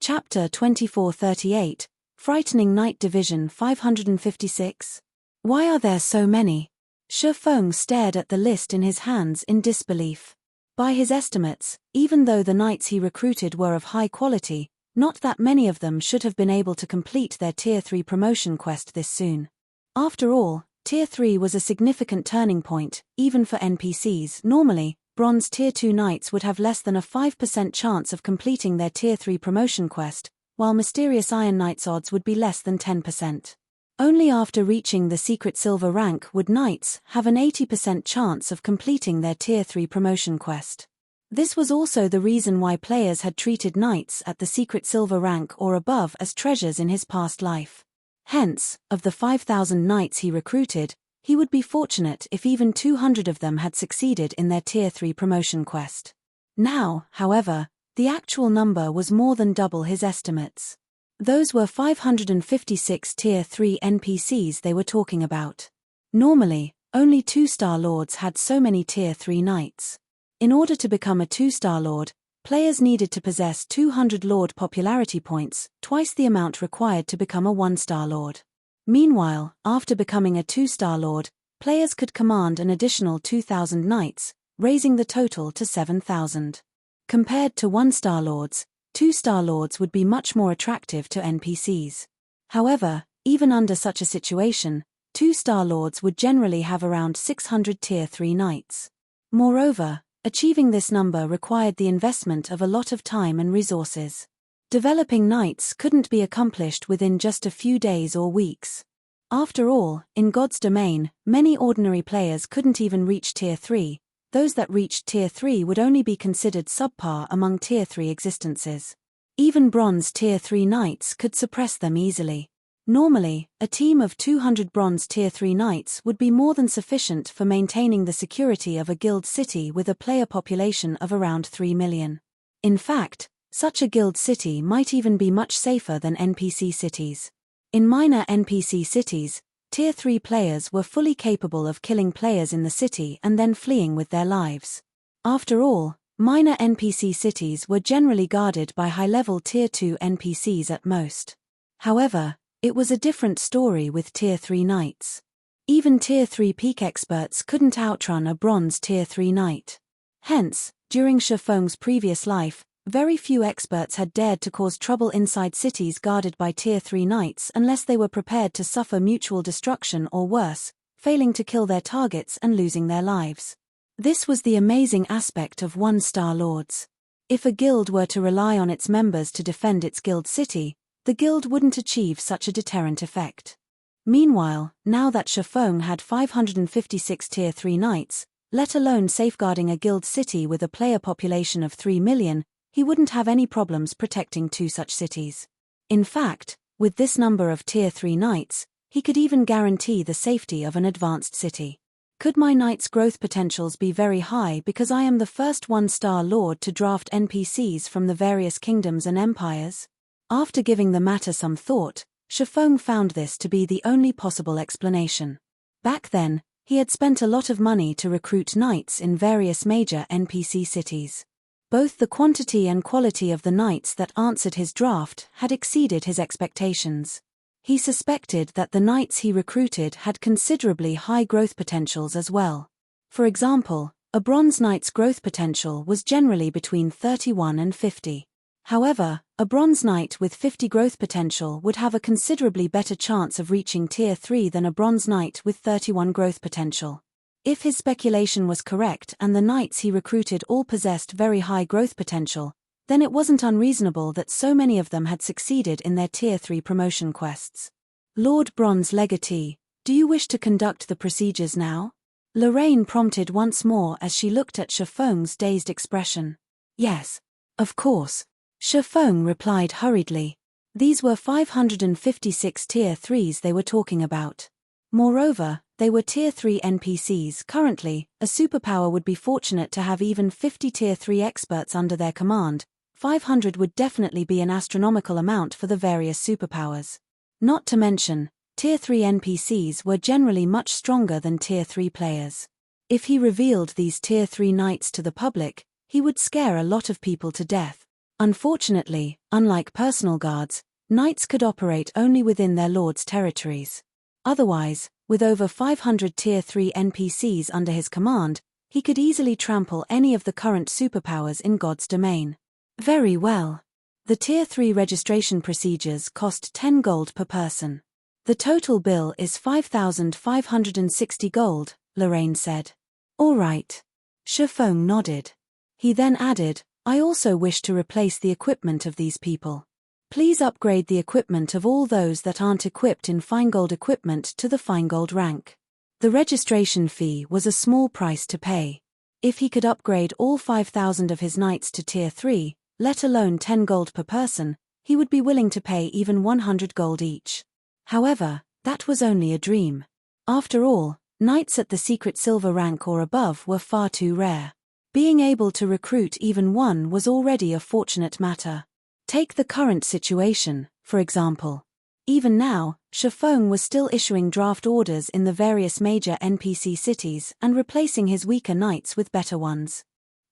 Chapter 2438, Frightening Night Division 556. Why are there so many? Feng stared at the list in his hands in disbelief. By his estimates, even though the knights he recruited were of high quality, not that many of them should have been able to complete their Tier 3 promotion quest this soon. After all, Tier 3 was a significant turning point, even for NPCs. Normally, Bronze Tier 2 knights would have less than a 5% chance of completing their Tier 3 promotion quest, while Mysterious Iron Knights' odds would be less than 10%. Only after reaching the secret silver rank would knights have an 80% chance of completing their Tier 3 promotion quest. This was also the reason why players had treated knights at the secret silver rank or above as treasures in his past life. Hence, of the 5,000 knights he recruited, he would be fortunate if even 200 of them had succeeded in their Tier 3 promotion quest. Now, however, the actual number was more than double his estimates. Those were 556 Tier 3 NPCs they were talking about. Normally, only 2-star lords had so many Tier 3 knights. In order to become a 2-star lord, players needed to possess 200 lord popularity points, twice the amount required to become a 1-star lord. Meanwhile, after becoming a 2-star lord, players could command an additional 2,000 knights, raising the total to 7,000. Compared to 1-star lords, 2-star lords would be much more attractive to NPCs. However, even under such a situation, 2-star lords would generally have around 600 Tier 3 knights. Moreover, achieving this number required the investment of a lot of time and resources. Developing knights couldn't be accomplished within just a few days or weeks. After all, in God's domain, many ordinary players couldn't even reach Tier 3. Those that reached Tier 3 would only be considered subpar among Tier 3 existences. Even Bronze Tier 3 knights could suppress them easily. Normally, a team of 200 Bronze Tier 3 knights would be more than sufficient for maintaining the security of a guild city with a player population of around 3 million. In fact, such a guild city might even be much safer than NPC cities. In minor NPC cities, Tier 3 players were fully capable of killing players in the city and then fleeing with their lives. After all, minor NPC cities were generally guarded by high-level Tier 2 NPCs at most. However, it was a different story with Tier 3 knights. Even Tier 3 peak experts couldn't outrun a Bronze Tier 3 knight. Hence, during Feng's previous life, very few experts had dared to cause trouble inside cities guarded by Tier 3 knights unless they were prepared to suffer mutual destruction or worse, failing to kill their targets and losing their lives. This was the amazing aspect of 1-star lords. If a guild were to rely on its members to defend its guild city, the guild wouldn't achieve such a deterrent effect. Meanwhile, now that Feng had 556 Tier 3 knights, let alone safeguarding a guild city with a player population of 3 million, he wouldn't have any problems protecting 2 such cities. In fact, with this number of Tier 3 knights, he could even guarantee the safety of an advanced city. Could my knight's growth potentials be very high because I am the first 1-star lord to draft NPCs from the various kingdoms and empires? After giving the matter some thought, Feng found this to be the only possible explanation. Back then, he had spent a lot of money to recruit knights in various major NPC cities. Both the quantity and quality of the knights that answered his draft had exceeded his expectations. He suspected that the knights he recruited had considerably high growth potentials as well. For example, a Bronze Knight's growth potential was generally between 31 and 50. However, a Bronze Knight with 50 growth potential would have a considerably better chance of reaching Tier 3 than a Bronze Knight with 31 growth potential. If his speculation was correct and the knights he recruited all possessed very high growth potential, then it wasn't unreasonable that so many of them had succeeded in their Tier 3 promotion quests. Lord Bronze Legatee, do you wish to conduct the procedures now? Lorraine prompted once more as she looked at Feng's dazed expression. Yes, of course. Feng replied hurriedly. These were 556 Tier 3s they were talking about. Moreover, they were Tier 3 NPCs. Currently, a superpower would be fortunate to have even 50 Tier 3 experts under their command. 500 would definitely be an astronomical amount for the various superpowers. Not to mention, Tier 3 NPCs were generally much stronger than Tier 3 players. If he revealed these Tier 3 knights to the public, he would scare a lot of people to death. Unfortunately, unlike personal guards, knights could operate only within their lord's territories. Otherwise, with over 500 Tier 3 NPCs under his command, he could easily trample any of the current superpowers in God's domain. Very well. The Tier 3 registration procedures cost 10 gold per person. The total bill is 5,560 gold, Lorraine said. All right. Feng nodded. He then added, I also wish to replace the equipment of these people. Please upgrade the equipment of all those that aren't equipped in Feingold equipment to the Feingold rank. The registration fee was a small price to pay. If he could upgrade all 5,000 of his knights to Tier 3, let alone 10 gold per person, he would be willing to pay even 100 gold each. However, that was only a dream. After all, knights at the secret silver rank or above were far too rare. Being able to recruit even one was already a fortunate matter. Take the current situation, for example. Even now, Feng was still issuing draft orders in the various major NPC cities and replacing his weaker knights with better ones.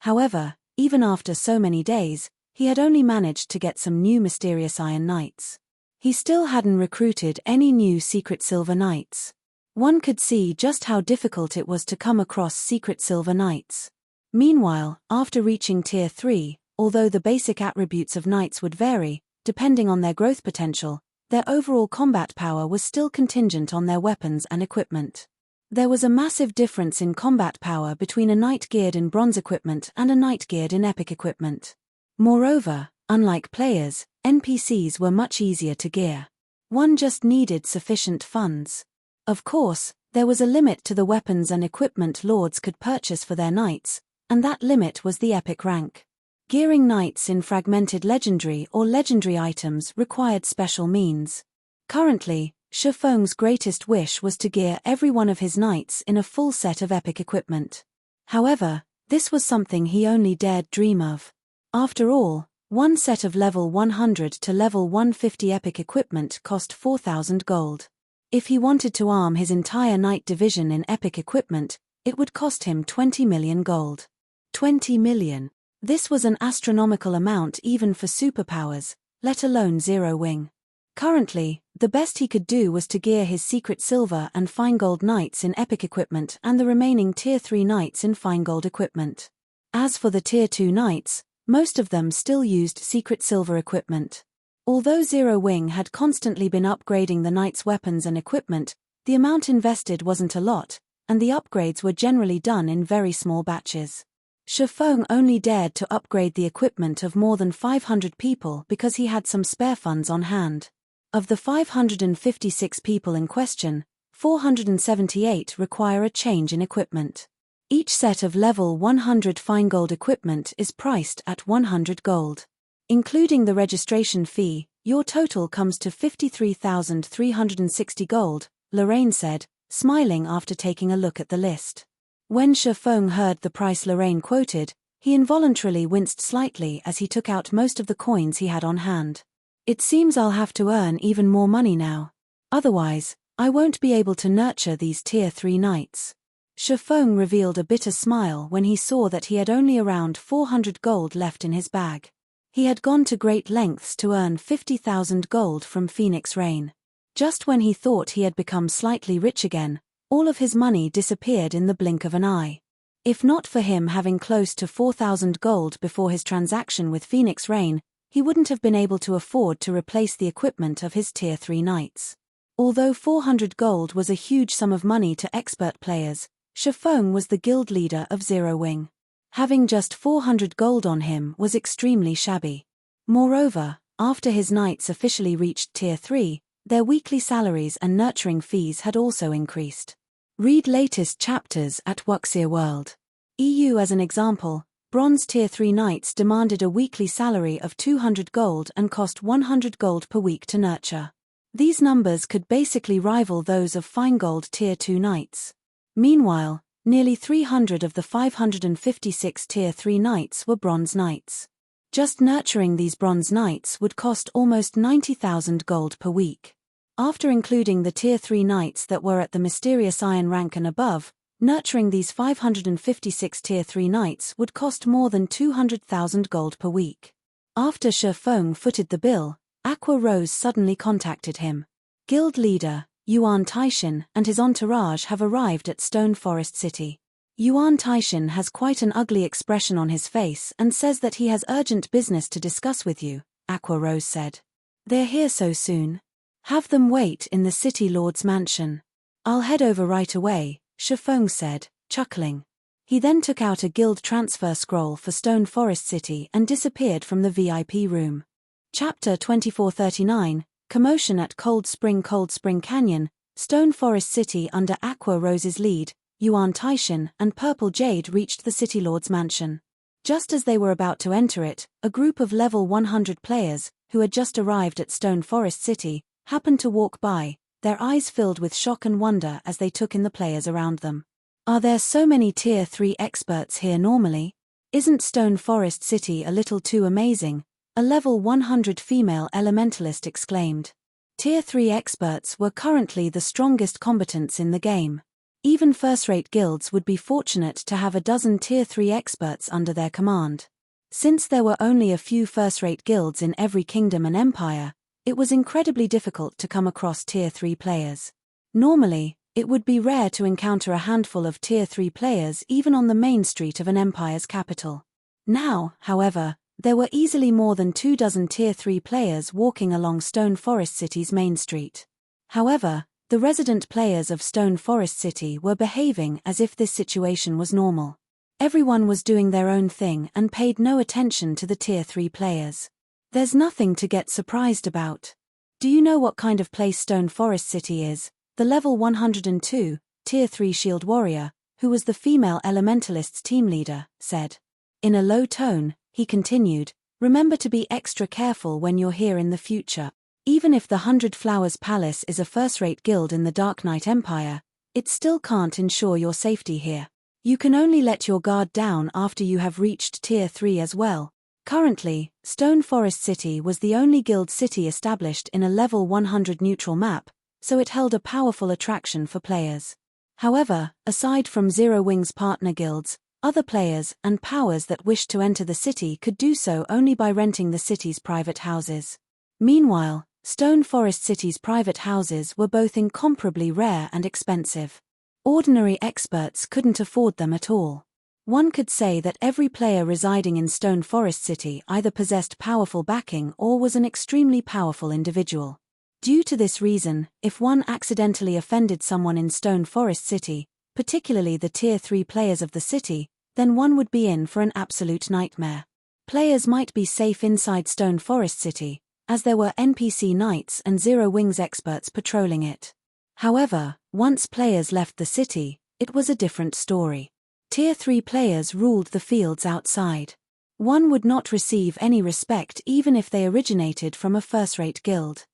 However, even after so many days, he had only managed to get some new mysterious Iron Knights. He still hadn't recruited any new secret silver knights. One could see just how difficult it was to come across secret silver knights. Meanwhile, after reaching Tier 3, although the basic attributes of knights would vary, depending on their growth potential, their overall combat power was still contingent on their weapons and equipment. There was a massive difference in combat power between a knight geared in bronze equipment and a knight geared in epic equipment. Moreover, unlike players, NPCs were much easier to gear. One just needed sufficient funds. Of course, there was a limit to the weapons and equipment lords could purchase for their knights, and that limit was the epic rank. Gearing knights in fragmented legendary or legendary items required special means. Currently, Feng's greatest wish was to gear every one of his knights in a full set of epic equipment. However, this was something he only dared dream of. After all, one set of level 100 to level 150 epic equipment cost 4,000 gold. If he wanted to arm his entire knight division in epic equipment, it would cost him 20 million gold. 20 million. This was an astronomical amount even for superpowers, let alone Zero Wing. Currently, the best he could do was to gear his secret silver and Feingold knights in epic equipment and the remaining Tier 3 knights in Feingold equipment. As for the Tier 2 knights, most of them still used secret silver equipment. Although Zero Wing had constantly been upgrading the knights' weapons and equipment, the amount invested wasn't a lot, and the upgrades were generally done in very small batches. Feng only dared to upgrade the equipment of more than 500 people because he had some spare funds on hand. Of the 556 people in question, 478 require a change in equipment. Each set of level 100 Feingold equipment is priced at 100 gold. Including the registration fee, your total comes to 53,360 gold, Lorraine said, smiling after taking a look at the list. When Feng heard the price Lorraine quoted, he involuntarily winced slightly as he took out most of the coins he had on hand. It seems I'll have to earn even more money now. Otherwise, I won't be able to nurture these Tier 3 knights. Feng revealed a bitter smile when he saw that he had only around 400 gold left in his bag. He had gone to great lengths to earn 50,000 gold from Phoenix Rain. Just when he thought he had become slightly rich again, all of his money disappeared in the blink of an eye. If not for him having close to 4,000 gold before his transaction with Phoenix Rain, he wouldn't have been able to afford to replace the equipment of his Tier 3 knights. Although 400 gold was a huge sum of money to expert players, Feng was the guild leader of Zero Wing. Having just 400 gold on him was extremely shabby. Moreover, after his knights officially reached Tier 3, their weekly salaries and nurturing fees had also increased. Read latest chapters at Wuxia World. EU as an example, Bronze Tier 3 knights demanded a weekly salary of 200 gold and cost 100 gold per week to nurture. These numbers could basically rival those of Feingold Tier 2 knights. Meanwhile, nearly 300 of the 556 Tier 3 knights were Bronze Knights. Just nurturing these Bronze Knights would cost almost 90,000 gold per week. After including the Tier 3 knights that were at the mysterious Iron rank and above, nurturing these 556 Tier 3 knights would cost more than 200,000 gold per week. After Feng footed the bill, Aqua Rose suddenly contacted him. Guild leader, Yuan Tyexin, and his entourage have arrived at Stone Forest City. Yuan Tyexin has quite an ugly expression on his face and says that he has urgent business to discuss with you, Aqua Rose said. They're here so soon. Have them wait in the City Lord's mansion. I'll head over right away, Feng said, chuckling. He then took out a guild transfer scroll for Stone Forest City and disappeared from the VIP room. Chapter 2439, Commotion at Cold Spring Canyon, Stone Forest City. Under Aqua Rose's lead, Yuan Tyexin and Purple Jade reached the City Lord's mansion. Just as they were about to enter it, a group of level 100 players, who had just arrived at Stone Forest City, happened to walk by, their eyes filled with shock and wonder as they took in the players around them. Are there so many Tier 3 experts here normally? Isn't Stone Forest City a little too amazing? A level 100 female elementalist exclaimed. Tier 3 experts were currently the strongest combatants in the game. Even first-rate guilds would be fortunate to have a dozen Tier 3 experts under their command. Since there were only a few first-rate guilds in every kingdom and empire, it was incredibly difficult to come across Tier 3 players. Normally, it would be rare to encounter a handful of Tier 3 players even on the main street of an empire's capital. Now, however, there were easily more than 24 Tier 3 players walking along Stone Forest City's main street. However, the resident players of Stone Forest City were behaving as if this situation was normal. Everyone was doing their own thing and paid no attention to the Tier 3 players. There's nothing to get surprised about. Do you know what kind of place Stone Forest City is? The level 102, Tier 3 Shield Warrior, who was the female elementalist's team leader, said. In a low tone, he continued, remember to be extra careful when you're here in the future. Even if the 100 Flowers Palace is a first-rate guild in the Dark Knight Empire, it still can't ensure your safety here. You can only let your guard down after you have reached Tier 3 as well. Currently, Stone Forest City was the only guild city established in a level 100 neutral map, so it held a powerful attraction for players. However, aside from Zero Wing's partner guilds, other players and powers that wished to enter the city could do so only by renting the city's private houses. Meanwhile, Stone Forest City's private houses were both incomparably rare and expensive. Ordinary experts couldn't afford them at all. One could say that every player residing in Stone Forest City either possessed powerful backing or was an extremely powerful individual. Due to this reason, if one accidentally offended someone in Stone Forest City, particularly the Tier 3 players of the city, then one would be in for an absolute nightmare. Players might be safe inside Stone Forest City, as there were NPC knights and Zero Wings experts patrolling it. However, once players left the city, it was a different story. Tier 3 players ruled the fields outside. One would not receive any respect even if they originated from a first-rate guild.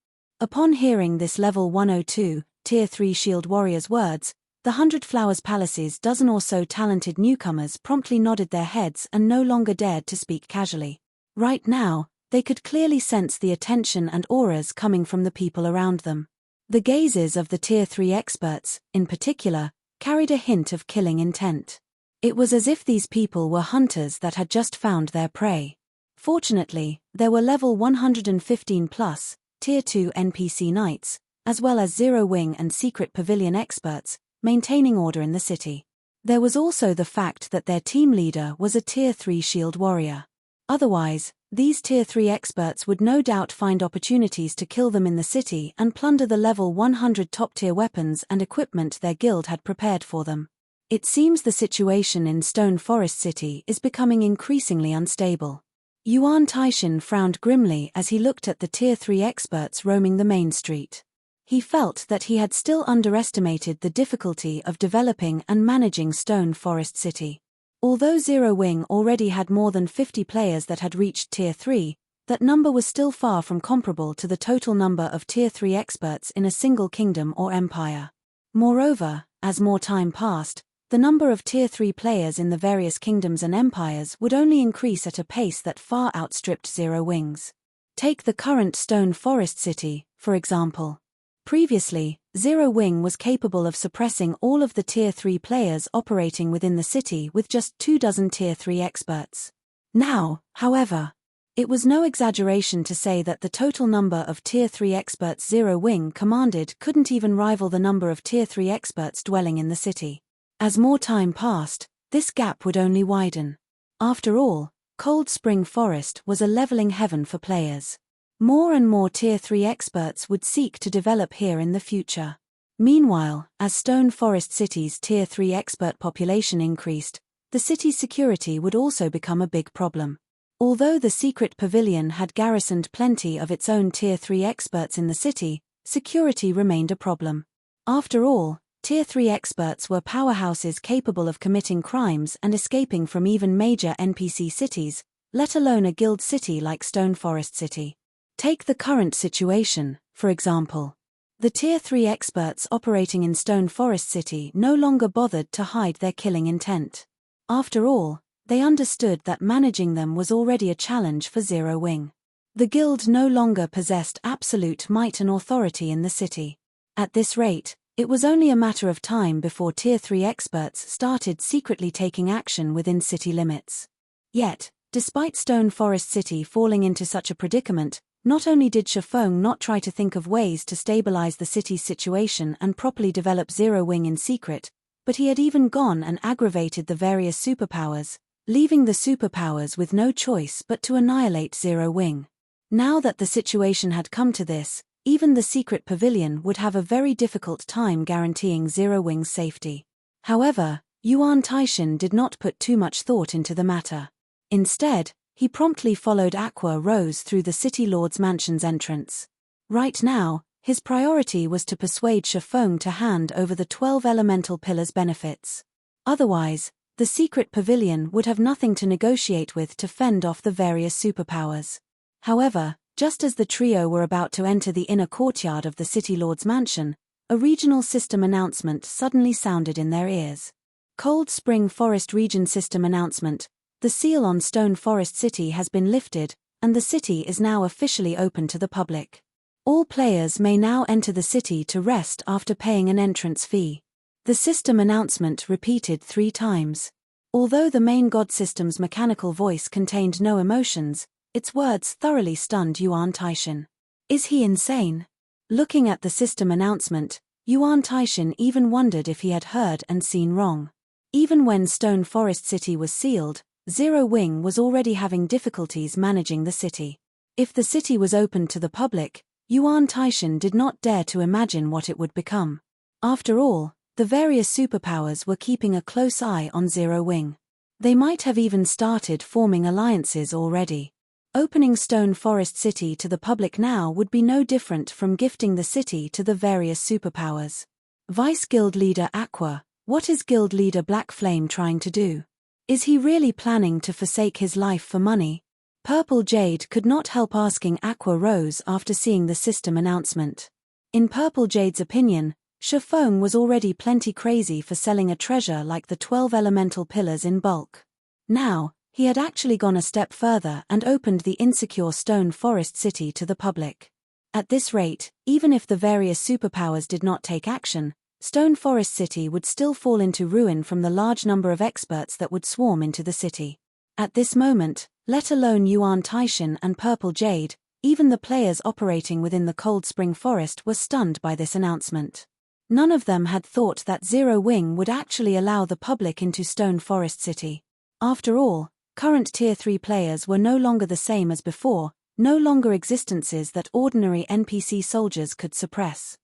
Upon hearing this level 102, Tier 3 Shield Warrior's words, the 100 Flowers Palace's dozen or so talented newcomers promptly nodded their heads and no longer dared to speak casually. Right now, they could clearly sense the attention and auras coming from the people around them. The gazes of the Tier 3 experts, in particular, carried a hint of killing intent. It was as if these people were hunters that had just found their prey. Fortunately, there were level 115 plus, Tier 2 NPC knights, as well as Zero Wing and Secret Pavilion experts, maintaining order in the city. There was also the fact that their team leader was a Tier 3 Shield Warrior. Otherwise, these Tier 3 experts would no doubt find opportunities to kill them in the city and plunder the level 100 top-tier weapons and equipment their guild had prepared for them. It seems the situation in Stone Forest City is becoming increasingly unstable. Yuan Tyexin frowned grimly as he looked at the Tier 3 experts roaming the main street. He felt that he had still underestimated the difficulty of developing and managing Stone Forest City. Although Zero Wing already had more than 50 players that had reached Tier 3, that number was still far from comparable to the total number of Tier 3 experts in a single kingdom or empire. Moreover, as more time passed, the number of Tier 3 players in the various kingdoms and empires would only increase at a pace that far outstripped Zero Wing's. Take the current Stone Forest City, for example. Previously, Zero Wing was capable of suppressing all of the Tier 3 players operating within the city with just 24 Tier 3 experts. Now, however, It was no exaggeration to say that the total number of Tier 3 experts Zero Wing commanded couldn't even rival the number of Tier 3 experts dwelling in the city. As more time passed, this gap would only widen. After all, Cold Spring Forest was a leveling heaven for players. More and more Tier 3 experts would seek to develop here in the future. Meanwhile, as Stone Forest City's Tier 3 expert population increased, the city's security would also become a big problem. Although the secret pavilion had garrisoned plenty of its own Tier 3 experts in the city, security remained a problem. After all, Tier 3 experts were powerhouses capable of committing crimes and escaping from even major NPC cities, let alone a guild city like Stone Forest City. Take the current situation, for example. The Tier 3 experts operating in Stone Forest City no longer bothered to hide their killing intent. After all, they understood that managing them was already a challenge for Zero Wing. The guild no longer possessed absolute might and authority in the city. At this rate, it was only a matter of time before Tier 3 experts started secretly taking action within city limits. Yet, despite Stone Forest City falling into such a predicament, not only did Feng not try to think of ways to stabilize the city's situation and properly develop Zero Wing in secret, but he had even gone and aggravated the various superpowers, leaving the superpowers with no choice but to annihilate Zero Wing. Now that the situation had come to this, even the secret pavilion would have a very difficult time guaranteeing Zero Wing's safety. However, Yuan Tyexin did not put too much thought into the matter. Instead, he promptly followed Aqua Rose through the City Lord's mansion's entrance. Right now, his priority was to persuade Feng to hand over the 12 elemental pillars' benefits. Otherwise, the secret pavilion would have nothing to negotiate with to fend off the various superpowers. However, just as the trio were about to enter the inner courtyard of the City Lord's mansion, a regional system announcement suddenly sounded in their ears. Cold Spring Forest Region System Announcement. The seal on Stone Forest City has been lifted, and the city is now officially open to the public. All players may now enter the city to rest after paying an entrance fee. The system announcement repeated 3 times. Although the main god system's mechanical voice contained no emotions, its words thoroughly stunned Yuan Tyexin. Is he insane? Looking at the system announcement, Yuan Tyexin even wondered if he had heard and seen wrong. Even when Stone Forest City was sealed, Zero Wing was already having difficulties managing the city. If the city was opened to the public, Yuan Tyexin did not dare to imagine what it would become. After all, the various superpowers were keeping a close eye on Zero Wing. They might have even started forming alliances already. Opening Stone Forest City to the public now would be no different from gifting the city to the various superpowers. Vice Guild Leader Aqua, what is Guild Leader Black Flame trying to do? Is he really planning to forsake his life for money? Purple Jade could not help asking Aqua Rose after seeing the system announcement. In Purple Jade's opinion, Feng was already plenty crazy for selling a treasure like the 12 elemental pillars in bulk. Now, he had actually gone a step further and opened the insecure Stone Forest City to the public. At this rate, even if the various superpowers did not take action, Stone Forest City would still fall into ruin from the large number of experts that would swarm into the city. At this moment, let alone Yuan Tyexin and Purple Jade, even the players operating within the Cold Spring Forest were stunned by this announcement. None of them had thought that Zero Wing would actually allow the public into Stone Forest City. After all, current Tier 3 players were no longer the same as before, no longer existences that ordinary NPC soldiers could suppress.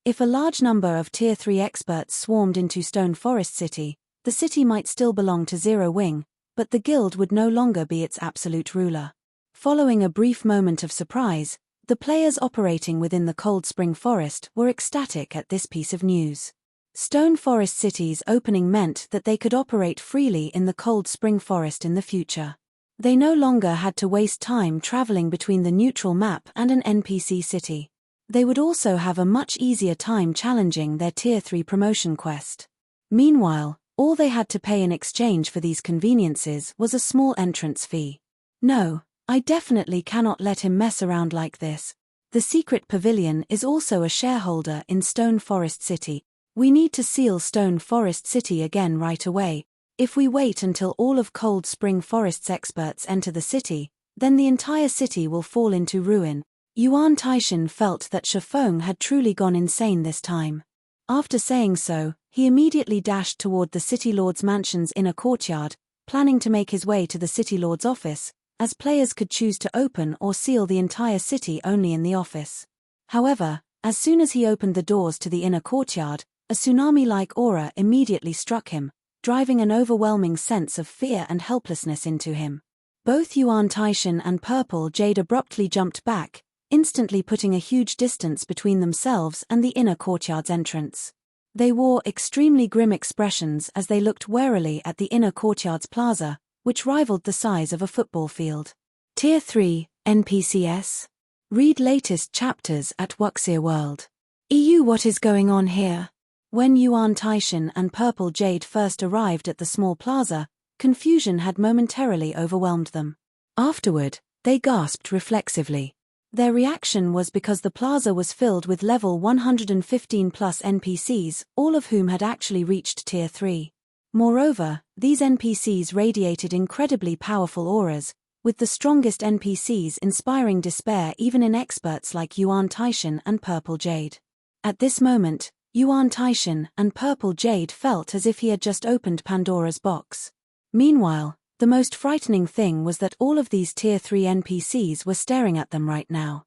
If a large number of Tier 3 experts swarmed into Stone Forest City, the city might still belong to Zero Wing, but the guild would no longer be its absolute ruler. Following a brief moment of surprise, the players operating within the Cold Spring Forest were ecstatic at this piece of news. Stone Forest City's opening meant that they could operate freely in the Cold Spring Forest in the future. They no longer had to waste time traveling between the neutral map and an NPC city. They would also have a much easier time challenging their Tier 3 promotion quest. Meanwhile, all they had to pay in exchange for these conveniences was a small entrance fee. No, I definitely cannot let him mess around like this. The secret pavilion is also a shareholder in Stone Forest City. We need to seal Stone Forest City again right away. If we wait until all of Cold Spring Forest's experts enter the city, then the entire city will fall into ruin. Yuan Tyexin felt that Feng had truly gone insane this time. After saying so, he immediately dashed toward the City Lord's mansion's inner courtyard, planning to make his way to the City Lord's office, as players could choose to open or seal the entire city only in the office. However, as soon as he opened the doors to the inner courtyard, a tsunami-like aura immediately struck him, driving an overwhelming sense of fear and helplessness into him. Both Yuan Tyexin and Purple Jade abruptly jumped back, instantly putting a huge distance between themselves and the inner courtyard's entrance. They wore extremely grim expressions as they looked warily at the inner courtyard's plaza, which rivaled the size of a football field. Tier 3, NPCs? Read latest chapters at Wuxia World. EU. What is going on here? When Yuan Tyexin and Purple Jade first arrived at the small plaza, confusion had momentarily overwhelmed them. Afterward, they gasped reflexively. Their reaction was because the plaza was filled with level 115 plus NPCs, all of whom had actually reached Tier 3. Moreover, these NPCs radiated incredibly powerful auras, with the strongest NPCs inspiring despair even in experts like Yuan Tyexin and Purple Jade. At this moment, Yuan Tyexin and Purple Jade felt as if he had just opened Pandora's box. Meanwhile, the most frightening thing was that all of these Tier 3 NPCs were staring at them right now.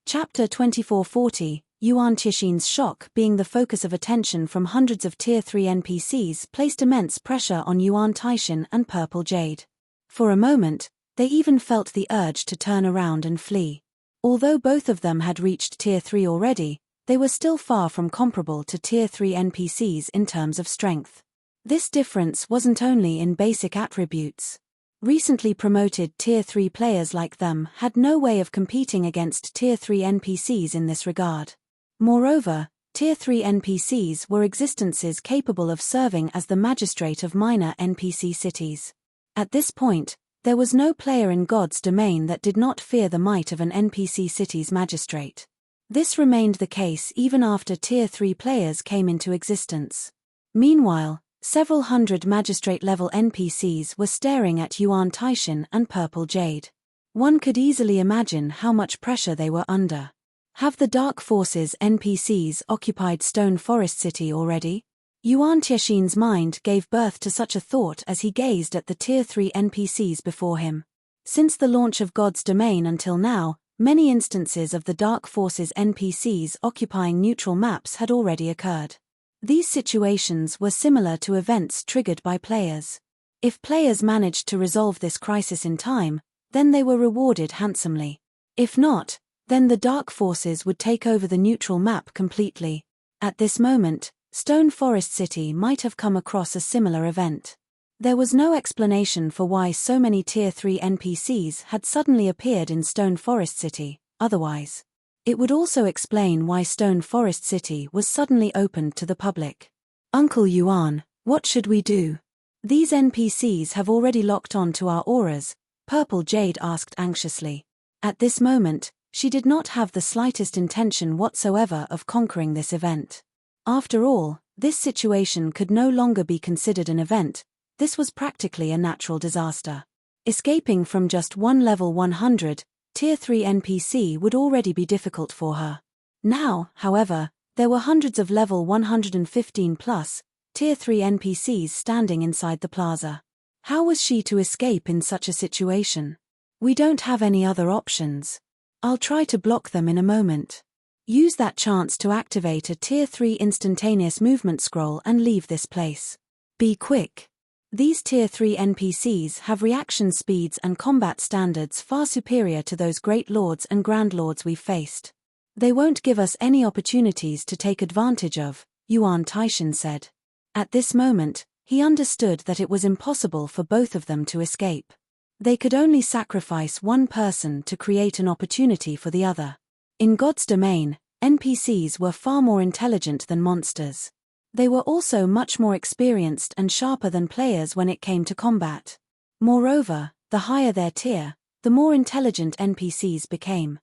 Chapter 2440, Yuan Tyexin's shock being the focus of attention from hundreds of Tier 3 NPCs placed immense pressure on Yuan Tyexin and Purple Jade. For a moment, they even felt the urge to turn around and flee. Although both of them had reached Tier 3 already, they were still far from comparable to Tier 3 NPCs in terms of strength. This difference wasn't only in basic attributes. Recently promoted Tier 3 players like them had no way of competing against Tier 3 NPCs in this regard. Moreover, Tier 3 NPCs were existences capable of serving as the magistrate of minor NPC cities. At this point, there was no player in God's domain that did not fear the might of an NPC city's magistrate. This remained the case even after Tier 3 players came into existence. Meanwhile, several hundred magistrate-level NPCs were staring at Yuan Tyexin and Purple Jade. One could easily imagine how much pressure they were under. Have the Dark Forces NPCs occupied Stone Forest City already? Yuan Tyexin's mind gave birth to such a thought as he gazed at the Tier 3 NPCs before him. Since the launch of God's Domain until now, many instances of the Dark Forces NPCs occupying neutral maps had already occurred. These situations were similar to events triggered by players. If players managed to resolve this crisis in time, then they were rewarded handsomely. If not, then the Dark Forces would take over the neutral map completely. At this moment, Stone Forest City might have come across a similar event. There was no explanation for why so many Tier 3 NPCs had suddenly appeared in Stone Forest City, otherwise. It would also explain why Stone Forest City was suddenly opened to the public. Uncle Yuan, what should we do? These NPCs have already locked on to our auras, Purple Jade asked anxiously. At this moment, she did not have the slightest intention whatsoever of conquering this event. After all, this situation could no longer be considered an event, this was practically a natural disaster. Escaping from just one level 100, Tier 3 NPC would already be difficult for her. Now, however, there were hundreds of level 115 plus, Tier 3 NPCs standing inside the plaza. How was she to escape in such a situation? We don't have any other options. I'll try to block them in a moment. Use that chance to activate a Tier 3 instantaneous movement scroll and leave this place. Be quick. These Tier 3 NPCs have reaction speeds and combat standards far superior to those Great Lords and Grand Lords we've faced. They won't give us any opportunities to take advantage of, Yuan Tyexin said. At this moment, he understood that it was impossible for both of them to escape. They could only sacrifice one person to create an opportunity for the other. In God's domain, NPCs were far more intelligent than monsters. They were also much more experienced and sharper than players when it came to combat. Moreover, the higher their tier, the more intelligent NPCs became.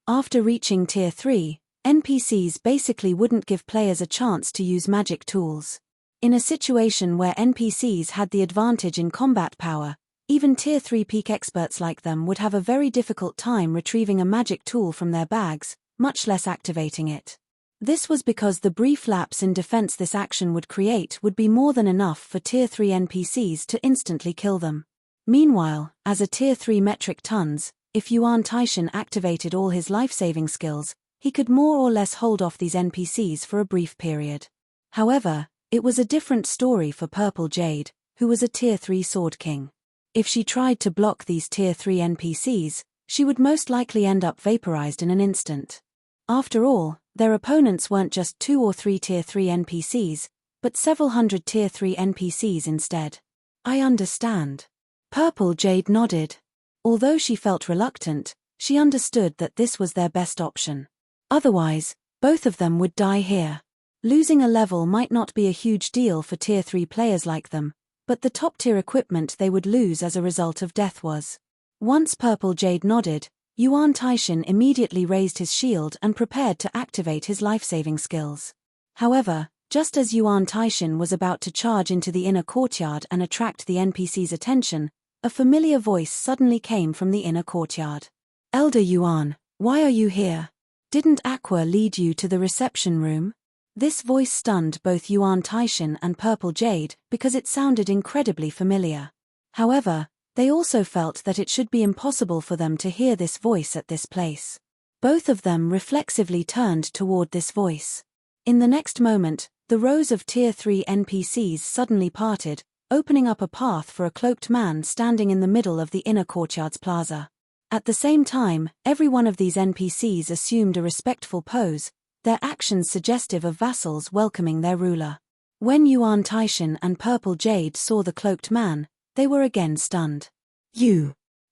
After reaching Tier 3, NPCs basically wouldn't give players a chance to use magic tools. In a situation where NPCs had the advantage in combat power, Even Tier 3 peak experts like them would have a very difficult time retrieving a magic tool from their bags, much less activating it. This was because the brief lapse in defense this action would create would be more than enough for Tier 3 NPCs to instantly kill them. Meanwhile, as a Tier 3 metric tons, if Yuan Tyranny activated all his life-saving skills, he could more or less hold off these NPCs for a brief period. However, it was a different story for Purple Jade, who was a Tier 3 Sword King. If she tried to block these Tier 3 NPCs, she would most likely end up vaporized in an instant. After all, their opponents weren't just 2 or 3 Tier 3 NPCs, but several hundred Tier 3 NPCs instead. I understand. Purple Jade nodded. Although she felt reluctant, she understood that this was their best option. Otherwise, both of them would die here. Losing a level might not be a huge deal for Tier 3 players like them, but the top-tier equipment they would lose as a result of death was. Once Purple Jade nodded, Yuan Tyranny immediately raised his shield and prepared to activate his life-saving skills. However, just as Yuan Tyranny was about to charge into the inner courtyard and attract the NPC's attention, a familiar voice suddenly came from the inner courtyard. "Elder Yuan, why are you here? Didn't Aqua lead you to the reception room?" This voice stunned both Yuan Tyranny and Purple Jade because it sounded incredibly familiar. However, they also felt that it should be impossible for them to hear this voice at this place. Both of them reflexively turned toward this voice. In the next moment, the rows of Tier 3 NPCs suddenly parted, opening up a path for a cloaked man standing in the middle of the inner courtyard's plaza. At the same time, every one of these NPCs assumed a respectful pose, their actions suggestive of vassals welcoming their ruler. When Yuan Tyranny and Purple Jade saw the cloaked man, they were again stunned.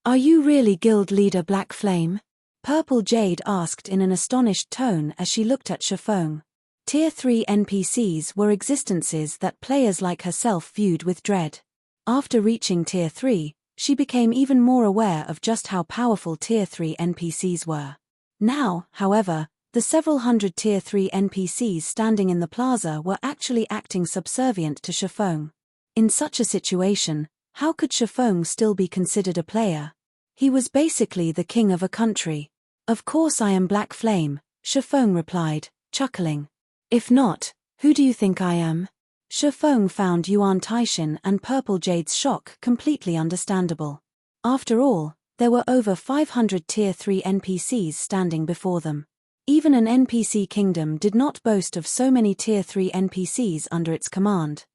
Are you really Guild Leader Black Flame?" Purple Jade asked in an astonished tone as she looked at Feng. Tier 3 NPCs were existences that players like herself viewed with dread. After reaching Tier 3, she became even more aware of just how powerful Tier 3 NPCs were. Now, however, the several hundred Tier 3 NPCs standing in the plaza were actually acting subservient to Feng. In such a situation, how could Feng still be considered a player? He was basically the king of a country. "Of course I am Black Flame," Feng replied, chuckling. "If not, who do you think I am?" Feng found Yuan Tyranny and Purple Jade's shock completely understandable. After all, there were over 500 Tier 3 NPCs standing before them. Even an NPC kingdom did not boast of so many Tier 3 NPCs under its command.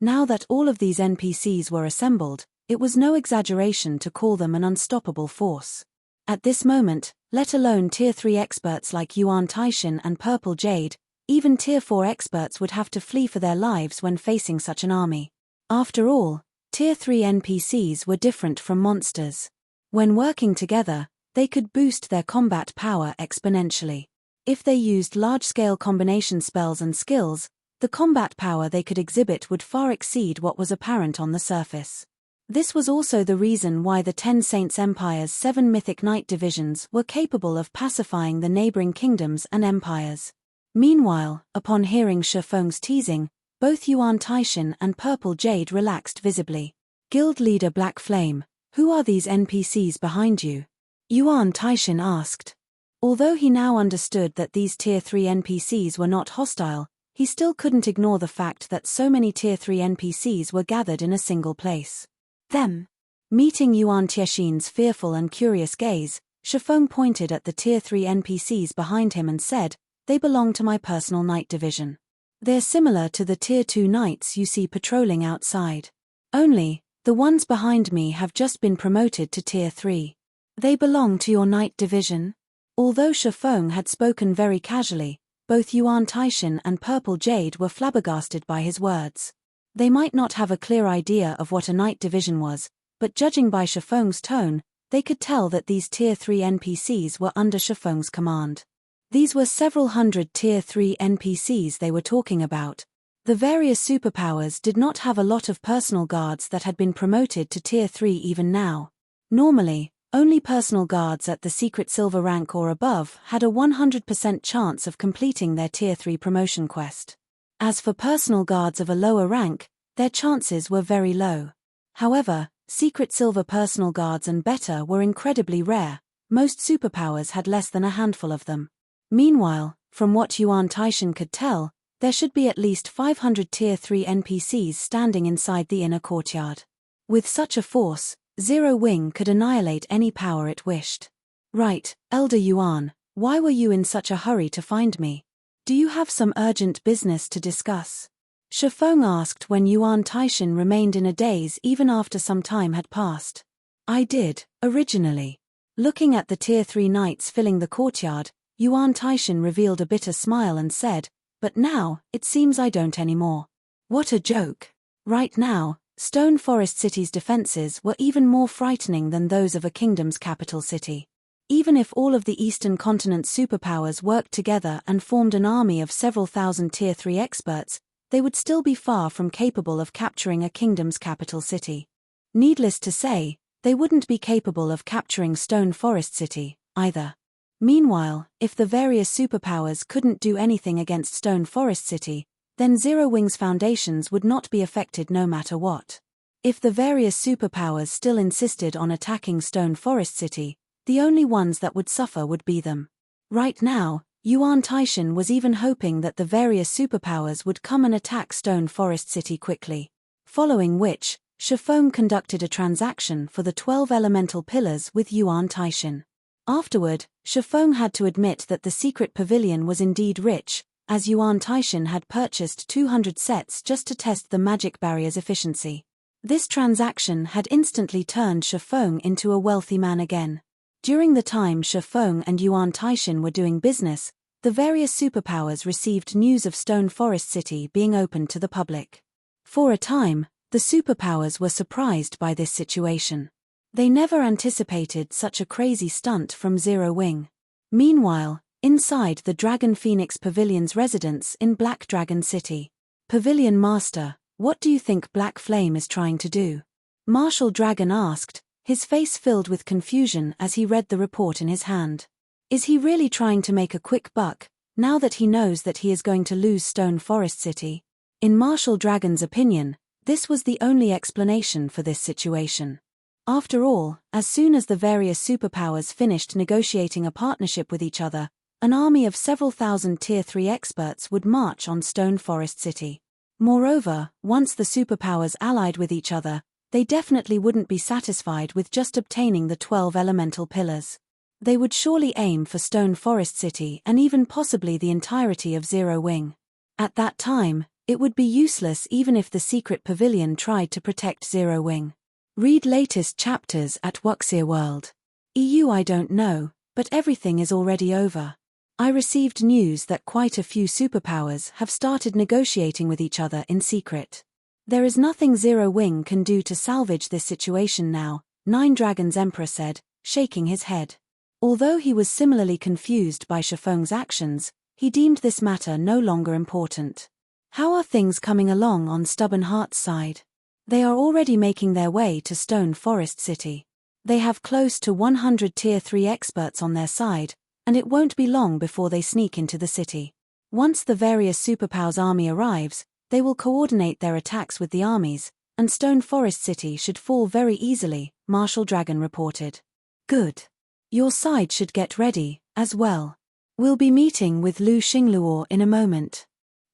Now that all of these NPCs were assembled, it was no exaggeration to call them an unstoppable force. At this moment, let alone Tier 3 experts like Yuan Tyranny and Purple Jade, even Tier 4 experts would have to flee for their lives when facing such an army. After all, Tier 3 NPCs were different from monsters. When working together, they could boost their combat power exponentially. If they used large-scale combination spells and skills, the combat power they could exhibit would far exceed what was apparent on the surface. This was also the reason why the 10 Saints Empire's 7 Mythic Knight divisions were capable of pacifying the neighboring kingdoms and empires. Meanwhile, upon hearing Feng's teasing, both Yuan Tyranny and Purple Jade relaxed visibly. "Guild Leader Black Flame, who are these NPCs behind you?" Yuan Tyranny asked. Although he now understood that these Tier 3 NPCs were not hostile, he still couldn't ignore the fact that so many Tier 3 NPCs were gathered in a single place. "Them." Meeting Yuan Tyranny's fearful and curious gaze, Feng pointed at the Tier 3 NPCs behind him and said, "They belong to my personal knight division. They're similar to the Tier 2 knights you see patrolling outside. Only, the ones behind me have just been promoted to Tier 3. They belong to your knight division?" Although Feng had spoken very casually, both Yuan Tyranny and Purple Jade were flabbergasted by his words. They might not have a clear idea of what a knight division was, but judging by Feng's tone, they could tell that these Tier 3 NPCs were under Feng's command. These were several hundred Tier 3 NPCs they were talking about. The various superpowers did not have a lot of personal guards that had been promoted to Tier 3 even now. Normally, only personal guards at the secret silver rank or above had a 100% chance of completing their Tier 3 promotion quest. As for personal guards of a lower rank, their chances were very low. However, Secret silver personal guards and better were incredibly rare. Most superpowers had less than a handful of them. Meanwhile, from what Yuan Tyranny could tell, there should be at least 500 Tier 3 NPCs standing inside the inner courtyard. With such a force, Zero Wing could annihilate any power it wished. Right, Elder Yuan, why were you in such a hurry to find me? Do you have some urgent business to discuss? Feng asked when Yuan Tyranny remained in a daze even after some time had passed. I did, originally. Looking at the Tier 3 knights filling the courtyard, Yuan Tyranny revealed a bitter smile and said, but now, it seems I don't anymore. What a joke. Right now, Stone Forest City's defenses were even more frightening than those of a kingdom's capital city. Even if all of the Eastern Continent's superpowers worked together and formed an army of several thousand Tier 3 experts, they would still be far from capable of capturing a kingdom's capital city. Needless to say, they wouldn't be capable of capturing Stone Forest City, either. Meanwhile, if the various superpowers couldn't do anything against Stone Forest City, then Zero Wing's foundations would not be affected no matter what. If the various superpowers still insisted on attacking Stone Forest City, the only ones that would suffer would be them. Right now, Yuan Tyranny was even hoping that the various superpowers would come and attack Stone Forest City quickly. Following which, Feng conducted a transaction for the 12 elemental pillars with Yuan Tyranny. Afterward, Feng had to admit that the secret pavilion was indeed rich, as Yuan Tyranny had purchased 200 sets just to test the magic barrier's efficiency. This transaction had instantly turned Feng into a wealthy man again. During the time Feng and Yuan Tyranny were doing business, the various superpowers received news of Stone Forest City being opened to the public. For a time, the superpowers were surprised by this situation. They never anticipated such a crazy stunt from Zero Wing. Meanwhile, inside the Dragon Phoenix Pavilion's residence in Black Dragon City. Pavilion Master, what do you think Black Flame is trying to do? Marshal Dragon asked, his face filled with confusion as he read the report in his hand. Is he really trying to make a quick buck, now that he knows that he is going to lose Stone Forest City? In Marshal Dragon's opinion, this was the only explanation for this situation. After all, as soon as the various superpowers finished negotiating a partnership with each other, an army of several thousand Tier 3 experts would march on Stone Forest City. Moreover, once the superpowers allied with each other, they definitely wouldn't be satisfied with just obtaining the 12 elemental pillars. They would surely aim for Stone Forest City and even possibly the entirety of Zero Wing. At that time, it would be useless even if the secret pavilion tried to protect Zero Wing. Read latest chapters at Wuxia World. EU I don't know, but everything is already over. I received news that quite a few superpowers have started negotiating with each other in secret. There is nothing Zero Wing can do to salvage this situation now, Nine Dragons Emperor said, shaking his head. Although he was similarly confused by Feng's actions, he deemed this matter no longer important. How are things coming along on Stubborn Heart's side? They are already making their way to Stone Forest City. They have close to 100 Tier 3 experts on their side, and it won't be long before they sneak into the city. Once the various superpowers army arrives, they will coordinate their attacks with the armies, and Stone Forest City should fall very easily, Marshal Dragon reported. Good. Your side should get ready, as well. We'll be meeting with Lu Xingluo in a moment.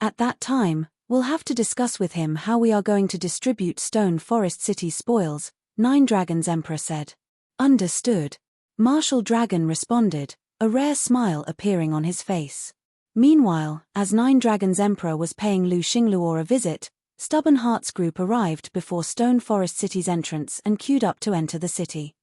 At that time, we'll have to discuss with him how we are going to distribute Stone Forest City's spoils, Nine Dragons Emperor said. Understood. Marshal Dragon responded, a rare smile appearing on his face. Meanwhile, as Nine Dragons Emperor was paying Lu Xingluo a visit, Stubborn Heart's group arrived before Stone Forest City's entrance and queued up to enter the city.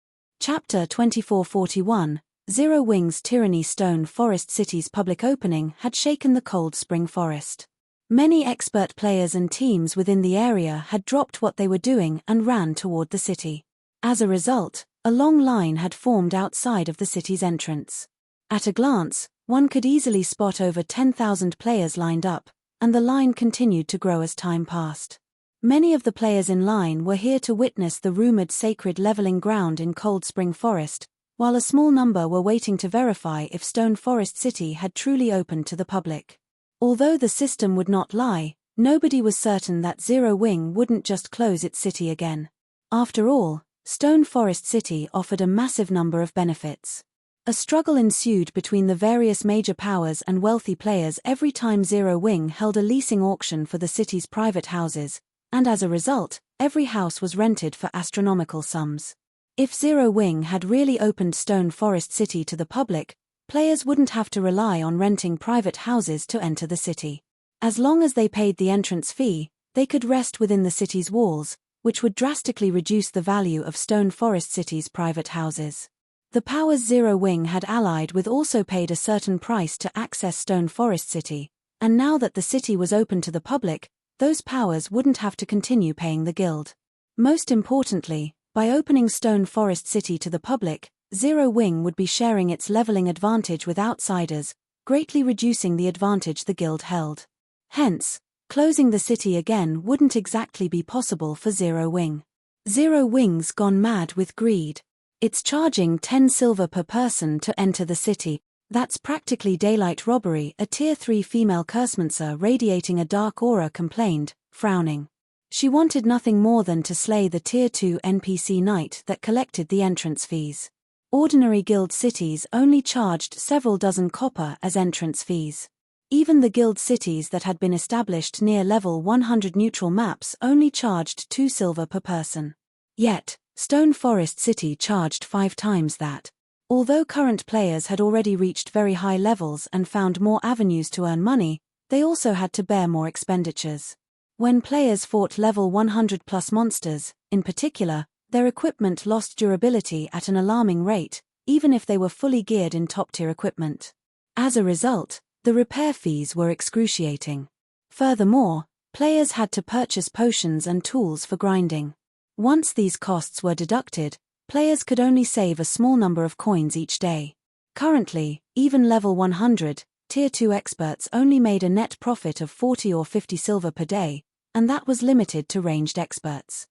Chapter 2441, Zero Wing's Tyranny. Stone Forest City's public opening had shaken the Cold Spring Forest. Many expert players and teams within the area had dropped what they were doing and ran toward the city. As a result, a long line had formed outside of the city's entrance. At a glance, one could easily spot over 10,000 players lined up, and the line continued to grow as time passed. Many of the players in line were here to witness the rumored sacred leveling ground in Cold Spring Forest, while a small number were waiting to verify if Stone Forest City had truly opened to the public. Although the system would not lie, nobody was certain that Zero Wing wouldn't just close its city again. After all, Stone Forest City offered a massive number of benefits. A struggle ensued between the various major powers and wealthy players every time Zero Wing held a leasing auction for the city's private houses, and as a result, every house was rented for astronomical sums. If Zero Wing had really opened Stone Forest City to the public, players wouldn't have to rely on renting private houses to enter the city. As long as they paid the entrance fee, they could rest within the city's walls, which would drastically reduce the value of Stone Forest City's private houses. The powers Zero Wing had allied with also paid a certain price to access Stone Forest City, and now that the city was open to the public, those powers wouldn't have to continue paying the guild. Most importantly, by opening Stone Forest City to the public, Zero Wing would be sharing its leveling advantage with outsiders, greatly reducing the advantage the guild held. Hence, closing the city again wouldn't exactly be possible for Zero Wing. Zero Wing's gone mad with greed. It's charging 10 silver per person to enter the city. That's practically daylight robbery, a Tier 3 female cursemancer radiating a dark aura complained, frowning. She wanted nothing more than to slay the Tier 2 NPC knight that collected the entrance fees. Ordinary guild cities only charged several dozen copper as entrance fees. Even the guild cities that had been established near level 100 neutral maps only charged 2 silver per person. Yet, Stone Forest City charged 5 times that. Although current players had already reached very high levels and found more avenues to earn money, they also had to bear more expenditures. When players fought level 100 plus monsters, in particular, their equipment lost durability at an alarming rate, even if they were fully geared in top-tier equipment. As a result, the repair fees were excruciating. Furthermore, players had to purchase potions and tools for grinding. Once these costs were deducted, players could only save a small number of coins each day. Currently, even level 100, Tier 2 experts only made a net profit of 40 or 50 silver per day, and that was limited to ranged experts.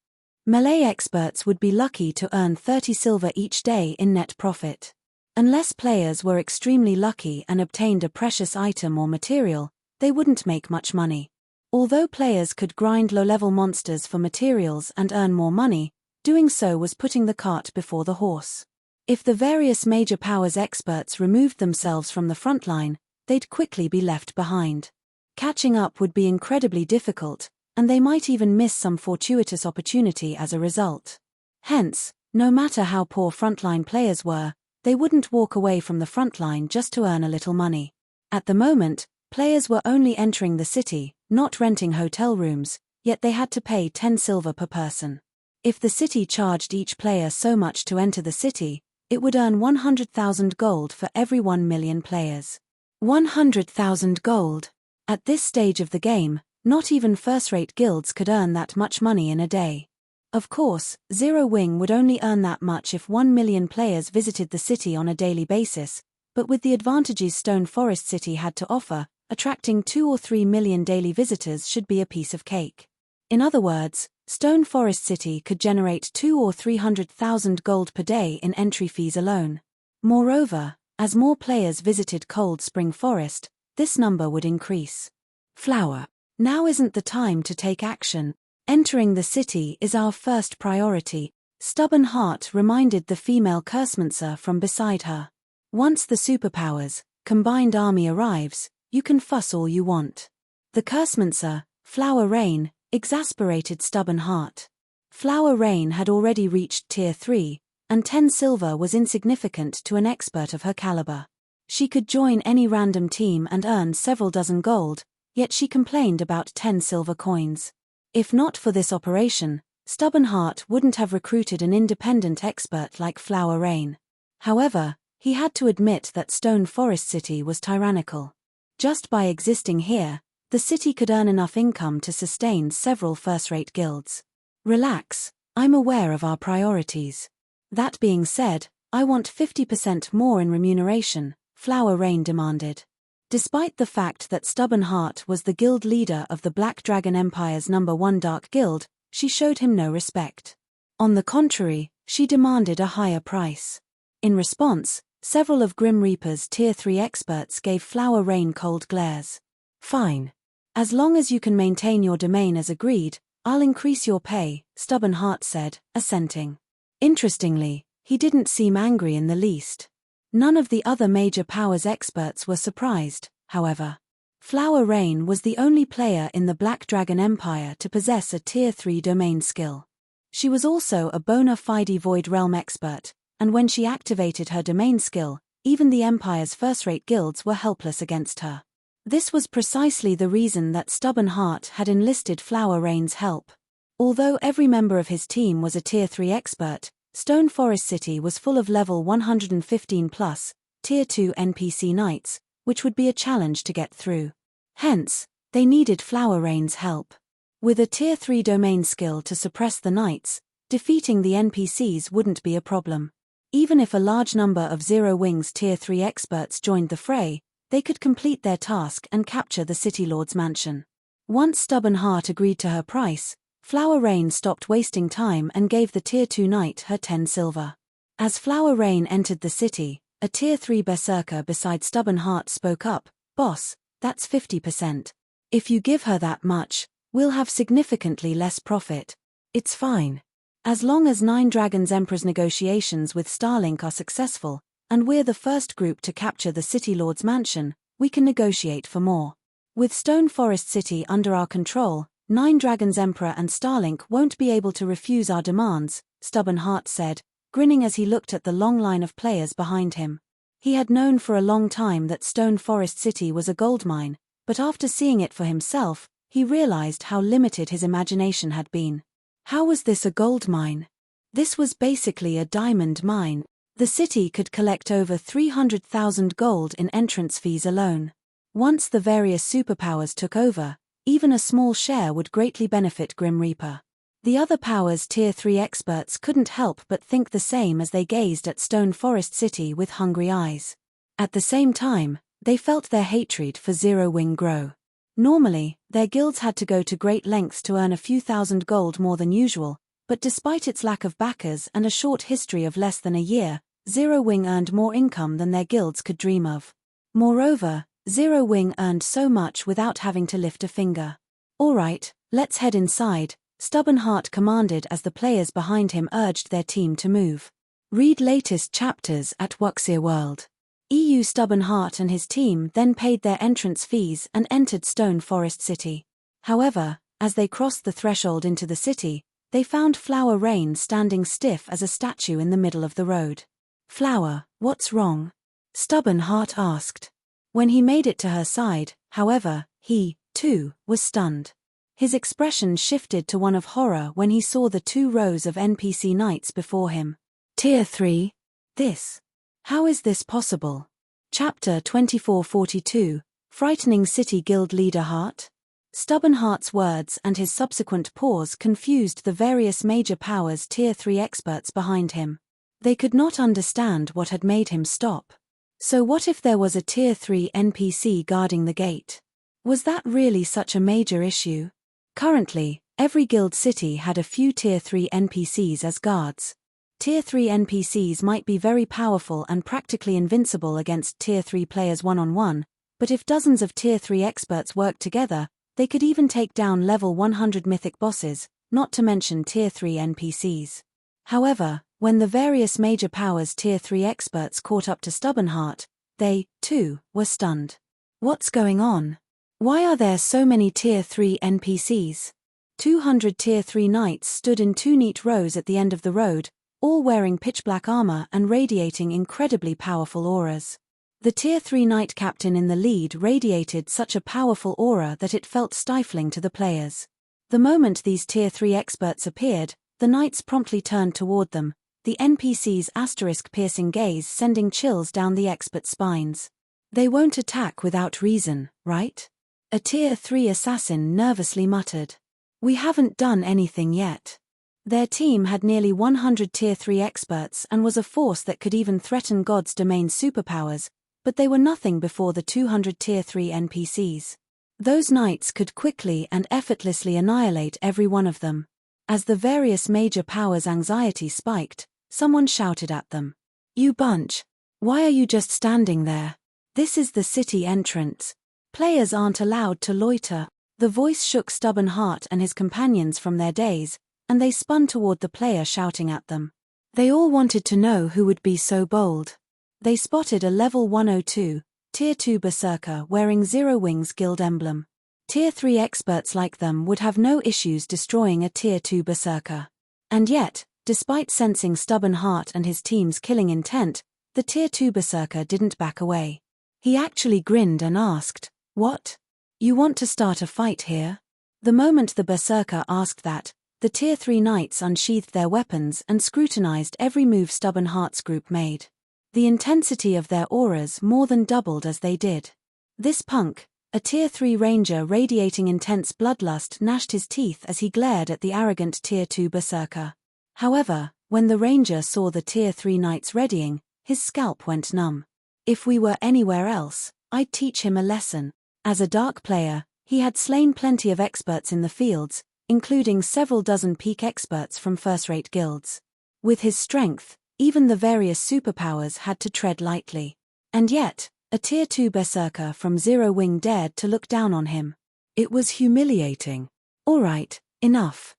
Melee experts would be lucky to earn 30 silver each day in net profit. Unless players were extremely lucky and obtained a precious item or material, they wouldn't make much money. Although players could grind low-level monsters for materials and earn more money, doing so was putting the cart before the horse. If the various major powers experts removed themselves from the front line, they'd quickly be left behind. Catching up would be incredibly difficult, and they might even miss some fortuitous opportunity as a result. Hence, no matter how poor frontline players were, they wouldn't walk away from the front line just to earn a little money. At the moment, players were only entering the city, not renting hotel rooms, yet they had to pay 10 silver per person. If the city charged each player so much to enter the city, it would earn 100,000 gold for every 1 million players. 100,000 gold. At this stage of the game, not even first-rate guilds could earn that much money in a day. Of course, Zero Wing would only earn that much if 1 million players visited the city on a daily basis, but with the advantages Stone Forest City had to offer, attracting 2 or 3 million daily visitors should be a piece of cake. In other words, Stone Forest City could generate 200,000 or 300,000 gold per day in entry fees alone. Moreover, as more players visited Cold Spring Forest, this number would increase. Flower. Now isn't the time to take action. Entering the city is our first priority, Stubborn Heart reminded the female cursemancer from beside her. Once the superpowers, combined army arrives, you can fuss all you want. The cursemancer, Flower Rain, exasperated Stubborn Heart. Flower Rain had already reached Tier 3, and 10 silver was insignificant to an expert of her caliber. She could join any random team and earn several dozen gold, yet she complained about 10 silver coins. If not for this operation, Stubborn Heart wouldn't have recruited an independent expert like Flower Rain. However, he had to admit that Stone Forest City was tyrannical. Just by existing here, the city could earn enough income to sustain several first-rate guilds. Relax, I'm aware of our priorities. That being said, I want 50% more in remuneration, Flower Rain demanded. Despite the fact that Stubborn Heart was the guild leader of the Black Dragon Empire's #1 Dark Guild, she showed him no respect. On the contrary, she demanded a higher price. In response, several of Grim Reaper's Tier 3 experts gave Flower Rain cold glares. Fine. As long as you can maintain your domain as agreed, I'll increase your pay, Stubborn Heart said, assenting. Interestingly, he didn't seem angry in the least. None of the other major powers experts were surprised, however. Flower Rain was the only player in the Black Dragon Empire to possess a Tier 3 domain skill. She was also a bona fide Void Realm expert, and when she activated her domain skill, even the Empire's first-rate guilds were helpless against her. This was precisely the reason that Stubborn Heart had enlisted Flower Rain's help. Although every member of his team was a Tier 3 expert, Stone Forest City was full of level 115+, Tier 2 NPC knights, which would be a challenge to get through. Hence, they needed Flower Rain's help. With a Tier 3 domain skill to suppress the knights, defeating the NPCs wouldn't be a problem. Even if a large number of Zero Wings Tier 3 experts joined the fray, they could complete their task and capture the City Lord's mansion. Once Stubborn Heart agreed to her price, Flower Rain stopped wasting time and gave the Tier 2 knight her 10 silver. As Flower Rain entered the city, a Tier 3 berserker beside Stubborn Heart spoke up, "Boss, that's 50%. If you give her that much, we'll have significantly less profit." "It's fine. As long as Nine Dragons Emperor's negotiations with Starlink are successful, and we're the first group to capture the City Lord's mansion, we can negotiate for more. With Stone Forest City under our control, Nine Dragons Emperor and Starlink won't be able to refuse our demands," Stubborn Heart said, grinning as he looked at the long line of players behind him. He had known for a long time that Stone Forest City was a gold mine, but after seeing it for himself, he realized how limited his imagination had been. How was this a gold mine? This was basically a diamond mine. The city could collect over 300,000 gold in entrance fees alone. Once the various superpowers took over, even a small share would greatly benefit Grim Reaper. The other powers' Tier 3 experts couldn't help but think the same as they gazed at Stone Forest City with hungry eyes. At the same time, they felt their hatred for Zero Wing grow. Normally, their guilds had to go to great lengths to earn a few thousand gold more than usual, but despite its lack of backers and a short history of less than a year, Zero Wing earned more income than their guilds could dream of. Moreover, Zero Wing earned so much without having to lift a finger. "All right, let's head inside," Stubborn Heart commanded as the players behind him urged their team to move. Read latest chapters at Wuxia World. EU Stubborn Heart and his team then paid their entrance fees and entered Stone Forest City. However, as they crossed the threshold into the city, they found Flower Rain standing stiff as a statue in the middle of the road. "Flower, what's wrong?" Stubborn Heart asked. When he made it to her side, however, he, too, was stunned. His expression shifted to one of horror when he saw the 2 rows of NPC knights before him. "Tier 3? This? How is this possible?" Chapter 2442, Frightening City Guild Leader Heart? Stubborn Heart's words and his subsequent pause confused the various major powers' Tier 3 experts behind him. They could not understand what had made him stop. So what if there was a Tier 3 NPC guarding the gate? Was that really such a major issue? Currently, every guild city had a few Tier 3 NPCs as guards. Tier 3 NPCs might be very powerful and practically invincible against Tier 3 players one-on-one, but if dozens of Tier 3 experts worked together, they could even take down level 100 mythic bosses, not to mention Tier 3 NPCs. However, when the various major powers' Tier 3 experts caught up to Stubborn Heart, they, too, were stunned. What's going on? Why are there so many Tier 3 NPCs? 200 Tier 3 knights stood in 2 neat rows at the end of the road, all wearing pitch-black armor and radiating incredibly powerful auras. The Tier 3 knight captain in the lead radiated such a powerful aura that it felt stifling to the players. The moment these Tier 3 experts appeared, the knights promptly turned toward them, the NPC's asterisk-piercing gaze sending chills down the experts' spines. "They won't attack without reason, right?" A Tier 3 assassin nervously muttered. "We haven't done anything yet." Their team had nearly 100 Tier 3 experts and was a force that could even threaten God's domain superpowers, but they were nothing before the 200 Tier 3 NPCs. Those knights could quickly and effortlessly annihilate every one of them. As the various major powers' anxiety spiked, someone shouted at them. "You bunch! Why are you just standing there? This is the city entrance. Players aren't allowed to loiter." The voice shook Stubborn Heart and his companions from their daze, and they spun toward the player shouting at them. They all wanted to know who would be so bold. They spotted a level 102, Tier 2 Berserker wearing Zero Wings guild emblem. Tier 3 experts like them would have no issues destroying a Tier 2 Berserker. And yet, despite sensing Stubborn Heart and his team's killing intent, the Tier 2 Berserker didn't back away. He actually grinned and asked, "What? You want to start a fight here?" The moment the Berserker asked that, the Tier 3 Knights unsheathed their weapons and scrutinized every move Stubborn Heart's group made. The intensity of their auras more than doubled as they did. This punk, a Tier 3 Ranger radiating intense bloodlust, gnashed his teeth as he glared at the arrogant Tier 2 Berserker. However, when the Ranger saw the Tier 3 Knights readying, his scalp went numb. If we were anywhere else, I'd teach him a lesson. As a dark player, he had slain plenty of experts in the fields, including several dozen peak experts from first-rate guilds. With his strength, even the various superpowers had to tread lightly. And yet, a Tier 2 Berserker from Zero Wing dared to look down on him. It was humiliating. All right, enough.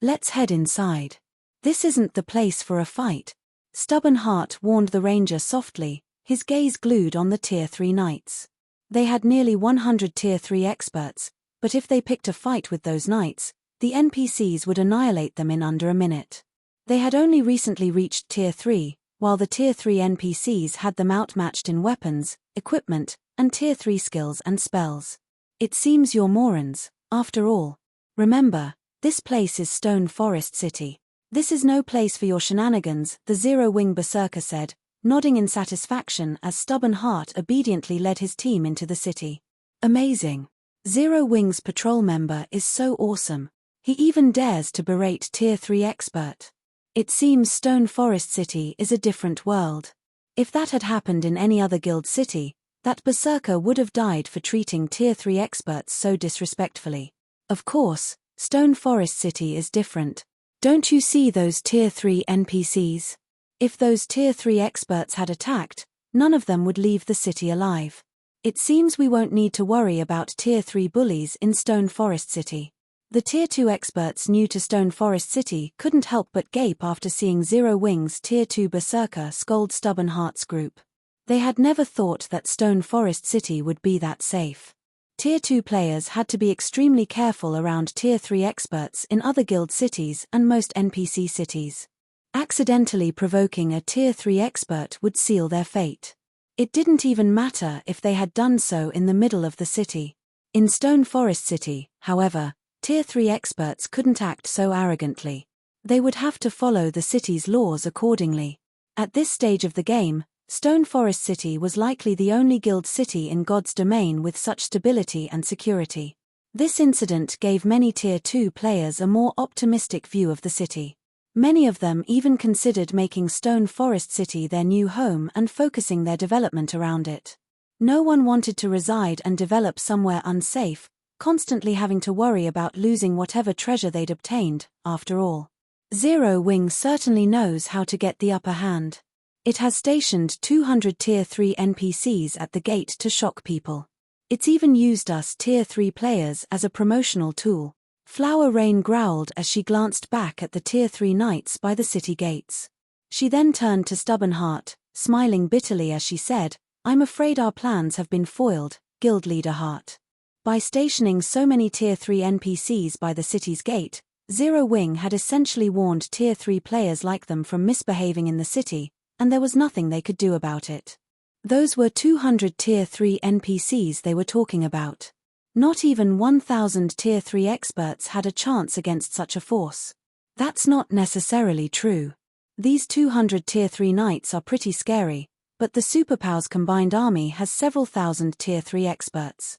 Let's head inside. This isn't the place for a fight. Stubborn Heart warned the Ranger softly, his gaze glued on the Tier 3 Knights. They had nearly 100 Tier 3 experts, but if they picked a fight with those Knights, the NPCs would annihilate them in under a minute. They had only recently reached Tier 3, while the Tier 3 NPCs had them outmatched in weapons, equipment, and Tier 3 skills and spells. It seems you're morons, after all. Remember, this place is Stone Forest City. This is no place for your shenanigans, the Zero Wing Berserker said, nodding in satisfaction as Stubborn Heart obediently led his team into the city. Amazing. Zero Wing's patrol member is so awesome. He even dares to berate Tier 3 expert. It seems Stone Forest City is a different world. If that had happened in any other guild city, that Berserker would have died for treating Tier 3 experts so disrespectfully. Of course, Stone Forest City is different. Don't you see those Tier 3 NPCs? If those Tier 3 experts had attacked, none of them would leave the city alive. It seems we won't need to worry about Tier 3 bullies in Stone Forest City. The Tier 2 experts new to Stone Forest City couldn't help but gape after seeing Zero Wing's Tier 2 Berserker scold Stubborn Heart's group. They had never thought that Stone Forest City would be that safe. Tier 2 players had to be extremely careful around Tier 3 experts in other guild cities and most NPC cities. Accidentally provoking a Tier 3 expert would seal their fate. It didn't even matter if they had done so in the middle of the city. In Stone Forest City, however, Tier 3 experts couldn't act so arrogantly. They would have to follow the city's laws accordingly. At this stage of the game, Stone Forest City was likely the only guild city in God's domain with such stability and security. This incident gave many Tier 2 players a more optimistic view of the city. Many of them even considered making Stone Forest City their new home and focusing their development around it. No one wanted to reside and develop somewhere unsafe, constantly having to worry about losing whatever treasure they'd obtained, after all. Zero Wing certainly knows how to get the upper hand. It has stationed 200 Tier 3 NPCs at the gate to shock people. It's even used us Tier 3 players as a promotional tool. Flower Rain growled as she glanced back at the Tier 3 Knights by the city gates. She then turned to Stubborn Heart, smiling bitterly as she said, "I'm afraid our plans have been foiled, Guild Leader Heart." By stationing so many Tier 3 NPCs by the city's gate, Zero Wing had essentially warned Tier 3 players like them from misbehaving in the city, and there was nothing they could do about it. Those were 200 Tier 3 NPCs they were talking about. Not even 1,000 Tier 3 experts had a chance against such a force. That's not necessarily true. These 200 Tier 3 Knights are pretty scary, but the Superpowers combined army has several thousand Tier 3 experts.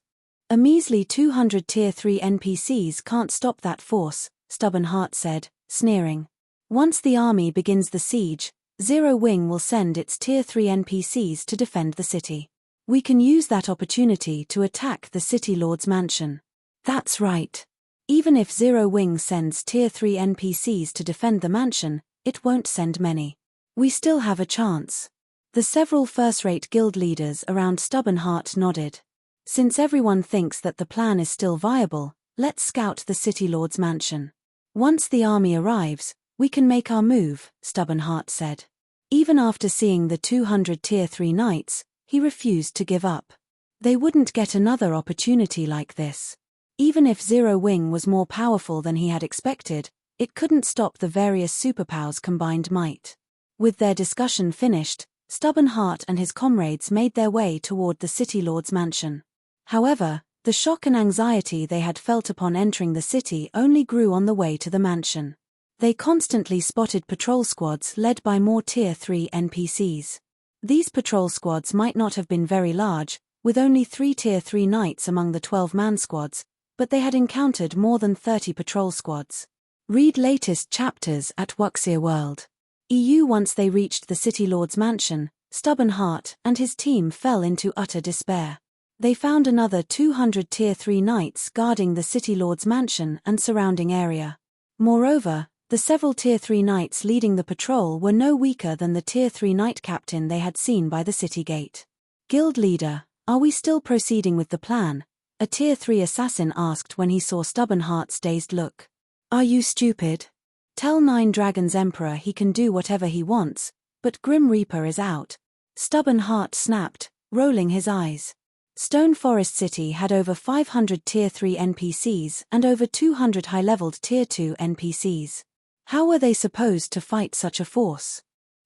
A measly 200 Tier 3 NPCs can't stop that force, Stubborn Heart said, sneering. Once the army begins the siege, Zero Wing will send its Tier 3 NPCs to defend the city. We can use that opportunity to attack the City Lord's mansion. That's right. Even if Zero Wing sends Tier 3 NPCs to defend the mansion, it won't send many. We still have a chance. The several first-rate guild leaders around Stubborn Heart nodded. Since everyone thinks that the plan is still viable, Let's scout the City Lord's mansion. Once the army arrives, we can make our move, Stubborn Heart said. Even after seeing the 200 Tier 3 knights, he refused to give up. They wouldn't get another opportunity like this. Even if Zero Wing was more powerful than he had expected, it couldn't stop the various superpowers' combined might. With their discussion finished, Stubborn Heart and his comrades made their way toward the City Lord's mansion. However, the shock and anxiety they had felt upon entering the city only grew on the way to the mansion. They constantly spotted patrol squads led by more Tier 3 NPCs. These patrol squads might not have been very large, with only 3 Tier 3 knights among the 12-man squads, but they had encountered more than 30 patrol squads. Read latest chapters at Wuxia World. EU. Once they reached the City Lord's mansion, Stubborn Heart and his team fell into utter despair. They found another 200 Tier 3 knights guarding the City Lord's mansion and surrounding area. Moreover, the several Tier 3 knights leading the patrol were no weaker than the Tier 3 knight captain they had seen by the city gate. Guild leader, are we still proceeding with the plan? A Tier 3 assassin asked when he saw Stubborn Heart's dazed look. Are you stupid? Tell Nine Dragons Emperor he can do whatever he wants, but Grim Reaper is out. Stubborn Heart snapped, rolling his eyes. Stone Forest City had over 500 Tier 3 NPCs and over 200 high-leveled Tier 2 NPCs. How were they supposed to fight such a force?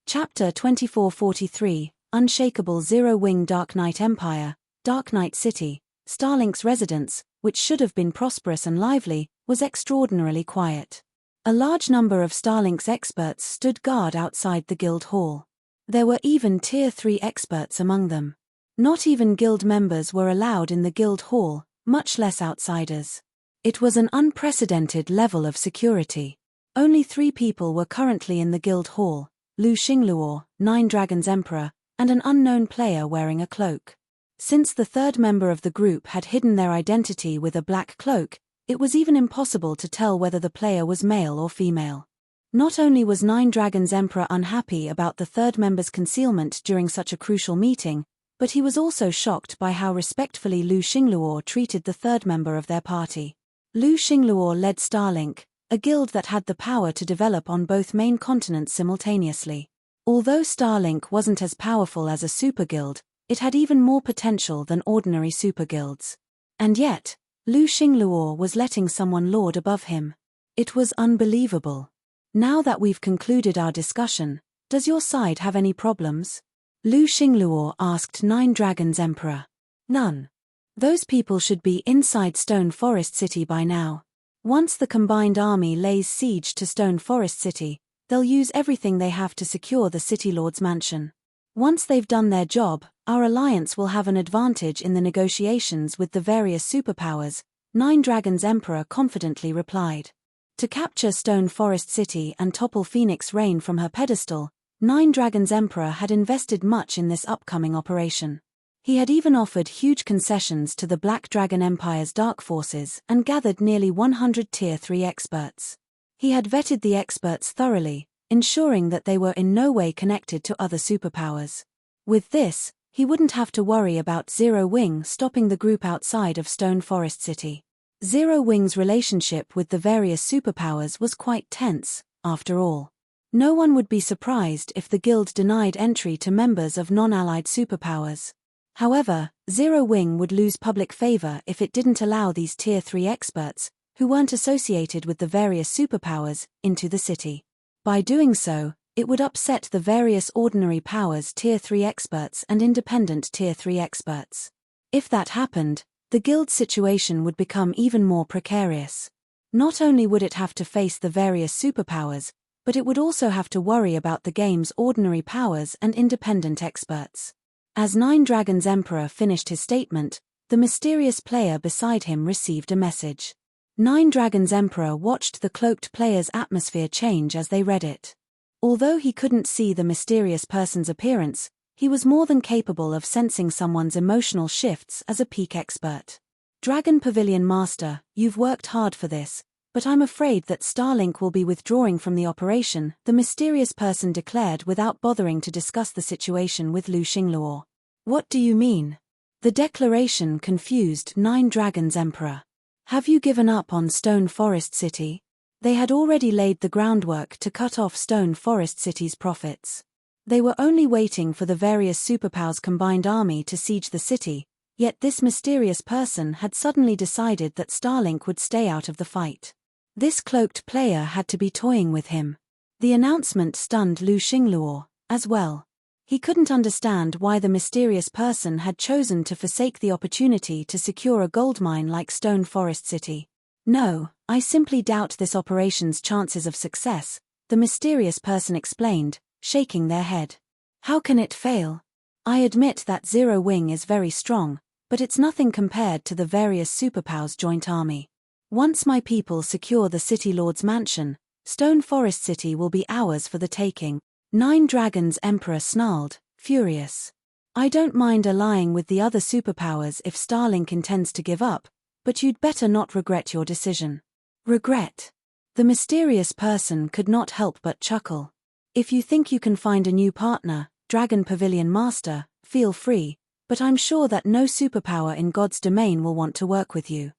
Chapter 2443, Unshakable. Zero Wing. Dark Knight Empire, Dark Knight City, Starlink's residence, which should have been prosperous and lively, was extraordinarily quiet. A large number of Starlink's experts stood guard outside the guild hall. There were even Tier 3 experts among them. Not even guild members were allowed in the guild hall, much less outsiders. It was an unprecedented level of security. Only 3 people were currently in the guild hall: Lu Xingluo, Nine Dragons Emperor, and an unknown player wearing a cloak. Since the third member of the group had hidden their identity with a black cloak, it was even impossible to tell whether the player was male or female. Not only was Nine Dragons Emperor unhappy about the third member's concealment during such a crucial meeting, but he was also shocked by how respectfully Lu Xingluo treated the third member of their party. Lu Xingluo led Starlink, a guild that had the power to develop on both main continents simultaneously. Although Starlink wasn't as powerful as a super guild, it had even more potential than ordinary super guilds. And yet, Lu Xingluo was letting someone lord above him. It was unbelievable. Now that we've concluded our discussion, does your side have any problems? Lu Xingluo asked Nine Dragons Emperor. None. Those people should be inside Stone Forest City by now. Once the combined army lays siege to Stone Forest City, they'll use everything they have to secure the City Lord's mansion. Once they've done their job, our alliance will have an advantage in the negotiations with the various superpowers, Nine Dragons Emperor confidently replied. To capture Stone Forest City and topple Phoenix Reign from her pedestal, Nine Dragons Emperor had invested much in this upcoming operation. He had even offered huge concessions to the Black Dragon Empire's dark forces and gathered nearly 100 Tier 3 experts. He had vetted the experts thoroughly, ensuring that they were in no way connected to other superpowers. With this, he wouldn't have to worry about Zero Wing stopping the group outside of Stone Forest City. Zero Wing's relationship with the various superpowers was quite tense, after all. No one would be surprised if the guild denied entry to members of non-allied superpowers. However, Zero Wing would lose public favor if it didn't allow these Tier 3 experts, who weren't associated with the various superpowers, into the city. By doing so, it would upset the various ordinary powers Tier 3 experts and independent Tier 3 experts. If that happened, the guild's situation would become even more precarious. Not only would it have to face the various superpowers, but it would also have to worry about the game's ordinary powers and independent experts. As Nine Dragons Emperor finished his statement, the mysterious player beside him received a message. Nine Dragons Emperor watched the cloaked player's atmosphere change as they read it. Although he couldn't see the mysterious person's appearance, he was more than capable of sensing someone's emotional shifts as a peak expert. Dragon Pavilion Master, you've worked hard for this, but I'm afraid that Starlink will be withdrawing from the operation, the mysterious person declared without bothering to discuss the situation with Lu Xingluo. What do you mean? The declaration confused Nine Dragons Emperor. Have you given up on Stone Forest City? They had already laid the groundwork to cut off Stone Forest City's profits. They were only waiting for the various superpowers' combined army to siege the city, yet this mysterious person had suddenly decided that Starlink would stay out of the fight. This cloaked player had to be toying with him. The announcement stunned Lu Xingluo, as well. He couldn't understand why the mysterious person had chosen to forsake the opportunity to secure a gold mine like Stone Forest City. No, I simply doubt this operation's chances of success, the mysterious person explained, shaking their head. How can it fail? I admit that Zero Wing is very strong, but it's nothing compared to the various superpowers' joint army. Once my people secure the City Lord's mansion, Stone Forest City will be ours for the taking. Nine Dragons Emperor snarled, furious. I don't mind allying with the other superpowers if Starlink intends to give up, but you'd better not regret your decision. Regret? The mysterious person could not help but chuckle. If you think you can find a new partner, Dragon Pavilion Master, feel free, but I'm sure that no superpower in God's domain will want to work with you.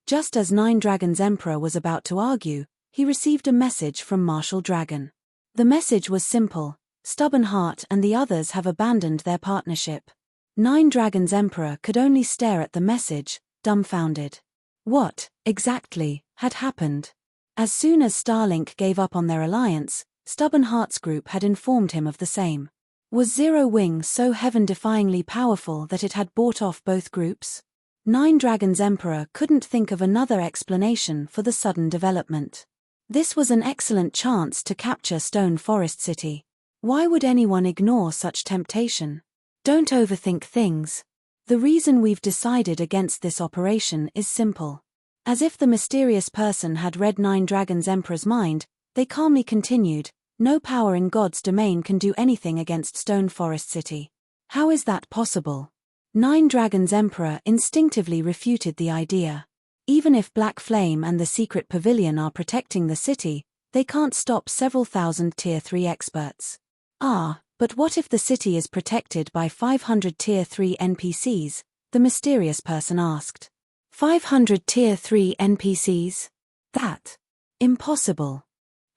Just as Nine Dragons Emperor was about to argue, he received a message from Martial Dragon. The message was simple: Stubborn Heart and the others have abandoned their partnership. Nine Dragons Emperor could only stare at the message, dumbfounded. What, exactly, had happened? As soon as Starlink gave up on their alliance, Stubborn Heart's group had informed him of the same. Was Zero Wing so heaven-defyingly powerful that it had bought off both groups? Nine Dragons Emperor couldn't think of another explanation for the sudden development. This was an excellent chance to capture Stone Forest City. Why would anyone ignore such temptation? Don't overthink things. The reason we've decided against this operation is simple. As if the mysterious person had read Nine Dragons Emperor's mind, they calmly continued, no power in God's domain can do anything against Stone Forest City. How is that possible? Nine Dragons Emperor instinctively refuted the idea. Even if Black Flame and the Secret Pavilion are protecting the city, they can't stop several thousand Tier 3 experts. But what if the city is protected by 500 Tier 3 NPCs? The mysterious person asked. 500 Tier 3 NPCs? That? Impossible.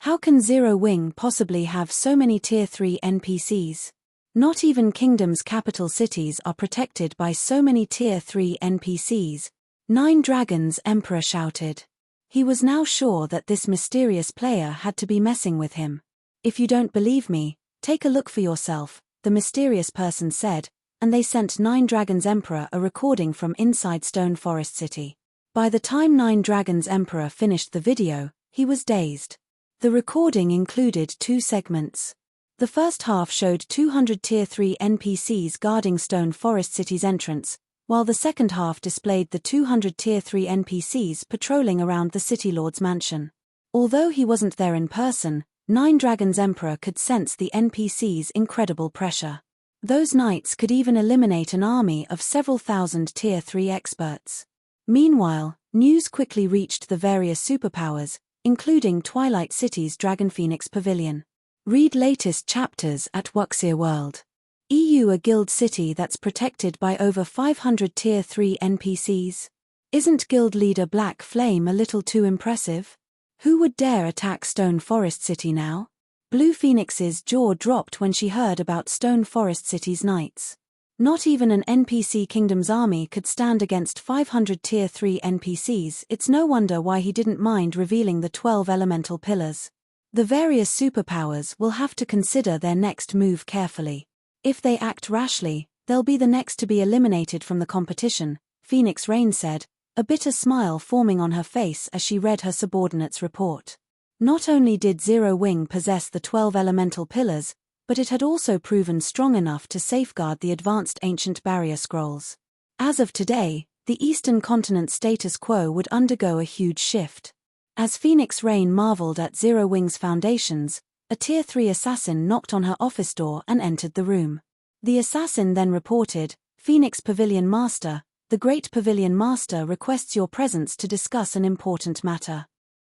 How can Zero Wing possibly have so many Tier 3 NPCs? Not even Kingdom's capital cities are protected by so many Tier 3 NPCs. Nine Dragons Emperor shouted. He was now sure that this mysterious player had to be messing with him. If you don't believe me, take a look for yourself, the mysterious person said, and they sent Nine Dragons Emperor a recording from inside Stone Forest City. By the time Nine Dragons Emperor finished the video, he was dazed. The recording included two segments. The first half showed 200 Tier 3 NPCs guarding Stone Forest City's entrance, while the second half displayed the 200 Tier 3 NPCs patrolling around the City Lord's mansion. Although he wasn't there in person, Nine Dragons Emperor could sense the NPCs' incredible pressure. Those knights could even eliminate an army of several thousand Tier 3 experts. Meanwhile, news quickly reached the various superpowers, including Twilight City's Dragon Phoenix Pavilion. Read latest chapters at Wuxia World. EU a guild city that's protected by over 500 Tier 3 NPCs? Isn't guild leader Black Flame a little too impressive? Who would dare attack Stone Forest City now? Blue Phoenix's jaw dropped when she heard about Stone Forest City's knights. Not even an NPC Kingdom's army could stand against 500 Tier 3 NPCs. It's no wonder why he didn't mind revealing the 12 elemental pillars. The various superpowers will have to consider their next move carefully. If they act rashly, they'll be the next to be eliminated from the competition, Phoenix Rain said, a bitter smile forming on her face as she read her subordinate's report. Not only did Zero Wing possess the 12 elemental pillars, but it had also proven strong enough to safeguard the advanced ancient barrier scrolls. As of today, the Eastern continent's status quo would undergo a huge shift. As Phoenix Rain marveled at Zero Wing's foundations, a Tier 3 assassin knocked on her office door and entered the room. The assassin then reported, Phoenix Pavilion Master, the Great Pavilion Master requests your presence to discuss an important matter.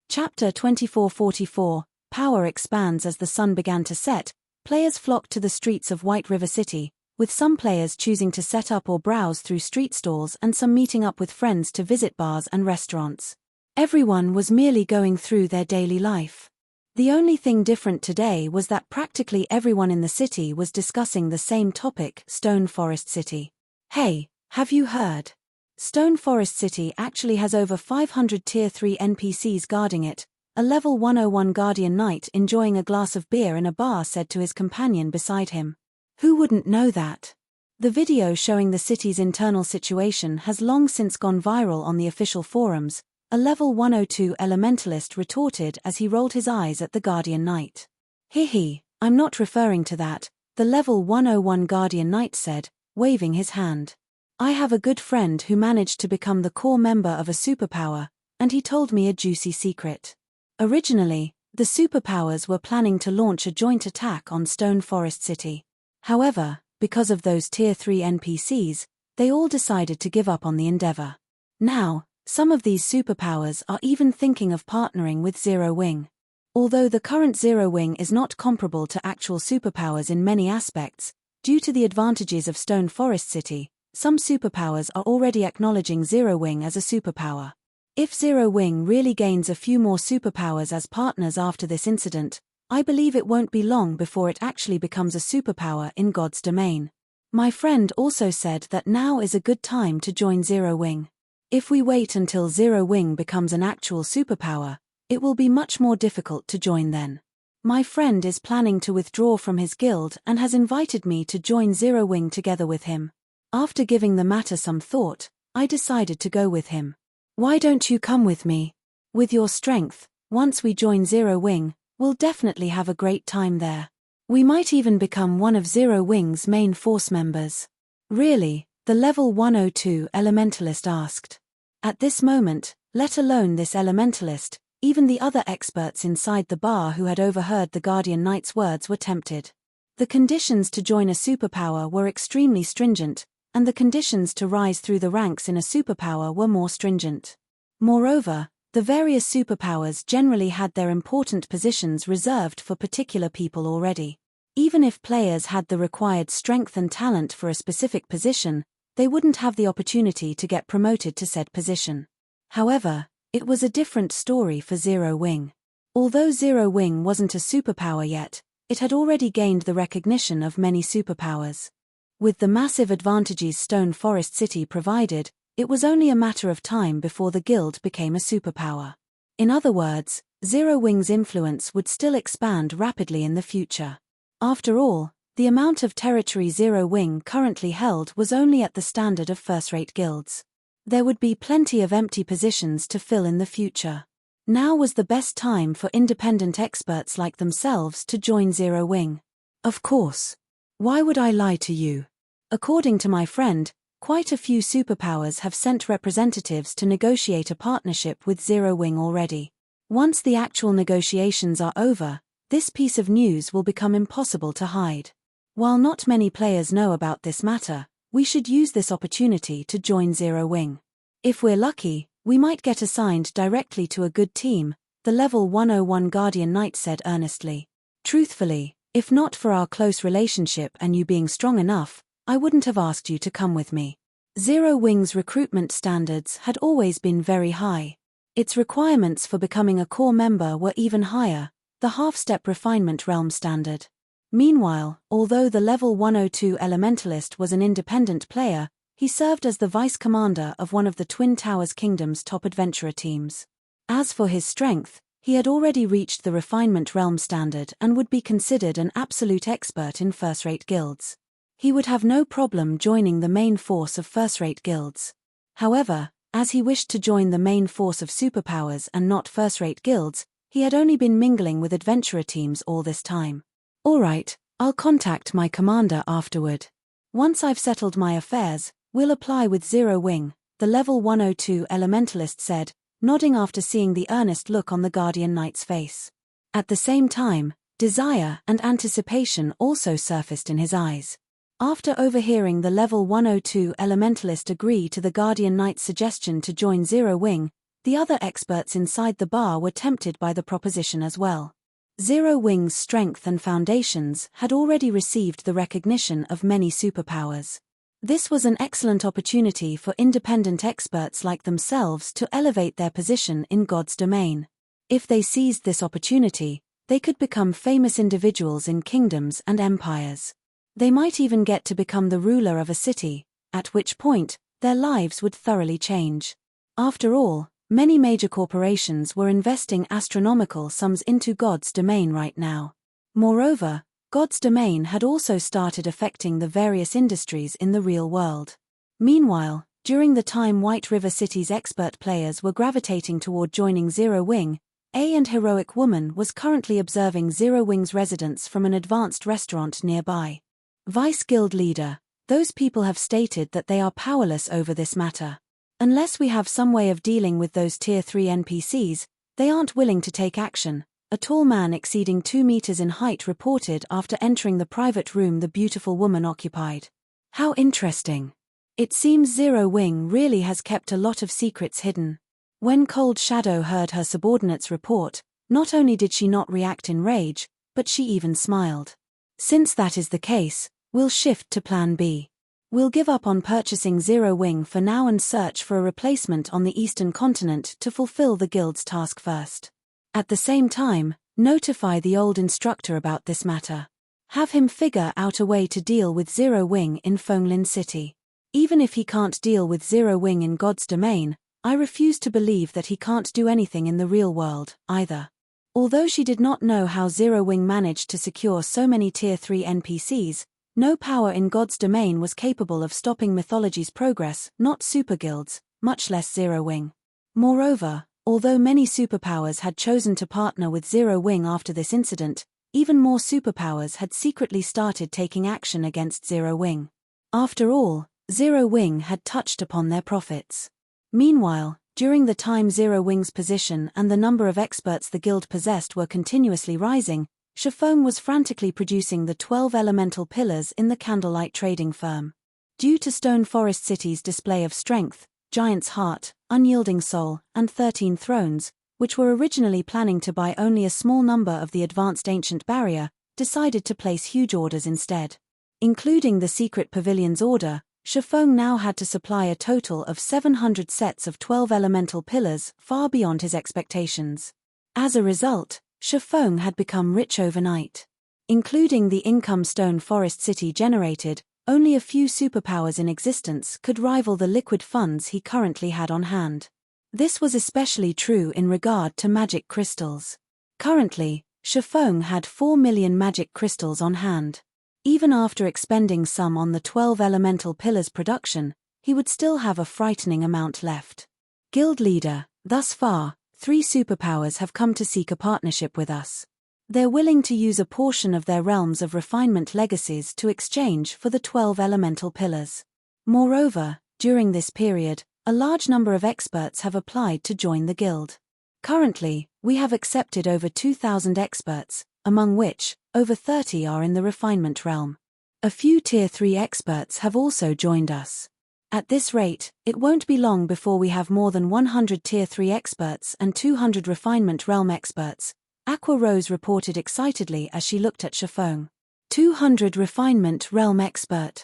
Chapter 2444, Power expands as the sun began to set, players flocked to the streets of White River City, with some players choosing to set up or browse through street stalls and some meeting up with friends to visit bars and restaurants. Everyone was merely going through their daily life. The only thing different today was that practically everyone in the city was discussing the same topic: Stone Forest City. Hey, have you heard? Stone Forest City actually has over 500 Tier 3 NPCs guarding it, a level 101 Guardian Knight enjoying a glass of beer in a bar said to his companion beside him. Who wouldn't know that? The video showing the city's internal situation has long since gone viral on the official forums. A level 102 elementalist retorted as he rolled his eyes at the Guardian Knight. Hehe, I'm not referring to that, the level 101 Guardian Knight said, waving his hand. I have a good friend who managed to become the core member of a superpower, and he told me a juicy secret. Originally, the superpowers were planning to launch a joint attack on Stone Forest City. However, because of those Tier 3 NPCs, they all decided to give up on the endeavor. Now, some of these superpowers are even thinking of partnering with Zero Wing. Although the current Zero Wing is not comparable to actual superpowers in many aspects, due to the advantages of Stone Forest City, some superpowers are already acknowledging Zero Wing as a superpower. If Zero Wing really gains a few more superpowers as partners after this incident, I believe it won't be long before it actually becomes a superpower in God's domain. My friend also said that now is a good time to join Zero Wing. If we wait until Zero Wing becomes an actual superpower, it will be much more difficult to join then. My friend is planning to withdraw from his guild and has invited me to join Zero Wing together with him. After giving the matter some thought, I decided to go with him. Why don't you come with me? With your strength, once we join Zero Wing, we'll definitely have a great time there. We might even become one of Zero Wing's main force members. Really? The level 102 elementalist asked. At this moment, let alone this elementalist, even the other experts inside the bar who had overheard the Guardian Knight's words were tempted. The conditions to join a superpower were extremely stringent, and the conditions to rise through the ranks in a superpower were more stringent. Moreover, the various superpowers generally had their important positions reserved for particular people already. Even if players had the required strength and talent for a specific position, they wouldn't have the opportunity to get promoted to said position. However, it was a different story for Zero Wing. Although Zero Wing wasn't a superpower yet, it had already gained the recognition of many superpowers. With the massive advantages Stone Forest City provided, it was only a matter of time before the guild became a superpower. In other words, Zero Wing's influence would still expand rapidly in the future. After all, the amount of territory Zero Wing currently held was only at the standard of first-rate guilds. There would be plenty of empty positions to fill in the future. Now was the best time for independent experts like themselves to join Zero Wing. Of course. Why would I lie to you? According to my friend, quite a few superpowers have sent representatives to negotiate a partnership with Zero Wing already. Once the actual negotiations are over, this piece of news will become impossible to hide. While not many players know about this matter, we should use this opportunity to join Zero Wing. If we're lucky, we might get assigned directly to a good team, the level 101 Guardian Knight said earnestly. Truthfully, if not for our close relationship and you being strong enough, I wouldn't have asked you to come with me. Zero Wing's recruitment standards had always been very high. Its requirements for becoming a core member were even higher, the half-step refinement realm standard. Meanwhile, although the level 102 elementalist was an independent player, he served as the vice commander of one of the Twin Towers Kingdom's top adventurer teams. As for his strength, he had already reached the refinement realm standard and would be considered an absolute expert in first-rate guilds. He would have no problem joining the main force of first-rate guilds. However, as he wished to join the main force of superpowers and not first-rate guilds, he had only been mingling with adventurer teams all this time. Alright, I'll contact my commander afterward. Once I've settled my affairs, we'll apply with Zero Wing, the level 102 elementalist said, nodding after seeing the earnest look on the Guardian Knight's face. At the same time, desire and anticipation also surfaced in his eyes. After overhearing the level 102 elementalist agree to the Guardian Knight's suggestion to join Zero Wing, the other experts inside the bar were tempted by the proposition as well. Zero Wing's strength and foundations had already received the recognition of many superpowers. This was an excellent opportunity for independent experts like themselves to elevate their position in God's domain. If they seized this opportunity, they could become famous individuals in kingdoms and empires. They might even get to become the ruler of a city, at which point, their lives would thoroughly change. After all, many major corporations were investing astronomical sums into God's domain right now. Moreover, God's domain had also started affecting the various industries in the real world. Meanwhile, during the time White River City's expert players were gravitating toward joining Zero Wing, and Heroic Woman was currently observing Zero Wing's residents from an advanced restaurant nearby. Vice Guild Leader, those people have stated that they are powerless over this matter. Unless we have some way of dealing with those Tier 3 NPCs, they aren't willing to take action, a tall man exceeding 2 meters in height reported after entering the private room the beautiful woman occupied. How interesting. It seems Zero Wing really has kept a lot of secrets hidden. When Cold Shadow heard her subordinate's report, not only did she not react in rage, but she even smiled. Since that is the case, we'll shift to Plan B. We'll give up on purchasing Zero Wing for now and search for a replacement on the Eastern continent to fulfill the guild's task first. At the same time, notify the old instructor about this matter. Have him figure out a way to deal with Zero Wing in Fenglin City. Even if he can't deal with Zero Wing in God's domain, I refuse to believe that he can't do anything in the real world, either. Although she did not know how Zero Wing managed to secure so many Tier 3 NPCs, no power in God's domain was capable of stopping mythology's progress, not superguilds, much less Zero Wing. Moreover, although many superpowers had chosen to partner with Zero Wing after this incident, even more superpowers had secretly started taking action against Zero Wing. After all, Zero Wing had touched upon their profits. Meanwhile, during the time Zero Wing's position and the number of experts the guild possessed were continuously rising, Feng was frantically producing the 12 elemental pillars in the candlelight trading firm. Due to Stone Forest City's display of strength, Giant's Heart, Unyielding Soul, and 13 Thrones, which were originally planning to buy only a small number of the advanced Ancient Barrier, decided to place huge orders instead. Including the Secret Pavilion's order, Feng now had to supply a total of 700 sets of 12 elemental pillars, far beyond his expectations. As a result, Feng had become rich overnight. Including the income Stone Forest City generated, only a few superpowers in existence could rival the liquid funds he currently had on hand. This was especially true in regard to magic crystals. Currently, Feng had 4 million magic crystals on hand. Even after expending some on the 12 elemental pillars production, he would still have a frightening amount left. Guild Leader, thus far, 3 superpowers have come to seek a partnership with us. They're willing to use a portion of their realms of refinement legacies to exchange for the 12 elemental pillars. Moreover, during this period, a large number of experts have applied to join the guild. Currently, we have accepted over 2,000 experts, among which, over 30 are in the refinement realm. A few Tier 3 experts have also joined us. At this rate, it won't be long before we have more than 100 Tier 3 experts and 200 refinement realm experts, Aqua Rose reported excitedly as she looked at Feng. 200 refinement realm expert.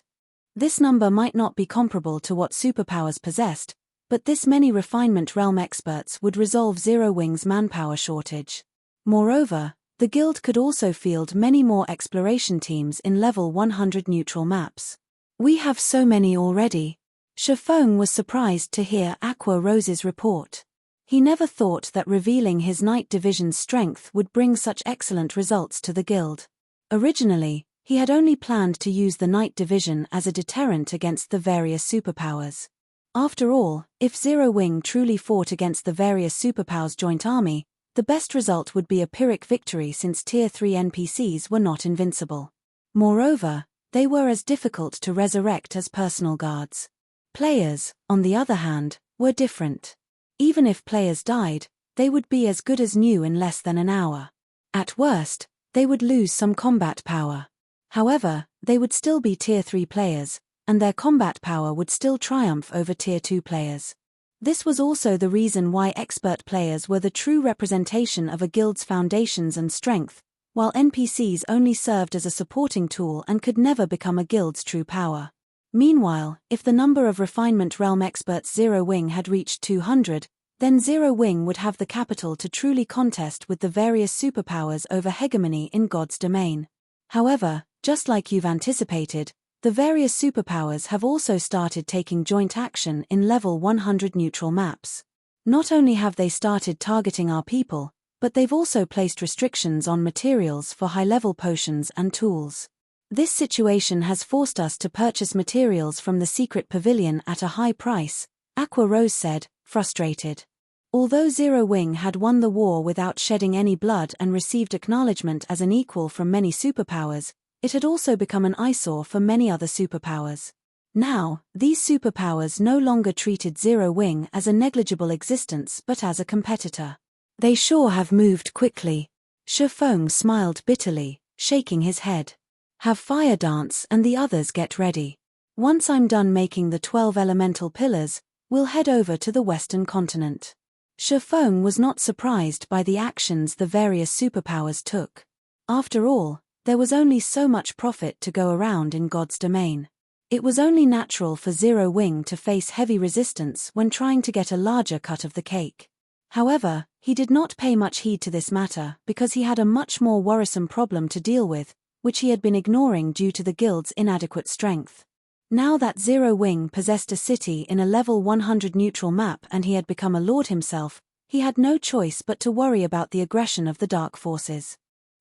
This number might not be comparable to what superpowers possessed, but this many refinement realm experts would resolve Zero Wing's manpower shortage. Moreover, the guild could also field many more exploration teams in level 100 neutral maps. We have so many already. Feng was surprised to hear Aqua Rose's report. He never thought that revealing his Night Division's strength would bring such excellent results to the guild. Originally, he had only planned to use the Night Division as a deterrent against the various superpowers. After all, if Zero Wing truly fought against the various superpowers' joint army, the best result would be a Pyrrhic victory since Tier 3 NPCs were not invincible. Moreover, they were as difficult to resurrect as personal guards. Players, on the other hand, were different. Even if players died, they would be as good as new in less than an hour. At worst, they would lose some combat power. However, they would still be Tier 3 players, and their combat power would still triumph over Tier 2 players. This was also the reason why expert players were the true representation of a guild's foundations and strength, while NPCs only served as a supporting tool and could never become a guild's true power. Meanwhile, if the number of Refinement Realm experts Zero Wing had reached 200, then Zero Wing would have the capital to truly contest with the various superpowers over hegemony in God's domain. However, just like you've anticipated, the various superpowers have also started taking joint action in level 100 neutral maps. Not only have they started targeting our people, but they've also placed restrictions on materials for high-level potions and tools. This situation has forced us to purchase materials from the secret pavilion at a high price, Aqua Rose said, frustrated. Although Zero Wing had won the war without shedding any blood and received acknowledgement as an equal from many superpowers, it had also become an eyesore for many other superpowers. Now, these superpowers no longer treated Zero Wing as a negligible existence but as a competitor. They sure have moved quickly. Feng smiled bitterly, shaking his head. Have Fire Dance and the others get ready. Once I'm done making the 12 elemental pillars, we'll head over to the Western continent. Feng was not surprised by the actions the various superpowers took. After all, there was only so much profit to go around in God's domain. It was only natural for Zero Wing to face heavy resistance when trying to get a larger cut of the cake. However, he did not pay much heed to this matter because he had a much more worrisome problem to deal with, which he had been ignoring due to the guild's inadequate strength. Now that Zero Wing possessed a city in a level 100 neutral map and he had become a lord himself, he had no choice but to worry about the aggression of the dark forces.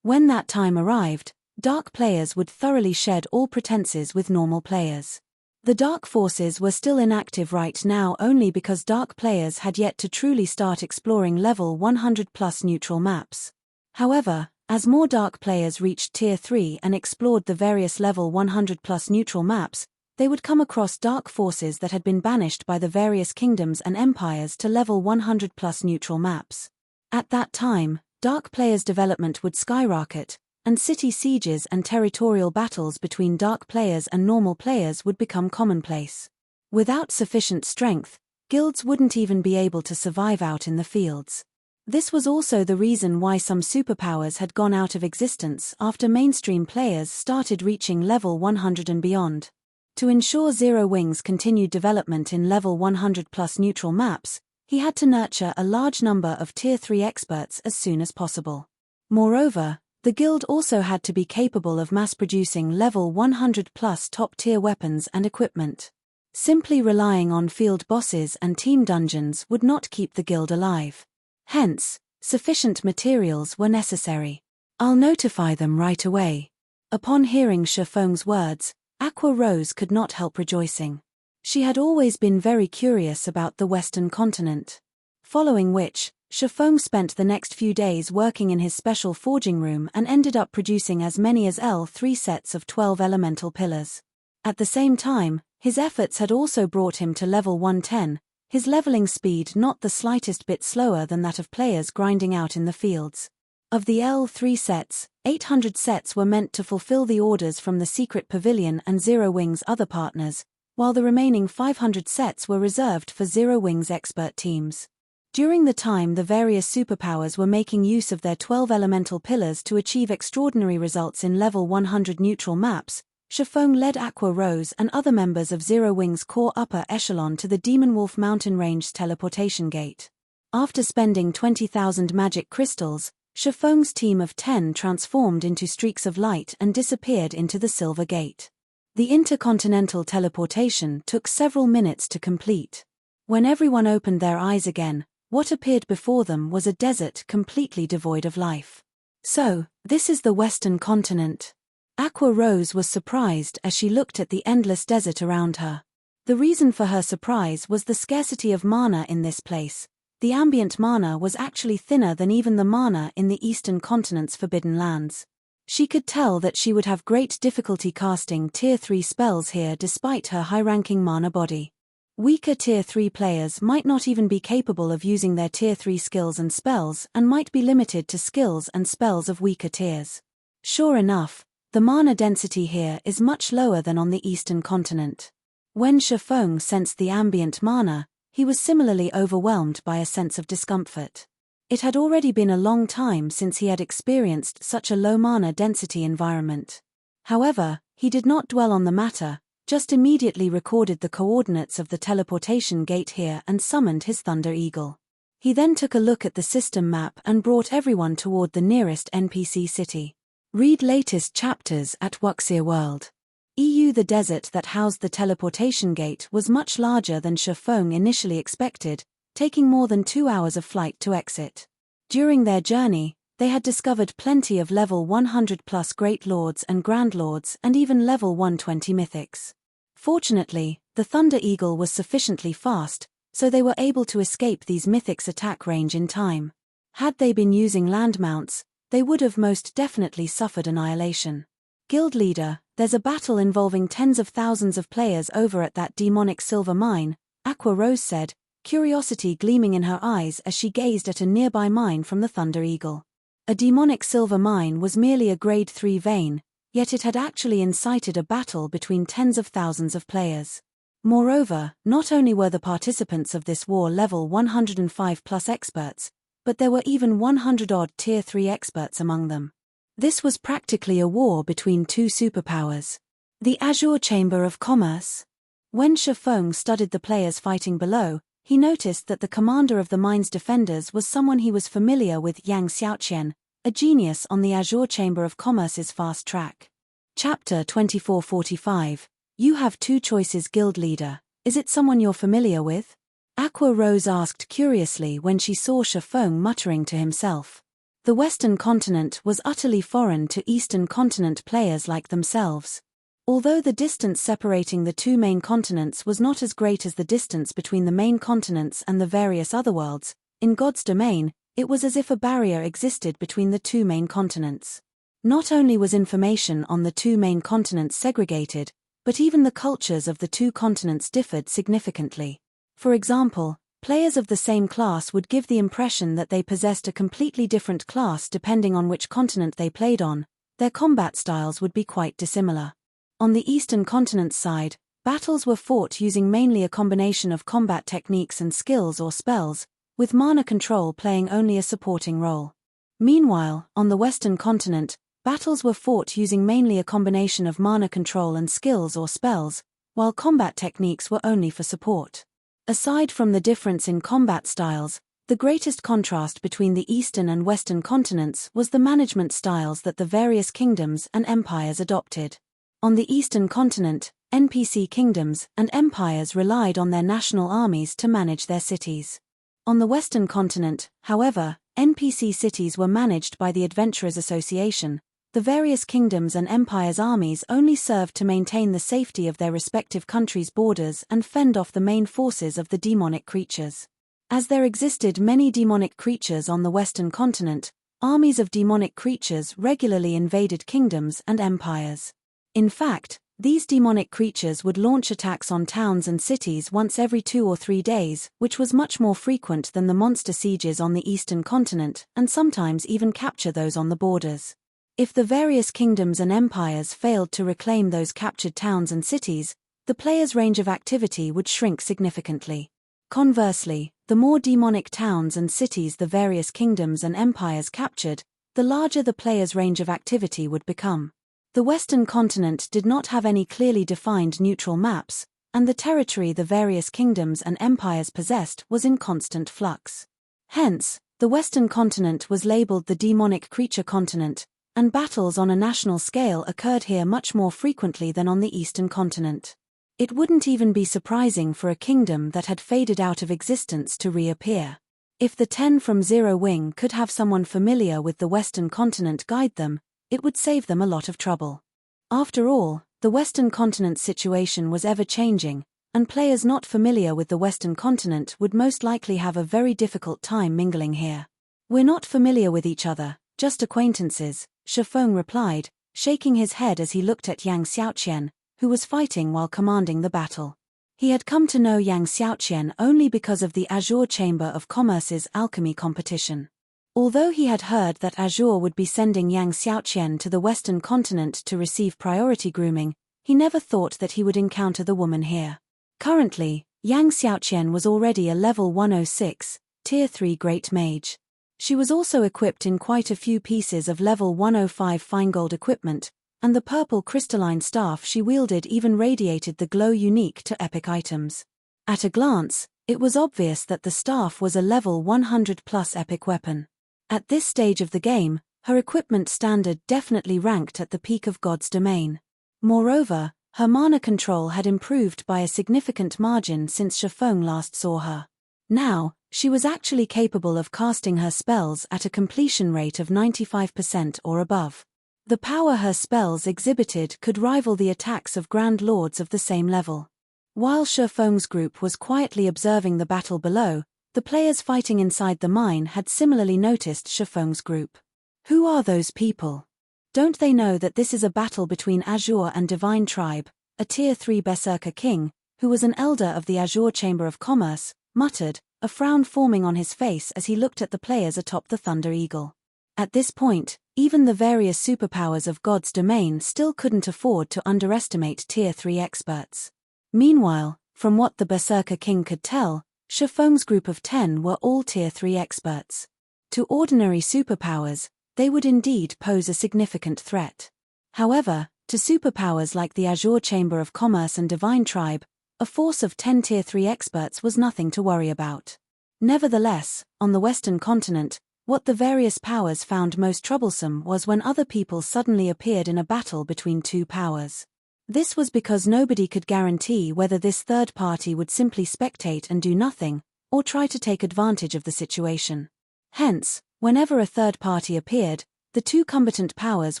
When that time arrived, dark players would thoroughly shed all pretenses with normal players. The dark forces were still inactive right now only because dark players had yet to truly start exploring level 100+ neutral maps. However, as more dark players reached Tier 3 and explored the various level 100+ neutral maps, they would come across dark forces that had been banished by the various kingdoms and empires to level 100+ neutral maps. At that time, dark players' development would skyrocket, and city sieges and territorial battles between dark players and normal players would become commonplace. Without sufficient strength, guilds wouldn't even be able to survive out in the fields. This was also the reason why some superpowers had gone out of existence after mainstream players started reaching level 100 and beyond. To ensure Zero Wing's continued development in level 100+ neutral maps, he had to nurture a large number of Tier 3 experts as soon as possible. Moreover, the guild also had to be capable of mass-producing level 100+ top-tier weapons and equipment. Simply relying on field bosses and team dungeons would not keep the guild alive. Hence, sufficient materials were necessary. I'll notify them right away. Upon hearing Feng's words, Aqua Rose could not help rejoicing. She had always been very curious about the Western continent. Following which, Feng spent the next few days working in his special forging room and ended up producing as many as L3 sets of 12 elemental pillars. At the same time, his efforts had also brought him to level 110, his leveling speed not the slightest bit slower than that of players grinding out in the fields. Of the L3 sets, 800 sets were meant to fulfill the orders from the secret pavilion and Zero Wing's other partners, while the remaining 500 sets were reserved for Zero Wing's expert teams. During the time the various superpowers were making use of their 12 elemental pillars to achieve extraordinary results in level 100 neutral maps, Feng led Aqua Rose and other members of Zero Wing's core upper echelon to the Demon Wolf Mountain Range's teleportation gate. After spending 20,000 magic crystals, Feng's team of 10 transformed into streaks of light and disappeared into the Silver Gate. The intercontinental teleportation took several minutes to complete. When everyone opened their eyes again, what appeared before them was a desert completely devoid of life. So, this is the Western continent. Aqua Rose was surprised as she looked at the endless desert around her. The reason for her surprise was the scarcity of mana in this place. The ambient mana was actually thinner than even the mana in the Eastern continent's Forbidden Lands. She could tell that she would have great difficulty casting Tier 3 spells here despite her high-ranking mana body. Weaker Tier 3 players might not even be capable of using their Tier 3 skills and spells and might be limited to skills and spells of weaker tiers. Sure enough, the mana density here is much lower than on the Eastern continent. When Feng sensed the ambient mana, he was similarly overwhelmed by a sense of discomfort. It had already been a long time since he had experienced such a low mana density environment. However, he did not dwell on the matter, just immediately recorded the coordinates of the teleportation gate here and summoned his Thunder Eagle. He then took a look at the system map and brought everyone toward the nearest NPC city. Read latest chapters at Wuxia World. The desert that housed the teleportation gate was much larger than Feng initially expected, taking more than 2 hours of flight to exit. During their journey, they had discovered plenty of level 100+ Great Lords and Grand Lords and even level 120 mythics. Fortunately, the Thunder Eagle was sufficiently fast, so they were able to escape these mythics' attack range in time. Had they been using land mounts, they would have most definitely suffered annihilation. Guild leader, there's a battle involving tens of thousands of players over at that demonic silver mine, Aqua Rose said, curiosity gleaming in her eyes as she gazed at a nearby mine from the Thunder Eagle. A demonic silver mine was merely a grade 3 vein, yet it had actually incited a battle between tens of thousands of players. Moreover, not only were the participants of this war level 105+ experts, but there were even 100-odd tier 3 experts among them. This was practically a war between two superpowers. The Azure Chamber of Commerce. When Feng studied the players fighting below, he noticed that the commander of the mine's defenders was someone he was familiar with, Yang Xiaoqian, a genius on the Azure Chamber of Commerce's fast track. Chapter 2445. You have two choices, Guild Leader. Is it someone you're familiar with? Aqua Rose asked curiously when she saw Feng muttering to himself. The Western continent was utterly foreign to Eastern continent players like themselves. Although the distance separating the two main continents was not as great as the distance between the main continents and the various other worlds, in God's domain, it was as if a barrier existed between the two main continents. Not only was information on the two main continents segregated, but even the cultures of the two continents differed significantly. For example, players of the same class would give the impression that they possessed a completely different class depending on which continent they played on. Their combat styles would be quite dissimilar. On the Eastern continent's side, battles were fought using mainly a combination of combat techniques and skills or spells, with mana control playing only a supporting role. Meanwhile, on the Western continent, battles were fought using mainly a combination of mana control and skills or spells, while combat techniques were only for support. Aside from the difference in combat styles, the greatest contrast between the Eastern and Western continents was the management styles that the various kingdoms and empires adopted. On the Eastern continent, NPC kingdoms and empires relied on their national armies to manage their cities. On the Western continent, however, NPC cities were managed by the Adventurers Association. The various kingdoms and empires' armies only served to maintain the safety of their respective countries' borders and fend off the main forces of the demonic creatures. As there existed many demonic creatures on the Western continent, armies of demonic creatures regularly invaded kingdoms and empires. In fact, these demonic creatures would launch attacks on towns and cities once every 2 or 3 days, which was much more frequent than the monster sieges on the Eastern continent, and sometimes even capture those on the borders. If the various kingdoms and empires failed to reclaim those captured towns and cities, the player's range of activity would shrink significantly. Conversely, the more demonic towns and cities the various kingdoms and empires captured, the larger the player's range of activity would become. The Western continent did not have any clearly defined neutral maps, and the territory the various kingdoms and empires possessed was in constant flux. Hence, the Western continent was labeled the demonic creature continent, and battles on a national scale occurred here much more frequently than on the Eastern continent. It wouldn't even be surprising for a kingdom that had faded out of existence to reappear. If the 10 from Zero Wing could have someone familiar with the Western continent guide them, it would save them a lot of trouble. After all, the Western continent's situation was ever-changing, and players not familiar with the Western continent would most likely have a very difficult time mingling here. We're not familiar with each other, just acquaintances, Feng replied, shaking his head as he looked at Yang Xiaoqian, who was fighting while commanding the battle. He had come to know Yang Xiaoqian only because of the Azure Chamber of Commerce's alchemy competition. Although he had heard that Azure would be sending Yang Xiaoqian to the Western continent to receive priority grooming, he never thought that he would encounter the woman here. Currently, Yang Xiaoqian was already a level 106, tier 3 great mage. She was also equipped in quite a few pieces of level 105 fine gold equipment, and the purple crystalline staff she wielded even radiated the glow unique to epic items. At a glance, it was obvious that the staff was a level 100+ epic weapon. At this stage of the game, her equipment standard definitely ranked at the peak of God's domain. Moreover, her mana control had improved by a significant margin since Feng last saw her. Now, she was actually capable of casting her spells at a completion rate of 95% or above. The power her spells exhibited could rival the attacks of Grand Lords of the same level. While Feng's group was quietly observing the battle below, the players fighting inside the mine had similarly noticed Feng's group. Who are those people? Don't they know that this is a battle between Azure and Divine Tribe, a Tier 3 Berserker King, who was an elder of the Azure Chamber of Commerce, muttered, a frown forming on his face as he looked at the players atop the Thunder Eagle. At this point, even the various superpowers of God's domain still couldn't afford to underestimate Tier 3 experts. Meanwhile, from what the Berserker King could tell, Feng's group of 10 were all Tier 3 experts. To ordinary superpowers, they would indeed pose a significant threat. However, to superpowers like the Azure Chamber of Commerce and Divine Tribe, a force of 10 Tier 3 experts was nothing to worry about. Nevertheless, on the Western continent, what the various powers found most troublesome was when other people suddenly appeared in a battle between two powers. This was because nobody could guarantee whether this third party would simply spectate and do nothing, or try to take advantage of the situation. Hence, whenever a third party appeared, the two combatant powers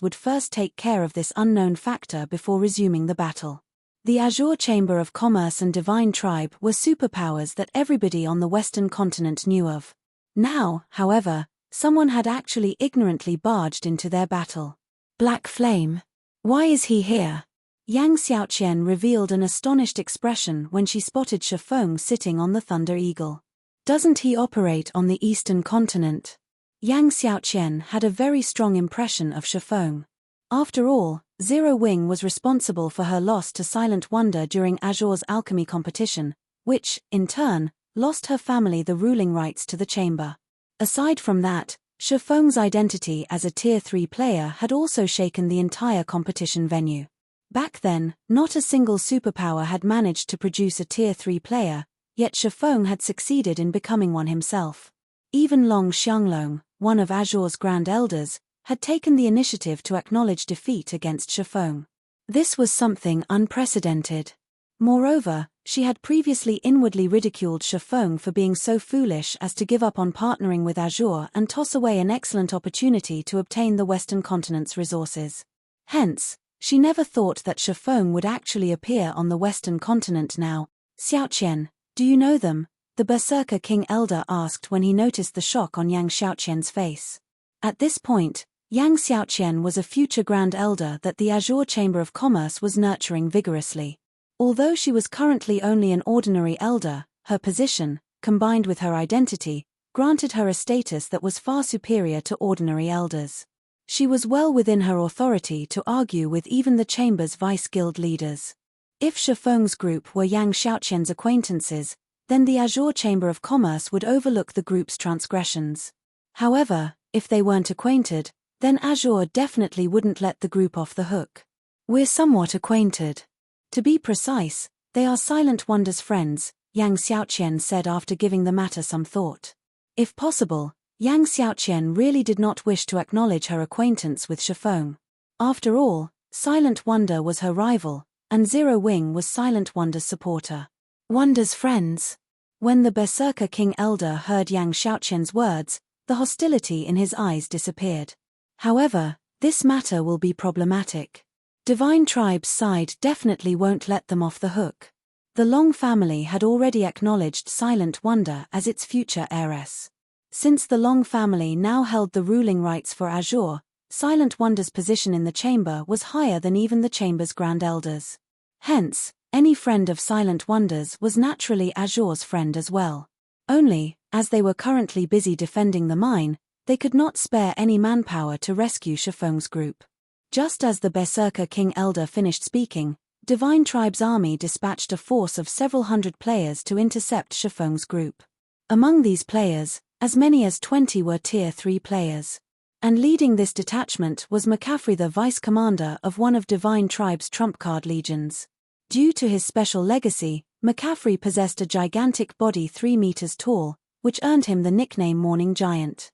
would first take care of this unknown factor before resuming the battle. The Azure Chamber of Commerce and Divine Tribe were superpowers that everybody on the Western continent knew of. Now, however, someone had actually ignorantly barged into their battle. Black Flame. Why is he here? Yang Xiaoqian revealed an astonished expression when she spotted Feng sitting on the Thunder Eagle. Doesn't he operate on the Eastern continent? Yang Xiaoqian had a very strong impression of Feng. After all, Zero Wing was responsible for her loss to Silent Wonder during Azure's alchemy competition, which, in turn, lost her family the ruling rights to the chamber. Aside from that, Feng's identity as a Tier 3 player had also shaken the entire competition venue. Back then, not a single superpower had managed to produce a Tier 3 player, yet Feng had succeeded in becoming one himself. Even Long Xianglong, one of Azure's Grand Elders, had taken the initiative to acknowledge defeat against Feng. This was something unprecedented. Moreover, she had previously inwardly ridiculed Feng for being so foolish as to give up on partnering with Azure and toss away an excellent opportunity to obtain the Western continent's resources. Hence, she never thought that Feng would actually appear on the Western continent now. Xiaoqian, do you know them? The Berserker King Elder asked when he noticed the shock on Yang Xiaoqian's face. At this point, Yang Xiaoqian was a future Grand Elder that the Azure Chamber of Commerce was nurturing vigorously. Although she was currently only an ordinary elder, her position, combined with her identity, granted her a status that was far superior to ordinary elders. She was well within her authority to argue with even the chamber's vice-guild leaders. If Feng's group were Yang Xiaoqian's acquaintances, then the Azure Chamber of Commerce would overlook the group's transgressions. However, if they weren't acquainted, then Azure definitely wouldn't let the group off the hook. We're somewhat acquainted. To be precise, they are Silent Wonder's friends, Yang Xiaoqian said after giving the matter some thought. If possible, Yang Xiaoqian really did not wish to acknowledge her acquaintance with Feng. After all, Silent Wonder was her rival, and Zero Wing was Silent Wonder's supporter. Wonder's friends. When the Berserker King Elder heard Yang Xiaoqian's words, the hostility in his eyes disappeared. However, this matter will be problematic. Divine Tribe's side definitely won't let them off the hook. The Long family had already acknowledged Silent Wonder as its future heiress. Since the Long family now held the ruling rights for Azure, Silent Wonder's position in the chamber was higher than even the chamber's Grand Elders. Hence, any friend of Silent Wonder's was naturally Azure's friend as well. Only, as they were currently busy defending the mine, they could not spare any manpower to rescue Feng's group. Just as the Berserker King Elder finished speaking, Divine Tribe's army dispatched a force of several hundred players to intercept Feng's group. Among these players, As many as 20 were Tier 3 players. And leading this detachment was McCaffrey, the vice commander of one of Divine Tribe's trump card legions. Due to his special legacy, McCaffrey possessed a gigantic body 3 meters tall, which earned him the nickname Morning Giant.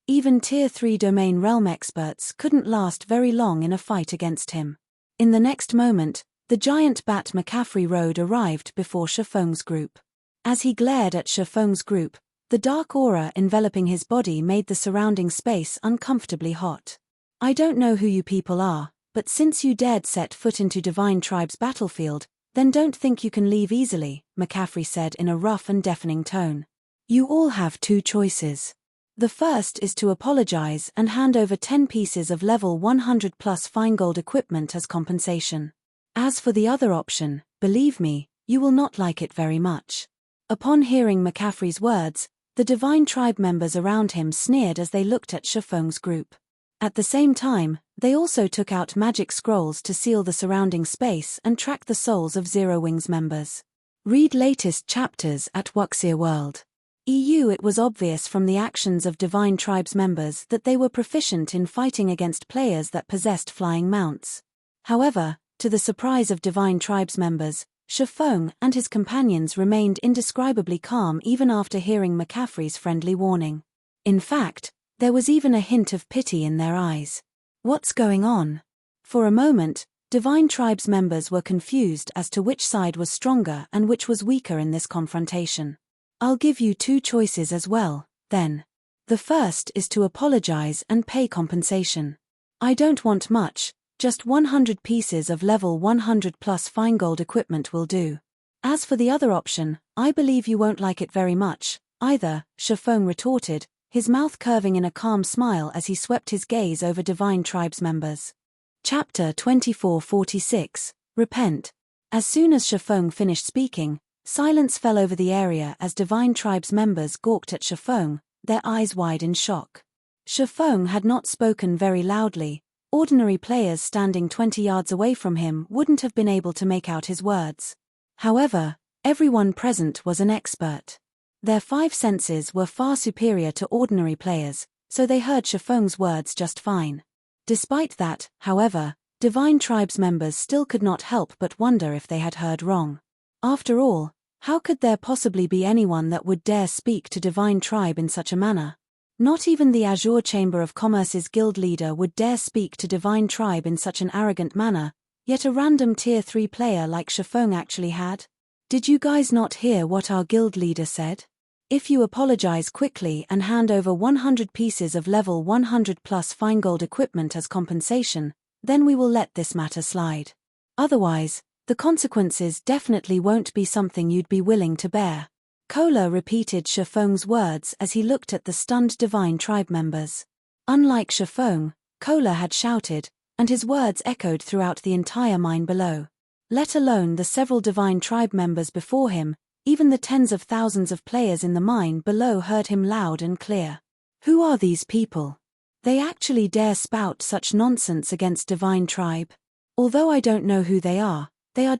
Even Tier 3 domain realm experts couldn't last very long in a fight against him. In the next moment, the giant bat McCaffrey rode arrived before Feng's group. As he glared at Feng's group, the dark aura enveloping his body made the surrounding space uncomfortably hot. "I don't know who you people are, but since you dared set foot into Divine Tribe's battlefield, then don't think you can leave easily," McCaffrey said in a rough and deafening tone. "You all have 2 choices. The first is to apologize and hand over 10 pieces of level 100 plus fine gold equipment as compensation. As for the other option, believe me, you will not like it very much." Upon hearing McCaffrey's words, the Divine Tribe members around him sneered as they looked at Feng's group. At the same time, they also took out magic scrolls to seal the surrounding space and track the souls of Zero Wings members. Read latest chapters at Wuxia World. EU. It was obvious from the actions of Divine Tribe's members that they were proficient in fighting against players that possessed flying mounts. However, to the surprise of Divine Tribe's members, Feng and his companions remained indescribably calm even after hearing McCaffrey's friendly warning. In fact, there was even a hint of pity in their eyes. What's going on? For a moment, Divine Tribe's members were confused as to which side was stronger and which was weaker in this confrontation. "I'll give you 2 choices as well, then. The first is to apologize and pay compensation. I don't want much, just 100 pieces of level 100 plus fine gold equipment will do. As for the other option, I believe you won't like it very much, either," Feng retorted, his mouth curving in a calm smile as he swept his gaze over Divine Tribe's members. Chapter 2446, Repent. As soon as Feng finished speaking, silence fell over the area as Divine Tribe's members gawked at Feng, their eyes wide in shock. Feng had not spoken very loudly. Ordinary players standing 20 yards away from him wouldn't have been able to make out his words. However, everyone present was an expert. Their 5 senses were far superior to ordinary players, so they heard Feng's words just fine. Despite that, however, Divine Tribe's members still could not help but wonder if they had heard wrong. After all, how could there possibly be anyone that would dare speak to Divine Tribe in such a manner? Not even the Azure Chamber of Commerce's guild leader would dare speak to Divine Tribe in such an arrogant manner, yet a random Tier 3 player like Feng actually had. "Did you guys not hear what our guild leader said? If you apologize quickly and hand over 100 pieces of level 100 plus fine gold equipment as compensation, then we will let this matter slide. Otherwise, the consequences definitely won't be something you'd be willing to bear." Kola repeated Feng's words as he looked at the stunned Divine Tribe members. Unlike Feng, Kola had shouted, and his words echoed throughout the entire mine below. Let alone the several Divine Tribe members before him, even the tens of thousands of players in the mine below heard him loud and clear. Who are these people? They actually dare spout such nonsense against Divine Tribe? Although I don't know who they are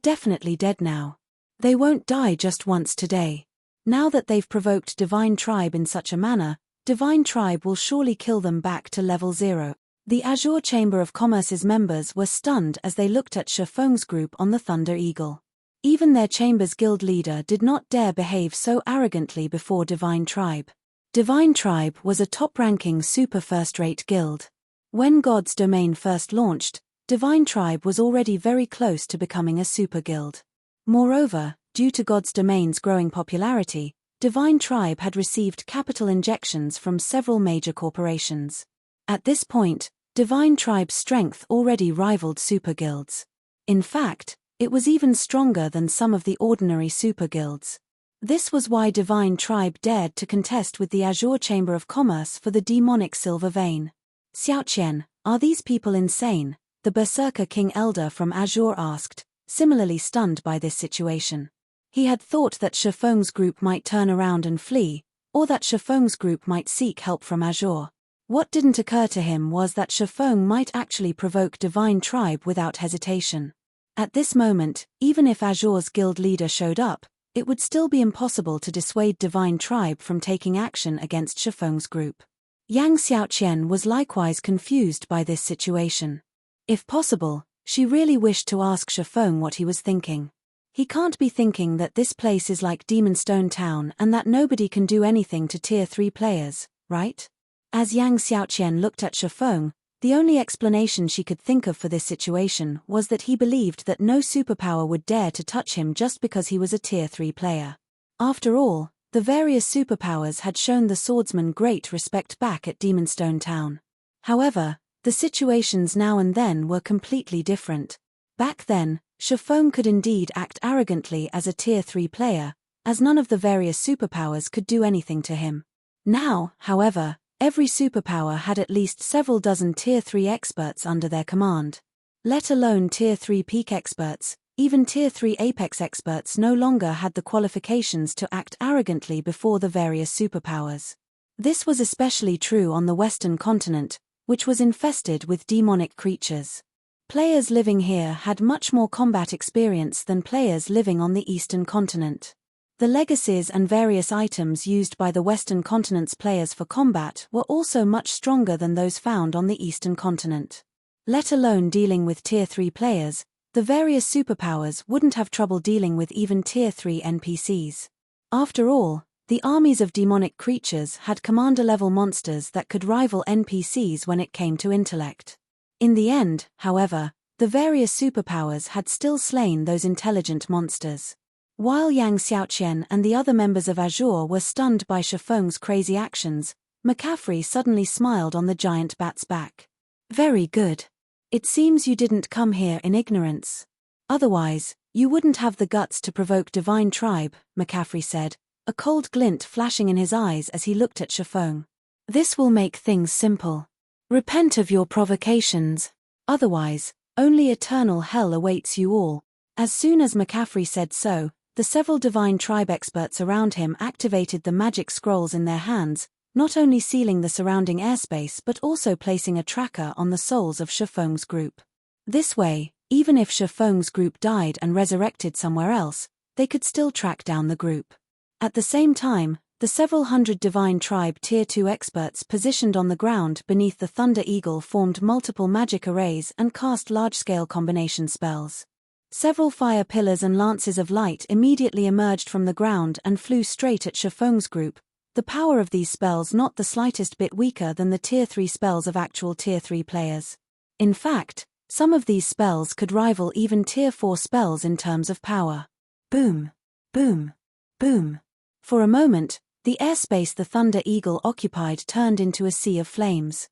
definitely dead now. They won't die just once today. Now that they've provoked Divine Tribe in such a manner, Divine Tribe will surely kill them back to level 0. The Azure Chamber of Commerce's members were stunned as they looked at Feng's group on the Thunder Eagle. Even their chamber's guild leader did not dare behave so arrogantly before Divine Tribe. Divine Tribe was a top-ranking super first-rate guild. When God's Domain first launched, Divine Tribe was already very close to becoming a super guild. Moreover, due to God's Domain's growing popularity, Divine Tribe had received capital injections from several major corporations. At this point, Divine Tribe's strength already rivaled super guilds. In fact, it was even stronger than some of the ordinary super guilds. This was why Divine Tribe dared to contest with the Azure Chamber of Commerce for the demonic silver vein. "Xiaoqian, are these people insane?" the Berserker King Elder from Azure asked, similarly stunned by this situation. He had thought that Feng's group might turn around and flee, or that Feng's group might seek help from Azure. What didn't occur to him was that Feng might actually provoke Divine Tribe without hesitation. At this moment, even if Azure's guild leader showed up, it would still be impossible to dissuade Divine Tribe from taking action against Shifeng's group. Yang Xiaoqian was likewise confused by this situation. If possible, she really wished to ask Shifeng what he was thinking. He can't be thinking that this place is like Demonstone Town and that nobody can do anything to Tier 3 players, right? As Yang Xiaoqian looked at Shifeng, the only explanation she could think of for this situation was that he believed that no superpower would dare to touch him just because he was a Tier 3 player. After all, the various superpowers had shown the swordsman great respect back at Demonstone Town. However, the situations now and then were completely different. Back then, Shifeng could indeed act arrogantly as a Tier 3 player, as none of the various superpowers could do anything to him. Now, however, every superpower had at least several dozen Tier 3 experts under their command. Let alone Tier 3 peak experts, even Tier 3 apex experts no longer had the qualifications to act arrogantly before the various superpowers. This was especially true on the Western continent, which was infested with demonic creatures. Players living here had much more combat experience than players living on the Eastern continent. The legacies and various items used by the Western continent's players for combat were also much stronger than those found on the Eastern continent. Let alone dealing with Tier 3 players, the various superpowers wouldn't have trouble dealing with even Tier 3 NPCs. After all, the armies of demonic creatures had commander-level monsters that could rival NPCs when it came to intellect. In the end, however, the various superpowers had still slain those intelligent monsters. While Yang Xiaoqian and the other members of Azure were stunned by Shifeng's crazy actions, McCaffrey suddenly smiled on the giant bat's back. "Very good. It seems you didn't come here in ignorance. Otherwise, you wouldn't have the guts to provoke Divine Tribe," McCaffrey said, a cold glint flashing in his eyes as he looked at Shifeng. "This will make things simple. Repent of your provocations. Otherwise, only eternal hell awaits you all." As soon as McCaffrey said so, the several Divine Tribe experts around him activated the magic scrolls in their hands, not only sealing the surrounding airspace but also placing a tracker on the souls of Shifeng's group. This way, even if Shifeng's group died and resurrected somewhere else, they could still track down the group. At the same time, the several hundred Divine Tribe Tier 2 experts positioned on the ground beneath the Thunder Eagle formed multiple magic arrays and cast large-scale combination spells. Several fire pillars and lances of light immediately emerged from the ground and flew straight at Shifeng's group, the power of these spells not the slightest bit weaker than the Tier 3 spells of actual Tier 3 players. In fact, some of these spells could rival even Tier 4 spells in terms of power. Boom! Boom! Boom! For a moment, the airspace the Thunder Eagle occupied turned into a sea of flames.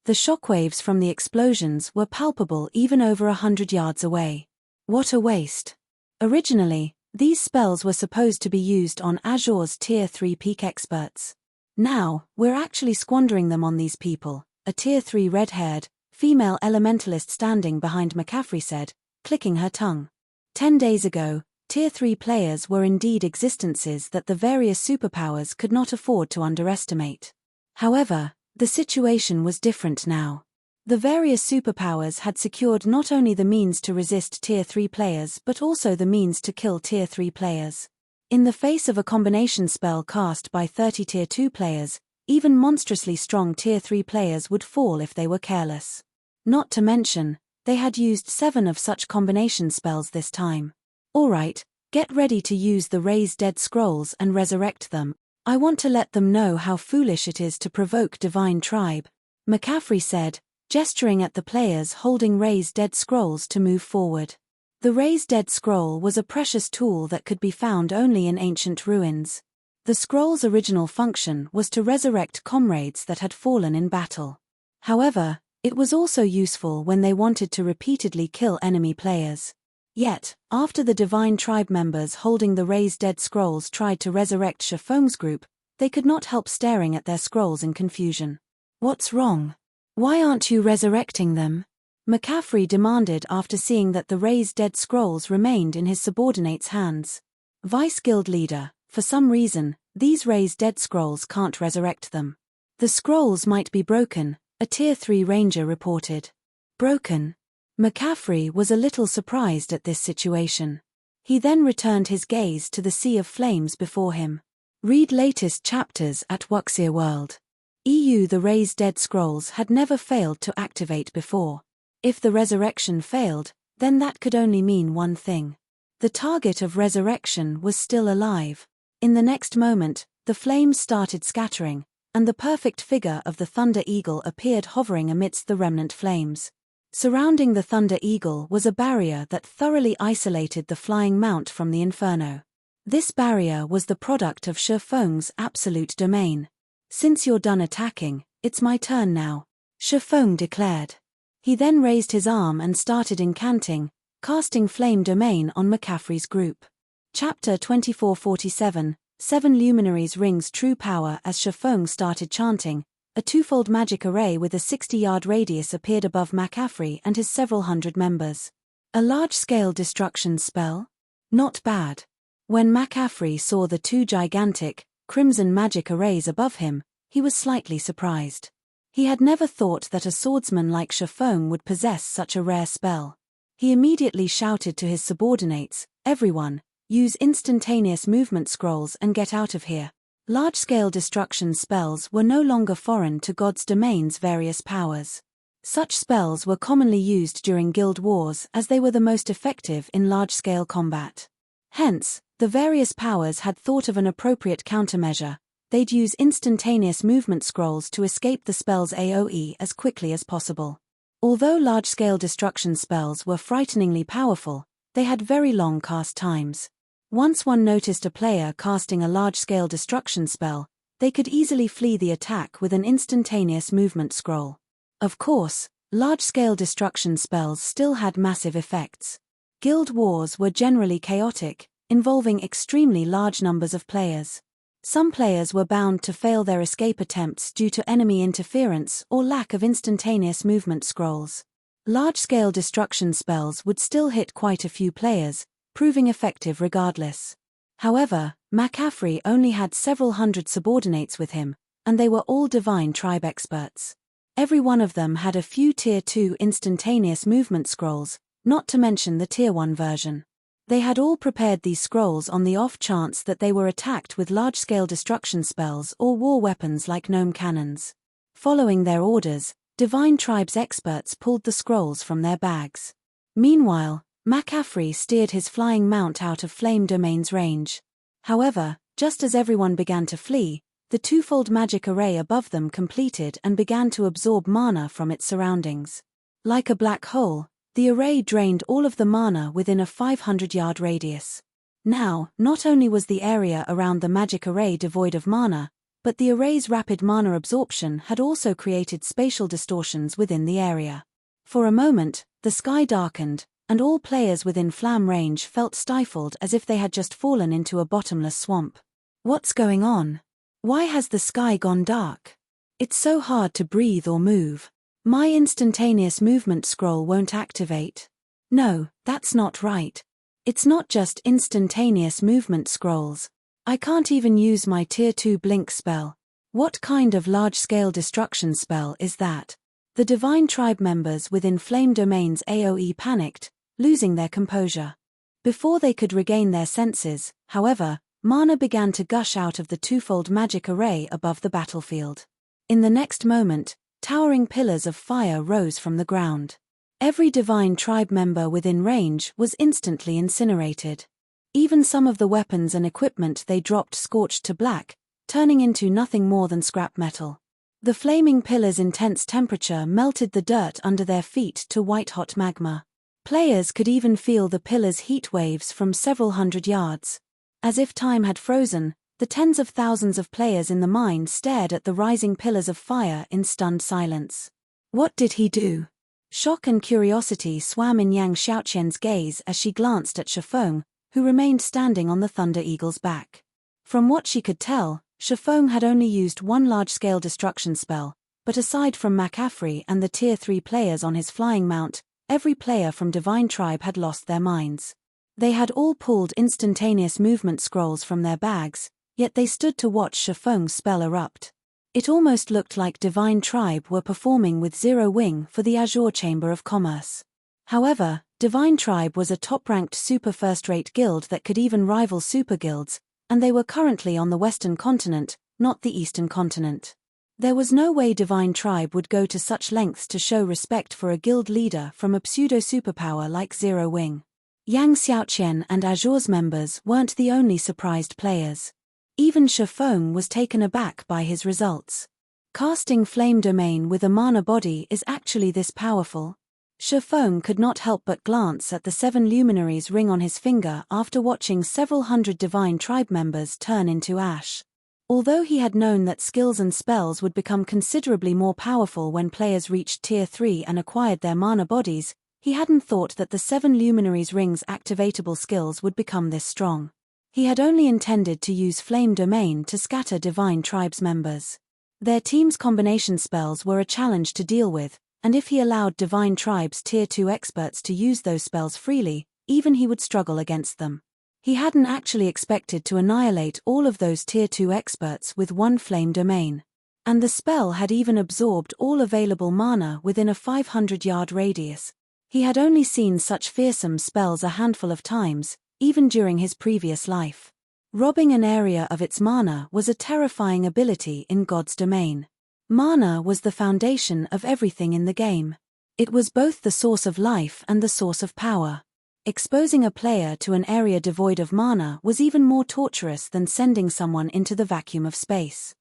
The shockwaves from the explosions were palpable even over 100 yards away. What a waste. Originally, these spells were supposed to be used on Azure's Tier 3 peak experts. Now, we're actually squandering them on these people, a Tier 3 red-haired, female elementalist standing behind McCaffrey said, clicking her tongue. 10 days ago, Tier 3 players were indeed existences that the various superpowers could not afford to underestimate. However, the situation was different now. The various superpowers had secured not only the means to resist Tier 3 players but also the means to kill Tier 3 players. In the face of a combination spell cast by 30 Tier 2 players, even monstrously strong Tier 3 players would fall if they were careless. Not to mention, they had used 7 of such combination spells this time. Alright, get ready to use the Raise Dead scrolls and resurrect them. I want to let them know how foolish it is to provoke Divine Tribe, McCaffrey said, gesturing at the players holding Raise Dead scrolls to move forward. The Raise Dead scroll was a precious tool that could be found only in ancient ruins. The scroll's original function was to resurrect comrades that had fallen in battle. However, it was also useful when they wanted to repeatedly kill enemy players. Yet, after the Divine Tribe members holding the Raise Dead scrolls tried to resurrect Shifeng's group, they could not help staring at their scrolls in confusion. "What's wrong? Why aren't you resurrecting them?" McCaffrey demanded after seeing that the Raise Dead scrolls remained in his subordinate's hands. "Vice Guild Leader, for some reason, these Raise Dead scrolls can't resurrect them. The scrolls might be broken," a Tier 3 ranger reported. Broken? McCaffrey was a little surprised at this situation. He then returned his gaze to the sea of flames before him. Read latest chapters at Wuxia World. The Raise Dead scrolls had never failed to activate before. If the resurrection failed, then that could only mean one thing. The target of resurrection was still alive. In the next moment, the flames started scattering, and the perfect figure of the Thunder Eagle appeared hovering amidst the remnant flames. Surrounding the Thunder Eagle was a barrier that thoroughly isolated the flying mount from the inferno. This barrier was the product of Feng's absolute domain. "Since you're done attacking, it's my turn now," Feng declared. He then raised his arm and started incanting, casting Flame Domain on McCaffrey's group. Chapter 2447, 7 Luminaries rings true power. As Feng started chanting, a twofold magic array with a 60-yard radius appeared above McCaffrey and his several hundred members. A large-scale destruction spell? Not bad. When McCaffrey saw the two gigantic, crimson magic arrays above him, he was slightly surprised. He had never thought that a swordsman like Feng would possess such a rare spell. He immediately shouted to his subordinates, "Everyone, use instantaneous movement scrolls and get out of here." Large-scale destruction spells were no longer foreign to God's domain's various powers. Such spells were commonly used during guild wars as they were the most effective in large-scale combat. Hence, the various powers had thought of an appropriate countermeasure. They'd use instantaneous movement scrolls to escape the spell's AoE as quickly as possible. Although large-scale destruction spells were frighteningly powerful, they had very long cast times. Once one noticed a player casting a large-scale destruction spell, they could easily flee the attack with an instantaneous movement scroll. Of course, large-scale destruction spells still had massive effects. Guild wars were generally chaotic, involving extremely large numbers of players. Some players were bound to fail their escape attempts due to enemy interference or lack of instantaneous movement scrolls. Large-scale destruction spells would still hit quite a few players, proving effective regardless. However, McCaffrey only had several hundred subordinates with him, and they were all Divine Tribe experts. Every one of them had a few Tier 2 instantaneous movement scrolls, not to mention the Tier 1 version. They had all prepared these scrolls on the off chance that they were attacked with large-scale destruction spells or war weapons like gnome cannons. Following their orders, Divine Tribe's experts pulled the scrolls from their bags. Meanwhile, McCaffrey steered his flying mount out of Flame Domain's range. However, just as everyone began to flee, the twofold magic array above them completed and began to absorb mana from its surroundings. Like a black hole, the array drained all of the mana within a 500-yard radius. Now, not only was the area around the magic array devoid of mana, but the array's rapid mana absorption had also created spatial distortions within the area. For a moment, the sky darkened, and all players within Flam range felt stifled as if they had just fallen into a bottomless swamp. What's going on? Why has the sky gone dark? It's so hard to breathe or move. My instantaneous movement scroll won't activate. No, that's not right. It's not just instantaneous movement scrolls. I can't even use my Tier 2 blink spell. What kind of large-scale destruction spell is that? The Divine Tribe members within Flame Domain's AoE panicked, losing their composure. Before they could regain their senses, however, mana began to gush out of the twofold magic array above the battlefield. In the next moment, towering pillars of fire rose from the ground. Every Divine Tribe member within range was instantly incinerated. Even some of the weapons and equipment they dropped scorched to black, turning into nothing more than scrap metal. The flaming pillars' intense temperature melted the dirt under their feet to white-hot magma. Players could even feel the pillars' heat waves from several hundred yards. As if time had frozen, the tens of thousands of players in the mine stared at the rising pillars of fire in stunned silence. What did he do? Shock and curiosity swam in Yang Xiaoqian's gaze as she glanced at Feng, who remained standing on the Thunder Eagle's back. From what she could tell, Feng had only used one large-scale destruction spell, but aside from McCaffrey and the Tier 3 players on his flying mount, every player from Divine Tribe had lost their minds. They had all pulled instantaneous movement scrolls from their bags, yet they stood to watch Feng's spell erupt. It almost looked like Divine Tribe were performing with Zero Wing for the Azure Chamber of Commerce. However, Divine Tribe was a top-ranked super first-rate guild that could even rival super guilds, and they were currently on the Western continent, not the Eastern continent. There was no way Divine Tribe would go to such lengths to show respect for a guild leader from a pseudo-superpower like Zero Wing. Yang Xiaoqian and Azure's members weren't the only surprised players. Even Feng was taken aback by his results. Casting Flame Domain with a mana body is actually this powerful? Feng could not help but glance at the 7 Luminaries ring on his finger after watching several hundred Divine Tribe members turn into ash. Although he had known that skills and spells would become considerably more powerful when players reached Tier 3 and acquired their mana bodies, he hadn't thought that the 7 Luminaries rings' activatable skills would become this strong. He had only intended to use Flame Domain to scatter Divine Tribe's members. Their team's combination spells were a challenge to deal with, and if he allowed Divine Tribe's Tier 2 experts to use those spells freely, even he would struggle against them. He hadn't actually expected to annihilate all of those Tier 2 experts with one Flame Domain. And the spell had even absorbed all available mana within a 500-yard radius. He had only seen such fearsome spells a handful of times, even during his previous life. Robbing an area of its mana was a terrifying ability in God's domain. Mana was the foundation of everything in the game. It was both the source of life and the source of power. Exposing a player to an area devoid of mana was even more torturous than sending someone into the vacuum of space.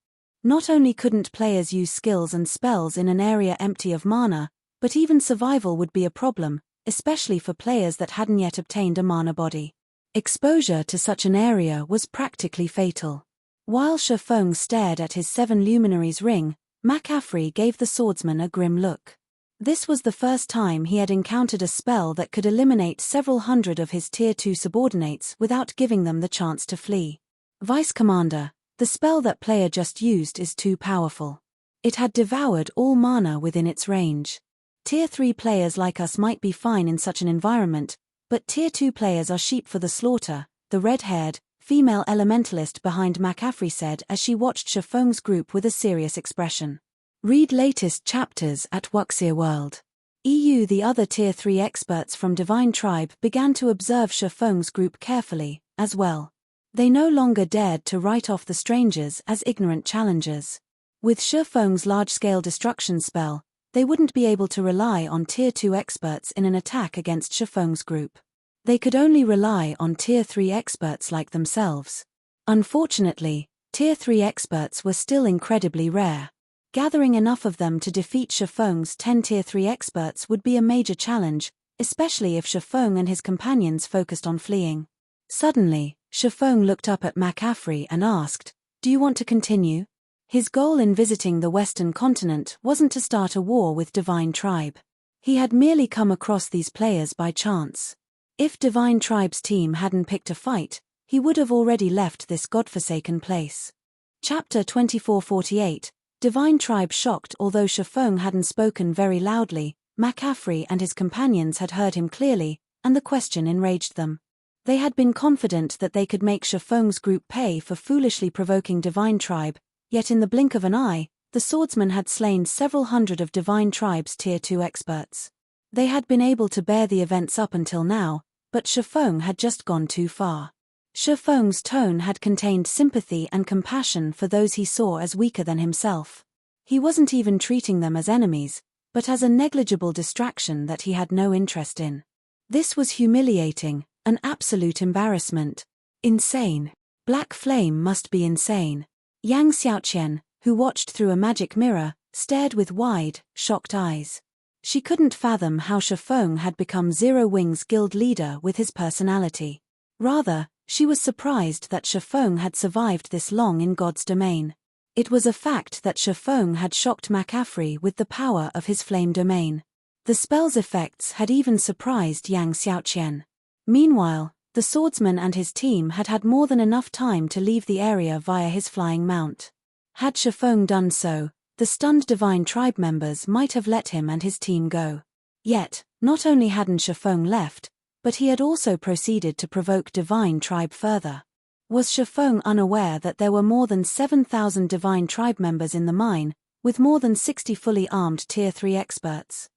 Not only couldn't players use skills and spells in an area empty of mana, but even survival would be a problem, especially for players that hadn't yet obtained a mana body. Exposure to such an area was practically fatal. While Feng stared at his 7 Luminaries ring, McCaffrey gave the swordsman a grim look. This was the first time he had encountered a spell that could eliminate several hundred of his Tier 2 subordinates without giving them the chance to flee. Vice Commander, the spell that player just used is too powerful. It had devoured all mana within its range. Tier 3 players like us might be fine in such an environment, but Tier 2 players are sheep for the slaughter, the red-haired, female elementalist behind McCaffrey said as she watched Feng's group with a serious expression. Read latest chapters at Wuxia World. The other Tier 3 experts from Divine Tribe began to observe Feng's group carefully, as well. They no longer dared to write off the strangers as ignorant challengers. With Feng's large-scale destruction spell, they wouldn't be able to rely on Tier 2 experts in an attack against Feng's group. They could only rely on Tier 3 experts like themselves. Unfortunately, Tier 3 experts were still incredibly rare. Gathering enough of them to defeat Feng's 10 Tier 3 experts would be a major challenge, especially if Feng and his companions focused on fleeing. Suddenly, Feng looked up at McCaffrey and asked, "Do you want to continue?" His goal in visiting the Western continent wasn't to start a war with Divine Tribe. He had merely come across these players by chance. If Divine Tribe's team hadn't picked a fight, he would have already left this godforsaken place. Chapter 2448, Divine Tribe shocked. Although Feng hadn't spoken very loudly, McCaffrey and his companions had heard him clearly, and the question enraged them. They had been confident that they could make Feng's group pay for foolishly provoking Divine Tribe, yet in the blink of an eye, the swordsman had slain several hundred of Divine Tribe's Tier 2 experts. They had been able to bear the events up until now, but Feng had just gone too far. Feng's tone had contained sympathy and compassion for those he saw as weaker than himself. He wasn't even treating them as enemies, but as a negligible distraction that he had no interest in. This was humiliating, an absolute embarrassment. Insane. Black Flame must be insane. Yang Xiaoqian, who watched through a magic mirror, stared with wide, shocked eyes. She couldn't fathom how Feng had become Zero Wing's guild leader with his personality. Rather, she was surprised that Feng had survived this long in God's domain. It was a fact that Feng had shocked McCaffrey with the power of his flame domain. The spell's effects had even surprised Yang Xiaoqian. Meanwhile, the swordsman and his team had had more than enough time to leave the area via his flying mount. Had Feng done so, the stunned Divine Tribe members might have let him and his team go. Yet, not only hadn't Feng left, but he had also proceeded to provoke Divine Tribe further. Was Feng unaware that there were more than 7,000 Divine Tribe members in the mine, with more than 60 fully armed Tier 3 experts?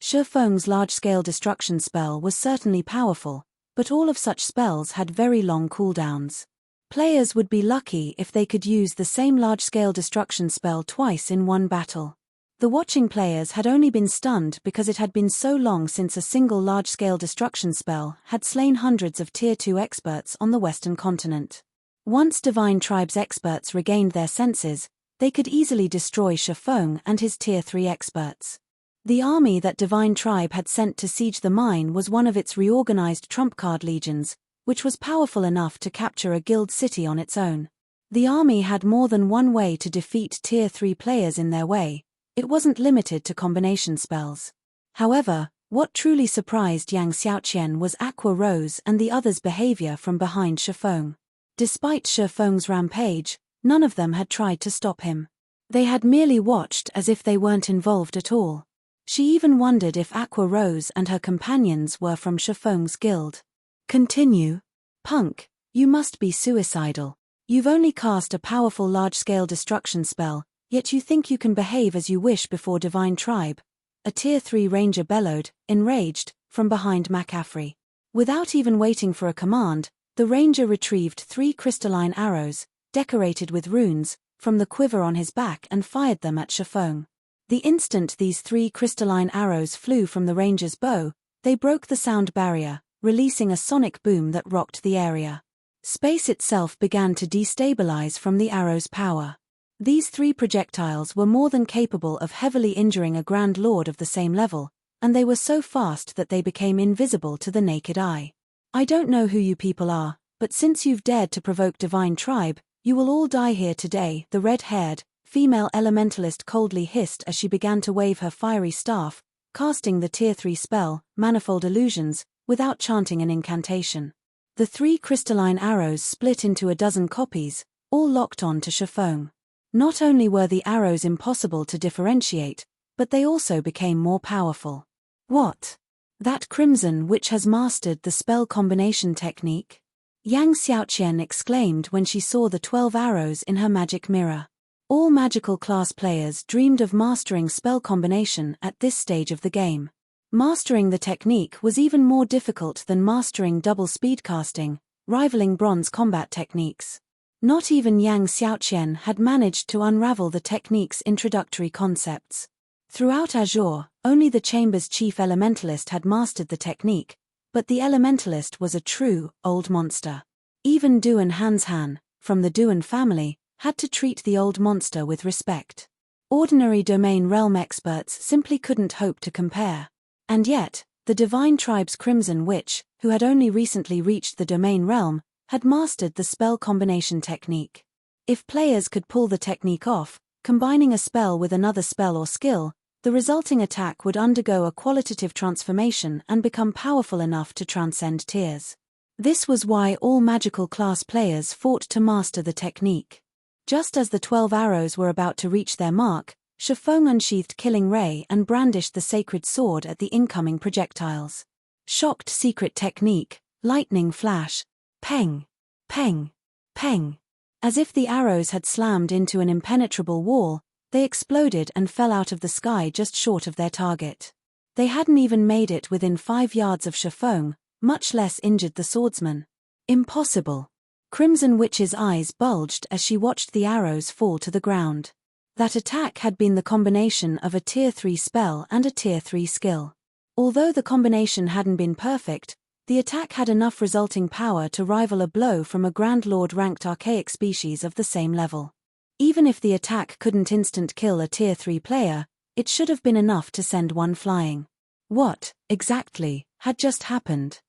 Shi Feng's large-scale destruction spell was certainly powerful, but all of such spells had very long cooldowns. Players would be lucky if they could use the same large-scale destruction spell twice in one battle. The watching players had only been stunned because it had been so long since a single large-scale destruction spell had slain hundreds of Tier 2 experts on the Western continent. Once Divine Tribe's experts regained their senses, they could easily destroy Shi Feng and his Tier 3 experts. The army that Divine Tribe had sent to siege the mine was one of its reorganized trump card legions, which was powerful enough to capture a guild city on its own. The army had more than one way to defeat Tier 3 players in their way. It wasn't limited to combination spells. However, what truly surprised Yang Xiaoqian was Aqua Rose and the others' behavior from behind Shi Feng. Despite Shi Feng's rampage, none of them had tried to stop him. They had merely watched as if they weren't involved at all. She even wondered if Aqua Rose and her companions were from Shi Feng's guild. Continue. Punk, you must be suicidal. You've only cast a powerful large-scale destruction spell, yet you think you can behave as you wish before Divine Tribe. A Tier 3 ranger bellowed, enraged, from behind McCaffrey. Without even waiting for a command, the ranger retrieved 3 crystalline arrows, decorated with runes, from the quiver on his back and fired them at Shi Feng. The instant these 3 crystalline arrows flew from the ranger's bow, they broke the sound barrier, releasing a sonic boom that rocked the area. Space itself began to destabilize from the arrow's power. These 3 projectiles were more than capable of heavily injuring a Grand Lord of the same level, and they were so fast that they became invisible to the naked eye. I don't know who you people are, but since you've dared to provoke Divine Tribe, you will all die here today, the red-haired, female elementalist coldly hissed as she began to wave her fiery staff, casting the Tier 3 spell, Manifold Illusions, without chanting an incantation. The 3 crystalline arrows split into a dozen copies, all locked on to Shi Feng. Not only were the arrows impossible to differentiate, but they also became more powerful. What? That Crimson Witch has mastered the spell combination technique? Yang Xiaoqian exclaimed when she saw the 12 arrows in her magic mirror. All magical class players dreamed of mastering spell combination at this stage of the game. Mastering the technique was even more difficult than mastering double speed casting, rivaling bronze combat techniques. Not even Yang Xiaoqian had managed to unravel the technique's introductory concepts. Throughout Azure, only the chamber's chief elementalist had mastered the technique, but the elementalist was a true, old monster. Even Duan Hanshan, from the Duan family, had to treat the old monster with respect. Ordinary domain realm experts simply couldn't hope to compare. And yet, the Divine Tribe's Crimson Witch, who had only recently reached the domain realm, had mastered the spell combination technique. If players could pull the technique off, combining a spell with another spell or skill, the resulting attack would undergo a qualitative transformation and become powerful enough to transcend tiers. This was why all magical class players fought to master the technique. Just as the 12 arrows were about to reach their mark, Shi Feng unsheathed Killing Ray and brandished the sacred sword at the incoming projectiles. Shocked secret technique, lightning flash. Peng, peng, peng. As if the arrows had slammed into an impenetrable wall, they exploded and fell out of the sky just short of their target. They hadn't even made it within 5 yards of Shi Feng, much less injured the swordsman. Impossible. Crimson Witch's eyes bulged as she watched the arrows fall to the ground. That attack had been the combination of a Tier 3 spell and a Tier 3 skill. Although the combination hadn't been perfect, the attack had enough resulting power to rival a blow from a Grand Lord-ranked archaic species of the same level. Even if the attack couldn't instant kill a Tier 3 player, it should have been enough to send one flying. What, exactly, had just happened?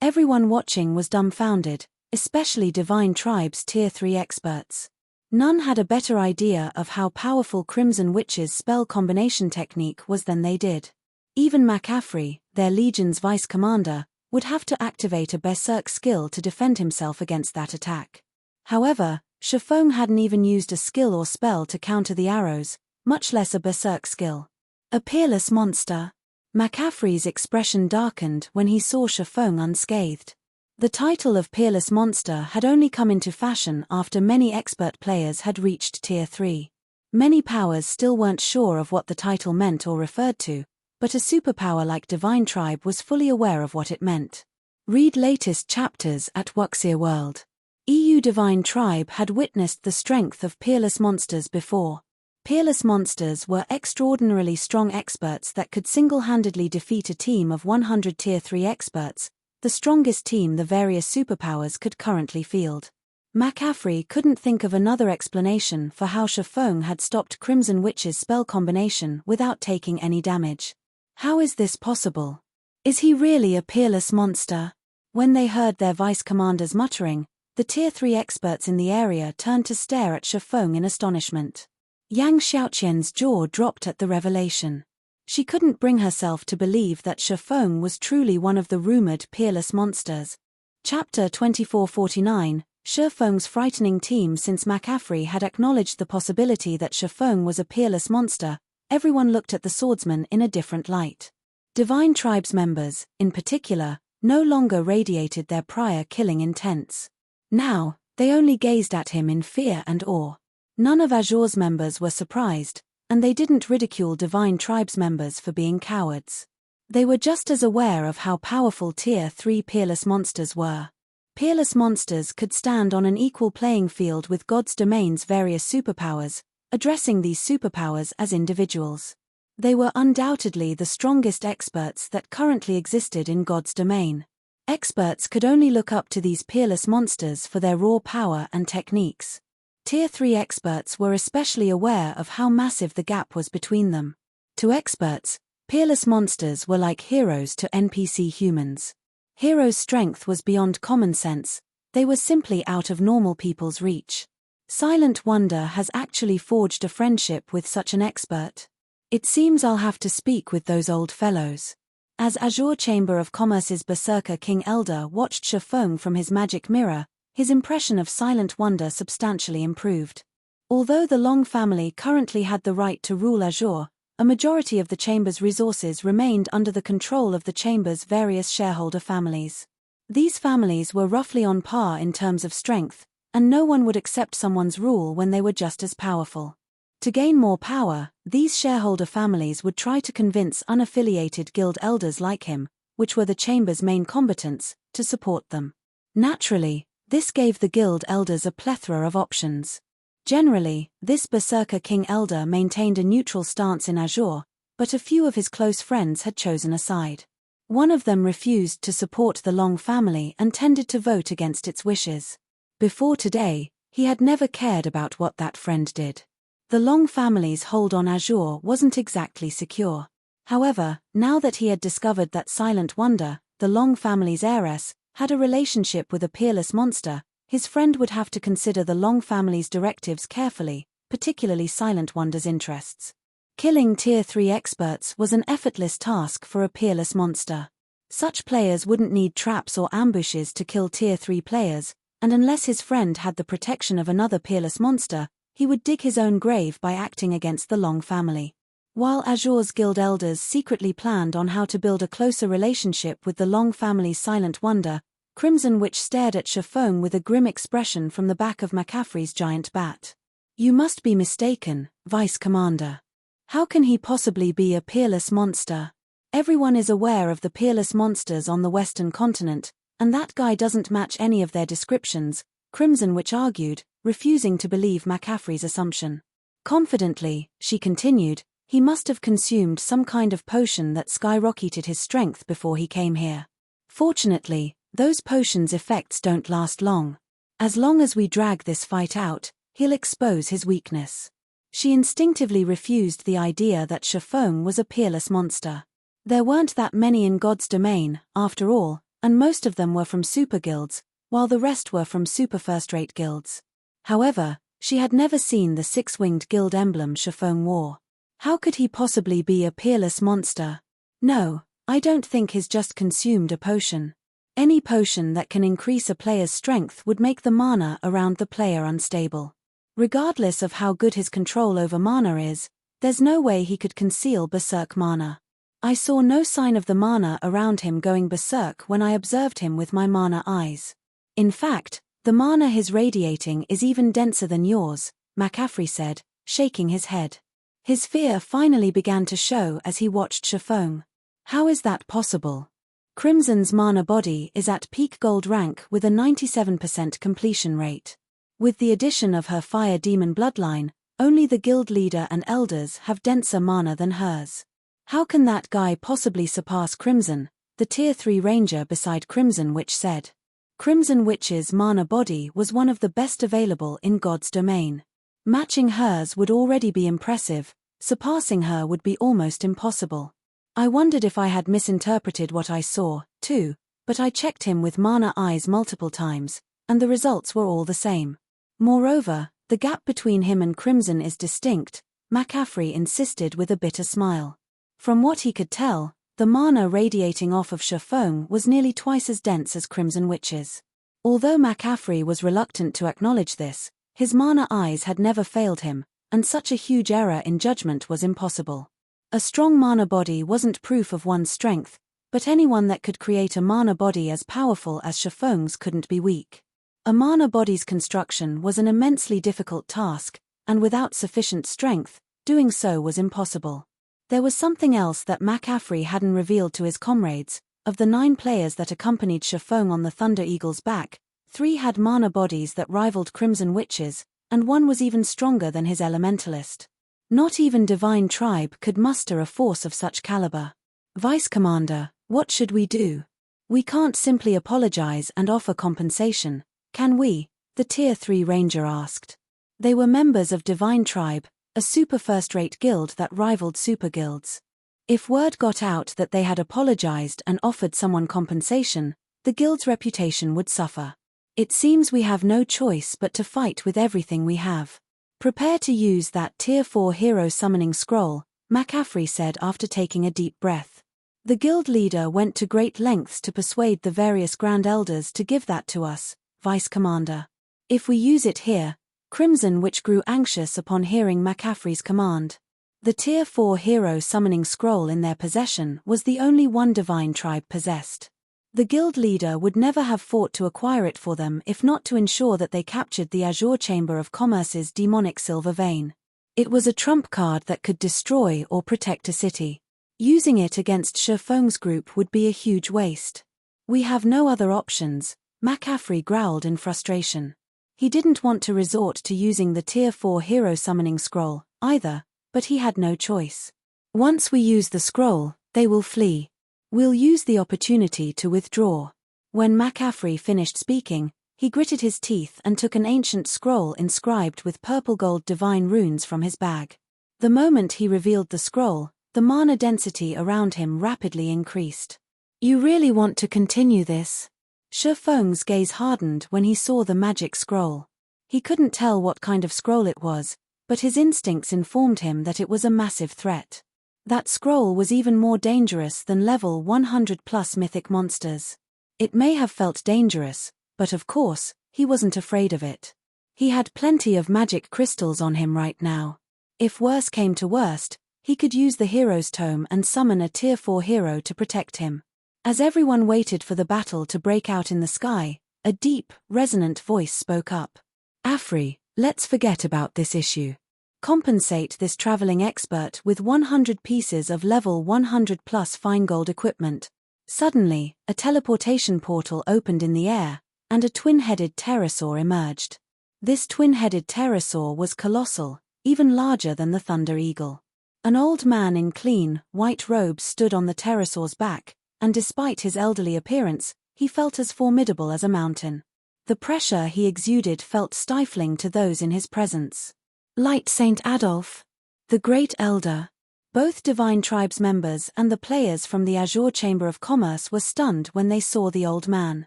Everyone watching was dumbfounded, especially Divine Tribe's Tier 3 experts. None had a better idea of how powerful Crimson Witch's spell combination technique was than they did. Even McCaffrey, their Legion's vice commander, would have to activate a berserk skill to defend himself against that attack. However, Shi Feng hadn't even used a skill or spell to counter the arrows, much less a berserk skill. A peerless monster. McCaffrey's expression darkened when he saw Shi Feng unscathed. The title of Peerless Monster had only come into fashion after many expert players had reached Tier 3. Many powers still weren't sure of what the title meant or referred to, but a superpower like Divine Tribe was fully aware of what it meant. Read latest chapters at Wuxia World. EU Divine Tribe had witnessed the strength of peerless monsters before. Peerless monsters were extraordinarily strong experts that could single-handedly defeat a team of 100 Tier 3 experts, the strongest team the various superpowers could currently field. McCaffrey couldn't think of another explanation for how Feng had stopped Crimson Witch's spell combination without taking any damage. How is this possible? Is he really a peerless monster? When they heard their vice commander's muttering, the Tier 3 experts in the area turned to stare at Feng in astonishment. Yang Xiaoqian's jaw dropped at the revelation. She couldn't bring herself to believe that Feng was truly one of the rumored peerless monsters. Chapter 2449, Feng's frightening team. Since McCaffrey had acknowledged the possibility that Feng was a peerless monster, everyone looked at the swordsman in a different light. Divine Tribe's members, in particular, no longer radiated their prior killing intents. Now, they only gazed at him in fear and awe. None of Azure's members were surprised, and they didn't ridicule Divine Tribe's members for being cowards. They were just as aware of how powerful Tier 3 peerless monsters were. Peerless monsters could stand on an equal playing field with God's domain's various superpowers, addressing these superpowers as individuals. They were undoubtedly the strongest experts that currently existed in God's domain. Experts could only look up to these peerless monsters for their raw power and techniques. Tier 3 experts were especially aware of how massive the gap was between them. To experts, peerless monsters were like heroes to NPC humans. Heroes' strength was beyond common sense, they were simply out of normal people's reach. Silent Wonder has actually forged a friendship with such an expert. It seems I'll have to speak with those old fellows. As Azure Chamber of Commerce's Berserker King Elder watched Feng from his magic mirror, his impression of Silent Wonder substantially improved. Although the Long family currently had the right to rule Azure, a majority of the Chamber's resources remained under the control of the Chamber's various shareholder families. These families were roughly on par in terms of strength, and no one would accept someone's rule when they were just as powerful. To gain more power, these shareholder families would try to convince unaffiliated guild elders like him, which were the Chamber's main combatants, to support them. Naturally, this gave the guild elders a plethora of options. Generally, this Berserker King Elder maintained a neutral stance in Azure, but a few of his close friends had chosen a side. One of them refused to support the Long family and tended to vote against its wishes. Before today, he had never cared about what that friend did. The Long family's hold on Azure wasn't exactly secure. However, now that he had discovered that Silent Wonder, the Long family's heiress, had a relationship with a peerless monster, his friend would have to consider the Long family's directives carefully, particularly Silent Wonder's interests. Killing Tier 3 experts was an effortless task for a peerless monster. Such players wouldn't need traps or ambushes to kill Tier 3 players, and unless his friend had the protection of another peerless monster, he would dig his own grave by acting against the Long family. While Azure's guild elders secretly planned on how to build a closer relationship with the Long family's Silent Wonder, Crimson Witch stared at Feng with a grim expression from the back of McCaffrey's giant bat. "You must be mistaken, Vice Commander. How can he possibly be a peerless monster? Everyone is aware of the peerless monsters on the Western continent, and that guy doesn't match any of their descriptions," Crimson Witch argued, refusing to believe McCaffrey's assumption. Confidently, she continued, "He must have consumed some kind of potion that skyrocketed his strength before he came here. Fortunately, those potions' effects don't last long. As long as we drag this fight out, he'll expose his weakness." She instinctively refused the idea that Feng was a peerless monster. There weren't that many in God's domain, after all, and most of them were from super guilds, while the rest were from super first-rate guilds. However, she had never seen the six-winged guild emblem Feng wore. How could he possibly be a peerless monster? No, I don't think he's just consumed a potion. Any potion that can increase a player's strength would make the mana around the player unstable. Regardless of how good his control over mana is, there's no way he could conceal berserk mana. I saw no sign of the mana around him going berserk when I observed him with my mana eyes. In fact, the mana he's radiating is even denser than yours, McCaffrey said, shaking his head. His fear finally began to show as he watched Feng. How is that possible? Crimson's mana body is at peak gold rank with a 97% completion rate. With the addition of her fire demon bloodline, only the guild leader and elders have denser mana than hers. How can that guy possibly surpass Crimson? The tier 3 ranger beside Crimson Witch said. Crimson Witch's mana body was one of the best available in God's domain. Matching hers would already be impressive, surpassing her would be almost impossible. I wondered if I had misinterpreted what I saw, too, but I checked him with mana eyes multiple times, and the results were all the same. Moreover, the gap between him and Crimson is distinct, McCaffrey insisted with a bitter smile. From what he could tell, the mana radiating off of Feng was nearly twice as dense as Crimson Witch's. Although McCaffrey was reluctant to acknowledge this, his mana eyes had never failed him, and such a huge error in judgment was impossible. A strong mana body wasn't proof of one's strength, but anyone that could create a mana body as powerful as Feng's couldn't be weak. A mana body's construction was an immensely difficult task, and without sufficient strength, doing so was impossible. There was something else that McCaffrey hadn't revealed to his comrades. Of the 9 players that accompanied Feng on the Thunder Eagle's back, 3 had mana bodies that rivaled Crimson Witch's, and 1 was even stronger than his elementalist. Not even Divine Tribe could muster a force of such caliber. Vice Commander, what should we do? We can't simply apologize and offer compensation, can we? The Tier 3 Ranger asked. They were members of Divine Tribe, a super first-rate guild that rivaled super guilds. If word got out that they had apologized and offered someone compensation, the guild's reputation would suffer. It seems we have no choice but to fight with everything we have. Prepare to use that Tier 4 hero summoning scroll, McCaffrey said after taking a deep breath. The guild leader went to great lengths to persuade the various Grand Elders to give that to us, Vice Commander. If we use it here, Crimson Witch grew anxious upon hearing McCaffrey's command. The Tier 4 hero summoning scroll in their possession was the only one Divine Tribe possessed. The guild leader would never have fought to acquire it for them if not to ensure that they captured the Azure Chamber of Commerce's demonic silver vein. It was a trump card that could destroy or protect a city. Using it against Feng's group would be a huge waste. We have no other options, McCaffrey growled in frustration. He didn't want to resort to using the Tier 4 hero summoning scroll, either, but he had no choice. Once we use the scroll, they will flee. We'll use the opportunity to withdraw. When McCaffrey finished speaking, he gritted his teeth and took an ancient scroll inscribed with purple-gold divine runes from his bag. The moment he revealed the scroll, the mana density around him rapidly increased. You really want to continue this? Feng's gaze hardened when he saw the magic scroll. He couldn't tell what kind of scroll it was, but his instincts informed him that it was a massive threat. That scroll was even more dangerous than level 100+ mythic monsters. It may have felt dangerous, but of course, he wasn't afraid of it. He had plenty of magic crystals on him right now. If worse came to worst, he could use the Hero's Tome and summon a Tier 4 hero to protect him. As everyone waited for the battle to break out in the sky, a deep, resonant voice spoke up. Afri, let's forget about this issue. Compensate this traveling expert with 100 pieces of level 100+ fine gold equipment. Suddenly, a teleportation portal opened in the air, and a twin-headed pterosaur emerged. This twin-headed pterosaur was colossal, even larger than the Thunder Eagle. An old man in clean, white robes stood on the pterosaur's back, and despite his elderly appearance, he felt as formidable as a mountain. The pressure he exuded felt stifling to those in his presence. Light Saint Adolf, the Great Elder. Both Divine Tribe's members and the players from the Azure Chamber of Commerce were stunned when they saw the old man.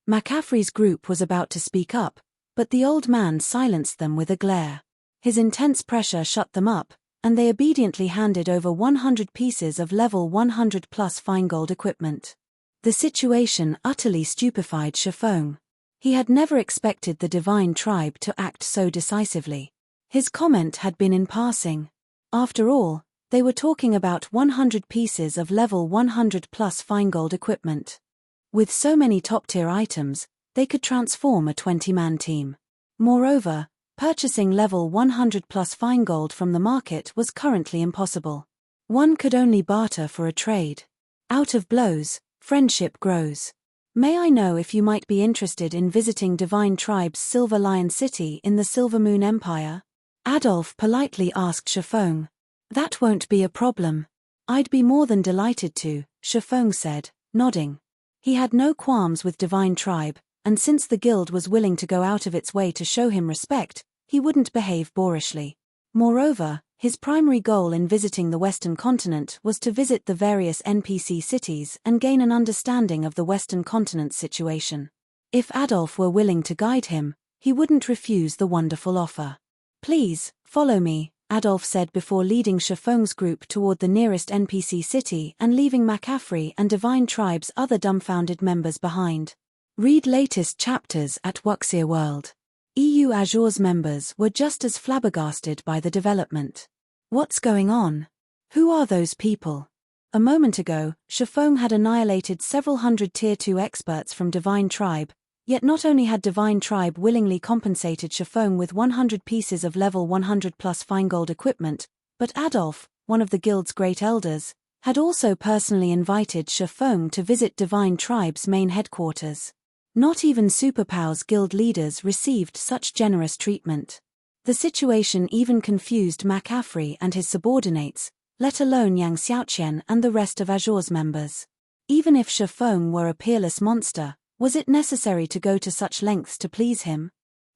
McCaffrey's group was about to speak up, but the old man silenced them with a glare. His intense pressure shut them up, and they obediently handed over 100 pieces of level 100+ fine gold equipment. The situation utterly stupefied Feng. He had never expected the Divine Tribe to act so decisively. His comment had been in passing. After all, they were talking about 100 pieces of level 100+ fine gold equipment. With so many top-tier items, they could transform a 20-man team. Moreover, Purchasing level 100 plus fine gold from the market was currently impossible. One could only barter for a trade. Out of blows, friendship grows. May I know if you might be interested in visiting Divine Tribe's Silver Lion City in the Silvermoon Empire? Adolf politely asked Shifeng. That won't be a problem. I'd be more than delighted to, Shifeng said, nodding. He had no qualms with Divine Tribe, and since the guild was willing to go out of its way to show him respect, he wouldn't behave boorishly. Moreover, his primary goal in visiting the Western continent was to visit the various NPC cities and gain an understanding of the Western continent's situation. If Adolf were willing to guide him, he wouldn't refuse the wonderful offer. Please, follow me, Adolf said before leading Shifeng's group toward the nearest NPC city and leaving McCaffrey and Divine Tribe's other dumbfounded members behind. Read latest chapters at Wuxia World. EU Azure's members were just as flabbergasted by the development. What's going on? Who are those people? A moment ago, Shifeng had annihilated several hundred Tier 2 experts from Divine Tribe, yet not only had Divine Tribe willingly compensated Shifeng with 100 pieces of level 100 plus fine gold equipment, but Adolf, one of the guild's great elders, had also personally invited Shifeng to visit Divine Tribe's main headquarters. Not even Superpow's guild leaders received such generous treatment. The situation even confused McCaffrey and his subordinates, let alone Yang Xiaoqian and the rest of Azure's members. Even if Shifeng were a peerless monster, was it necessary to go to such lengths to please him?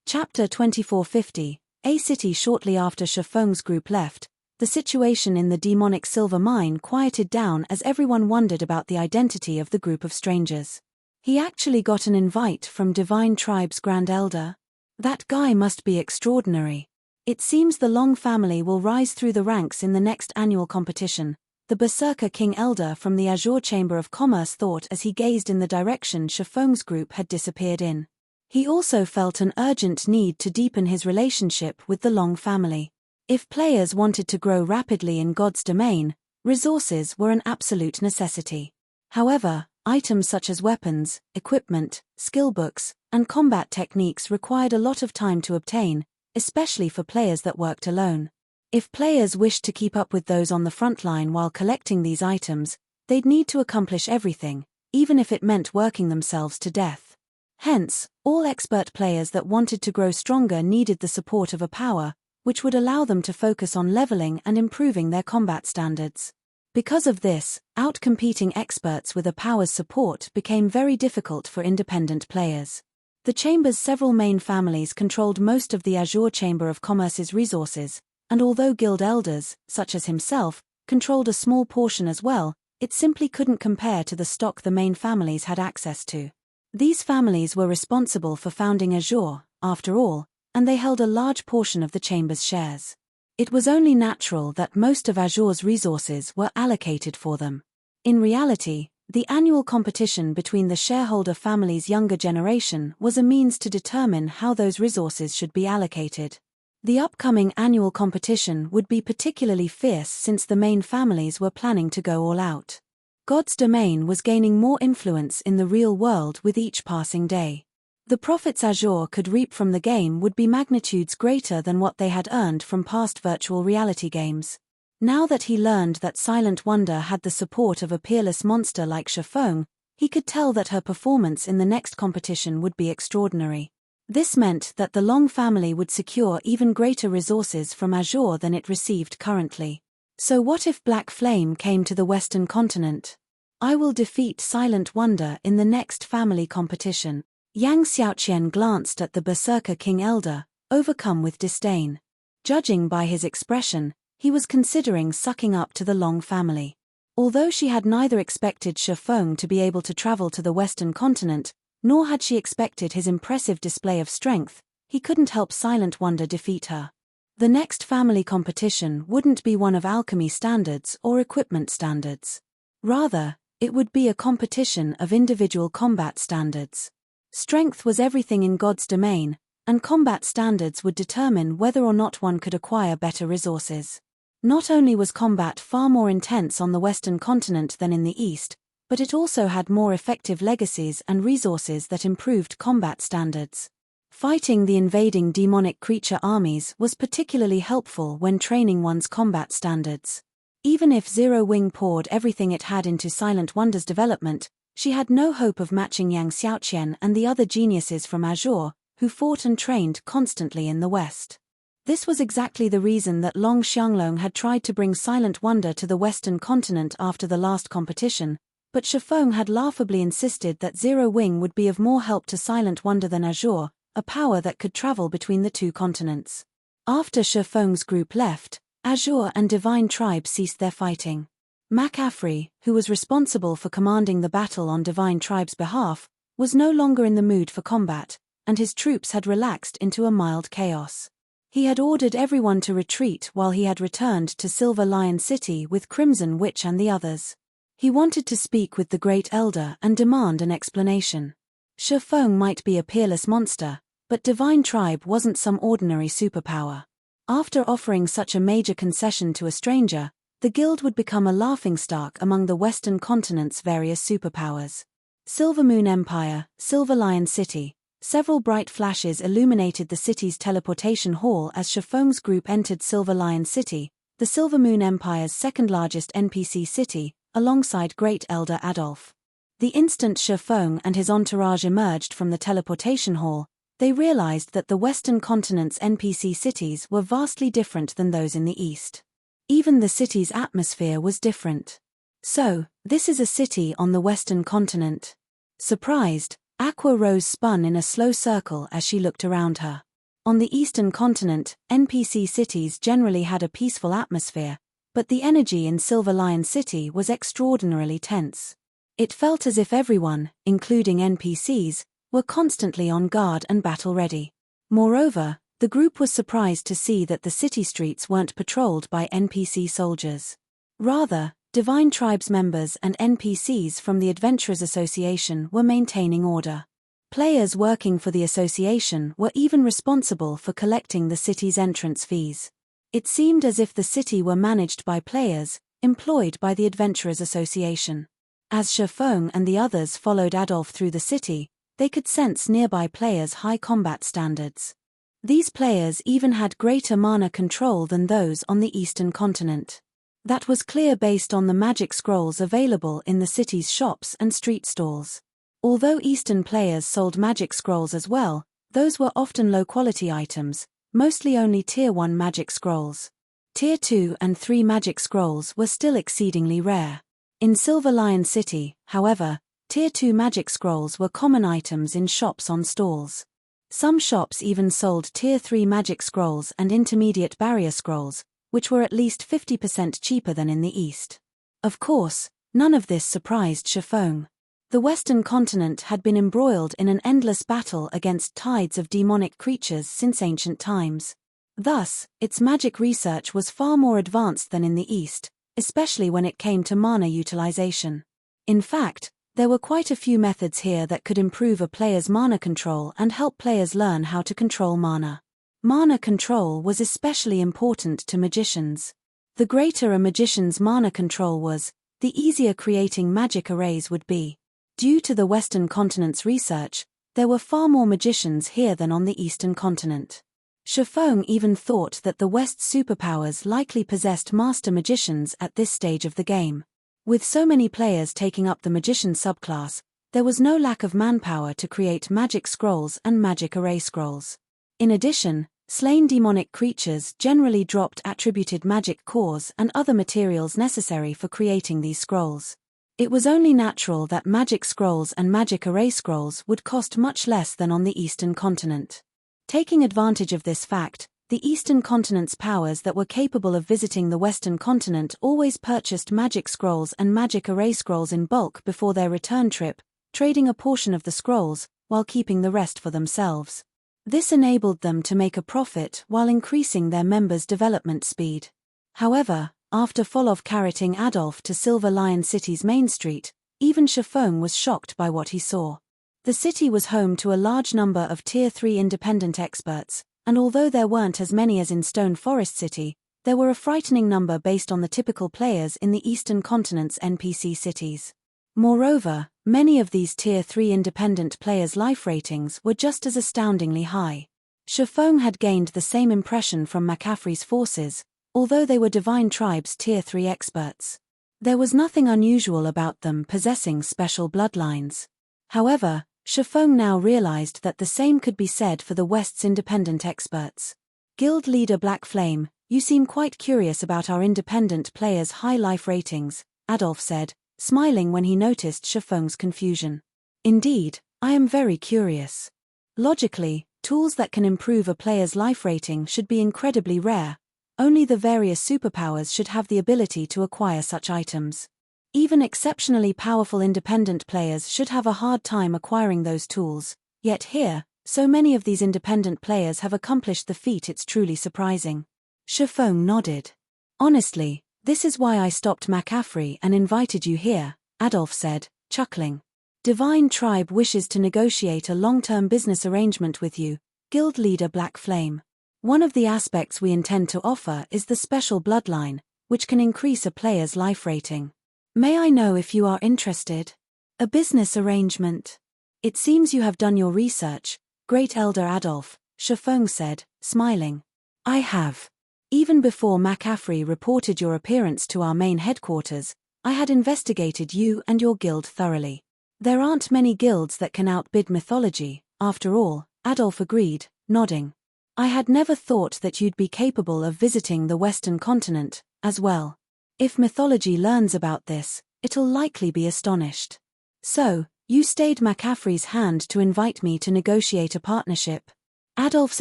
Chapter 2450, A city. Shortly after Shifeng's group left, the situation in the demonic silver mine quieted down as everyone wondered about the identity of the group of strangers. He actually got an invite from Divine Tribe's Grand Elder. That guy must be extraordinary. It seems the Long family will rise through the ranks in the next annual competition, the Berserker King Elder from the Azure Chamber of Commerce thought as he gazed in the direction Shifeng's group had disappeared in. He also felt an urgent need to deepen his relationship with the Long family. If players wanted to grow rapidly in God's domain, resources were an absolute necessity. However, items such as weapons, equipment, skill books, and combat techniques required a lot of time to obtain, especially for players that worked alone. If players wished to keep up with those on the front line while collecting these items, they'd need to accomplish everything, even if it meant working themselves to death. Hence, all expert players that wanted to grow stronger needed the support of a power, which would allow them to focus on leveling and improving their combat standards. Because of this, outcompeting experts with a power's support became very difficult for independent players. The Chamber's several main families controlled most of the Azure Chamber of Commerce's resources, and although guild elders, such as himself, controlled a small portion as well, it simply couldn't compare to the stock the main families had access to. These families were responsible for founding Azure, after all, and they held a large portion of the Chamber's shares. It was only natural that most of Azure's resources were allocated for them. In reality, the annual competition between the shareholder family's younger generation was a means to determine how those resources should be allocated. The upcoming annual competition would be particularly fierce since the main families were planning to go all out. God's domain was gaining more influence in the real world with each passing day. The profits Azure could reap from the game would be magnitudes greater than what they had earned from past virtual reality games. Now that he learned that Silent Wonder had the support of a peerless monster like Shifeng, he could tell that her performance in the next competition would be extraordinary. This meant that the Long family would secure even greater resources from Azure than it received currently. So what if Black Flame came to the Western continent? I will defeat Silent Wonder in the next family competition. Yang Xiaoqian glanced at the Berserker King Elder, overcome with disdain. Judging by his expression, he was considering sucking up to the Long family. Although she had neither expected Shifeng to be able to travel to the Western continent, nor had she expected his impressive display of strength, he couldn't help Silent Wonder defeat her. The next family competition wouldn't be one of alchemy standards or equipment standards. Rather, it would be a competition of individual combat standards. Strength was everything in God's domain, and combat standards would determine whether or not one could acquire better resources. Not only was combat far more intense on the Western continent than in the East, but it also had more effective legacies and resources that improved combat standards. Fighting the invading demonic creature armies was particularly helpful when training one's combat standards. Even if Zero Wing poured everything it had into Silent Wonder's development, she had no hope of matching Yang Xiaoqian and the other geniuses from Azure, who fought and trained constantly in the West. This was exactly the reason that Long Xianglong had tried to bring Silent Wonder to the Western continent after the last competition, but Shifeng had laughably insisted that Zero Wing would be of more help to Silent Wonder than Azure, a power that could travel between the two continents. After Shifeng's group left, Azure and Divine Tribe ceased their fighting. McAfee, who was responsible for commanding the battle on Divine Tribe's behalf, was no longer in the mood for combat, and his troops had relaxed into a mild chaos. He had ordered everyone to retreat while he had returned to Silver Lion City with Crimson Witch and the others. He wanted to speak with the Great Elder and demand an explanation. Shifeng might be a peerless monster, but Divine Tribe wasn't some ordinary superpower. After offering such a major concession to a stranger, the guild would become a laughingstock among the Western continent's various superpowers. Silvermoon Empire, Silver Lion City. Several bright flashes illuminated the city's teleportation hall as Shifeng's group entered Silver Lion City, the Silvermoon Empire's second-largest NPC city, alongside Great Elder Adolf. The instant Shifeng and his entourage emerged from the teleportation hall, they realized that the Western continent's NPC cities were vastly different than those in the East. Even the city's atmosphere was different. So, this is a city on the Western continent. Surprised, Aqua Rose spun in a slow circle as she looked around her. On the Eastern continent, NPC cities generally had a peaceful atmosphere, but the energy in Silver Lion City was extraordinarily tense. It felt as if everyone, including NPCs, were constantly on guard and battle-ready. Moreover, the group was surprised to see that the city streets weren't patrolled by NPC soldiers. Rather, Divine Tribe's members and NPCs from the Adventurers Association were maintaining order. Players working for the association were even responsible for collecting the city's entrance fees. It seemed as if the city were managed by players, employed by the Adventurers Association. As Shifeng and the others followed Adolf through the city, they could sense nearby players' high combat standards. These players even had greater mana control than those on the Eastern continent. That was clear based on the magic scrolls available in the city's shops and street stalls. Although Eastern players sold magic scrolls as well, those were often low-quality items, mostly only Tier 1 magic scrolls. Tier 2 and 3 magic scrolls were still exceedingly rare. In Silver Lion City, however, Tier 2 magic scrolls were common items in shops on stalls. Some shops even sold Tier 3 magic scrolls and intermediate barrier scrolls, which were at least 50% cheaper than in the East. Of course, none of this surprised Shifeng. The Western continent had been embroiled in an endless battle against tides of demonic creatures since ancient times. Thus, its magic research was far more advanced than in the East, especially when it came to mana utilization. In fact, there were quite a few methods here that could improve a player's mana control and help players learn how to control mana. Mana control was especially important to magicians. The greater a magician's mana control was, the easier creating magic arrays would be. Due to the Western continent's research, there were far more magicians here than on the Eastern continent. Shifeng even thought that the West's superpowers likely possessed master magicians at this stage of the game. With so many players taking up the magician subclass, there was no lack of manpower to create magic scrolls and magic array scrolls. In addition, slain demonic creatures generally dropped attributed magic cores and other materials necessary for creating these scrolls. It was only natural that magic scrolls and magic array scrolls would cost much less than on the Eastern continent. Taking advantage of this fact, the Eastern continent's powers that were capable of visiting the Western continent always purchased magic scrolls and magic array scrolls in bulk before their return trip, trading a portion of the scrolls, while keeping the rest for themselves. This enabled them to make a profit while increasing their members' development speed. However, after Folov carroting Adolf to Silver Lion City's main street, even Shifeng was shocked by what he saw. The city was home to a large number of Tier 3 independent experts, and although there weren't as many as in Stone Forest City, there were a frightening number based on the typical players in the Eastern continent's NPC cities. Moreover, many of these Tier 3 independent players' life ratings were just as astoundingly high. Feng had gained the same impression from McCaffrey's forces, although they were Divine Tribe's Tier 3 experts. There was nothing unusual about them possessing special bloodlines. However, Feng now realized that the same could be said for the West's independent experts. Guild leader Black Flame, you seem quite curious about our independent players' high life ratings, Adolf said, smiling when he noticed Feng's confusion. Indeed, I am very curious. Logically, tools that can improve a player's life rating should be incredibly rare. Only the various superpowers should have the ability to acquire such items. Even exceptionally powerful independent players should have a hard time acquiring those tools, yet here, so many of these independent players have accomplished the feat. It's truly surprising. Feng nodded. Honestly, this is why I stopped McCaffrey and invited you here, Adolf said, chuckling. Divine Tribe wishes to negotiate a long-term business arrangement with you, Guild leader Black Flame. One of the aspects we intend to offer is the special bloodline, which can increase a player's life rating. May I know if you are interested? A business arrangement. It seems you have done your research, Great Elder Adolf, Feng said, smiling. I have. Even before McCaffrey reported your appearance to our main headquarters, I had investigated you and your guild thoroughly. There aren't many guilds that can outbid mythology, after all, Adolf agreed, nodding. I had never thought that you'd be capable of visiting the Western continent, as well. If mythology learns about this, it'll likely be astonished. So, you stayed McCaffrey's hand to invite me to negotiate a partnership. Adolf's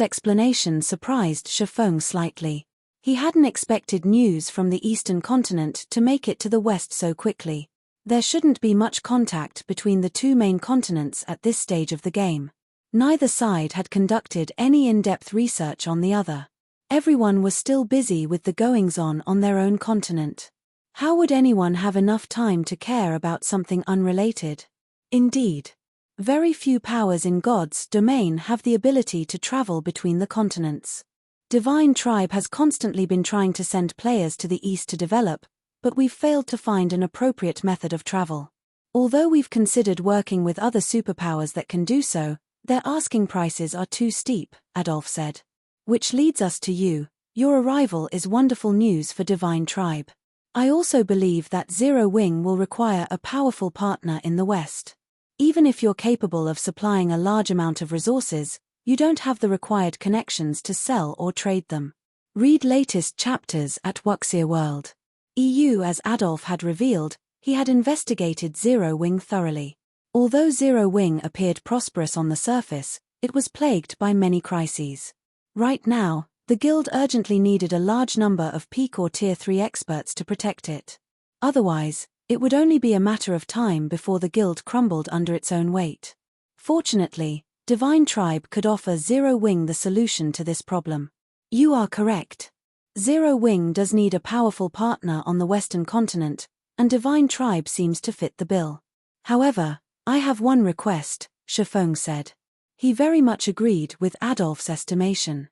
explanation surprised Feng slightly. He hadn't expected news from the Eastern continent to make it to the West so quickly. There shouldn't be much contact between the two main continents at this stage of the game. Neither side had conducted any in-depth research on the other. Everyone was still busy with the goings-on on their own continent. How would anyone have enough time to care about something unrelated? Indeed. Very few powers in God's domain have the ability to travel between the continents. Divine Tribe has constantly been trying to send players to the east to develop, but we've failed to find an appropriate method of travel. Although we've considered working with other superpowers that can do so, their asking prices are too steep, Adolf said. Which leads us to you. Your arrival is wonderful news for Divine Tribe. I also believe that Zero Wing will require a powerful partner in the West. Even if you're capable of supplying a large amount of resources, you don't have the required connections to sell or trade them. Read latest chapters at Wuxia World. EU. As Adolf had revealed, he had investigated Zero Wing thoroughly. Although Zero Wing appeared prosperous on the surface, it was plagued by many crises. Right now, the guild urgently needed a large number of peak or Tier 3 experts to protect it. Otherwise, it would only be a matter of time before the guild crumbled under its own weight. Fortunately, Divine Tribe could offer Zero Wing the solution to this problem. You are correct. Zero Wing does need a powerful partner on the Western continent, and Divine Tribe seems to fit the bill. However, I have one request, Feng said. He very much agreed with Adolf's estimation.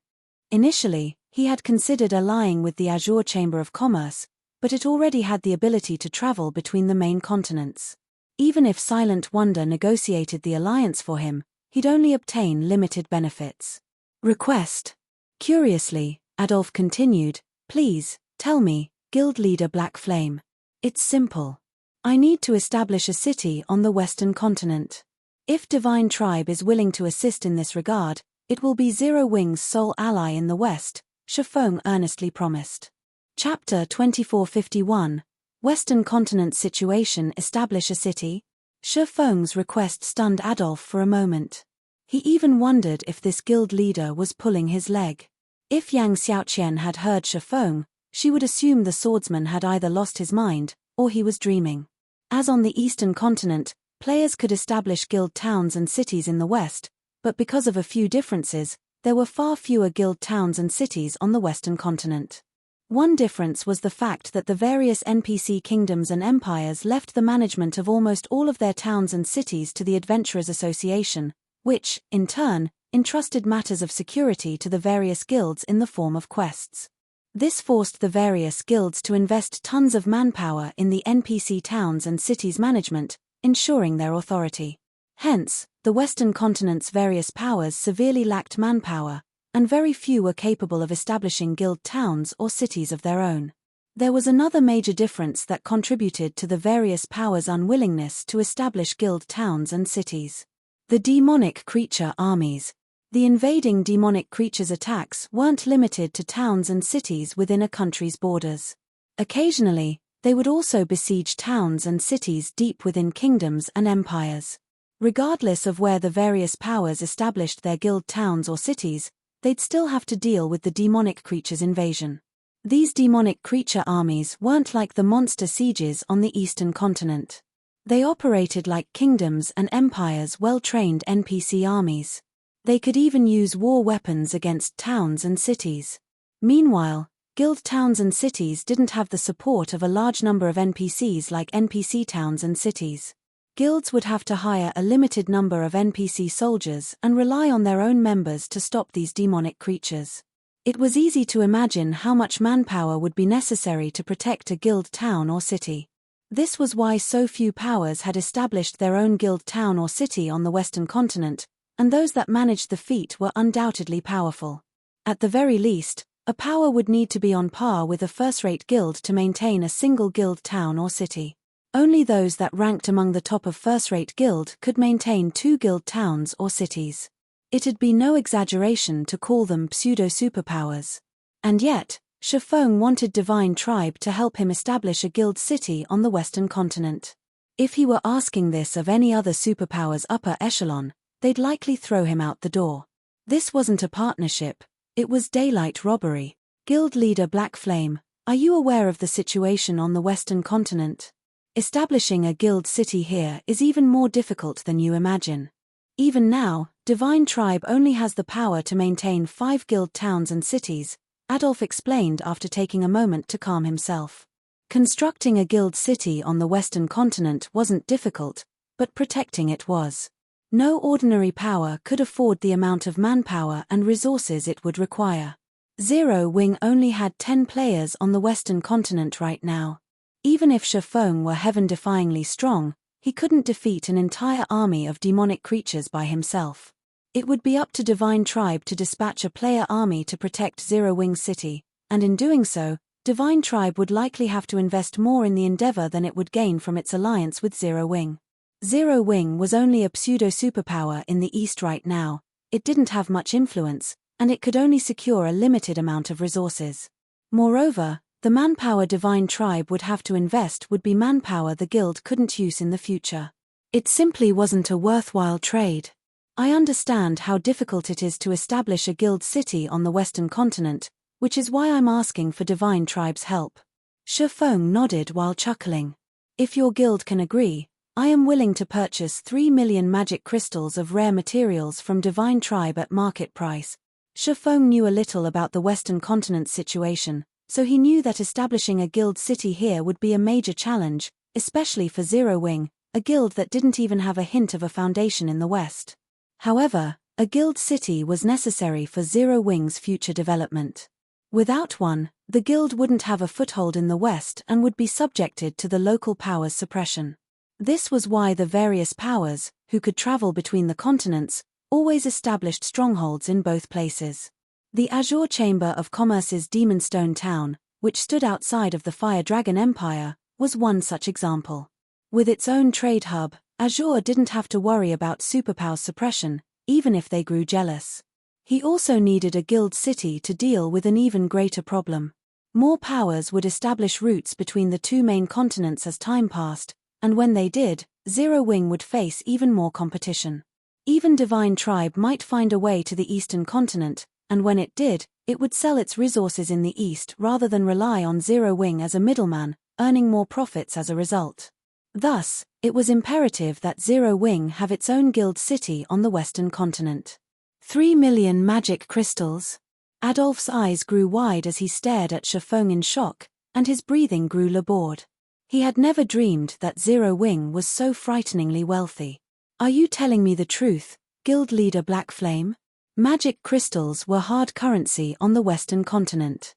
Initially, he had considered allying with the Azure Chamber of Commerce, but it already had the ability to travel between the main continents. Even if Silent Wonder negotiated the alliance for him, he'd only obtain limited benefits. Request. Curiously, Adolf continued, please, tell me, Guild leader Black Flame. It's simple. I need to establish a city on the Western continent. If Divine Tribe is willing to assist in this regard, it will be Zero Wing's sole ally in the West, Feng earnestly promised. Chapter 2451, Western Continent Situation. Establish a city? Feng's request stunned Adolf for a moment. He even wondered if this guild leader was pulling his leg. If Yang Xiaoqian had heard Feng, she would assume the swordsman had either lost his mind, or he was dreaming. As on the Eastern continent, players could establish guild towns and cities in the West, but because of a few differences, there were far fewer guild towns and cities on the Western continent. One difference was the fact that the various NPC kingdoms and empires left the management of almost all of their towns and cities to the Adventurers Association, which, in turn, entrusted matters of security to the various guilds in the form of quests. This forced the various guilds to invest tons of manpower in the NPC towns and cities management, ensuring their authority. Hence, the Western continent's various powers severely lacked manpower, and very few were capable of establishing guild towns or cities of their own. There was another major difference that contributed to the various powers' unwillingness to establish guild towns and cities. The demonic creature armies. The invading demonic creatures' attacks weren't limited to towns and cities within a country's borders. Occasionally, they would also besiege towns and cities deep within kingdoms and empires. Regardless of where the various powers established their guild towns or cities, they'd still have to deal with the demonic creatures' invasion. These demonic creature armies weren't like the monster sieges on the Eastern continent. They operated like kingdoms and empires' well-trained NPC armies. They could even use war weapons against towns and cities. Meanwhile, guild towns and cities didn't have the support of a large number of NPCs like NPC towns and cities. Guilds would have to hire a limited number of NPC soldiers and rely on their own members to stop these demonic creatures. It was easy to imagine how much manpower would be necessary to protect a guild town or city. This was why so few powers had established their own guild town or city on the Western continent, and those that managed the feat were undoubtedly powerful. At the very least, a power would need to be on par with a first-rate guild to maintain a single guild town or city. Only those that ranked among the top of first-rate guild could maintain 2 guild towns or cities. It'd be no exaggeration to call them pseudo-superpowers. And yet, Feng wanted Divine Tribe to help him establish a guild city on the Western continent. If he were asking this of any other superpower's upper echelon, they'd likely throw him out the door. This wasn't a partnership, it was daylight robbery. Guild leader Black Flame, are you aware of the situation on the Western continent? Establishing a guild city here is even more difficult than you imagine. Even now, Divine Tribe only has the power to maintain 5 guild towns and cities, Adolf explained after taking a moment to calm himself. Constructing a guild city on the Western continent wasn't difficult, but protecting it was. No ordinary power could afford the amount of manpower and resources it would require. Zero Wing only had 10 players on the Western continent right now. Even if Feng were heaven-defyingly strong, he couldn't defeat an entire army of demonic creatures by himself. It would be up to Divine Tribe to dispatch a player army to protect Zero Wing City, and in doing so, Divine Tribe would likely have to invest more in the endeavor than it would gain from its alliance with Zero Wing. Zero Wing was only a pseudo-superpower in the East right now, it didn't have much influence, and it could only secure a limited amount of resources. Moreover, the manpower Divine Tribe would have to invest would be manpower the guild couldn't use in the future. It simply wasn't a worthwhile trade. I understand how difficult it is to establish a guild city on the Western continent, which is why I'm asking for Divine Tribe's help. Feng nodded while chuckling. If your guild can agree, I am willing to purchase 3 million magic crystals of rare materials from Divine Tribe at market price. Feng knew a little about the Western continent's situation, so he knew that establishing a guild city here would be a major challenge, especially for Zero Wing, a guild that didn't even have a hint of a foundation in the West. However, a guild city was necessary for Zero Wing's future development. Without one, the guild wouldn't have a foothold in the West and would be subjected to the local powers' suppression. This was why the various powers, who could travel between the continents, always established strongholds in both places. The Azure Chamber of Commerce's Demonstone Town, which stood outside of the Fire Dragon Empire, was one such example. With its own trade hub, Azure didn't have to worry about superpower suppression, even if they grew jealous. He also needed a guild city to deal with an even greater problem. More powers would establish routes between the two main continents as time passed, and when they did, Zero Wing would face even more competition. Even Divine Tribe might find a way to the Eastern continent, and when it did, it would sell its resources in the East rather than rely on Zero Wing as a middleman, earning more profits as a result. Thus, it was imperative that Zero Wing have its own guild city on the Western continent. 3 million magic crystals? Adolph's eyes grew wide as he stared at Feng in shock, and his breathing grew labored. He had never dreamed that Zero Wing was so frighteningly wealthy. Are you telling me the truth, guild leader Black Flame? Magic crystals were hard currency on the Western continent.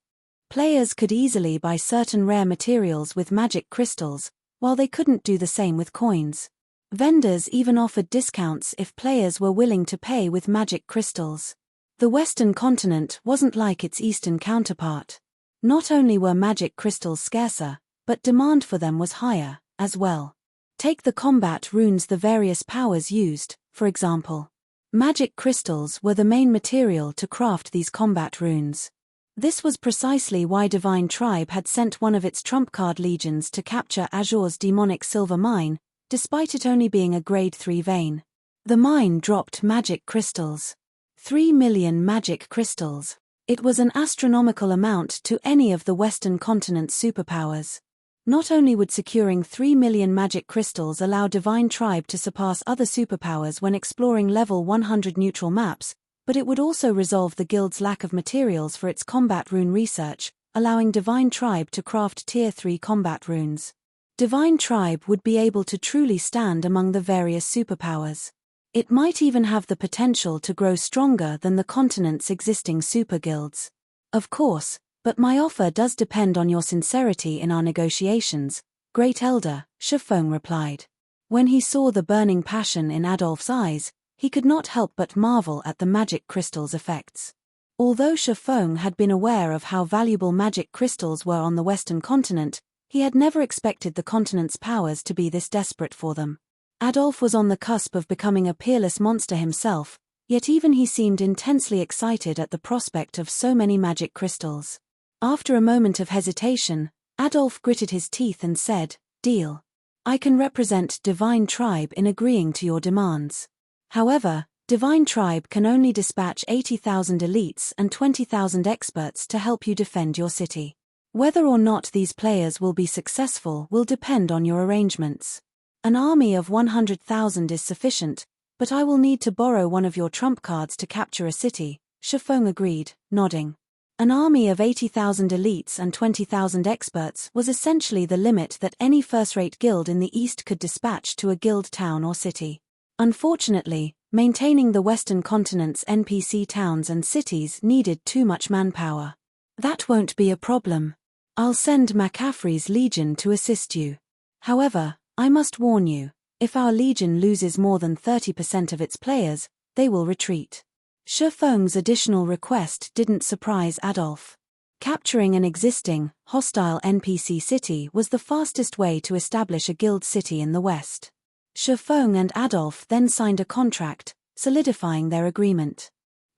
Players could easily buy certain rare materials with magic crystals, while they couldn't do the same with coins. Vendors even offered discounts if players were willing to pay with magic crystals. The Western continent wasn't like its Eastern counterpart. Not only were magic crystals scarcer, but demand for them was higher, as well. Take the combat runes, the various powers used, for example. Magic crystals were the main material to craft these combat runes. This was precisely why Divine Tribe had sent one of its trump card legions to capture Azure's demonic silver mine, despite it only being a grade 3 vein. The mine dropped magic crystals. 3 million magic crystals. It was an astronomical amount to any of the Western continent's superpowers. Not only would securing 3 million magic crystals allow Divine Tribe to surpass other superpowers when exploring level 100 neutral maps, but it would also resolve the guild's lack of materials for its combat rune research, allowing Divine Tribe to craft Tier 3 combat runes. Divine Tribe would be able to truly stand among the various superpowers. It might even have the potential to grow stronger than the continent's existing super guilds. Of course, but my offer does depend on your sincerity in our negotiations, Great Elder, Feng replied. When he saw the burning passion in Adolph's eyes, he could not help but marvel at the magic crystal's effects. Although Feng had been aware of how valuable magic crystals were on the Western continent, he had never expected the continent's powers to be this desperate for them. Adolph was on the cusp of becoming a peerless monster himself, yet even he seemed intensely excited at the prospect of so many magic crystals. After a moment of hesitation, Adolph gritted his teeth and said, "Deal. I can represent Divine Tribe in agreeing to your demands. However, Divine Tribe can only dispatch 80,000 elites and 20,000 experts to help you defend your city. Whether or not these players will be successful will depend on your arrangements. An army of 100,000 is sufficient, but I will need to borrow one of your trump cards to capture a city," Feng agreed, nodding. An army of 80,000 elites and 20,000 experts was essentially the limit that any first-rate guild in the East could dispatch to a guild town or city. Unfortunately, maintaining the Western continent's NPC towns and cities needed too much manpower. "That won't be a problem. I'll send McCaffrey's legion to assist you. However, I must warn you, if our legion loses more than 30% of its players, they will retreat." Feng's additional request didn't surprise Adolph. Capturing an existing, hostile NPC city was the fastest way to establish a guild city in the West. Feng and Adolph then signed a contract, solidifying their agreement.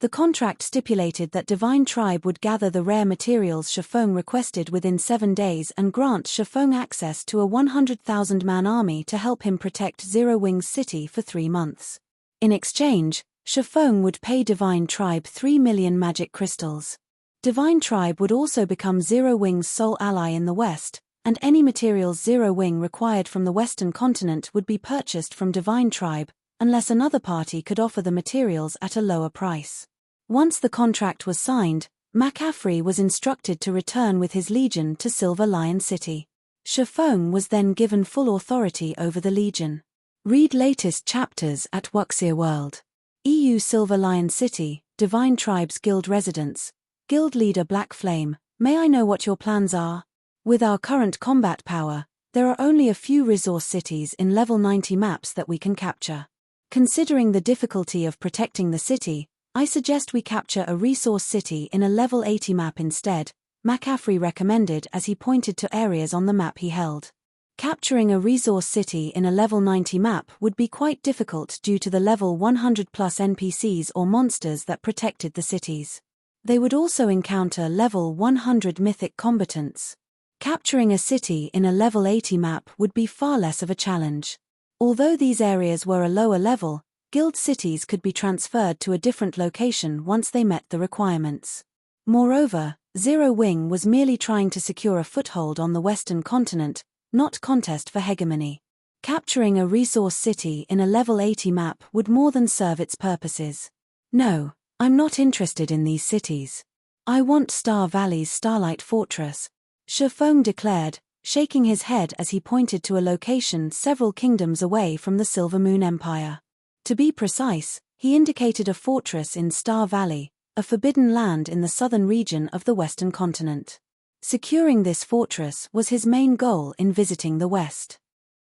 The contract stipulated that Divine Tribe would gather the rare materials Feng requested within 7 days and grant Feng access to a 100,000-man army to help him protect Zero Wings City for 3 months. In exchange, Feng would pay Divine Tribe 3 million magic crystals. Divine Tribe would also become Zero Wing's sole ally in the West, and any materials Zero Wing required from the Western continent would be purchased from Divine Tribe, unless another party could offer the materials at a lower price. Once the contract was signed, McCaffrey was instructed to return with his legion to Silver Lion City. Feng was then given full authority over the legion. Read latest chapters at Wuxia World. EU Silver Lion City, Divine Tribe's guild residence. Guild leader Black Flame, may I know what your plans are? With our current combat power, there are only a few resource cities in level 90 maps that we can capture. Considering the difficulty of protecting the city, I suggest we capture a resource city in a level 80 map instead, McCaffrey recommended as he pointed to areas on the map he held. Capturing a resource city in a level 90 map would be quite difficult due to the level 100 plus NPCs or monsters that protected the cities. They would also encounter level 100 mythic combatants. Capturing a city in a level 80 map would be far less of a challenge. Although these areas were a lower level, guild cities could be transferred to a different location once they met the requirements. Moreover, Zero Wing was merely trying to secure a foothold on the Western continent, not contest for hegemony. Capturing a resource city in a level 80 map would more than serve its purposes. No, I'm not interested in these cities. I want Star Valley's Starlight Fortress, Feng declared, shaking his head as he pointed to a location several kingdoms away from the Silvermoon Empire. To be precise, he indicated a fortress in Star Valley, a forbidden land in the southern region of the Western continent. Securing this fortress was his main goal in visiting the West.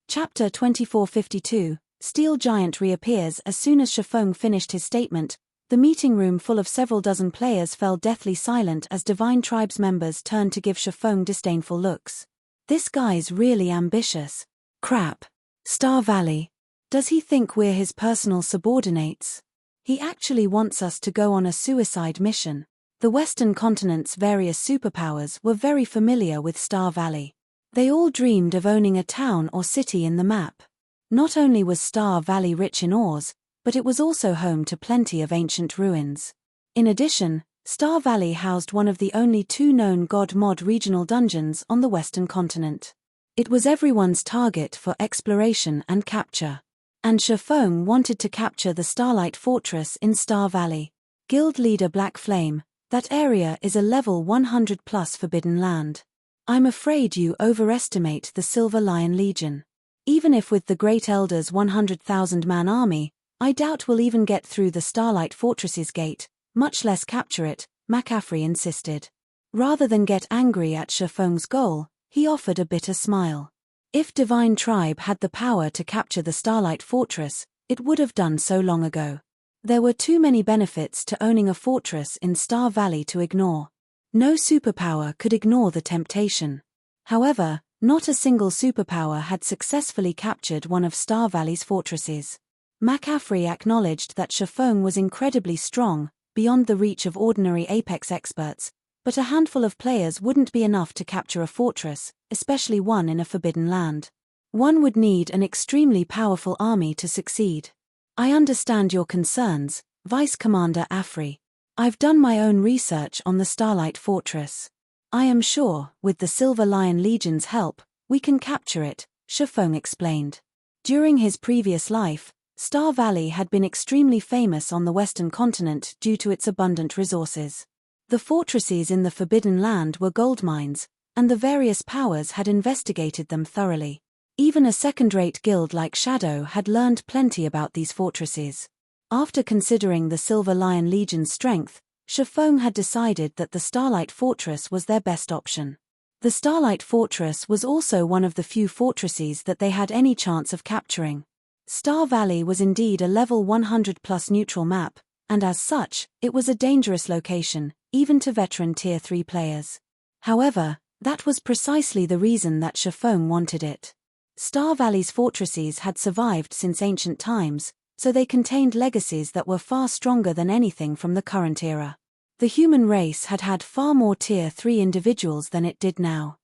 Chapter 2452, Steel Giant reappears. As soon as Feng finished his statement, the meeting room full of several dozen players fell deathly silent as Divine Tribes members turned to give Feng disdainful looks. This guy's really ambitious. Crap. Star Valley. Does he think we're his personal subordinates? He actually wants us to go on a suicide mission. The Western continent's various superpowers were very familiar with Star Valley. They all dreamed of owning a town or city in the map. Not only was Star Valley rich in ores, but it was also home to plenty of ancient ruins. In addition, Star Valley housed one of the only two known God Mod regional dungeons on the Western continent. It was everyone's target for exploration and capture. And Feng wanted to capture the Starlight Fortress in Star Valley. Guild leader Black Flame, that area is a level 100 plus forbidden land. I'm afraid you overestimate the Silver Lion Legion. Even if with the Great Elder's 100,000-man army, I doubt we'll even get through the Starlight Fortress's gate, much less capture it, McCaffrey insisted. Rather than get angry at Feng's goal, he offered a bitter smile. If Divine Tribe had the power to capture the Starlight Fortress, it would have done so long ago. There were too many benefits to owning a fortress in Star Valley to ignore. No superpower could ignore the temptation. However, not a single superpower had successfully captured one of Star Valley's fortresses. McCaffrey acknowledged that Feng was incredibly strong, beyond the reach of ordinary Apex experts, but a handful of players wouldn't be enough to capture a fortress, especially one in a forbidden land. One would need an extremely powerful army to succeed. I understand your concerns, Vice Commander Afri. I've done my own research on the Starlight Fortress. I am sure, with the Silver Lion Legion's help, we can capture it, Feng explained. During his previous life, Star Valley had been extremely famous on the Western continent due to its abundant resources. The fortresses in the Forbidden Land were gold mines, and the various powers had investigated them thoroughly. Even a second-rate guild like Shadow had learned plenty about these fortresses. After considering the Silver Lion Legion's strength, Feng had decided that the Starlight Fortress was their best option. The Starlight Fortress was also one of the few fortresses that they had any chance of capturing. Star Valley was indeed a level 100+ neutral map, and as such, it was a dangerous location, even to veteran Tier 3 players. However, that was precisely the reason that Feng wanted it. Star Valley's fortresses had survived since ancient times, so they contained legacies that were far stronger than anything from the current era. The human race had had far more Tier 3 individuals than it did now.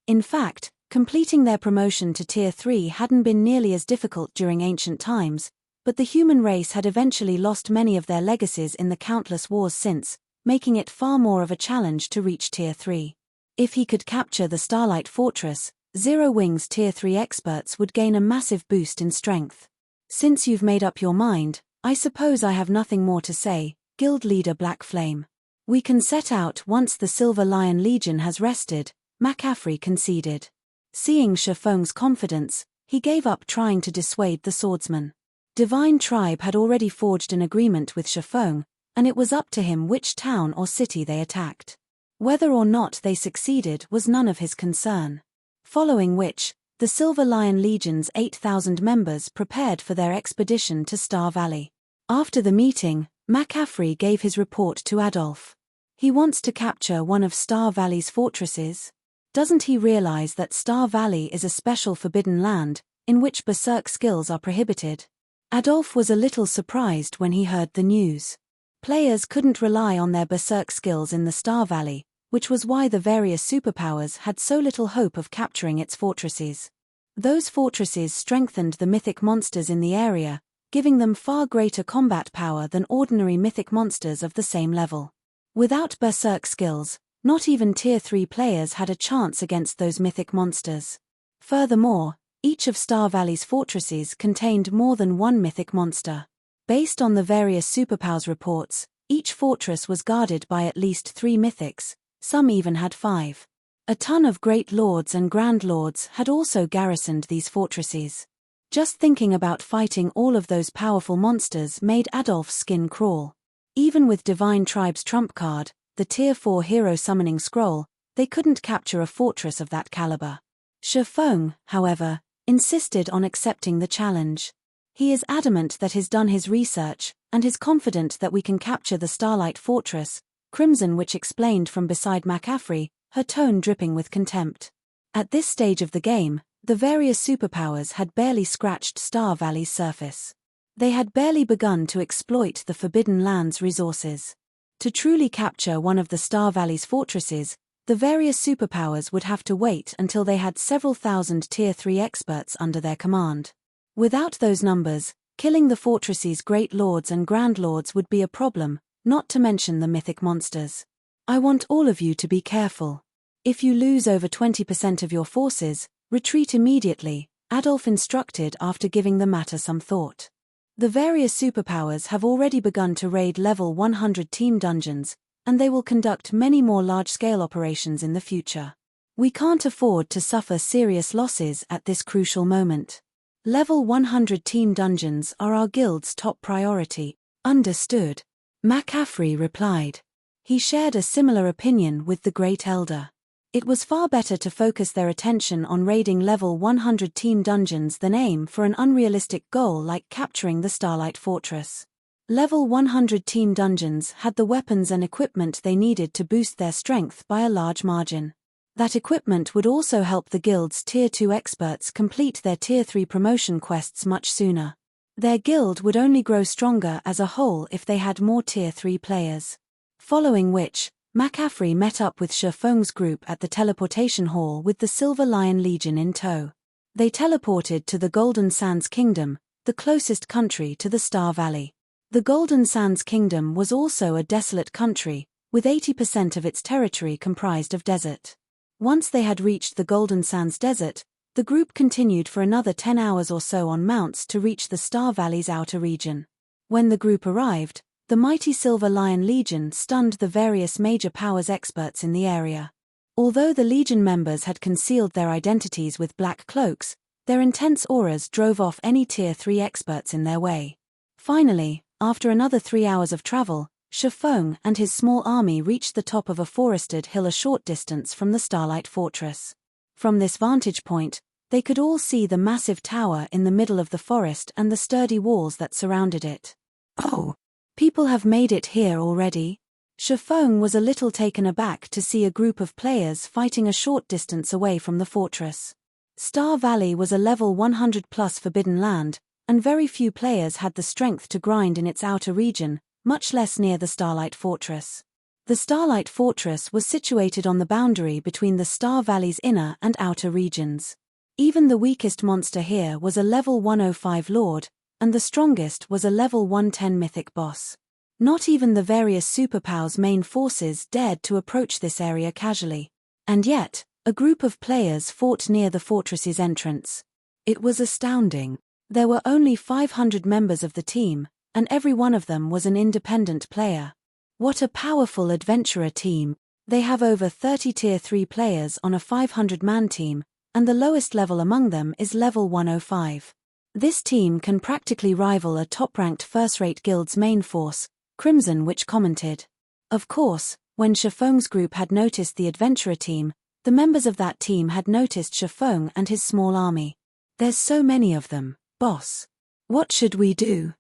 In fact, completing their promotion to Tier 3 hadn't been nearly as difficult during ancient times, but the human race had eventually lost many of their legacies in the countless wars since, making it far more of a challenge to reach Tier 3. If he could capture the Starlight Fortress, Zero Wing's Tier 3 experts would gain a massive boost in strength. Since you've made up your mind, I suppose I have nothing more to say, Guild Leader Black Flame. We can set out once the Silver Lion Legion has rested, McCaffrey conceded. Seeing Feng's confidence, he gave up trying to dissuade the swordsman. Divine Tribe had already forged an agreement with Feng, and it was up to him which town or city they attacked. Whether or not they succeeded was none of his concern. Following which, the Silver Lion Legion's 8,000 members prepared for their expedition to Star Valley. After the meeting, McCaffrey gave his report to Adolf. He wants to capture one of Star Valley's fortresses. Doesn't he realize that Star Valley is a special forbidden land, in which berserk skills are prohibited? Adolf was a little surprised when he heard the news. Players couldn't rely on their berserk skills in the Star Valley, which was why the various superpowers had so little hope of capturing its fortresses. Those fortresses strengthened the mythic monsters in the area, giving them far greater combat power than ordinary mythic monsters of the same level. Without berserk skills, not even Tier 3 players had a chance against those mythic monsters. Furthermore, each of Star Valley's fortresses contained more than one mythic monster. Based on the various superpowers reports, each fortress was guarded by at least 3 mythics, some even had 5. A ton of great lords and grand lords had also garrisoned these fortresses. Just thinking about fighting all of those powerful monsters made Adolf's skin crawl. Even with Divine Tribe's trump card, the Tier 4 Hero Summoning Scroll, they couldn't capture a fortress of that caliber. Feng, however, insisted on accepting the challenge. He is adamant that he's done his research, and is confident that we can capture the Starlight Fortress, Crimson Witch explained from beside McCaffrey, her tone dripping with contempt. At this stage of the game, the various superpowers had barely scratched Star Valley's surface. They had barely begun to exploit the Forbidden Land's resources. To truly capture one of the Star Valley's fortresses, the various superpowers would have to wait until they had several thousand Tier 3 experts under their command. Without those numbers, killing the fortress's great lords and grand lords would be a problem, not to mention the mythic monsters. I want all of you to be careful. If you lose over 20% of your forces, retreat immediately, Adolf instructed after giving the matter some thought. The various superpowers have already begun to raid level 100 team dungeons, and they will conduct many more large-scale operations in the future. We can't afford to suffer serious losses at this crucial moment. Level 100 team dungeons are our guild's top priority. Understood. McCaffrey replied. He shared a similar opinion with the Great Elder. It was far better to focus their attention on raiding level 100 team dungeons than aim for an unrealistic goal like capturing the Starlight Fortress. Level 100 team dungeons had the weapons and equipment they needed to boost their strength by a large margin. That equipment would also help the guild's Tier 2 experts complete their Tier 3 promotion quests much sooner. Their guild would only grow stronger as a whole if they had more Tier 3 players. Following which, McCaffrey met up with Feng's group at the teleportation hall with the Silver Lion Legion in tow. They teleported to the Golden Sands Kingdom, the closest country to the Star Valley. The Golden Sands Kingdom was also a desolate country, with 80% of its territory comprised of desert. Once they had reached the Golden Sands Desert, the group continued for another 10 hours or so on mounts to reach the Star Valley's outer region. When the group arrived, the mighty Silver Lion Legion stunned the various major powers experts in the area. Although the Legion members had concealed their identities with black cloaks, their intense auras drove off any Tier 3 experts in their way. Finally, after another 3 hours of travel, Feng and his small army reached the top of a forested hill a short distance from the Starlight Fortress. From this vantage point, they could all see the massive tower in the middle of the forest and the sturdy walls that surrounded it. Oh! People have made it here already? Feng was a little taken aback to see a group of players fighting a short distance away from the fortress. Star Valley was a level 100+ forbidden land, and very few players had the strength to grind in its outer region, much less near the Starlight Fortress. The Starlight Fortress was situated on the boundary between the Star Valley's inner and outer regions. Even the weakest monster here was a level 105 lord, and the strongest was a level 110 mythic boss. Not even the various superpowers' main forces dared to approach this area casually. And yet, a group of players fought near the fortress's entrance. It was astounding. There were only 500 members of the team, and every one of them was an independent player. What a powerful adventurer team! They have over 30 Tier 3 players on a 500-man team, and the lowest level among them is level 105. This team can practically rival a top-ranked first-rate guild's main force, Crimson Witch commented. Of course, when Feng's group had noticed the adventurer team, the members of that team had noticed Feng and his small army. There's so many of them, boss. What should we do?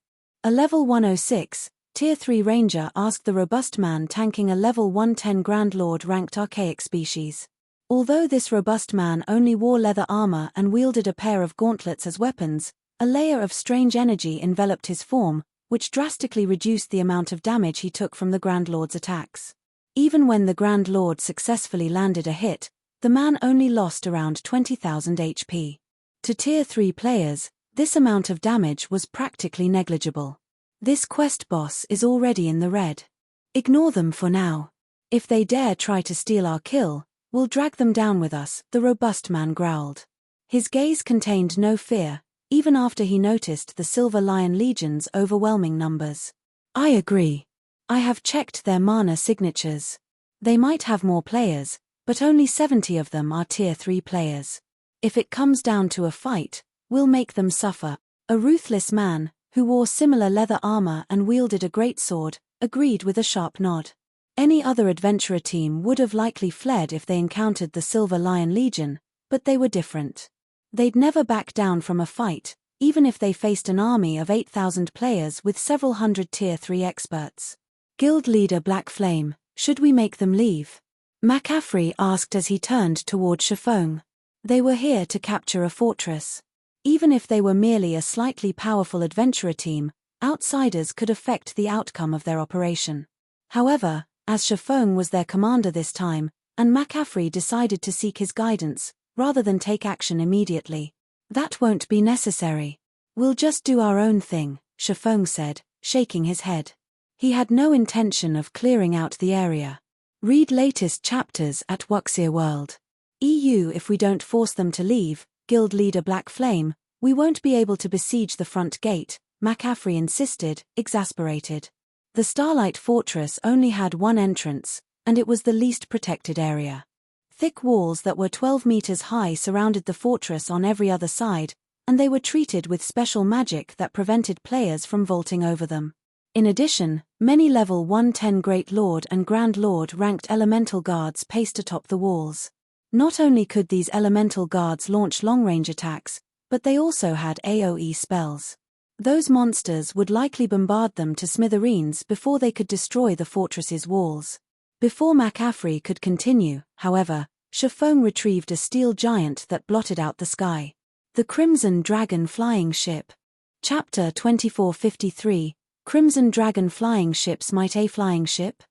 A level 106, Tier 3 ranger asked the robust man tanking a level 110 Grand Lord ranked archaic species. Although this robust man only wore leather armor and wielded a pair of gauntlets as weapons, a layer of strange energy enveloped his form, which drastically reduced the amount of damage he took from the Grand Lord's attacks. Even when the Grand Lord successfully landed a hit, the man only lost around 20,000 HP. To Tier 3 players, this amount of damage was practically negligible. This quest boss is already in the red. Ignore them for now. If they dare try to steal our kill, we'll drag them down with us, the robust man growled. His gaze contained no fear, even after he noticed the Silver Lion Legion's overwhelming numbers. I agree. I have checked their mana signatures. They might have more players, but only 70 of them are Tier 3 players. If it comes down to a fight, we'll make them suffer. A ruthless man, who wore similar leather armor and wielded a greatsword, agreed with a sharp nod. Any other adventurer team would have likely fled if they encountered the Silver Lion Legion, but they were different. They'd never back down from a fight, even if they faced an army of 8,000 players with several hundred Tier 3 experts. Guild leader Black Flame, should we make them leave? McCaffrey asked as he turned toward Feng. They were here to capture a fortress. Even if they were merely a slightly powerful adventurer team, outsiders could affect the outcome of their operation. However, as Feng was their commander this time, and McCaffrey decided to seek his guidance, rather than take action immediately. That won't be necessary. We'll just do our own thing, Feng said, shaking his head. He had no intention of clearing out the area. Read latest chapters at Wuxia World. EU. If we don't force them to leave, Guild leader Black Flame, we won't be able to besiege the front gate, McCaffrey insisted, exasperated. The Starlight fortress only had one entrance, and it was the least protected area. Thick walls that were 12 meters high surrounded the fortress on every other side, and they were treated with special magic that prevented players from vaulting over them. In addition, many level 110 Great Lord and Grand Lord ranked elemental guards paced atop the walls. Not only could these elemental guards launch long-range attacks, but they also had AoE spells. Those monsters would likely bombard them to smithereens before they could destroy the fortress's walls. Before McCaffrey could continue, however, Feng retrieved a steel giant that blotted out the sky. The Crimson Dragon Flying Ship. Chapter 2453. Crimson Dragon Flying Ships. Might a flying ship?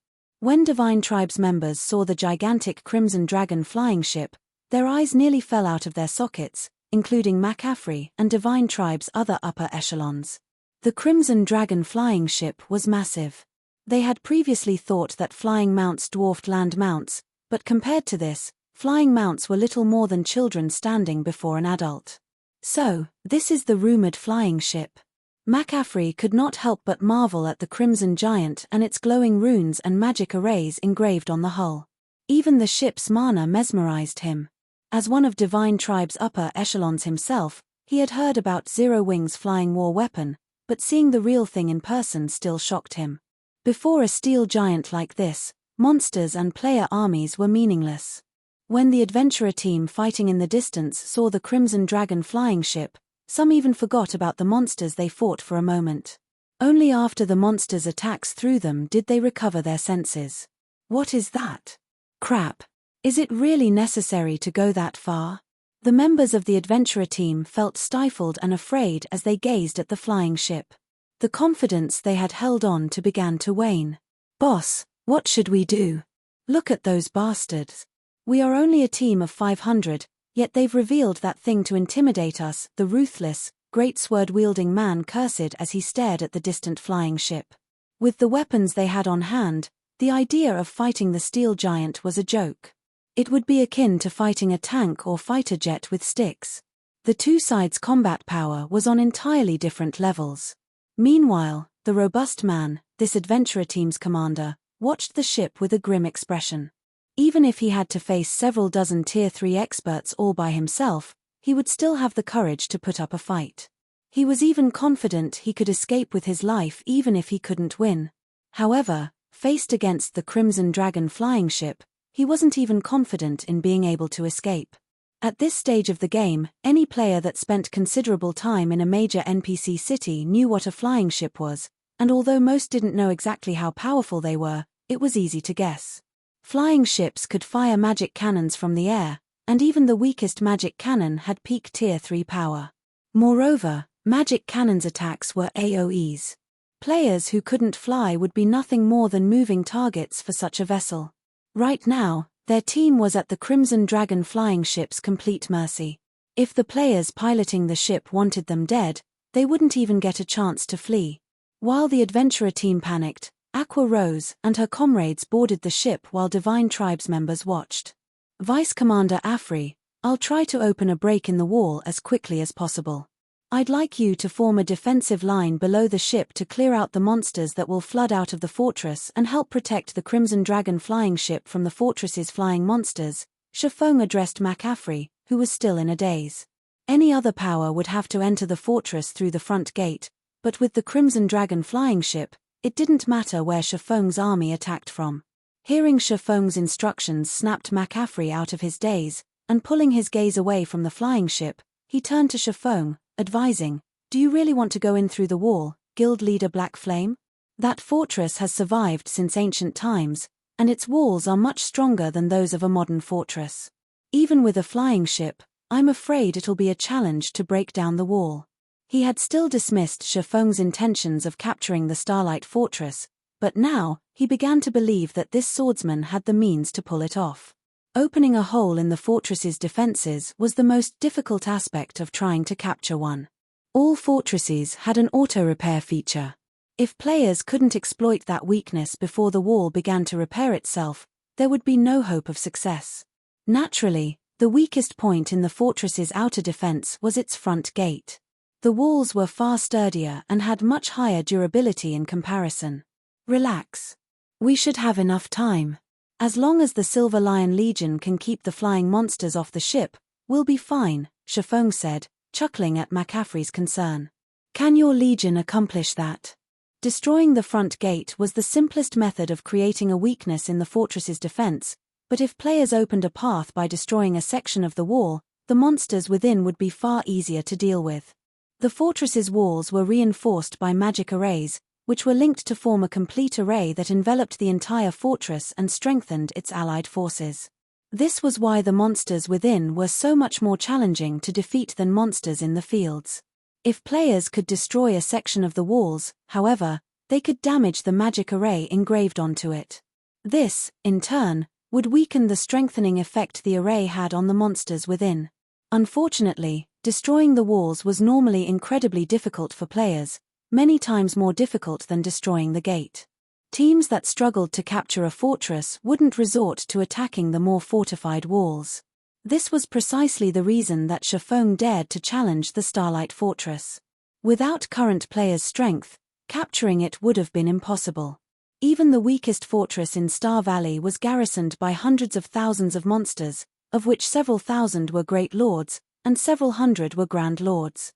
When Divine Tribes members saw the gigantic Crimson Dragon flying ship, their eyes nearly fell out of their sockets, including McCaffrey and Divine Tribe's other upper echelons. The Crimson Dragon flying ship was massive. They had previously thought that flying mounts dwarfed land mounts, but compared to this, flying mounts were little more than children standing before an adult. So, this is the rumored flying ship. McCaffrey could not help but marvel at the Crimson Giant and its glowing runes and magic arrays engraved on the hull. Even the ship's mana mesmerized him. As one of Divine Tribe's upper echelons himself, he had heard about Zero Wing's flying war weapon, but seeing the real thing in person still shocked him. Before a steel giant like this, monsters and player armies were meaningless. When the adventurer team fighting in the distance saw the Crimson Dragon flying ship, some even forgot about the monsters they fought for a moment. Only after the monsters' attacks threw them did they recover their senses. What is that? Crap. Is it really necessary to go that far? The members of the adventurer team felt stifled and afraid as they gazed at the flying ship. The confidence they had held on to began to wane. Boss, what should we do? Look at those bastards. We are only a team of 500, yet they've revealed that thing to intimidate us, the ruthless, great sword-wielding man cursed as he stared at the distant flying ship. With the weapons they had on hand, the idea of fighting the steel giant was a joke. It would be akin to fighting a tank or fighter jet with sticks. The two sides' combat power was on entirely different levels. Meanwhile, the robust man, this adventurer team's commander, watched the ship with a grim expression. Even if he had to face several dozen Tier 3 experts all by himself, he would still have the courage to put up a fight. He was even confident he could escape with his life even if he couldn't win. However, faced against the Crimson Dragon flying ship, he wasn't even confident in being able to escape. At this stage of the game, any player that spent considerable time in a major NPC city knew what a flying ship was, and although most didn't know exactly how powerful they were, it was easy to guess. Flying ships could fire magic cannons from the air, and even the weakest magic cannon had peak Tier 3 power. Moreover, magic cannons' attacks were AoEs. Players who couldn't fly would be nothing more than moving targets for such a vessel. Right now, their team was at the Crimson Dragon flying ship's complete mercy. If the players piloting the ship wanted them dead, they wouldn't even get a chance to flee. While the adventurer team panicked, Aqua Rose and her comrades boarded the ship while Divine Tribes members watched. Vice Commander Afri, I'll try to open a break in the wall as quickly as possible. I'd like you to form a defensive line below the ship to clear out the monsters that will flood out of the fortress and help protect the Crimson Dragon flying ship from the fortress's flying monsters, Feng addressed McCaffrey, who was still in a daze. Any other power would have to enter the fortress through the front gate, but with the Crimson Dragon flying ship, it didn't matter where Feng's army attacked from. Hearing Feng's instructions snapped McCaffrey out of his daze, and pulling his gaze away from the flying ship, he turned to Feng, advising, Do you really want to go in through the wall, Guild Leader Black Flame? That fortress has survived since ancient times, and its walls are much stronger than those of a modern fortress. Even with a flying ship, I'm afraid it'll be a challenge to break down the wall. He had still dismissed Shi Feng's intentions of capturing the Starlight Fortress, but now, he began to believe that this swordsman had the means to pull it off. Opening a hole in the fortress's defenses was the most difficult aspect of trying to capture one. All fortresses had an auto-repair feature. If players couldn't exploit that weakness before the wall began to repair itself, there would be no hope of success. Naturally, the weakest point in the fortress's outer defense was its front gate. The walls were far sturdier and had much higher durability in comparison. Relax. We should have enough time. As long as the Silver Lion Legion can keep the flying monsters off the ship, we'll be fine, Shi Feng said, chuckling at McCaffrey's concern. Can your legion accomplish that? Destroying the front gate was the simplest method of creating a weakness in the fortress's defense, but if players opened a path by destroying a section of the wall, the monsters within would be far easier to deal with. The fortress's walls were reinforced by magic arrays, which were linked to form a complete array that enveloped the entire fortress and strengthened its allied forces. This was why the monsters within were so much more challenging to defeat than monsters in the fields. If players could destroy a section of the walls, however, they could damage the magic array engraved onto it. This, in turn, would weaken the strengthening effect the array had on the monsters within. Unfortunately, destroying the walls was normally incredibly difficult for players, many times more difficult than destroying the gate. Teams that struggled to capture a fortress wouldn't resort to attacking the more fortified walls. This was precisely the reason that Shi Feng dared to challenge the Starlight Fortress. Without current players' strength, capturing it would have been impossible. Even the weakest fortress in Star Valley was garrisoned by hundreds of thousands of monsters, of which several thousand were Great Lords, and several hundred were Grand Lords.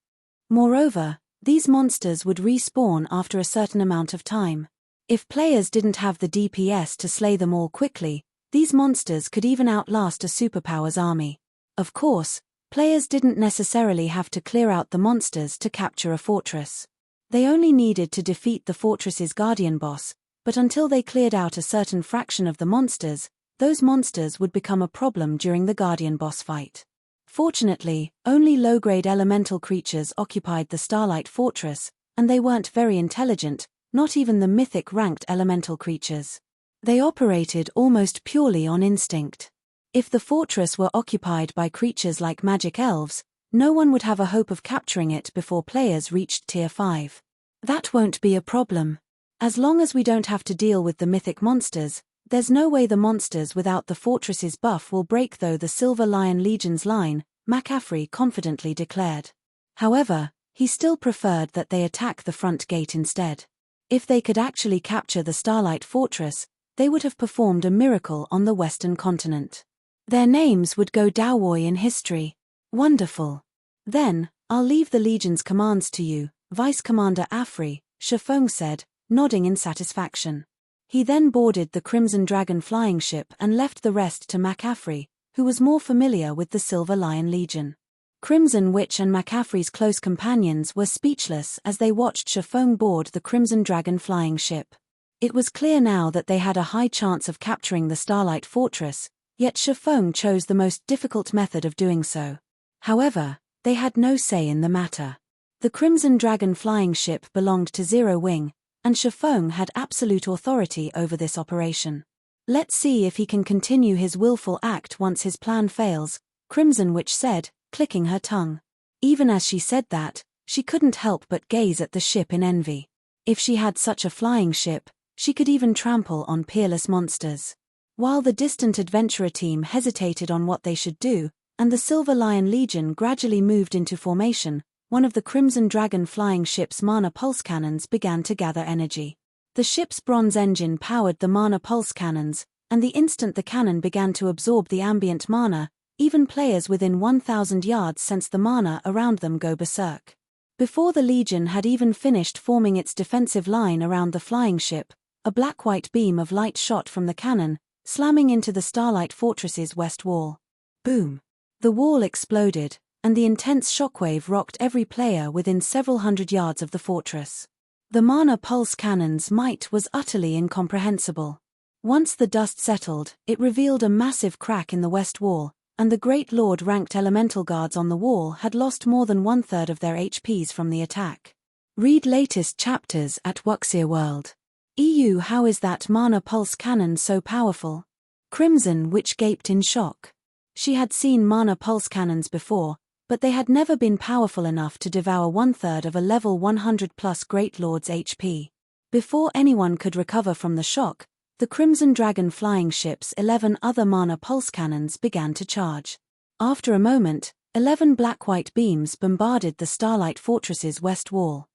Moreover, these monsters would respawn after a certain amount of time. If players didn't have the DPS to slay them all quickly, these monsters could even outlast a superpower's army. Of course, players didn't necessarily have to clear out the monsters to capture a fortress. They only needed to defeat the fortress's guardian boss, but until they cleared out a certain fraction of the monsters, those monsters would become a problem during the guardian boss fight. Fortunately, only low-grade elemental creatures occupied the Starlight Fortress, and they weren't very intelligent, not even the mythic-ranked elemental creatures. They operated almost purely on instinct. If the fortress were occupied by creatures like magic elves, no one would have a hope of capturing it before players reached Tier 5. That won't be a problem. As long as we don't have to deal with the mythic monsters, there's no way the monsters without the fortress's buff will break through the Silver Lion Legion's line, McCaffrey confidently declared. However, he still preferred that they attack the front gate instead. If they could actually capture the Starlight Fortress, they would have performed a miracle on the Western continent. Their names would go downward in history. Wonderful. Then, I'll leave the Legion's commands to you, Vice Commander Afri, Shi Feng said, nodding in satisfaction. He then boarded the Crimson Dragon flying ship and left the rest to McCaffrey, who was more familiar with the Silver Lion Legion. Crimson Witch and McCaffrey's close companions were speechless as they watched Shi Feng board the Crimson Dragon flying ship. It was clear now that they had a high chance of capturing the Starlight Fortress, yet Shi Feng chose the most difficult method of doing so. However, they had no say in the matter. The Crimson Dragon flying ship belonged to Zero Wing, and Shi Feng had absolute authority over this operation. Let's see if he can continue his willful act once his plan fails, Crimson Witch said, clicking her tongue. Even as she said that, she couldn't help but gaze at the ship in envy. If she had such a flying ship, she could even trample on peerless monsters. While the distant adventurer team hesitated on what they should do, and the Silver Lion Legion gradually moved into formation, one of the Crimson Dragon flying ship's mana pulse cannons began to gather energy. The ship's bronze engine powered the mana pulse cannons, and the instant the cannon began to absorb the ambient mana, even players within 1,000 yards sensed the mana around them go berserk. Before the Legion had even finished forming its defensive line around the flying ship, a black-white beam of light shot from the cannon, slamming into the Starlight Fortress's west wall. Boom! The wall exploded, and the intense shockwave rocked every player within several hundred yards of the fortress. The mana pulse cannon's might was utterly incomprehensible. Once the dust settled, it revealed a massive crack in the west wall, and the Great Lord-ranked elemental guards on the wall had lost more than one-third of their HPs from the attack. Read latest chapters at Wuxia World. EU. How is that mana pulse cannon so powerful? Crimson Witch gaped in shock. She had seen mana pulse cannons before, but they had never been powerful enough to devour one-third of a level 100-plus Great Lord's HP. Before anyone could recover from the shock, the Crimson Dragon flying ship's 11 other mana pulse cannons began to charge. After a moment, 11 black-white beams bombarded the Starlight Fortress's west wall.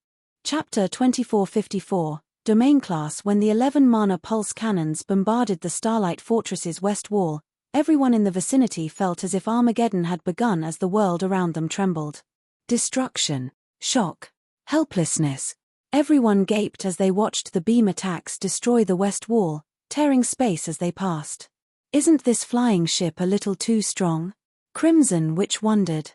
Chapter 2454, Domain Class. When the 11 mana pulse cannons bombarded the Starlight Fortress's west wall, everyone in the vicinity felt as if Armageddon had begun as the world around them trembled. Destruction, shock, helplessness. Everyone gaped as they watched the beam attacks destroy the west wall, tearing space as they passed. Isn't this flying ship a little too strong? Crimson Witch wondered.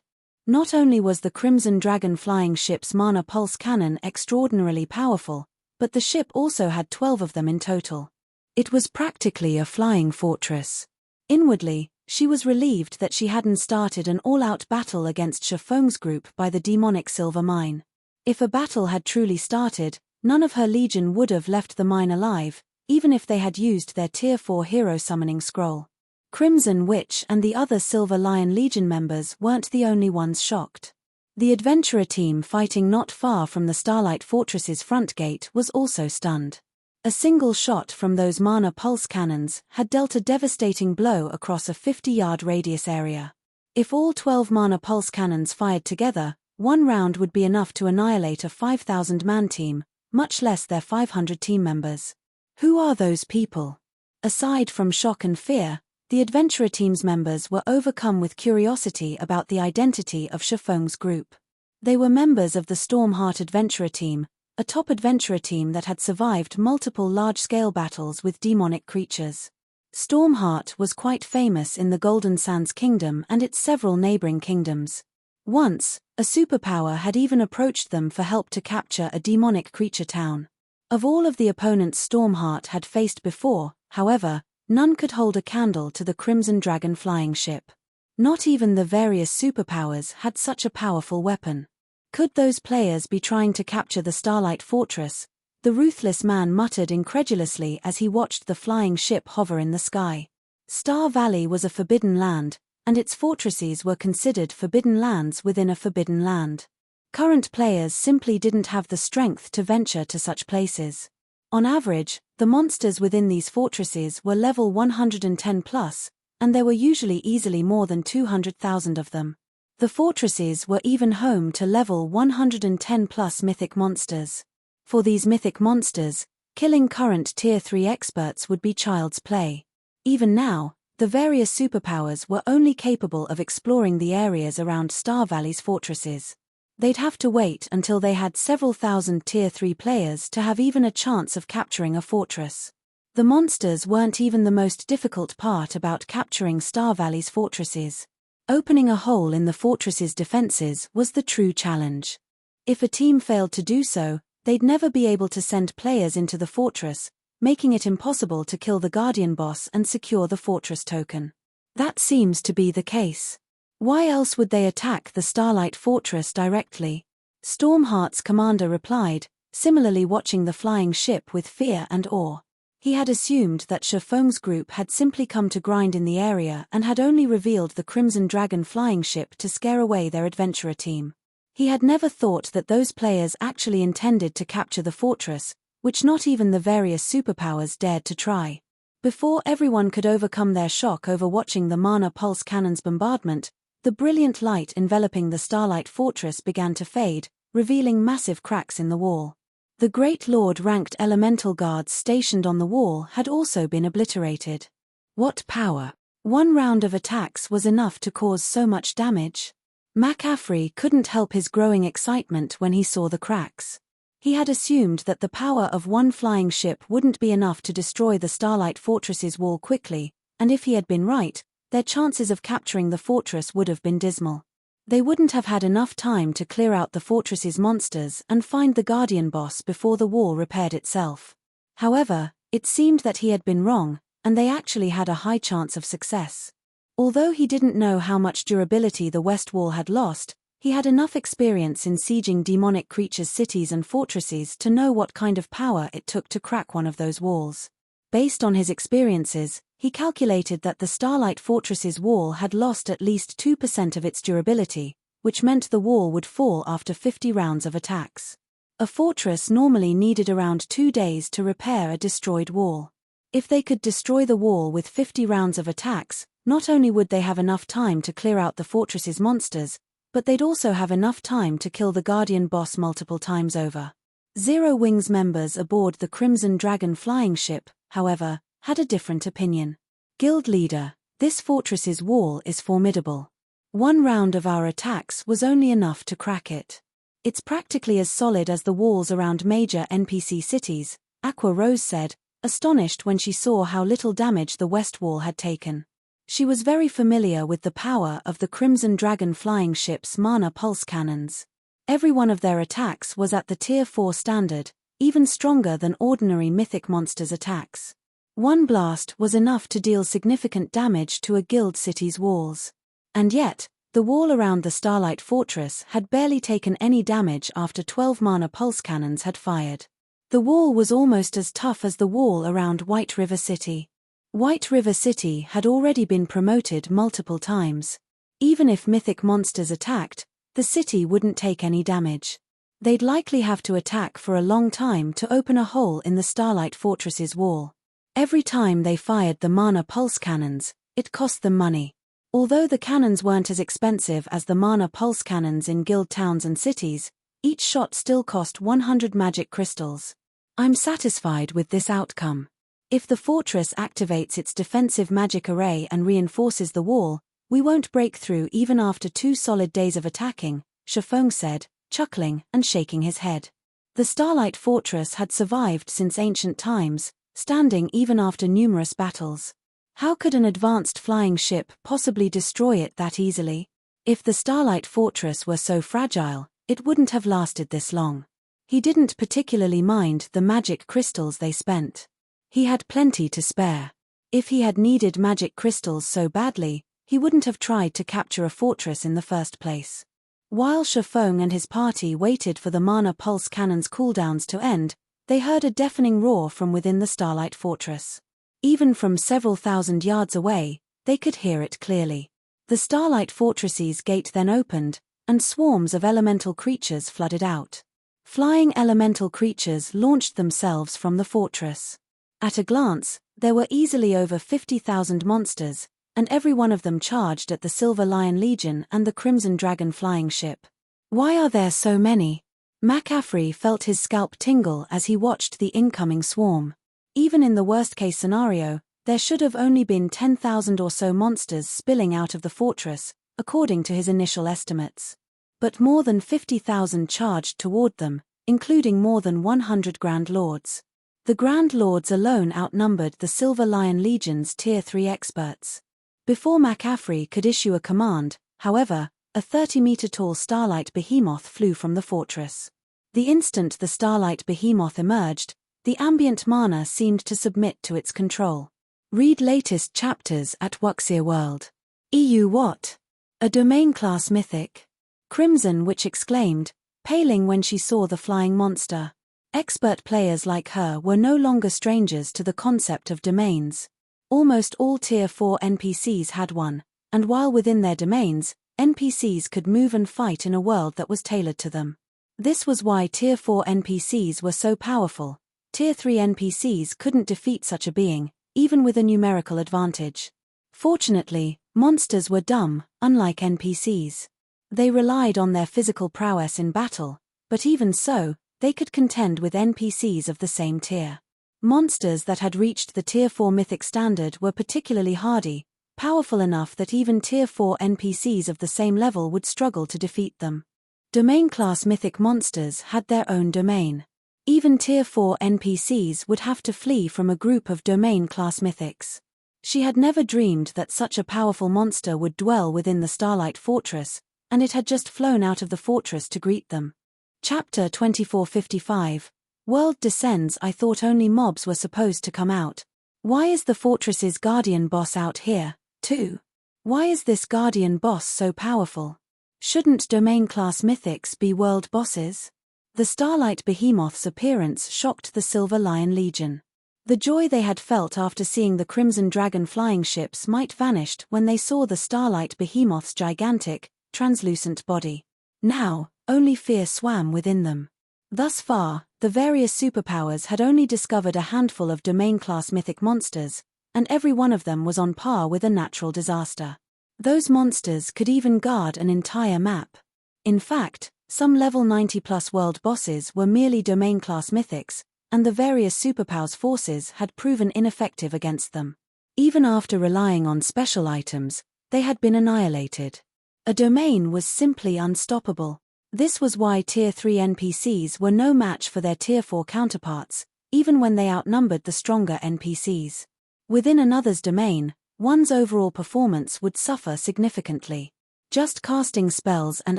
Not only was the Crimson Dragon flying ship's mana pulse cannon extraordinarily powerful, but the ship also had 12 of them in total. It was practically a flying fortress. Inwardly, she was relieved that she hadn't started an all-out battle against Feng's group by the demonic silver mine. If a battle had truly started, none of her legion would have left the mine alive, even if they had used their Tier 4 hero summoning scroll. Crimson Witch and the other Silver Lion Legion members weren't the only ones shocked. The adventurer team fighting not far from the Starlight Fortress's front gate was also stunned. A single shot from those mana pulse cannons had dealt a devastating blow across a 50-yard radius area. If all 12 mana pulse cannons fired together, one round would be enough to annihilate a 5,000-man team, much less their 500 team members. Who are those people? Aside from shock and fear, the adventurer team's members were overcome with curiosity about the identity of Feng's group. They were members of the Stormheart Adventurer Team, a top adventurer team that had survived multiple large-scale battles with demonic creatures. Stormheart was quite famous in the Golden Sands Kingdom and its several neighboring kingdoms. Once, a superpower had even approached them for help to capture a demonic creature town. Of all of the opponents Stormheart had faced before, however, none could hold a candle to the Crimson Dragon flying ship. Not even the various superpowers had such a powerful weapon. Could those players be trying to capture the Starlight Fortress? The ruthless man muttered incredulously as he watched the flying ship hover in the sky. Star Valley was a forbidden land, and its fortresses were considered forbidden lands within a forbidden land. Current players simply didn't have the strength to venture to such places. On average, the monsters within these fortresses were level 110 plus, and there were usually easily more than 200,000 of them. The fortresses were even home to level 110 plus mythic monsters. For these mythic monsters, killing current Tier 3 experts would be child's play. Even now, the various superpowers were only capable of exploring the areas around Star Valley's fortresses. They'd have to wait until they had several thousand Tier 3 players to have even a chance of capturing a fortress. The monsters weren't even the most difficult part about capturing Star Valley's fortresses. Opening a hole in the fortress's defenses was the true challenge. If a team failed to do so, they'd never be able to send players into the fortress, making it impossible to kill the Guardian boss and secure the fortress token. That seems to be the case. Why else would they attack the Starlight Fortress directly? Stormheart's commander replied, similarly watching the flying ship with fear and awe. He had assumed that Feng's group had simply come to grind in the area and had only revealed the Crimson Dragon flying ship to scare away their adventurer team. He had never thought that those players actually intended to capture the fortress, which not even the various superpowers dared to try. Before everyone could overcome their shock over watching the mana pulse cannon's bombardment, the brilliant light enveloping the Starlight Fortress began to fade, revealing massive cracks in the wall. The Great Lord-ranked elemental guards stationed on the wall had also been obliterated. What power! One round of attacks was enough to cause so much damage. McCaffrey couldn't help his growing excitement when he saw the cracks. He had assumed that the power of one flying ship wouldn't be enough to destroy the Starlight Fortress's wall quickly, and if he had been right, their chances of capturing the fortress would have been dismal. They wouldn't have had enough time to clear out the fortress's monsters and find the Guardian boss before the wall repaired itself. However, it seemed that he had been wrong, and they actually had a high chance of success. Although he didn't know how much durability the West Wall had lost, he had enough experience in sieging demonic creatures' cities and fortresses to know what kind of power it took to crack one of those walls. Based on his experiences, he calculated that the Starlight Fortress's wall had lost at least 2% of its durability, which meant the wall would fall after 50 rounds of attacks. A fortress normally needed around 2 days to repair a destroyed wall. If they could destroy the wall with 50 rounds of attacks, not only would they have enough time to clear out the fortress's monsters, but they'd also have enough time to kill the Guardian boss multiple times over. Zero Wings members aboard the Crimson Dragon flying ship, however, had a different opinion. Guild leader, this fortress's wall is formidable. 1 round of our attacks was only enough to crack it. It's practically as solid as the walls around major NPC cities, Aqua Rose said, astonished when she saw how little damage the West Wall had taken. She was very familiar with the power of the Crimson Dragon flying ship's mana pulse cannons. Every one of their attacks was at the Tier 4 standard, even stronger than ordinary mythic monsters' attacks. 1 blast was enough to deal significant damage to a guild city's walls. And yet, the wall around the Starlight Fortress had barely taken any damage after 12 mana pulse cannons had fired. The wall was almost as tough as the wall around White River City. White River City had already been promoted multiple times. Even if mythic monsters attacked, the city wouldn't take any damage. They'd likely have to attack for a long time to open a hole in the Starlight Fortress's wall. Every time they fired the mana pulse cannons, it cost them money. Although the cannons weren't as expensive as the mana pulse cannons in guild towns and cities, each shot still cost 100 magic crystals. I'm satisfied with this outcome. If the fortress activates its defensive magic array and reinforces the wall, we won't break through even after 2 solid days of attacking, Feng said, chuckling and shaking his head. The Starlight Fortress had survived since ancient times, standing even after numerous battles. How could an advanced flying ship possibly destroy it that easily? If the Starlight Fortress were so fragile, it wouldn't have lasted this long. He didn't particularly mind the magic crystals they spent. He had plenty to spare. If he had needed magic crystals so badly, he wouldn't have tried to capture a fortress in the first place. While Feng and his party waited for the mana pulse cannon's cooldowns to end, they heard a deafening roar from within the Starlight Fortress. Even from several thousand yards away, they could hear it clearly. The Starlight Fortress's gate then opened, and swarms of elemental creatures flooded out. Flying elemental creatures launched themselves from the fortress. At a glance, there were easily over 50,000 monsters, and every one of them charged at the Silver Lion Legion and the Crimson Dragon flying ship. Why are there so many? McCaffrey felt his scalp tingle as he watched the incoming swarm. Even in the worst-case scenario, there should have only been 10,000 or so monsters spilling out of the fortress, according to his initial estimates. But more than 50,000 charged toward them, including more than 100 Grand Lords. The Grand Lords alone outnumbered the Silver Lion Legion's Tier 3 experts. Before McCaffrey could issue a command, however, a 30-meter-tall Starlight Behemoth flew from the fortress. The instant the Starlight Behemoth emerged, the ambient mana seemed to submit to its control. Read latest chapters at Wuxia World. EU what? A domain-class mythic? Crimson Witch exclaimed, paling when she saw the flying monster. Expert players like her were no longer strangers to the concept of domains. Almost all Tier 4 NPCs had one, and while within their domains, NPCs could move and fight in a world that was tailored to them. This was why Tier 4 NPCs were so powerful. Tier 3 NPCs couldn't defeat such a being, even with a numerical advantage. Fortunately, monsters were dumb, unlike NPCs. They relied on their physical prowess in battle, but even so, they could contend with NPCs of the same tier. Monsters that had reached the Tier 4 mythic standard were particularly hardy, powerful enough that even Tier 4 NPCs of the same level would struggle to defeat them. Domain-class mythic monsters had their own domain. Even Tier 4 NPCs would have to flee from a group of domain-class mythics. She had never dreamed that such a powerful monster would dwell within the Starlight Fortress, and it had just flown out of the fortress to greet them. Chapter 2455. World descends. I thought only mobs were supposed to come out. Why is the fortress's guardian boss out here, too? Why is this guardian boss so powerful? Shouldn't domain-class mythics be world bosses? The Starlight Behemoth's appearance shocked the Silver Lion Legion. The joy they had felt after seeing the Crimson Dragon flying ships might vanished when they saw the Starlight Behemoth's gigantic, translucent body. Now, only fear swam within them. Thus far, the various superpowers had only discovered a handful of domain-class mythic monsters, and every one of them was on par with a natural disaster. Those monsters could even guard an entire map. In fact, some level 90+ world bosses were merely domain-class mythics, and the various superpowers forces had proven ineffective against them. Even after relying on special items, they had been annihilated. A domain was simply unstoppable. This was why Tier 3 NPCs were no match for their Tier 4 counterparts, even when they outnumbered the stronger NPCs. Within another's domain, one's overall performance would suffer significantly. Just casting spells and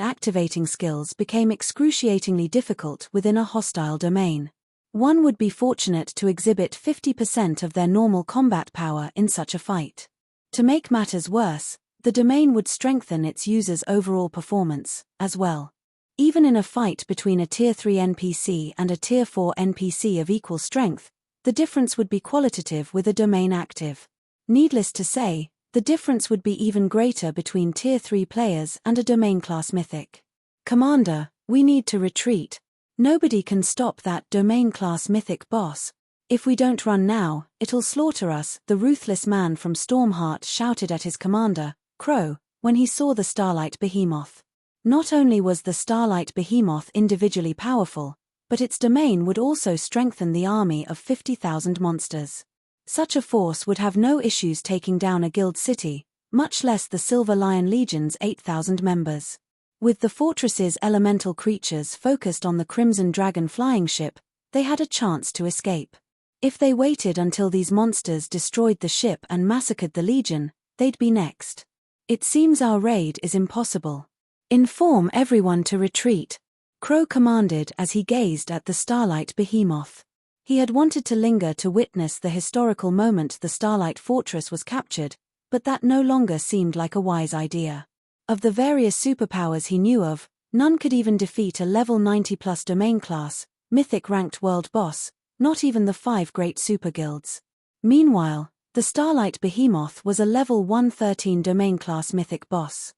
activating skills became excruciatingly difficult within a hostile domain. One would be fortunate to exhibit 50% of their normal combat power in such a fight. To make matters worse, the domain would strengthen its users' overall performance, as well. Even in a fight between a Tier 3 NPC and a Tier 4 NPC of equal strength, the difference would be qualitative with a domain active. Needless to say, the difference would be even greater between Tier 3 players and a domain-class mythic. Commander, we need to retreat. Nobody can stop that domain-class mythic boss. If we don't run now, it'll slaughter us, the ruthless man from Stormheart shouted at his commander, Crow, when he saw the Starlight Behemoth. Not only was the Starlight Behemoth individually powerful, but its domain would also strengthen the army of 50,000 monsters. Such a force would have no issues taking down a guild city, much less the Silver Lion Legion's 8,000 members. With the fortress's elemental creatures focused on the Crimson Dragon flying ship, they had a chance to escape. If they waited until these monsters destroyed the ship and massacred the Legion, they'd be next. It seems our raid is impossible. Inform everyone to retreat, Crow commanded as he gazed at the Starlight Behemoth. He had wanted to linger to witness the historical moment the Starlight Fortress was captured, but that no longer seemed like a wise idea. Of the various superpowers he knew of, none could even defeat a level 90+ domain class, mythic-ranked world boss, not even the 5 great super guilds. Meanwhile, the Starlight Behemoth was a level 113 domain class mythic boss.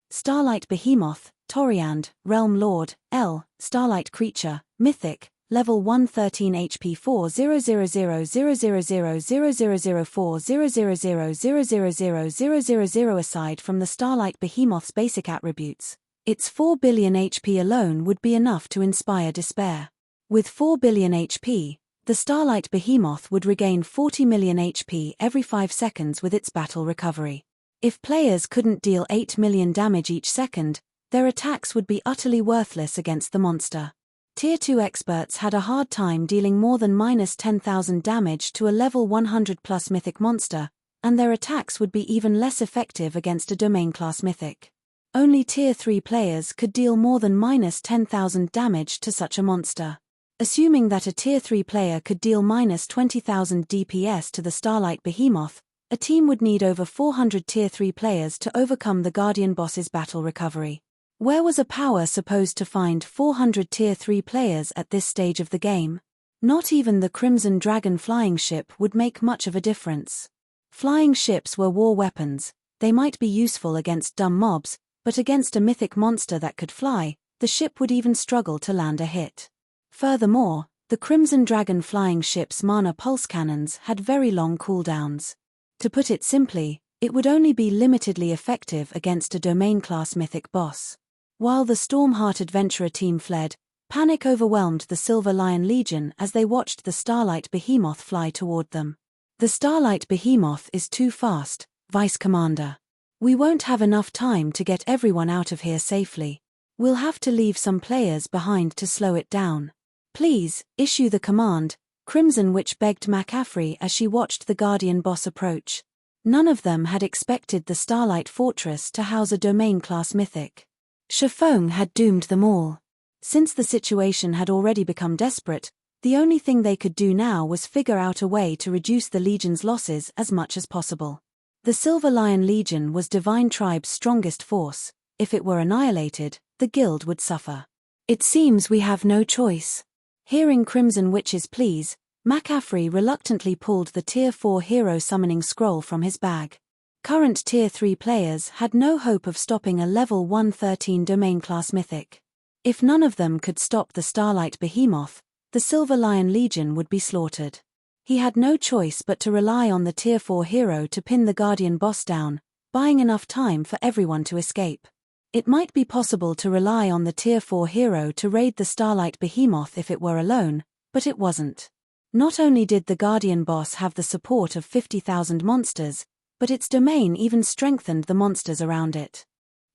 Starlight Behemoth, Toriand, Realm Lord, L, Starlight Creature, Mythic, Level 113 HP 4000000040000000000. Aside from the Starlight Behemoth's basic attributes, its 4 billion HP alone would be enough to inspire despair. With 4 billion HP, the Starlight Behemoth would regain 40 million HP every 5 seconds with its battle recovery. If players couldn't deal 8 million damage each second, their attacks would be utterly worthless against the monster. Tier 2 experts had a hard time dealing more than -10,000 damage to a level 100+ mythic monster, and their attacks would be even less effective against a domain-class mythic. Only Tier 3 players could deal more than -10,000 damage to such a monster. Assuming that a Tier 3 player could deal -20,000 DPS to the Starlight Behemoth, a team would need over 400 Tier 3 players to overcome the Guardian boss's battle recovery. Where was a power supposed to find 400 Tier 3 players at this stage of the game? Not even the Crimson Dragon flying ship would make much of a difference. Flying ships were war weapons. They might be useful against dumb mobs, but against a mythic monster that could fly, the ship would even struggle to land a hit. Furthermore, the Crimson Dragon flying ship's mana pulse cannons had very long cooldowns. To put it simply, it would only be limitedly effective against a domain-class mythic boss. While the Stormheart adventurer team fled, panic overwhelmed the Silver Lion Legion as they watched the Starlight Behemoth fly toward them. The Starlight Behemoth is too fast, Vice Commander. We won't have enough time to get everyone out of here safely. We'll have to leave some players behind to slow it down. Please, issue the command, Crimson Witch begged McCaffrey as she watched the Guardian boss approach. None of them had expected the Starlight Fortress to house a domain-class mythic. Feng had doomed them all. Since the situation had already become desperate, the only thing they could do now was figure out a way to reduce the Legion's losses as much as possible. The Silver Lion Legion was Divine Tribe's strongest force. If it were annihilated, the guild would suffer. It seems we have no choice. Hearing Crimson Witch's pleas, McCaffrey reluctantly pulled the Tier 4 hero summoning scroll from his bag. Current Tier 3 players had no hope of stopping a level 113 domain class mythic. If none of them could stop the Starlight Behemoth, the Silver Lion Legion would be slaughtered. He had no choice but to rely on the Tier 4 hero to pin the Guardian boss down, buying enough time for everyone to escape. It might be possible to rely on the Tier 4 hero to raid the Starlight Behemoth if it were alone, but it wasn't. Not only did the Guardian boss have the support of 50,000 monsters, but its domain even strengthened the monsters around it.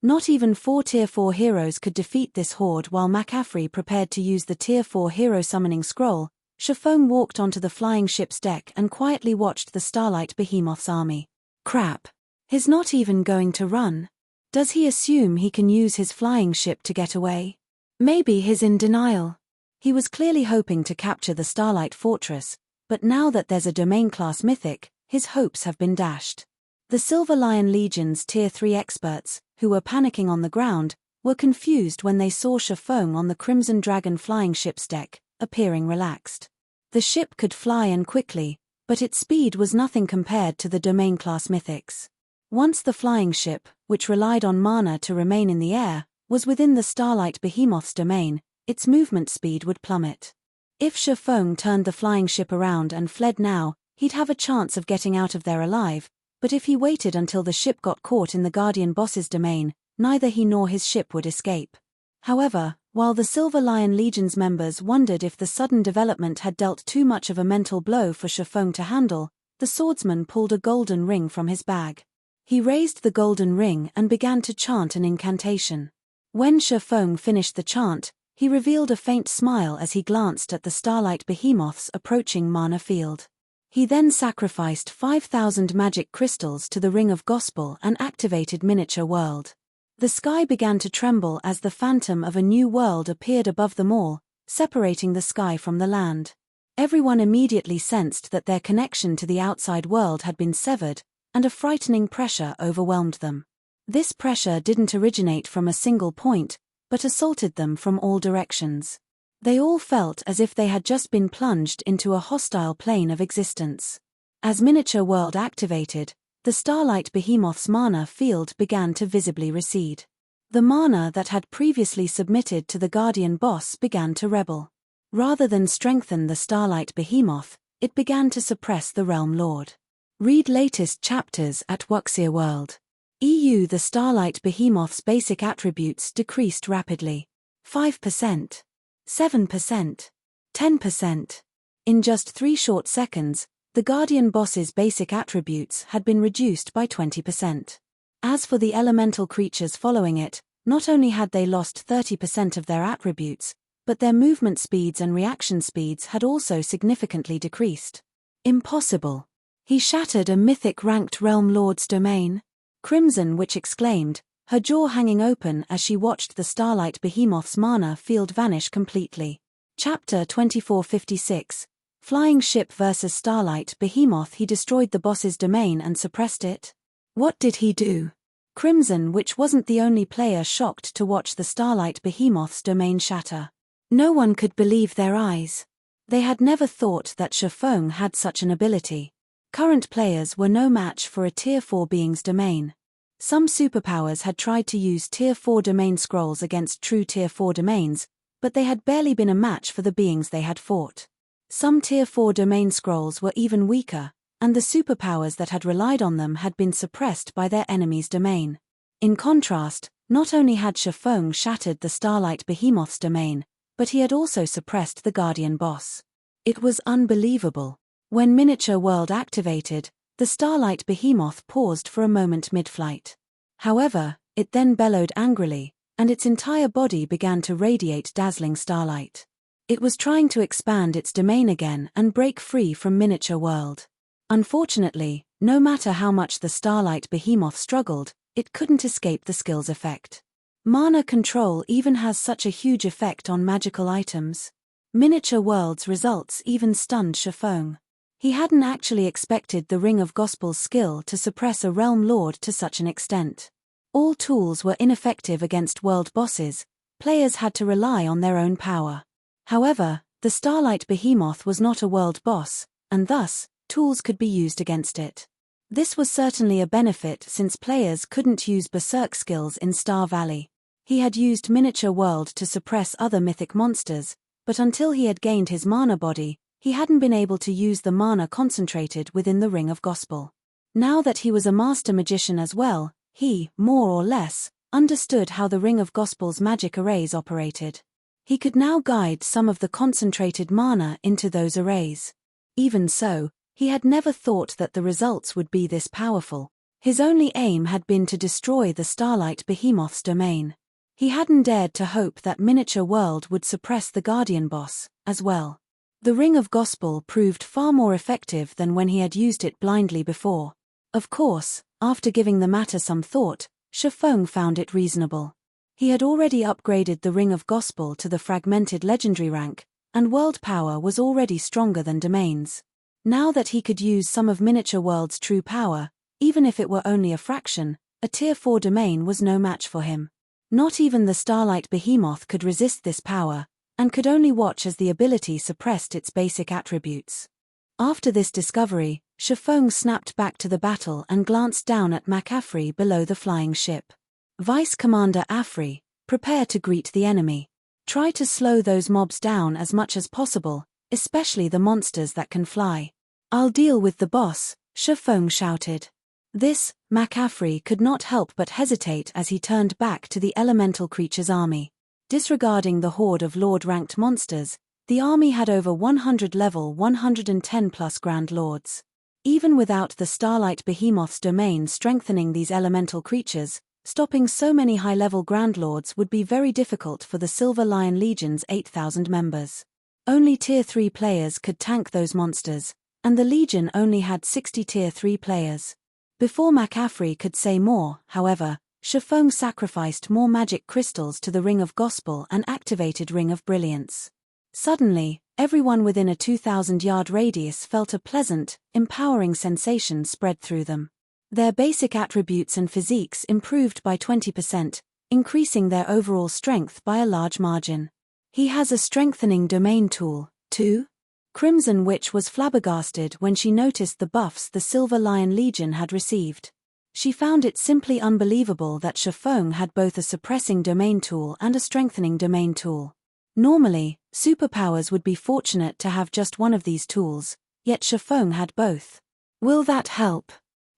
Not even 4 Tier 4 heroes could defeat this horde. While McCaffrey prepared to use the Tier 4 hero summoning scroll, Feng walked onto the flying ship's deck and quietly watched the Starlight Behemoth's army. Crap. He's not even going to run. Does he assume he can use his flying ship to get away? Maybe he's in denial. He was clearly hoping to capture the Starlight Fortress, but now that there's a domain-class mythic, his hopes have been dashed. The Silver Lion Legion's Tier 3 experts, who were panicking on the ground, were confused when they saw Feng on the Crimson Dragon flying ship's deck, appearing relaxed. The ship could fly and quickly, but its speed was nothing compared to the domain-class mythics. Once the flying ship, which relied on mana to remain in the air, was within the Starlight Behemoth's domain, its movement speed would plummet. If Feng turned the flying ship around and fled now, he'd have a chance of getting out of there alive, but if he waited until the ship got caught in the Guardian boss's domain, neither he nor his ship would escape. However, while the Silver Lion Legion's members wondered if the sudden development had dealt too much of a mental blow for Feng to handle, the swordsman pulled a golden ring from his bag. He raised the golden ring and began to chant an incantation. When Feng finished the chant, he revealed a faint smile as he glanced at the Starlight Behemoth's approaching mana field. He then sacrificed 5,000 magic crystals to the Ring of Gospel and activated Miniature World. The sky began to tremble as the phantom of a new world appeared above them all, separating the sky from the land. Everyone immediately sensed that their connection to the outside world had been severed, and a frightening pressure overwhelmed them. This pressure didn't originate from a single point, but assaulted them from all directions. They all felt as if they had just been plunged into a hostile plane of existence. As Miniature World activated, the Starlight Behemoth's mana field began to visibly recede. The mana that had previously submitted to the Guardian boss began to rebel. Rather than strengthen the Starlight Behemoth, it began to suppress the Realm Lord. Read latest chapters at Wuxia World. The Starlight Behemoth's basic attributes decreased rapidly. 5%. 7%. 10%. In just 3 short seconds, the Guardian boss's basic attributes had been reduced by 20%. As for the elemental creatures following it, not only had they lost 30% of their attributes, but their movement speeds and reaction speeds had also significantly decreased. Impossible. He shattered a mythic-ranked Realm Lord's domain. Crimson Witch exclaimed, her jaw hanging open as she watched the Starlight Behemoth's mana field vanish completely. Chapter 2456. Flying Ship vs. Starlight Behemoth. He destroyed the boss's domain and suppressed it? What did he do? Crimson Witch wasn't the only player shocked to watch the Starlight Behemoth's domain shatter. No one could believe their eyes. They had never thought that Feng had such an ability. Current players were no match for a Tier 4 being's domain. Some superpowers had tried to use Tier 4 domain scrolls against true Tier 4 domains, but they had barely been a match for the beings they had fought. Some Tier 4 domain scrolls were even weaker, and the superpowers that had relied on them had been suppressed by their enemy's domain. In contrast, not only had Feng shattered the Starlight Behemoth's domain, but he had also suppressed the Guardian boss. It was unbelievable. When Miniature World activated, the Starlight Behemoth paused for a moment mid-flight. However, it then bellowed angrily, and its entire body began to radiate dazzling starlight. It was trying to expand its domain again and break free from Miniature World. Unfortunately, no matter how much the Starlight Behemoth struggled, it couldn't escape the skill's effect. Mana control even has such a huge effect on magical items. Miniature Worlds results even stunned Feng. He hadn't actually expected the Ring of Gospel's skill to suppress a realm lord to such an extent. All tools were ineffective against world bosses, players had to rely on their own power. However, the Starlight Behemoth was not a world boss, and thus, tools could be used against it. This was certainly a benefit since players couldn't use berserk skills in Star Valley. He had used Miniature World to suppress other mythic monsters, but until he had gained his mana body, he hadn't been able to use the mana concentrated within the Ring of Gospel. Now that he was a master magician as well, he, more or less, understood how the Ring of Gospel's magic arrays operated. He could now guide some of the concentrated mana into those arrays. Even so, he had never thought that the results would be this powerful. His only aim had been to destroy the Starlight Behemoth's domain. He hadn't dared to hope that Miniature World would suppress the Guardian boss, as well. The Ring of Gospel proved far more effective than when he had used it blindly before. Of course, after giving the matter some thought, Feng found it reasonable. He had already upgraded the Ring of Gospel to the fragmented legendary rank, and world power was already stronger than domains. Now that he could use some of Miniature World's true power, even if it were only a fraction, a Tier 4 domain was no match for him. Not even the Starlight Behemoth could resist this power, and could only watch as the ability suppressed its basic attributes. After this discovery, Feng snapped back to the battle and glanced down at McAfee below the flying ship. Vice Commander Afri, prepare to greet the enemy. Try to slow those mobs down as much as possible, especially the monsters that can fly. I'll deal with the boss, Feng shouted. This, McAfee could not help but hesitate as he turned back to the elemental creature's army. Disregarding the horde of Lord-ranked monsters, the army had over 100 level 110 plus Grand Lords. Even without the Starlight Behemoth's domain strengthening these elemental creatures, stopping so many high-level Grand Lords would be very difficult for the Silver Lion Legion's 8,000 members. Only Tier 3 players could tank those monsters, and the Legion only had 60 Tier 3 players. Before McAfee could say more, however, Feng sacrificed more magic crystals to the Ring of Gospel and activated Ring of Brilliance. Suddenly, everyone within a 2,000-yard radius felt a pleasant, empowering sensation spread through them. Their basic attributes and physiques improved by 20%, increasing their overall strength by a large margin. He has a strengthening domain tool, too? Crimson Witch was flabbergasted when she noticed the buffs the Silver Lion Legion had received. She found it simply unbelievable that Feng had both a suppressing domain tool and a strengthening domain tool. Normally, superpowers would be fortunate to have just one of these tools, yet Feng had both. Will that help?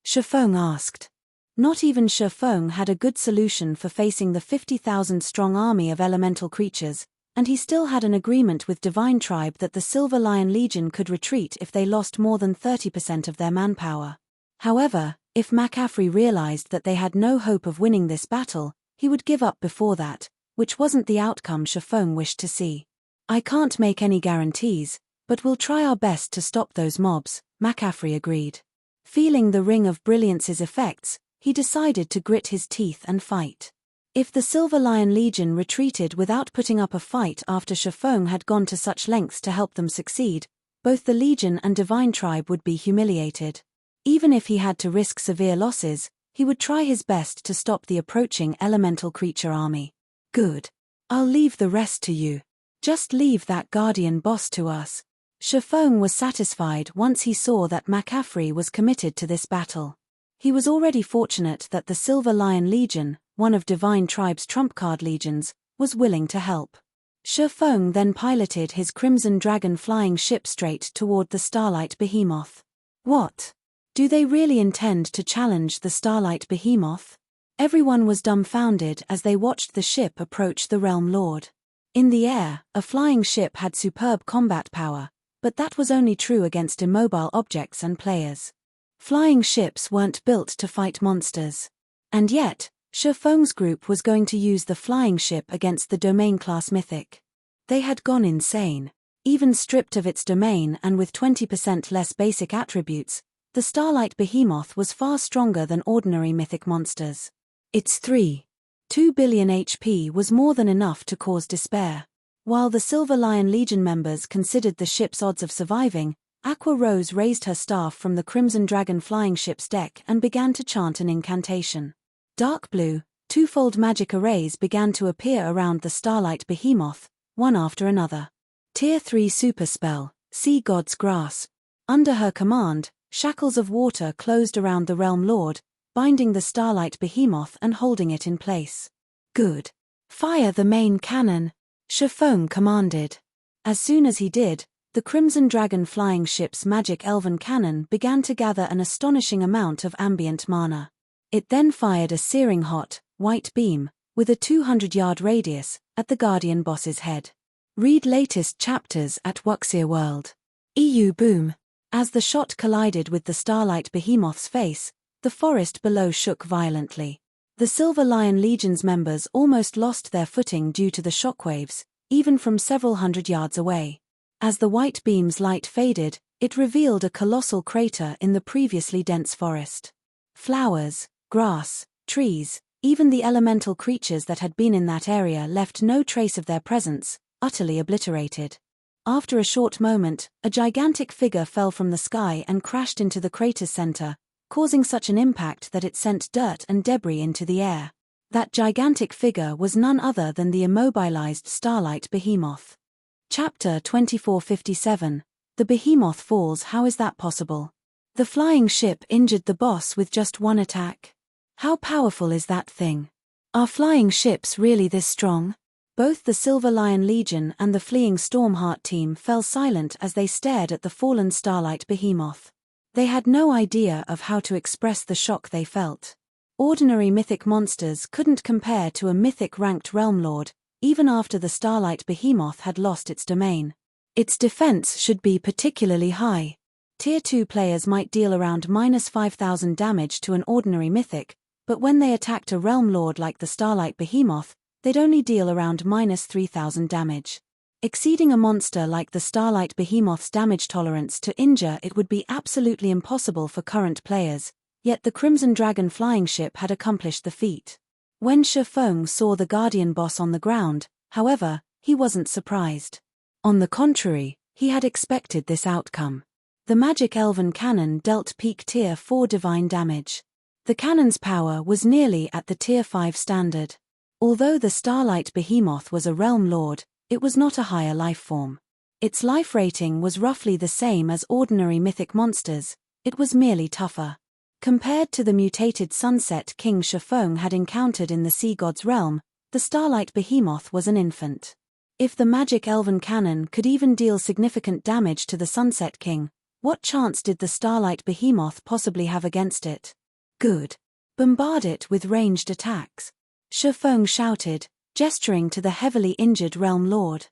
Feng asked. Not even Feng had a good solution for facing the 50,000-strong army of elemental creatures, and he still had an agreement with Divine Tribe that the Silver Lion Legion could retreat if they lost more than 30% of their manpower. However, if McAfee realized that they had no hope of winning this battle, he would give up before that, which wasn't the outcome Feng wished to see. I can't make any guarantees, but we'll try our best to stop those mobs, McAfee agreed. Feeling the Ring of Brilliance's effects, he decided to grit his teeth and fight. If the Silver Lion Legion retreated without putting up a fight after Feng had gone to such lengths to help them succeed, both the Legion and Divine Tribe would be humiliated. Even if he had to risk severe losses, he would try his best to stop the approaching elemental creature army. Good. I'll leave the rest to you. Just leave that Guardian boss to us. Feng was satisfied once he saw that McAfee was committed to this battle. He was already fortunate that the Silver Lion Legion, one of Divine Tribe's trump card legions, was willing to help. Feng then piloted his Crimson Dragon flying ship straight toward the Starlight Behemoth. What? Do they really intend to challenge the Starlight Behemoth? Everyone was dumbfounded as they watched the ship approach the Realm Lord. In the air, a flying ship had superb combat power, but that was only true against immobile objects and players. Flying ships weren't built to fight monsters. And yet, Feng's group was going to use the flying ship against the domain-class mythic. They had gone insane. Even stripped of its domain and with 20% less basic attributes, the Starlight Behemoth was far stronger than ordinary mythic monsters. It's 3. 2 billion HP was more than enough to cause despair. While the Silver Lion Legion members considered the ship's odds of surviving, Aqua Rose raised her staff from the Crimson Dragon flying ship's deck and began to chant an incantation. Dark blue, twofold magic arrays began to appear around the Starlight Behemoth, one after another. Tier 3 Super Spell, Sea God's Grasp. Under her command, shackles of water closed around the Realm Lord, binding the Starlight Behemoth and holding it in place. Good. Fire the main cannon, Feng commanded. As soon as he did, the Crimson Dragon flying ship's magic elven cannon began to gather an astonishing amount of ambient mana. It then fired a searing hot, white beam, with a 200-yard radius, at the Guardian boss's head. Read latest chapters at Wuxia World. EU Boom. As the shot collided with the Starlight Behemoth's face, the forest below shook violently. The Silver Lion Legion's members almost lost their footing due to the shockwaves, even from several hundred yards away. As the white beam's light faded, it revealed a colossal crater in the previously dense forest. Flowers, grass, trees, even the elemental creatures that had been in that area left no trace of their presence, utterly obliterated. After a short moment, a gigantic figure fell from the sky and crashed into the crater's center, causing such an impact that it sent dirt and debris into the air. That gigantic figure was none other than the immobilized Starlight Behemoth. Chapter 2457, The Behemoth Falls. How is that possible? The flying ship injured the boss with just one attack. How powerful is that thing? Are flying ships really this strong? Both the Silver Lion Legion and the fleeing Stormheart team fell silent as they stared at the fallen Starlight Behemoth. They had no idea of how to express the shock they felt. Ordinary mythic monsters couldn't compare to a mythic-ranked Realm Lord, even after the Starlight Behemoth had lost its domain. Its defense should be particularly high. Tier 2 players might deal around -5,000 damage to an ordinary mythic, but when they attacked a Realm Lord like the Starlight Behemoth, they'd only deal around -3,000 damage. Exceeding a monster like the Starlight Behemoth's damage tolerance to injure it would be absolutely impossible for current players, yet the Crimson Dragon flying ship had accomplished the feat. When Feng saw the Guardian boss on the ground, however, he wasn't surprised. On the contrary, he had expected this outcome. The magic elven cannon dealt peak Tier 4 divine damage. The cannon's power was nearly at the Tier 5 standard. Although the Starlight Behemoth was a Realm Lord, it was not a higher life form. Its life rating was roughly the same as ordinary mythic monsters, it was merely tougher. Compared to the mutated Sunset King Feng had encountered in the Sea God's realm, the Starlight Behemoth was an infant. If the magic elven cannon could even deal significant damage to the Sunset King, what chance did the Starlight Behemoth possibly have against it? Good. Bombard it with ranged attacks. Feng shouted, gesturing to the heavily injured Realm Lord.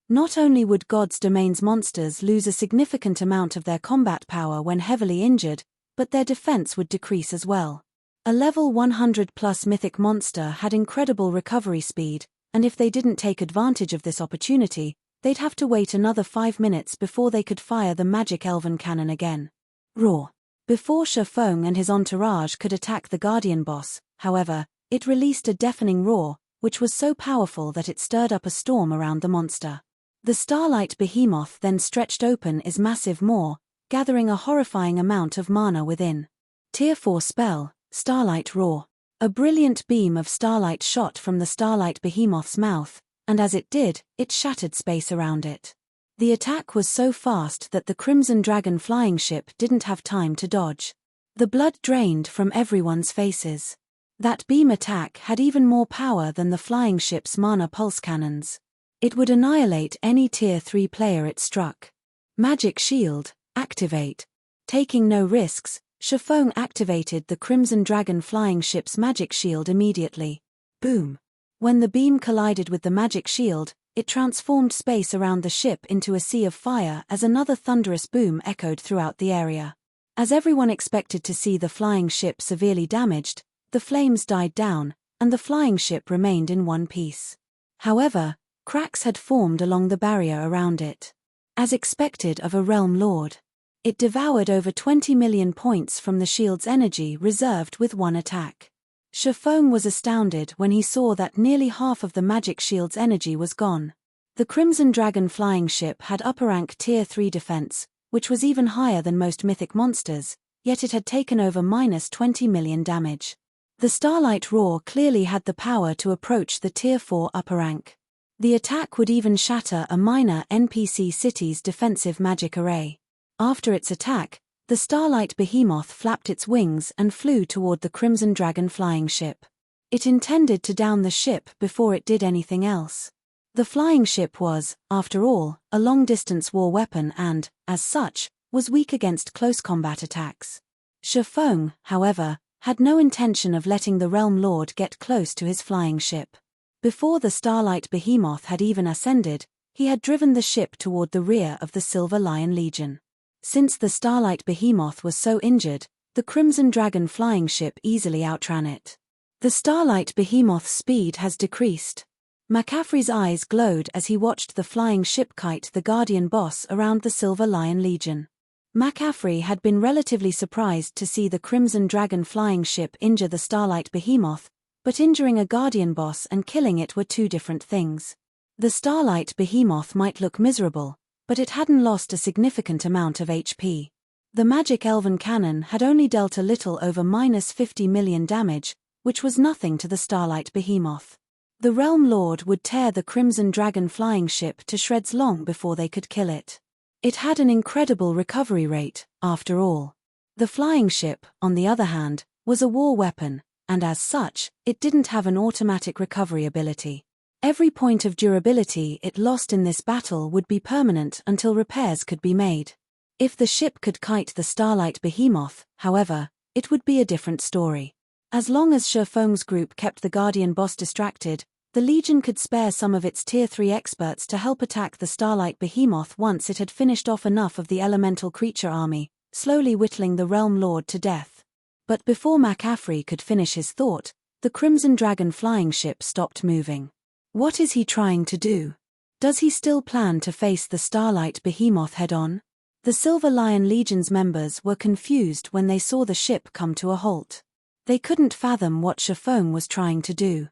Not only would God's Domain's monsters lose a significant amount of their combat power when heavily injured, but their defense would decrease as well. A level 100+ mythic monster had incredible recovery speed, and if they didn't take advantage of this opportunity, they'd have to wait another 5 minutes before they could fire the magic elven cannon again. Roar. Before Feng and his entourage could attack the Guardian boss, however, it released a deafening roar, which was so powerful that it stirred up a storm around the monster. The Starlight Behemoth then stretched open its massive maw, gathering a horrifying amount of mana within. Tier 4 spell, Starlight Roar. A brilliant beam of starlight shot from the Starlight Behemoth's mouth, and as it did, it shattered space around it. The attack was so fast that the Crimson Dragon flying ship didn't have time to dodge. The blood drained from everyone's faces. That beam attack had even more power than the flying ship's mana pulse cannons. It would annihilate any Tier 3 player it struck. Magic Shield, activate. Taking no risks, Feng activated the Crimson Dragon flying ship's magic shield immediately. Boom. When the beam collided with the magic shield, it transformed space around the ship into a sea of fire as another thunderous boom echoed throughout the area. As everyone expected to see the flying ship severely damaged, the flames died down, and the flying ship remained in one piece. However, cracks had formed along the barrier around it. As expected of a Realm Lord, it devoured over 20 million points from the shield's energy reserved with one attack. Feng was astounded when he saw that nearly half of the magic shield's energy was gone. The Crimson Dragon flying ship had upper rank Tier 3 defense, which was even higher than most mythic monsters, yet it had taken over -20 million damage. The Starlight Roar clearly had the power to approach the Tier 4 upper rank. The attack would even shatter a minor NPC city's defensive magic array. After its attack, the Starlight Behemoth flapped its wings and flew toward the Crimson Dragon flying ship. It intended to down the ship before it did anything else. The flying ship was, after all, a long-distance war weapon and, as such, was weak against close combat attacks. Feng, however, had no intention of letting the Realm Lord get close to his flying ship. Before the Starlight Behemoth had even ascended, he had driven the ship toward the rear of the Silver Lion Legion. Since the Starlight Behemoth was so injured, the Crimson Dragon flying ship easily outran it. The Starlight Behemoth's speed has decreased. McCaffrey's eyes glowed as he watched the flying ship kite the Guardian boss around the Silver Lion Legion. McCaffrey had been relatively surprised to see the Crimson Dragon flying ship injure the Starlight Behemoth, but injuring a Guardian boss and killing it were two different things. The Starlight Behemoth might look miserable, but it hadn't lost a significant amount of HP. The magic elven cannon had only dealt a little over -50 million damage, which was nothing to the Starlight Behemoth. The Realm Lord would tear the Crimson Dragon flying ship to shreds long before they could kill it. It had an incredible recovery rate, after all. The flying ship, on the other hand, was a war weapon, and as such, it didn't have an automatic recovery ability. Every point of durability it lost in this battle would be permanent until repairs could be made. If the ship could kite the Starlight Behemoth, however, it would be a different story. As long as Feng's group kept the Guardian boss distracted, the Legion could spare some of its Tier 3 experts to help attack the Starlight Behemoth once it had finished off enough of the elemental creature army, slowly whittling the Realm Lord to death. But before McCaffrey could finish his thought, the Crimson Dragon flying ship stopped moving. What is he trying to do? Does he still plan to face the Starlight Behemoth head-on? The Silver Lion Legion's members were confused when they saw the ship come to a halt. They couldn't fathom what Feng was trying to do.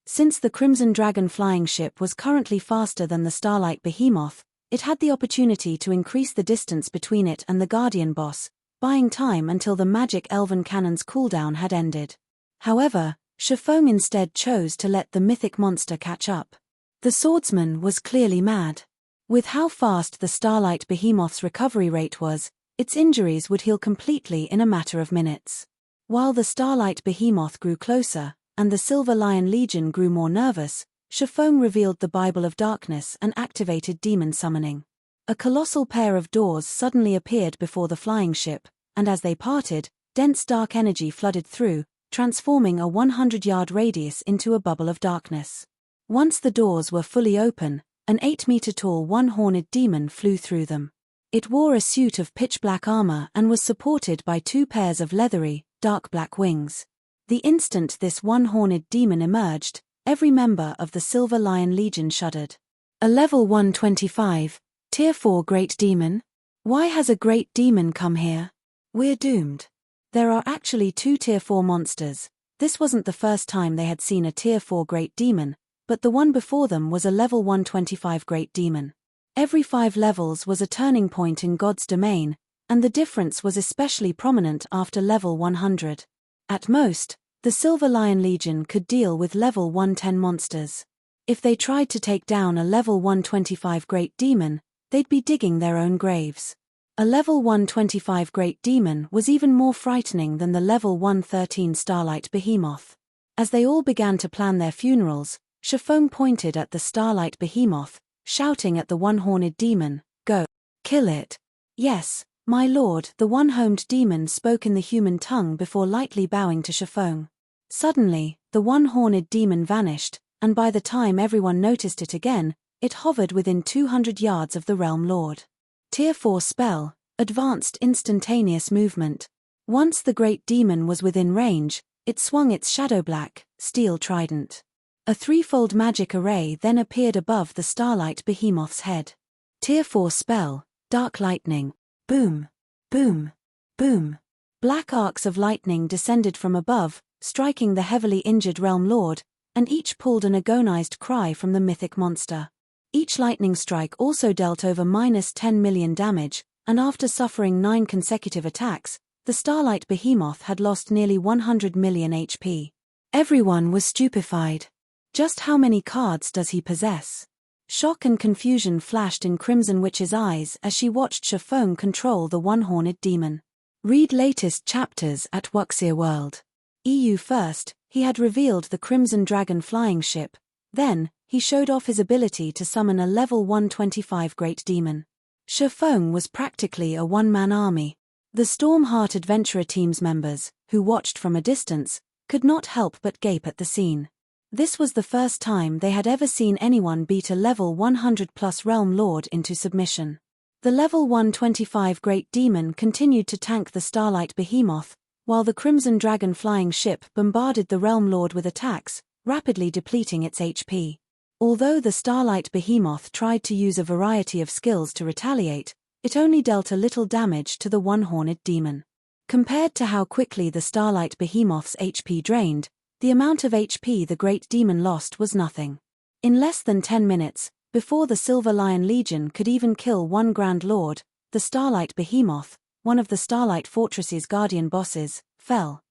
Since the Crimson Dragon flying ship was currently faster than the Starlight Behemoth, it had the opportunity to increase the distance between it and the Guardian boss, buying time until the magic elven cannon's cooldown had ended. However, Feng instead chose to let the mythic monster catch up. The swordsman was clearly mad. With how fast the Starlight Behemoth's recovery rate was, its injuries would heal completely in a matter of minutes. While the Starlight Behemoth grew closer, and the Silver Lion Legion grew more nervous, Feng revealed the Bible of Darkness and activated demon summoning. A colossal pair of doors suddenly appeared before the flying ship, and as they parted, dense dark energy flooded through, transforming a 100-yard radius into a bubble of darkness. Once the doors were fully open, an 8-meter-tall one-horned demon flew through them. It wore a suit of pitch-black armor and was supported by 2 pairs of leathery, dark black wings. The instant this one-horned demon emerged, every member of the Silver Lion Legion shuddered. A level 125, Tier 4 Great Demon? Why has a Great Demon come here? We're doomed. There are actually 2 Tier 4 monsters. This wasn't the first time they had seen a Tier 4 Great Demon, but the one before them was a level 125 Great Demon. Every 5 levels was a turning point in God's domain, and the difference was especially prominent after level 100. At most, the Silver Lion Legion could deal with level 110 monsters. If they tried to take down a level 125 Great Demon, they'd be digging their own graves. A level 125 Great Demon was even more frightening than the level 113 Starlight Behemoth. As they all began to plan their funerals, Feng pointed at the Starlight Behemoth, shouting at the one-horned demon, "Go! Kill it!" "Yes, my lord," the one-homed demon spoke in the human tongue before lightly bowing to Feng. Suddenly, the one-horned demon vanished, and by the time everyone noticed it again, it hovered within 200 yards of the Realm Lord. Tier 4 spell, Advanced Instantaneous Movement. Once the Great Demon was within range, it swung its shadow-black, steel trident. A 3-fold magic array then appeared above the Starlight Behemoth's head. Tier 4 spell, Dark Lightning. Boom, boom, boom. Black arcs of lightning descended from above, striking the heavily injured Realm Lord, and each pulled an agonized cry from the mythic monster. Each lightning strike also dealt over -10 million damage, and after suffering 9 consecutive attacks, the Starlight Behemoth had lost nearly 100 million HP. Everyone was stupefied. Just how many cards does he possess? Shock and confusion flashed in Crimson Witch's eyes as she watched Feng control the one-horned demon. Read latest chapters at Wuxia World. EU first, he had revealed the Crimson Dragon flying ship, then, he showed off his ability to summon a level 125 Great Demon. Feng was practically a one-man army. The Stormheart Adventurer team's members, who watched from a distance, could not help but gape at the scene. This was the first time they had ever seen anyone beat a level 100+ Realm Lord into submission. The level 125 Great Demon continued to tank the Starlight Behemoth, while the Crimson Dragon flying ship bombarded the Realm Lord with attacks, rapidly depleting its HP. Although the Starlight Behemoth tried to use a variety of skills to retaliate, it only dealt a little damage to the one-horned demon. Compared to how quickly the Starlight Behemoth's HP drained, the amount of HP the Great Demon lost was nothing. In less than 10 minutes, before the Silver Lion Legion could even kill one Grand Lord, the Starlight Behemoth, one of the Starlight Fortress's guardian bosses, fell.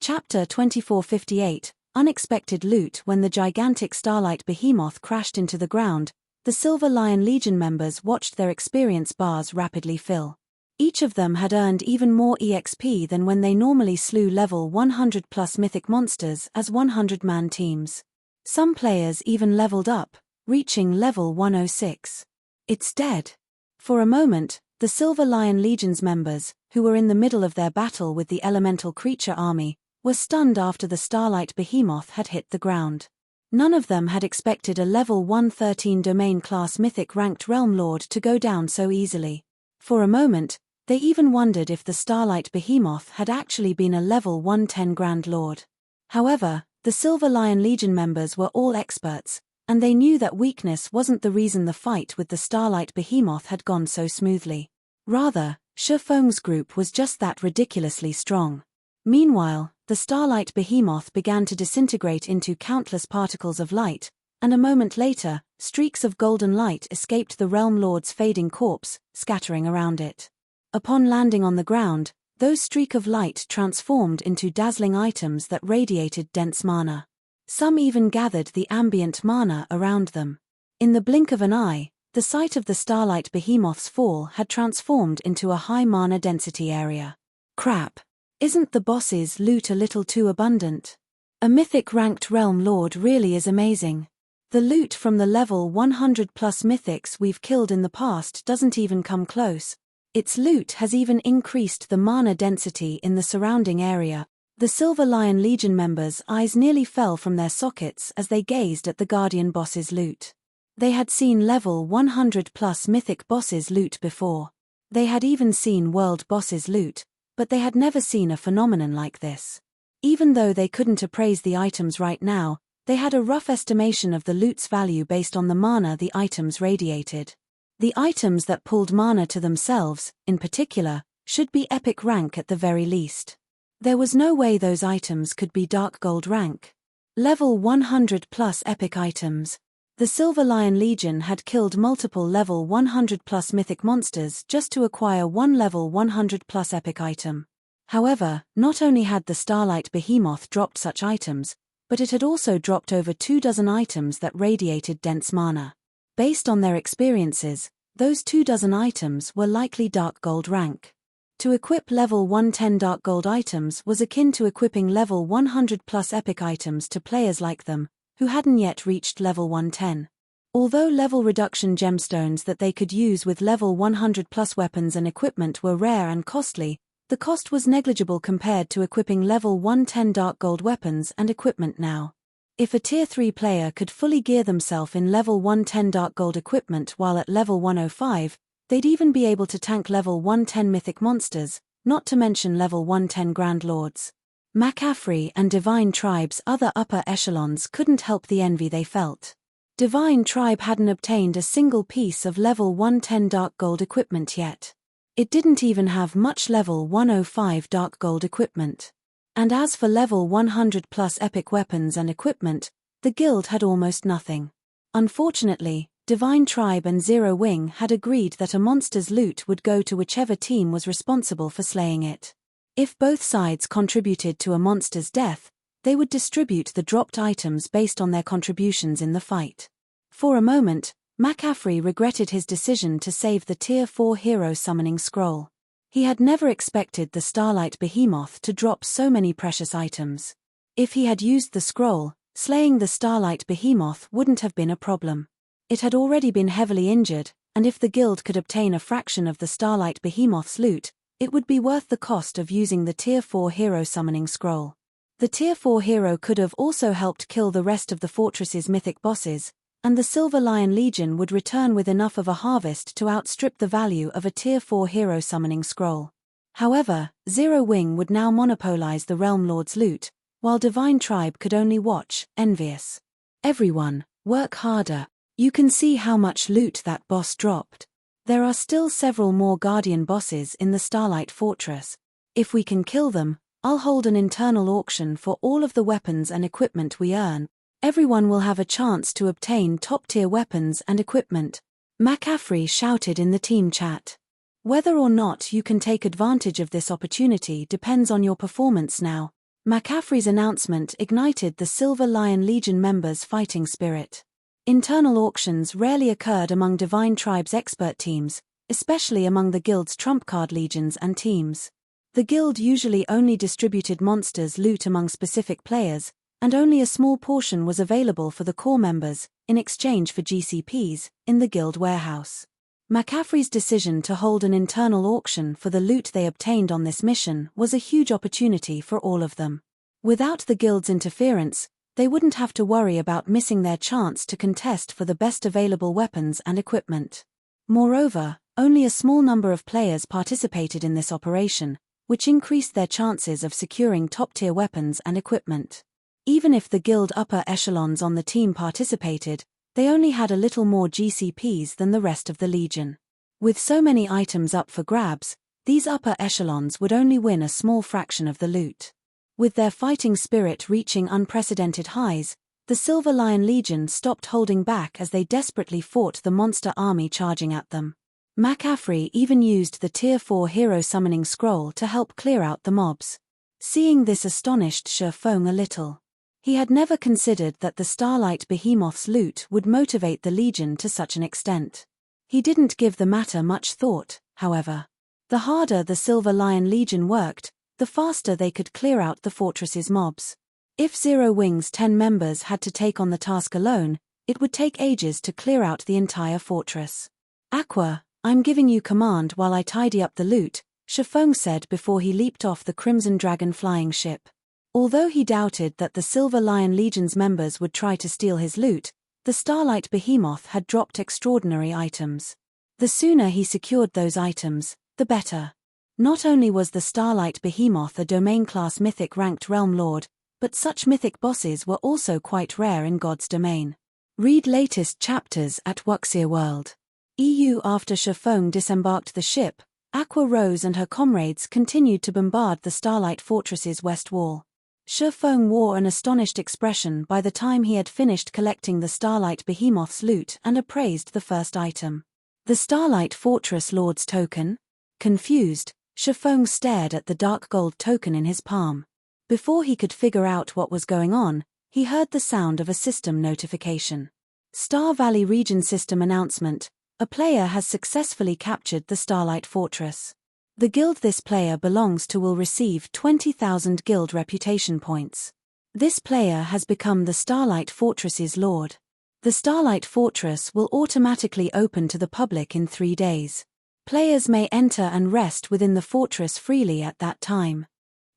Chapter 2458, Unexpected Loot. When the gigantic Starlight Behemoth crashed into the ground, the Silver Lion Legion members watched their experience bars rapidly fill. Each of them had earned even more EXP than when they normally slew level 100+ mythic monsters as 100-man teams. Some players even leveled up, reaching level 106. It's dead. For a moment, the Silver Lion Legion's members, who were in the middle of their battle with the elemental creature army, were stunned after the Starlight Behemoth had hit the ground. None of them had expected a level 113 domain class mythic ranked Realm Lord to go down so easily. For a moment, they even wondered if the Starlight Behemoth had actually been a level 110 Grand Lord. However, the Silver Lion Legion members were all experts, and they knew that weakness wasn't the reason the fight with the Starlight Behemoth had gone so smoothly. Rather, Feng's group was just that ridiculously strong. Meanwhile, the Starlight Behemoth began to disintegrate into countless particles of light, and a moment later, streaks of golden light escaped the Realm Lord's fading corpse, scattering around it. Upon landing on the ground, those streaks of light transformed into dazzling items that radiated dense mana. Some even gathered the ambient mana around them. In the blink of an eye, the site of the Starlight Behemoth's fall had transformed into a high mana density area. Crap. Isn't the boss's loot a little too abundant? A mythic ranked Realm Lord really is amazing. The loot from the level 100+ mythics we've killed in the past doesn't even come close. Its loot has even increased the mana density in the surrounding area. The Silver Lion Legion members' eyes nearly fell from their sockets as they gazed at the Guardian boss's loot. They had seen level 100+ mythic bosses' loot before. They had even seen world bosses' loot, but they had never seen a phenomenon like this. Even though they couldn't appraise the items right now, they had a rough estimation of the loot's value based on the mana the items radiated. The items that pulled mana to themselves, in particular, should be epic rank at the very least. There was no way those items could be Dark Gold rank. Level 100+ epic items. The Silver Lion Legion had killed multiple level 100+ mythic monsters just to acquire one level 100+ epic item. However, not only had the Starlight Behemoth dropped such items, but it had also dropped over 24 items that radiated dense mana. Based on their experiences, those 24 items were likely Dark Gold rank. To equip level 110 Dark Gold items was akin to equipping level 100+ epic items to players like them, who hadn't yet reached level 110. Although level reduction gemstones that they could use with level 100+ weapons and equipment were rare and costly, the cost was negligible compared to equipping level 110 Dark Gold weapons and equipment now. If a Tier 3 player could fully gear themselves in level 110 Dark Gold equipment while at level 105, they'd even be able to tank level 110 mythic monsters, not to mention level 110 Grand Lords. McCaffrey and Divine Tribe's other upper echelons couldn't help the envy they felt. Divine Tribe hadn't obtained a single piece of level 110 Dark Gold equipment yet. It didn't even have much level 105 Dark Gold equipment. And as for level 100 plus epic weapons and equipment, the guild had almost nothing. Unfortunately, Divine Tribe and Zero Wing had agreed that a monster's loot would go to whichever team was responsible for slaying it. If both sides contributed to a monster's death, they would distribute the dropped items based on their contributions in the fight. For a moment, McCaffrey regretted his decision to save the Tier 4 hero summoning scroll. He had never expected the Starlight Behemoth to drop so many precious items. If he had used the scroll, slaying the Starlight Behemoth wouldn't have been a problem. It had already been heavily injured, and if the guild could obtain a fraction of the Starlight Behemoth's loot, it would be worth the cost of using the Tier 4 hero summoning scroll. The Tier 4 hero could have also helped kill the rest of the fortress's mythic bosses, and the Silver Lion Legion would return with enough of a harvest to outstrip the value of a Tier 4 hero summoning scroll. However, Zero Wing would now monopolize the Realm Lord's loot, while Divine Tribe could only watch, envious. Everyone, work harder. You can see how much loot that boss dropped. There are still several more Guardian bosses in the Starlight Fortress. If we can kill them, I'll hold an internal auction for all of the weapons and equipment we earn. Everyone will have a chance to obtain top-tier weapons and equipment. McCaffrey shouted in the team chat. Whether or not you can take advantage of this opportunity depends on your performance now. McCaffrey's announcement ignited the Silver Lion Legion members' fighting spirit. Internal auctions rarely occurred among Divine Tribe's expert teams, especially among the guild's trump card legions and teams. The guild usually only distributed monsters' loot among specific players, and only a small portion was available for the core members, in exchange for GCPs, in the guild warehouse. McCaffrey's decision to hold an internal auction for the loot they obtained on this mission was a huge opportunity for all of them. Without the guild's interference, they wouldn't have to worry about missing their chance to contest for the best available weapons and equipment. Moreover, only a small number of players participated in this operation, which increased their chances of securing top-tier weapons and equipment. Even if the guild upper echelons on the team participated, they only had a little more GCPs than the rest of the Legion. With so many items up for grabs, these upper echelons would only win a small fraction of the loot. With their fighting spirit reaching unprecedented highs, the Silver Lion Legion stopped holding back as they desperately fought the monster army charging at them. McCaffrey even used the Tier 4 hero summoning scroll to help clear out the mobs. Seeing this astonished Feng a little. He had never considered that the Starlight Behemoth's loot would motivate the Legion to such an extent. He didn't give the matter much thought, however. The harder the Silver Lion Legion worked, the faster they could clear out the fortress's mobs. If Zero Wing's 10 members had to take on the task alone, it would take ages to clear out the entire fortress. Aqua, I'm giving you command while I tidy up the loot, Feng said before he leaped off the Crimson Dragon flying ship. Although he doubted that the Silver Lion Legion's members would try to steal his loot, the Starlight Behemoth had dropped extraordinary items. The sooner he secured those items, the better. Not only was the Starlight Behemoth a domain-class mythic ranked realm lord, but such mythic bosses were also quite rare in God's domain. Read latest chapters at Wuxia World. EU. After Feng disembarked the ship, Aqua Rose and her comrades continued to bombard the Starlight Fortress's west wall. Feng wore an astonished expression by the time he had finished collecting the Starlight Behemoth's loot and appraised the first item. The Starlight Fortress Lord's token? Confused, Feng stared at the dark gold token in his palm. Before he could figure out what was going on, he heard the sound of a system notification. Star Valley Region System announcement: a player has successfully captured the Starlight Fortress. The guild this player belongs to will receive 20,000 guild reputation points. This player has become the Starlight Fortress's lord. The Starlight Fortress will automatically open to the public in 3 days. Players may enter and rest within the fortress freely at that time.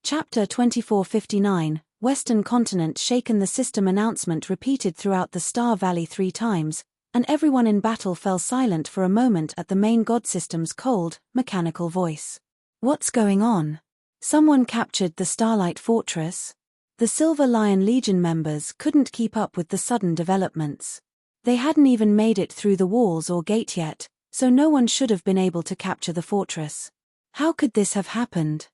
Chapter 2459, Western Continent shaken. The system announcement repeated throughout the Star Valley 3 times, and everyone in battle fell silent for a moment at the main god system's cold, mechanical voice. What's going on? Someone captured the Starlight Fortress? The Silver Lion Legion members couldn't keep up with the sudden developments. They hadn't even made it through the walls or gate yet, so no one should have been able to capture the fortress. How could this have happened?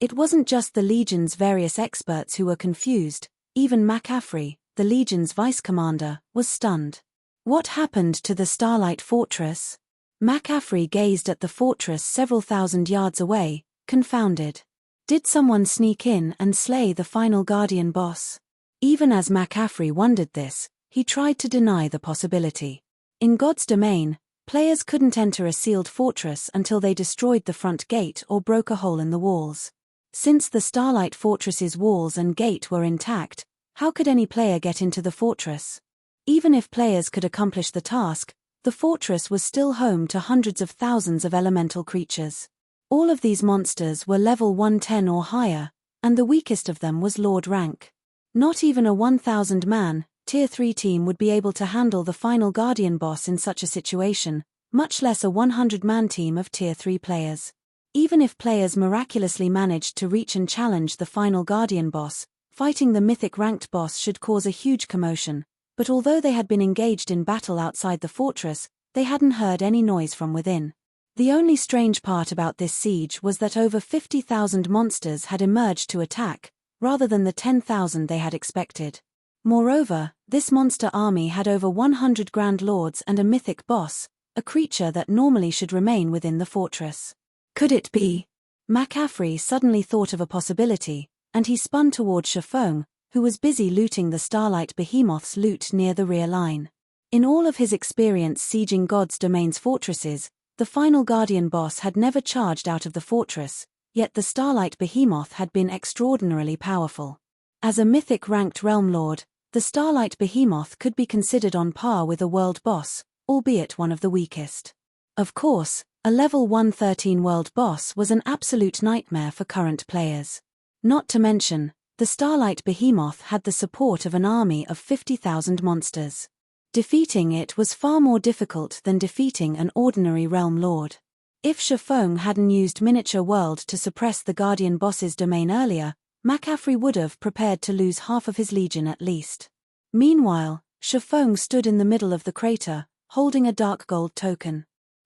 It wasn't just the Legion's various experts who were confused, even McCaffrey, the Legion's vice-commander, was stunned. What happened to the Starlight Fortress? McCaffrey gazed at the fortress several thousand yards away, confounded. Did someone sneak in and slay the final Guardian boss? Even as McCaffrey wondered this, he tried to deny the possibility. In God's domain, players couldn't enter a sealed fortress until they destroyed the front gate or broke a hole in the walls. Since the Starlight Fortress's walls and gate were intact, how could any player get into the fortress? Even if players could accomplish the task, the fortress was still home to hundreds of thousands of elemental creatures. All of these monsters were level 110 or higher, and the weakest of them was Lord rank. Not even a 1,000-man, Tier 3 team would be able to handle the final Guardian boss in such a situation, much less a 100-man team of Tier 3 players. Even if players miraculously managed to reach and challenge the final Guardian boss, fighting the mythic ranked boss should cause a huge commotion, but although they had been engaged in battle outside the fortress, they hadn't heard any noise from within. The only strange part about this siege was that over 50,000 monsters had emerged to attack, rather than the 10,000 they had expected. Moreover, this monster army had over 100 Grand Lords and a mythic boss, a creature that normally should remain within the fortress. Could it be? McCaffrey suddenly thought of a possibility, and he spun toward Feng, who was busy looting the Starlight Behemoth's loot near the rear line. In all of his experience sieging God's domain's fortresses, the final Guardian boss had never charged out of the fortress, yet the Starlight Behemoth had been extraordinarily powerful. As a mythic-ranked realm lord, the Starlight Behemoth could be considered on par with a world boss, albeit one of the weakest. Of course, a level 113 world boss was an absolute nightmare for current players. Not to mention, the Starlight Behemoth had the support of an army of 50,000 monsters. Defeating it was far more difficult than defeating an ordinary realm lord. If Feng hadn't used Miniature World to suppress the Guardian boss's domain earlier, McCaffrey would have prepared to lose half of his legion at least. Meanwhile, Feng stood in the middle of the crater, holding a dark gold token.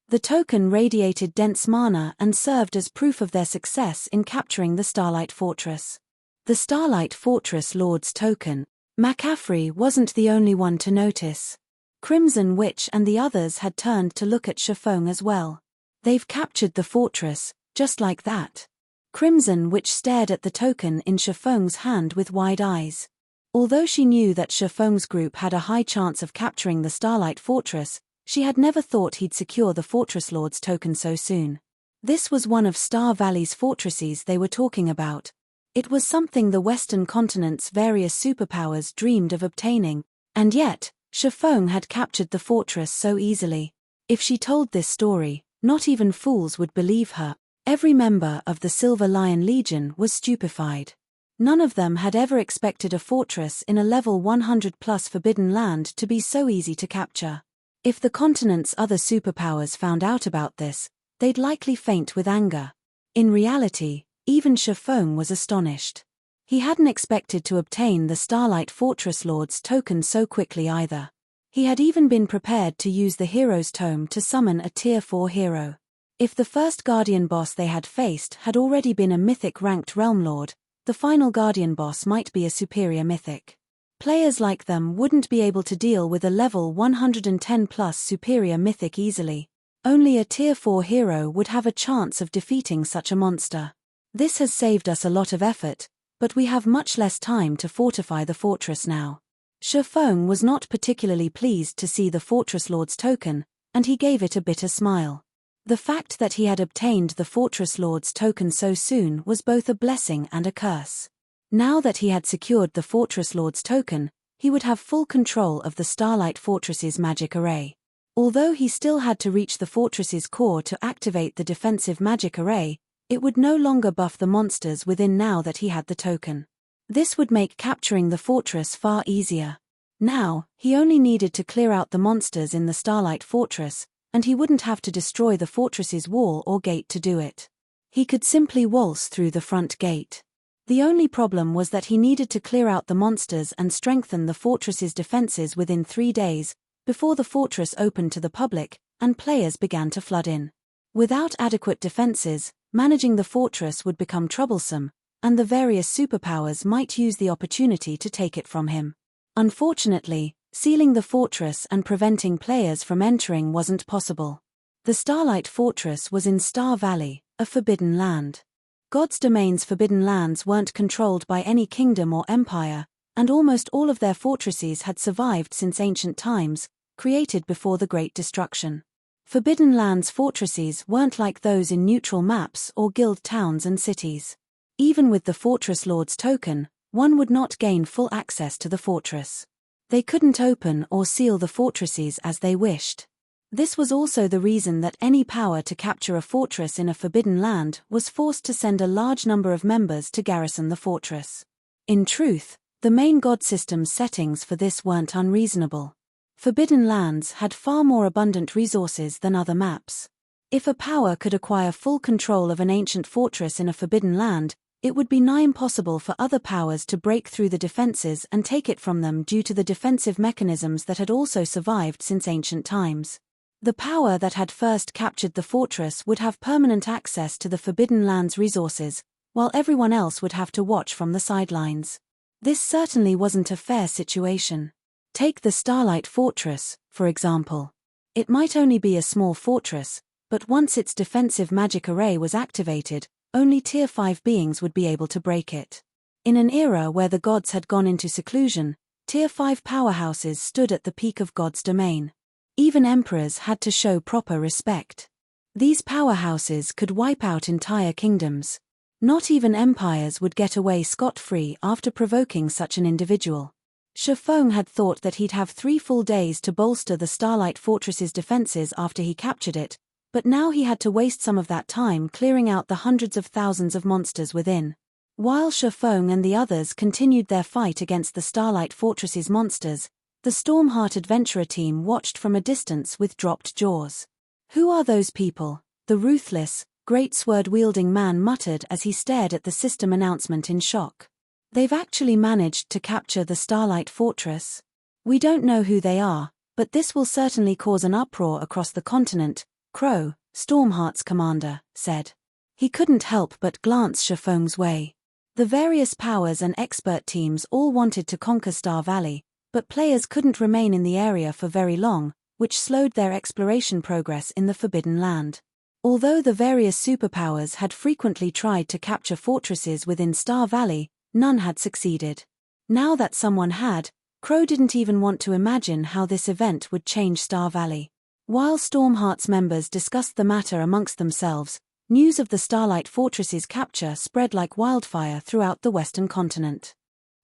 The token radiated dense mana and served as proof of their success in capturing the Starlight Fortress. The Starlight Fortress Lord's token. McCaffrey wasn't the only one to notice. Crimson Witch and the others had turned to look at Feng as well. They've captured the fortress, just like that. Crimson Witch stared at the token in Feng's hand with wide eyes. Although she knew that Feng's group had a high chance of capturing the Starlight Fortress, she had never thought he'd secure the Fortress Lord's token so soon. This was one of Star Valley's fortresses they were talking about. It was something the Western continent's various superpowers dreamed of obtaining, and yet, Feng had captured the fortress so easily. If she told this story, not even fools would believe her. Every member of the Silver Lion Legion was stupefied. None of them had ever expected a fortress in a level 100+ forbidden land to be so easy to capture. If the continent's other superpowers found out about this, they'd likely faint with anger. In reality, even Feng was astonished. He hadn't expected to obtain the Starlight Fortress Lord's token so quickly either. He had even been prepared to use the Hero's Tome to summon a Tier 4 hero. If the first Guardian boss they had faced had already been a mythic-ranked realm lord, the final Guardian boss might be a superior mythic. Players like them wouldn't be able to deal with a level 110+ superior mythic easily. Only a Tier 4 hero would have a chance of defeating such a monster. This has saved us a lot of effort, but we have much less time to fortify the fortress now. Feng was not particularly pleased to see the Fortress Lord's token, and he gave it a bitter smile. The fact that he had obtained the Fortress Lord's token so soon was both a blessing and a curse. Now that he had secured the Fortress Lord's token, he would have full control of the Starlight Fortress's magic array. Although he still had to reach the fortress's core to activate the defensive magic array, it would no longer buff the monsters within now that he had the token. This would make capturing the fortress far easier. Now, he only needed to clear out the monsters in the Starlight Fortress, and he wouldn't have to destroy the fortress's wall or gate to do it. He could simply waltz through the front gate. The only problem was that he needed to clear out the monsters and strengthen the fortress's defenses within 3 days, before the fortress opened to the public, and players began to flood in. Without adequate defenses, managing the fortress would become troublesome, and the various superpowers might use the opportunity to take it from him. Unfortunately, sealing the fortress and preventing players from entering wasn't possible. The Starlight Fortress was in Star Valley, a forbidden land. God's domain's forbidden lands weren't controlled by any kingdom or empire, and almost all of their fortresses had survived since ancient times, created before the Great Destruction. Forbidden lands' fortresses weren't like those in neutral maps or guild towns and cities. Even with the Fortress Lord's token, one would not gain full access to the fortress. They couldn't open or seal the fortresses as they wished. This was also the reason that any power to capture a fortress in a forbidden land was forced to send a large number of members to garrison the fortress. In truth, the main god system's settings for this weren't unreasonable. Forbidden lands had far more abundant resources than other maps. If a power could acquire full control of an ancient fortress in a forbidden land, it would be nigh impossible for other powers to break through the defenses and take it from them due to the defensive mechanisms that had also survived since ancient times. The power that had first captured the fortress would have permanent access to the Forbidden Lands resources, while everyone else would have to watch from the sidelines. This certainly wasn't a fair situation. Take the Starlight Fortress, for example. It might only be a small fortress, but once its defensive magic array was activated, only Tier 5 beings would be able to break it. In an era where the gods had gone into seclusion, Tier 5 powerhouses stood at the peak of God's domain. Even emperors had to show proper respect. These powerhouses could wipe out entire kingdoms. Not even empires would get away scot-free after provoking such an individual. Feng had thought that he'd have 3 full days to bolster the Starlight Fortress's defenses after he captured it, but now he had to waste some of that time clearing out the hundreds of thousands of monsters within. While Feng and the others continued their fight against the Starlight Fortress's monsters, the Stormheart Adventurer team watched from a distance with dropped jaws. "Who are those people?" the ruthless, great sword-wielding man muttered as he stared at the system announcement in shock. "They've actually managed to capture the Starlight Fortress. We don't know who they are, but this will certainly cause an uproar across the continent," Crow, Stormheart's commander, said. He couldn't help but glance Feng's way. The various powers and expert teams all wanted to conquer Star Valley, but players couldn't remain in the area for very long, which slowed their exploration progress in the Forbidden Land. Although the various superpowers had frequently tried to capture fortresses within Star Valley, none had succeeded. Now that someone had, Crow didn't even want to imagine how this event would change Star Valley. While Stormheart's members discussed the matter amongst themselves, news of the Starlight Fortress's capture spread like wildfire throughout the Western continent.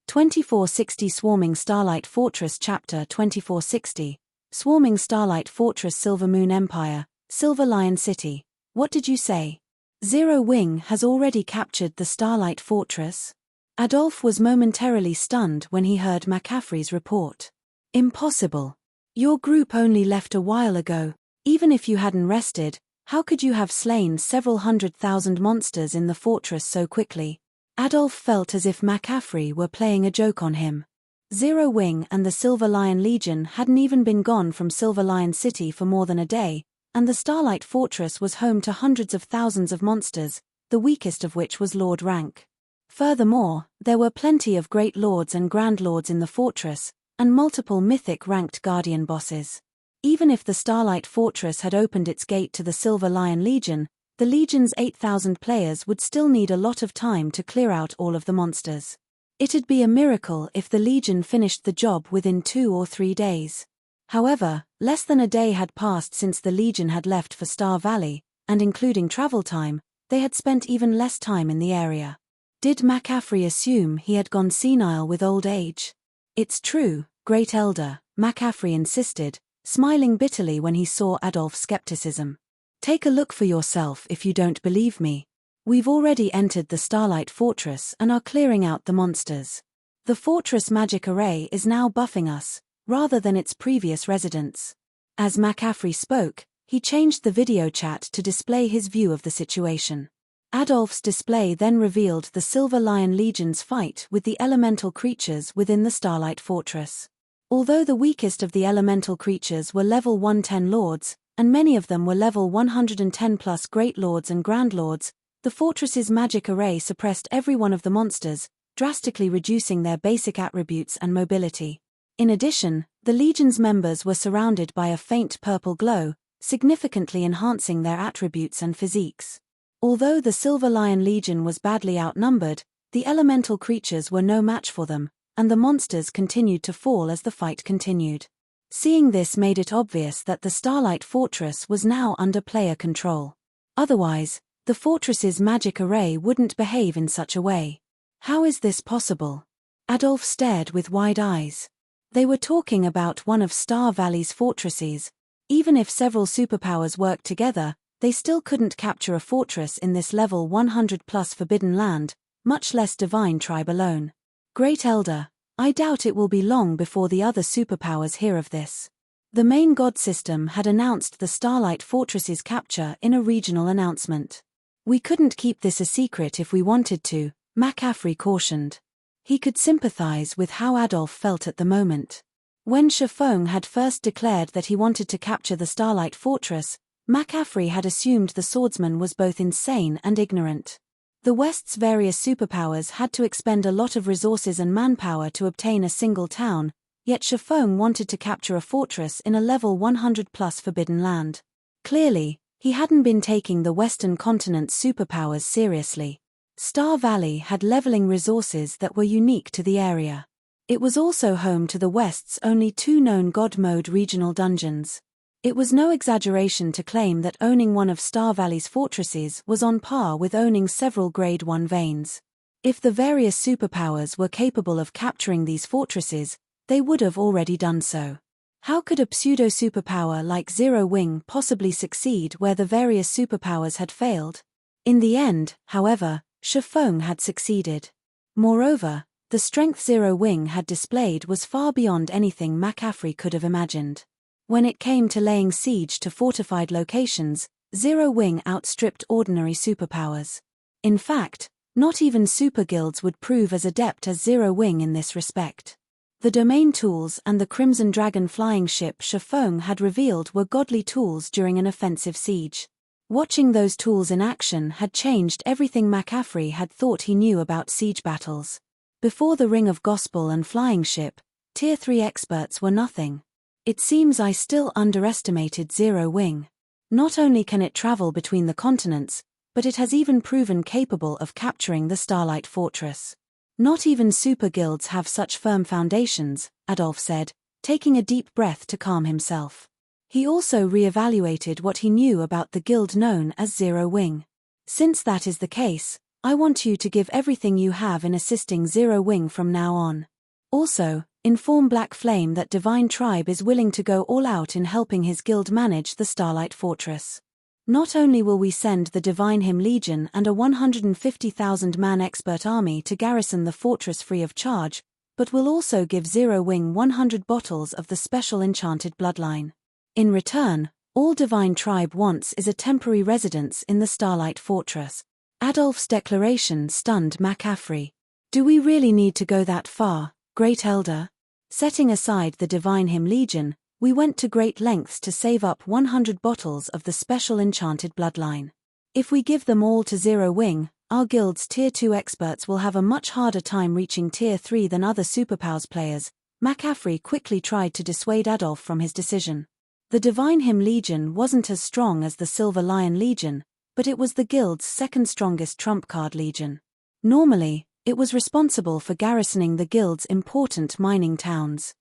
2460 Swarming Starlight Fortress Chapter 2460, Swarming Starlight Fortress Silvermoon Empire, Silver Lion City. What did you say? Zero Wing has already captured the Starlight Fortress? Adolphe was momentarily stunned when he heard McCaffrey's report. Impossible. Your group only left a while ago. Even if you hadn't rested, how could you have slain several 100,000 monsters in the fortress so quickly? Adolphe felt as if McCaffrey were playing a joke on him. Zero Wing and the Silver Lion Legion hadn't even been gone from Silver Lion City for more than a day, and the Starlight Fortress was home to hundreds of thousands of monsters, the weakest of which was Lord rank. Furthermore, there were plenty of Great Lords and Grand Lords in the fortress, and multiple mythic-ranked Guardian bosses. Even if the Starlight Fortress had opened its gate to the Silver Lion Legion, the Legion's 8,000 players would still need a lot of time to clear out all of the monsters. It'd be a miracle if the Legion finished the job within 2 or 3 days. However, less than a day had passed since the Legion had left for Star Valley, and including travel time, they had spent even less time in the area. Did McCaffrey assume he had gone senile with old age? "It's true, Great Elder," McCaffrey insisted, smiling bitterly when he saw Adolphe's skepticism. "Take a look for yourself if you don't believe me. We've already entered the Starlight Fortress and are clearing out the monsters. The fortress magic array is now buffing us, rather than its previous residents." As McCaffrey spoke, he changed the video chat to display his view of the situation. Adolphe's display then revealed the Silver Lion Legion's fight with the elemental creatures within the Starlight Fortress. Although the weakest of the elemental creatures were level 110 lords, and many of them were level 110 plus Great Lords and Grand Lords, The fortress's magic array suppressed every one of the monsters, drastically reducing their basic attributes and mobility. In addition, the Legion's members were surrounded by a faint purple glow, significantly enhancing their attributes and physiques. Although the Silver Lion Legion was badly outnumbered, the elemental creatures were no match for them, and the monsters continued to fall as the fight continued. Seeing this made it obvious that the Starlight Fortress was now under player control. Otherwise, the fortress's magic array wouldn't behave in such a way. How is this possible? Adolf stared with wide eyes. They were talking about one of Star Valley's fortresses. Even if several superpowers worked together, they still couldn't capture a fortress in this level 100+ forbidden land, much less Divine Tribe alone. Great Elder, I doubt it will be long before the other superpowers hear of this. The main god system had announced the Starlight Fortress's capture in a regional announcement. We couldn't keep this a secret if we wanted to, McCaffrey cautioned. He could sympathize with how Adolf felt at the moment. When Feng had first declared that he wanted to capture the Starlight Fortress, McCaffrey had assumed the swordsman was both insane and ignorant. The West's various superpowers had to expend a lot of resources and manpower to obtain a single town, yet Feng wanted to capture a fortress in a level 100+ forbidden land. Clearly, he hadn't been taking the Western continent's superpowers seriously. Star Valley had leveling resources that were unique to the area. It was also home to the West's only 2 known God Mode regional dungeons. It was no exaggeration to claim that owning one of Star Valley's fortresses was on par with owning several Grade 1 veins. If the various superpowers were capable of capturing these fortresses, they would have already done so. How could a pseudo-superpower like Zero Wing possibly succeed where the various superpowers had failed? In the end, however, Feng had succeeded. Moreover, the strength Zero Wing had displayed was far beyond anything McCaffrey could have imagined. When it came to laying siege to fortified locations, Zero Wing outstripped ordinary superpowers. In fact, not even super guilds would prove as adept as Zero Wing in this respect. The domain tools and the Crimson Dragon flying ship Feng had revealed were godly tools during an offensive siege. Watching those tools in action had changed everything McCaffrey had thought he knew about siege battles. Before the Ring of Gospel and flying ship, Tier 3 experts were nothing. It seems I still underestimated Zero Wing. Not only can it travel between the continents, but it has even proven capable of capturing the Starlight Fortress. Not even super guilds have such firm foundations, Adolf said, taking a deep breath to calm himself. He also re-evaluated what he knew about the guild known as Zero Wing. Since that is the case, I want you to give everything you have in assisting Zero Wing from now on. Also, inform Black Flame that Divine Tribe is willing to go all out in helping his guild manage the Starlight Fortress. Not only will we send the Divine Hymn Legion and a 150,000-man expert army to garrison the fortress free of charge, but we'll also give Zero Wing 100 bottles of the special enchanted bloodline. In return, all Divine Tribe wants is a temporary residence in the Starlight Fortress. Adolf's declaration stunned McCaffrey. Do we really need to go that far, Great Elder? Setting aside the Divine Hymn Legion, we went to great lengths to save up 100 bottles of the special enchanted bloodline. If we give them all to Zero Wing, our guild's Tier 2 experts will have a much harder time reaching Tier 3 than other superpowers players. McCaffrey quickly tried to dissuade Adolf from his decision. The Divine Hymn Legion wasn't as strong as the Silver Lion Legion, but it was the guild's second strongest trump card legion. Normally, it was responsible for garrisoning the guild's important mining towns.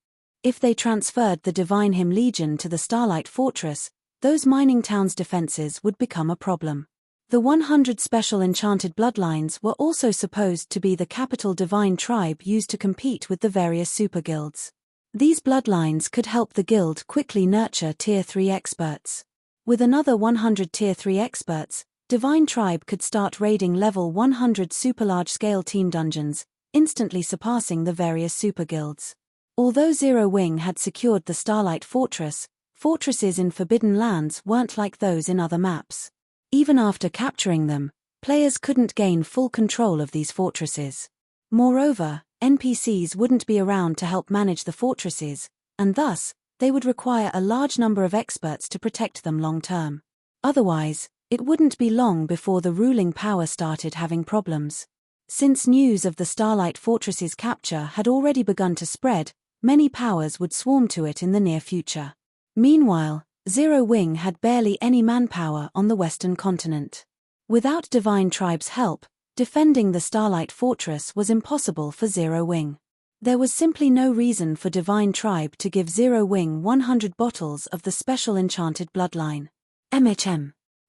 If they transferred the Divine Hymn Legion to the Starlight Fortress, those mining towns' defenses would become a problem. The 100 special enchanted bloodlines were also supposed to be the capital Divine Tribe used to compete with the various super guilds. These bloodlines could help the guild quickly nurture Tier 3 experts. With another 100 Tier 3 experts, Divine Tribe could start raiding level 100 super large-scale team dungeons, instantly surpassing the various super guilds. Although Zero Wing had secured the Starlight Fortress, fortresses in Forbidden Lands weren't like those in other maps. Even after capturing them, players couldn't gain full control of these fortresses. Moreover, NPCs wouldn't be around to help manage the fortresses, and thus, they would require a large number of experts to protect them long-term. Otherwise, It wouldn't be long before the ruling power started having problems. Since news of the Starlight Fortress's capture had already begun to spread, many powers would swarm to it in the near future. Meanwhile, Zero Wing had barely any manpower on the western continent. Without Divine Tribe's help, defending the Starlight Fortress was impossible for Zero Wing. There was simply no reason for Divine Tribe to give Zero Wing 100 bottles of the special enchanted bloodline.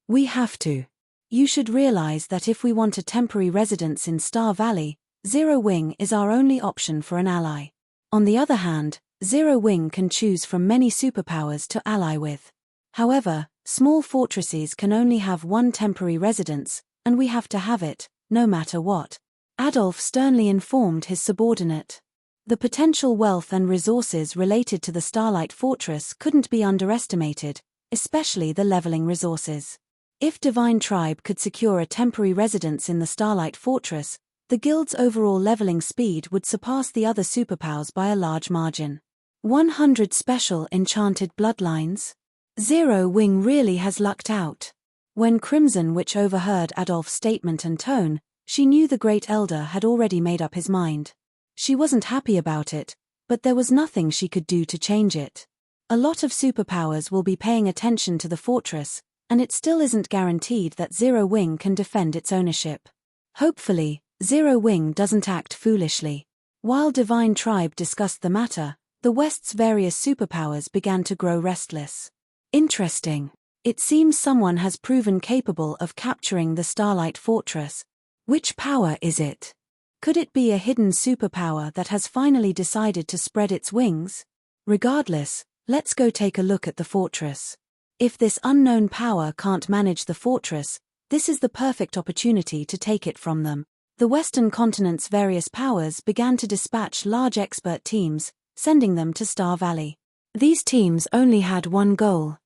We have to. You should realize that if we want a temporary residence in Star Valley, Zero Wing is our only option for an ally. On the other hand, Zero Wing can choose from many superpowers to ally with. However, small fortresses can only have one temporary residence, and we have to have it, no matter what. Adolf sternly informed his subordinate. The potential wealth and resources related to the Starlight Fortress couldn't be underestimated, especially the leveling resources. If Divine Tribe could secure a temporary residence in the Starlight Fortress, the guild's overall leveling speed would surpass the other superpowers by a large margin. 100 special enchanted bloodlines? Zero Wing really has lucked out. When Crimson Witch overheard Adolf's statement and tone, she knew the Great Elder had already made up his mind. She wasn't happy about it, but there was nothing she could do to change it. A lot of superpowers will be paying attention to the fortress, and it still isn't guaranteed that Zero Wing can defend its ownership. Hopefully, Zero Wing doesn't act foolishly. While Divine Tribe discussed the matter, the West's various superpowers began to grow restless. Interesting. It seems someone has proven capable of capturing the Starlight Fortress. Which power is it? Could it be a hidden superpower that has finally decided to spread its wings? Regardless, let's go take a look at the fortress. If this unknown power can't manage the fortress, this is the perfect opportunity to take it from them. The Western continent's various powers began to dispatch large expert teams, sending them to Star Valley. These teams only had one goal.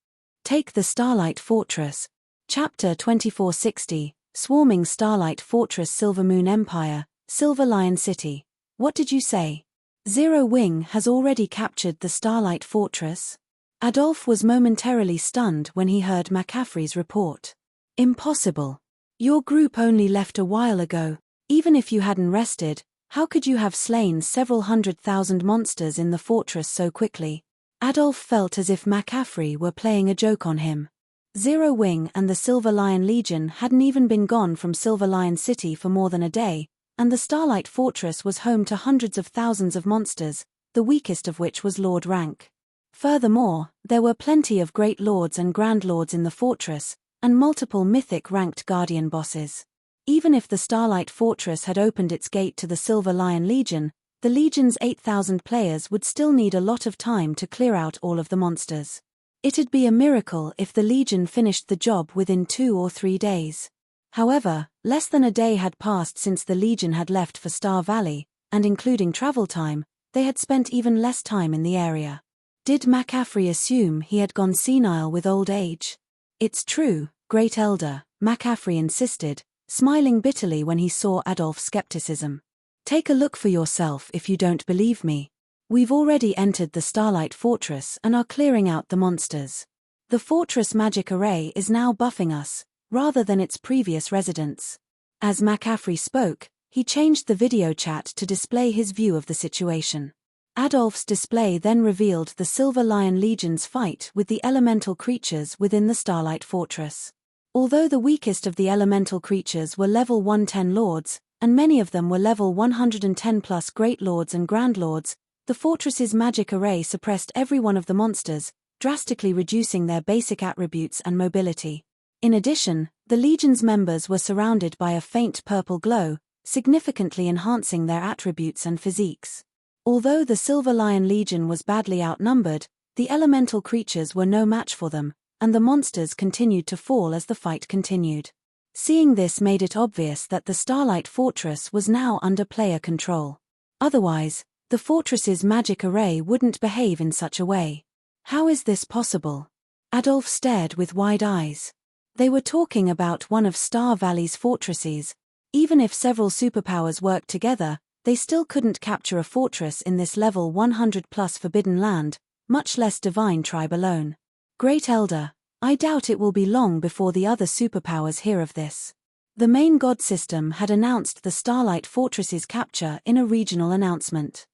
Take the Starlight Fortress. Chapter 2460, Swarming Starlight Fortress Silvermoon Empire, Silver Lion City. What did you say? Zero Wing has already captured the Starlight Fortress? Adolf was momentarily stunned when he heard McCaffrey's report. Impossible. Your group only left a while ago. Even if you hadn't rested, how could you have slain several 100,000 monsters in the fortress so quickly? Adolf felt as if McCaffrey were playing a joke on him. Zero Wing and the Silver Lion Legion hadn't even been gone from Silver Lion City for more than a day, and the Starlight Fortress was home to hundreds of thousands of monsters, the weakest of which was Lord rank. Furthermore, there were plenty of Great Lords and Grand Lords in the fortress, and multiple mythic-ranked Guardian bosses. Even if the Starlight Fortress had opened its gate to the Silver Lion Legion, the Legion's 8,000 players would still need a lot of time to clear out all of the monsters. It'd be a miracle if the Legion finished the job within 2 or 3 days. However, less than a day had passed since the Legion had left for Star Valley, and including travel time, they had spent even less time in the area. Did McCaffrey assume he had gone senile with old age? It's true, Great Elder, McCaffrey insisted, smiling bitterly when he saw Adolf's skepticism. Take a look for yourself if you don't believe me. We've already entered the Starlight Fortress and are clearing out the monsters. The fortress magic array is now buffing us, rather than its previous residents. As McCaffrey spoke, he changed the video chat to display his view of the situation. Adolf's display then revealed the Silver Lion Legion's fight with the elemental creatures within the Starlight Fortress. Although the weakest of the elemental creatures were level 110 lords, and many of them were level 110 plus Great Lords and Grand Lords, the fortress's magic array suppressed every one of the monsters, drastically reducing their basic attributes and mobility. In addition, the Legion's members were surrounded by a faint purple glow, significantly enhancing their attributes and physiques. Although the Silver Lion Legion was badly outnumbered, the elemental creatures were no match for them, and the monsters continued to fall as the fight continued. Seeing this made it obvious that the Starlight Fortress was now under player control. Otherwise, the fortress's magic array wouldn't behave in such a way. How is this possible? Adolf stared with wide eyes. They were talking about one of Star Valley's fortresses. Even if several superpowers worked together, they still couldn't capture a fortress in this level 100 plus forbidden land, much less Divine Tribe alone. Great Elder, I doubt it will be long before the other superpowers hear of this. The main god system had announced the Starlight Fortress's capture in a regional announcement.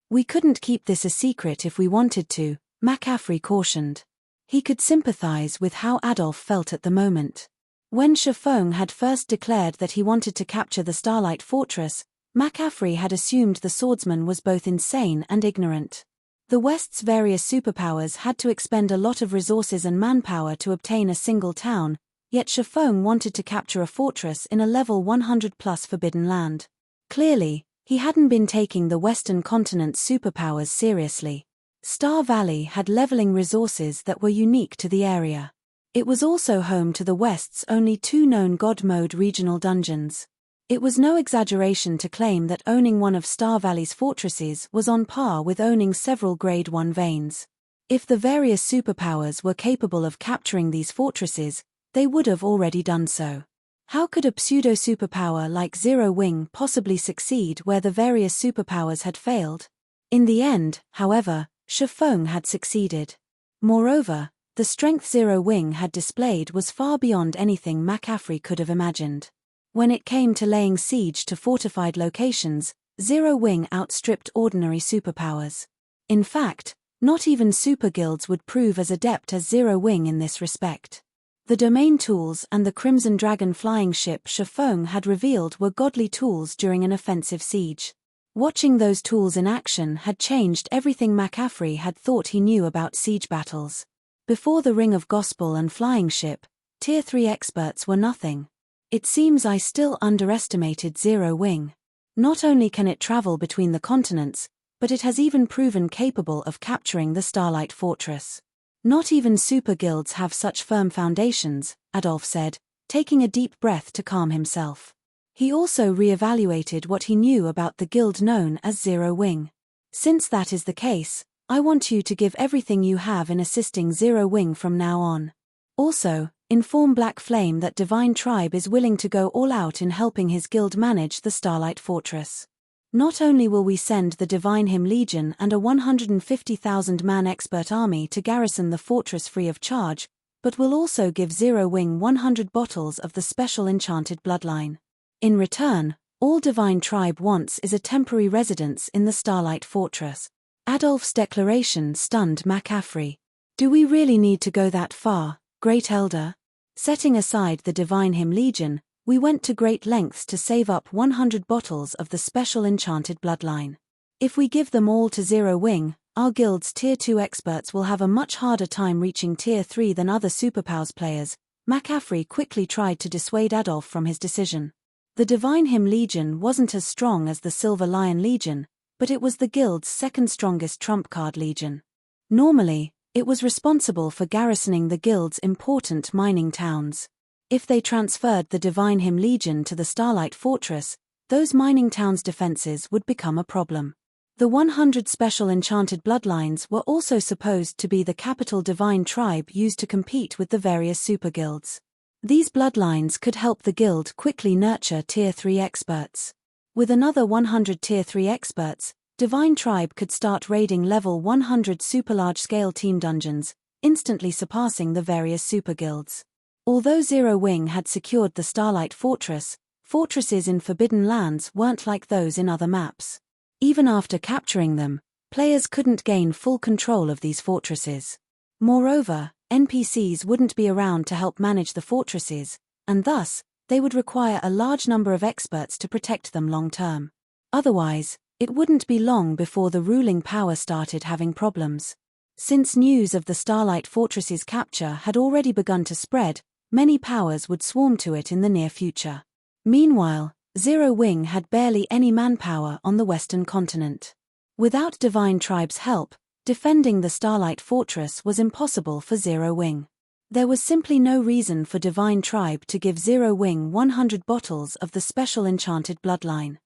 We couldn't keep this a secret if we wanted to, McCaffrey cautioned. He could sympathize with how Adolf felt at the moment. When Feng had first declared that he wanted to capture the Starlight Fortress, McCaffrey had assumed the swordsman was both insane and ignorant. The West's various superpowers had to expend a lot of resources and manpower to obtain a single town, yet Feng wanted to capture a fortress in a level 100+ forbidden land. Clearly, he hadn't been taking the Western continent's superpowers seriously. Star Valley had leveling resources that were unique to the area. It was also home to the West's only 2 known God Mode regional dungeons. It was no exaggeration to claim that owning one of Star Valley's fortresses was on par with owning several Grade 1 veins. If the various superpowers were capable of capturing these fortresses, they would have already done so. How could a pseudo-superpower like Zero Wing possibly succeed where the various superpowers had failed? In the end, however, Feng had succeeded. Moreover, the strength Zero Wing had displayed was far beyond anything McCaffrey could have imagined. When it came to laying siege to fortified locations, Zero Wing outstripped ordinary superpowers. In fact, not even super guilds would prove as adept as Zero Wing in this respect. The domain tools and the Crimson Dragon flying ship Feng had revealed were godly tools during an offensive siege. Watching those tools in action had changed everything McCaffrey had thought he knew about siege battles. Before the Ring of Gospel and flying ship, Tier 3 experts were nothing. It seems I still underestimated Zero Wing. Not only can it travel between the continents, but it has even proven capable of capturing the Starlight Fortress. Not even super guilds have such firm foundations, Adolf said, taking a deep breath to calm himself. He also re-evaluated what he knew about the guild known as Zero Wing. Since that is the case, I want you to give everything you have in assisting Zero Wing from now on. Also, inform Black Flame that Divine Tribe is willing to go all out in helping his guild manage the Starlight Fortress. Not only will we send the Divine Hymn Legion and a 150,000-man expert army to garrison the fortress free of charge, but we'll also give Zero Wing 100 bottles of the special enchanted bloodline. In return, all Divine Tribe wants is a temporary residence in the Starlight Fortress. Adolf's declaration stunned McCaffrey. Do we really need to go that far, Great Elder? Setting aside the Divine Hymn Legion, we went to great lengths to save up 100 bottles of the special enchanted bloodline. If we give them all to Zero Wing, our guild's Tier 2 experts will have a much harder time reaching Tier 3 than other superpowers players. McCaffrey quickly tried to dissuade Adolf from his decision. The Divine Hymn Legion wasn't as strong as the Silver Lion Legion, but it was the guild's second strongest trump card legion. Normally, it was responsible for garrisoning the guild's important mining towns. If they transferred the Divine Hymn Legion to the Starlight Fortress, those mining towns' defenses would become a problem. The 100 special enchanted bloodlines were also supposed to be the capital Divine Tribe used to compete with the various super guilds. These bloodlines could help the guild quickly nurture Tier 3 experts. With another 100 Tier 3 experts, Divine Tribe could start raiding level 100 super large-scale team dungeons, instantly surpassing the various super guilds. Although Zero Wing had secured the Starlight Fortress, fortresses in Forbidden Lands weren't like those in other maps. Even after capturing them, players couldn't gain full control of these fortresses. Moreover, NPCs wouldn't be around to help manage the fortresses, and thus, they would require a large number of experts to protect them long-term. Otherwise, it wouldn't be long before the ruling power started having problems. Since news of the Starlight Fortress's capture had already begun to spread, many powers would swarm to it in the near future. Meanwhile, Zero Wing had barely any manpower on the Western continent. Without Divine Tribe's help, defending the Starlight Fortress was impossible for Zero Wing. There was simply no reason for Divine Tribe to give Zero Wing 100 bottles of the special enchanted bloodline.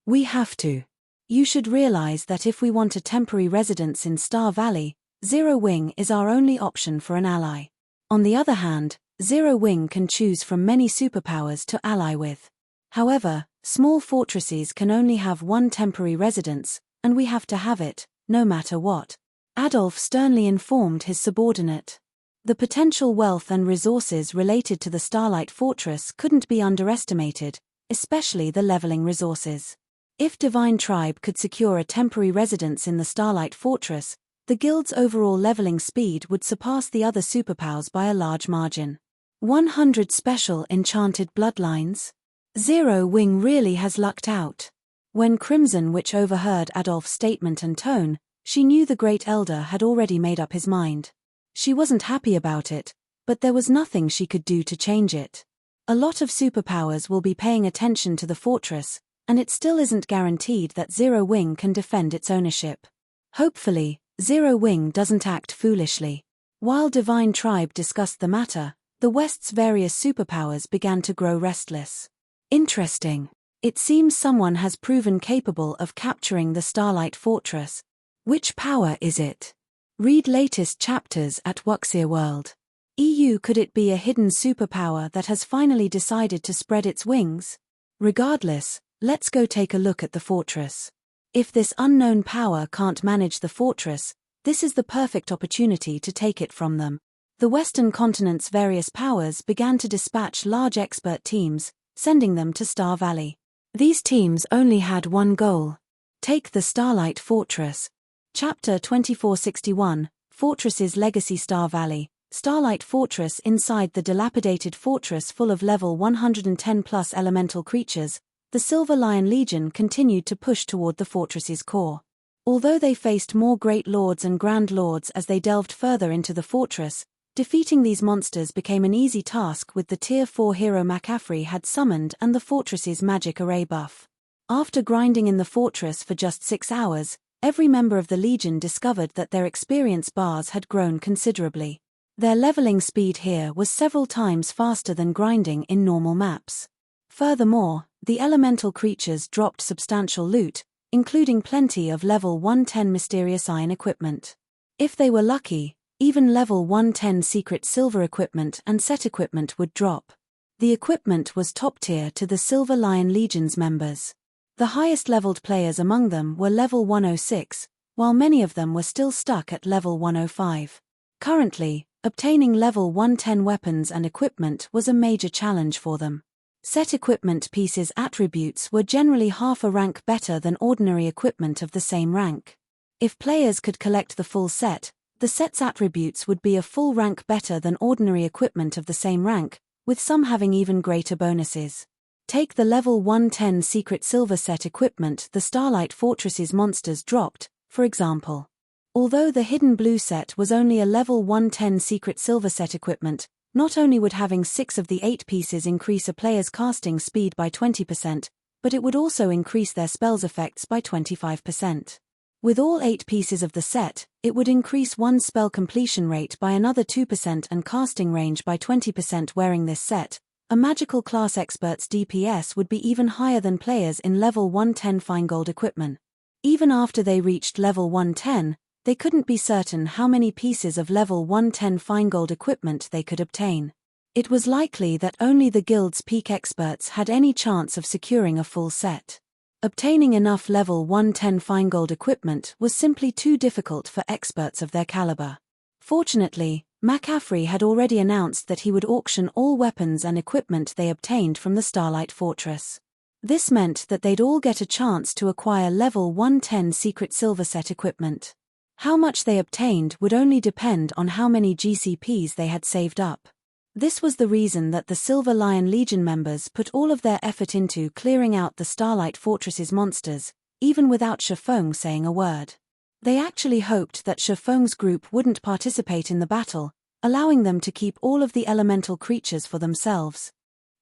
We have to. You should realize that if we want a temporary residence in Star Valley, Zero Wing is our only option for an ally. On the other hand, Zero Wing can choose from many superpowers to ally with. However, small fortresses can only have one temporary residence, and we have to have it, no matter what. Adolf sternly informed his subordinate. The potential wealth and resources related to the Starlight Fortress couldn't be underestimated, especially the leveling resources. If Divine Tribe could secure a temporary residence in the Starlight Fortress, the guild's overall leveling speed would surpass the other superpowers by a large margin. 100 special enchanted bloodlines? Zero Wing really has lucked out. When Crimson Witch overheard Adolph's statement and tone, she knew the Great Elder had already made up his mind. She wasn't happy about it, but there was nothing she could do to change it. A lot of superpowers will be paying attention to the fortress, and it still isn't guaranteed that Zero Wing can defend its ownership. Hopefully, Zero Wing doesn't act foolishly. While Divine Tribe discussed the matter, the West's various superpowers began to grow restless. Interesting. It seems someone has proven capable of capturing the Starlight Fortress. Which power is it? Read latest chapters at Wuxia World. EU. Could it be a hidden superpower that has finally decided to spread its wings? Regardless, let's go take a look at the fortress. If this unknown power can't manage the fortress, this is the perfect opportunity to take it from them. The Western continent's various powers began to dispatch large expert teams, sending them to Star Valley. These teams only had one goal: take the Starlight Fortress. Chapter 2461, Fortress's Legacy. Star Valley, Starlight Fortress. Inside the dilapidated fortress full of level 110+ elemental creatures, the Silver Lion Legion continued to push toward the fortress's core. Although they faced more Great Lords and Grand Lords as they delved further into the fortress, defeating these monsters became an easy task with the Tier 4 hero McCaffrey had summoned and the fortress's magic array buff. After grinding in the fortress for just 6 hours, every member of the Legion discovered that their experience bars had grown considerably. Their leveling speed here was several times faster than grinding in normal maps. Furthermore, the elemental creatures dropped substantial loot, including plenty of level 110 mysterious iron equipment. If they were lucky, even level 110 secret silver equipment and set equipment would drop. The equipment was top tier to the Silver Lion Legion's members. The highest leveled players among them were level 106, while many of them were still stuck at level 105. Currently, obtaining level 110 weapons and equipment was a major challenge for them. Set equipment pieces' attributes were generally half a rank better than ordinary equipment of the same rank. If players could collect the full set, the set's attributes would be a full rank better than ordinary equipment of the same rank, with some having even greater bonuses. Take the level 110 secret silver set equipment the Starlight Fortress's monsters dropped, for example. Although the hidden blue set was only a level 110 secret silver set equipment, not only would having 6 of the 8 pieces increase a player's casting speed by 20%, but it would also increase their spells' effects by 25%. With all 8 pieces of the set, it would increase one spell completion rate by another 2% and casting range by 20%. Wearing this set, a magical class expert's DPS would be even higher than players in level 110 fine gold equipment. Even after they reached level 110, they couldn't be certain how many pieces of level 110 fine gold equipment they could obtain. It was likely that only the guild's peak experts had any chance of securing a full set. Obtaining enough level 110 fine gold equipment was simply too difficult for experts of their caliber. Fortunately, McCaffrey had already announced that he would auction all weapons and equipment they obtained from the Starlight Fortress. This meant that they'd all get a chance to acquire level 110 secret silver set equipment. How much they obtained would only depend on how many GCPs they had saved up. This was the reason that the Silver Lion Legion members put all of their effort into clearing out the Starlight Fortress's monsters, even without Feng saying a word. They actually hoped that Feng's group wouldn't participate in the battle, allowing them to keep all of the elemental creatures for themselves.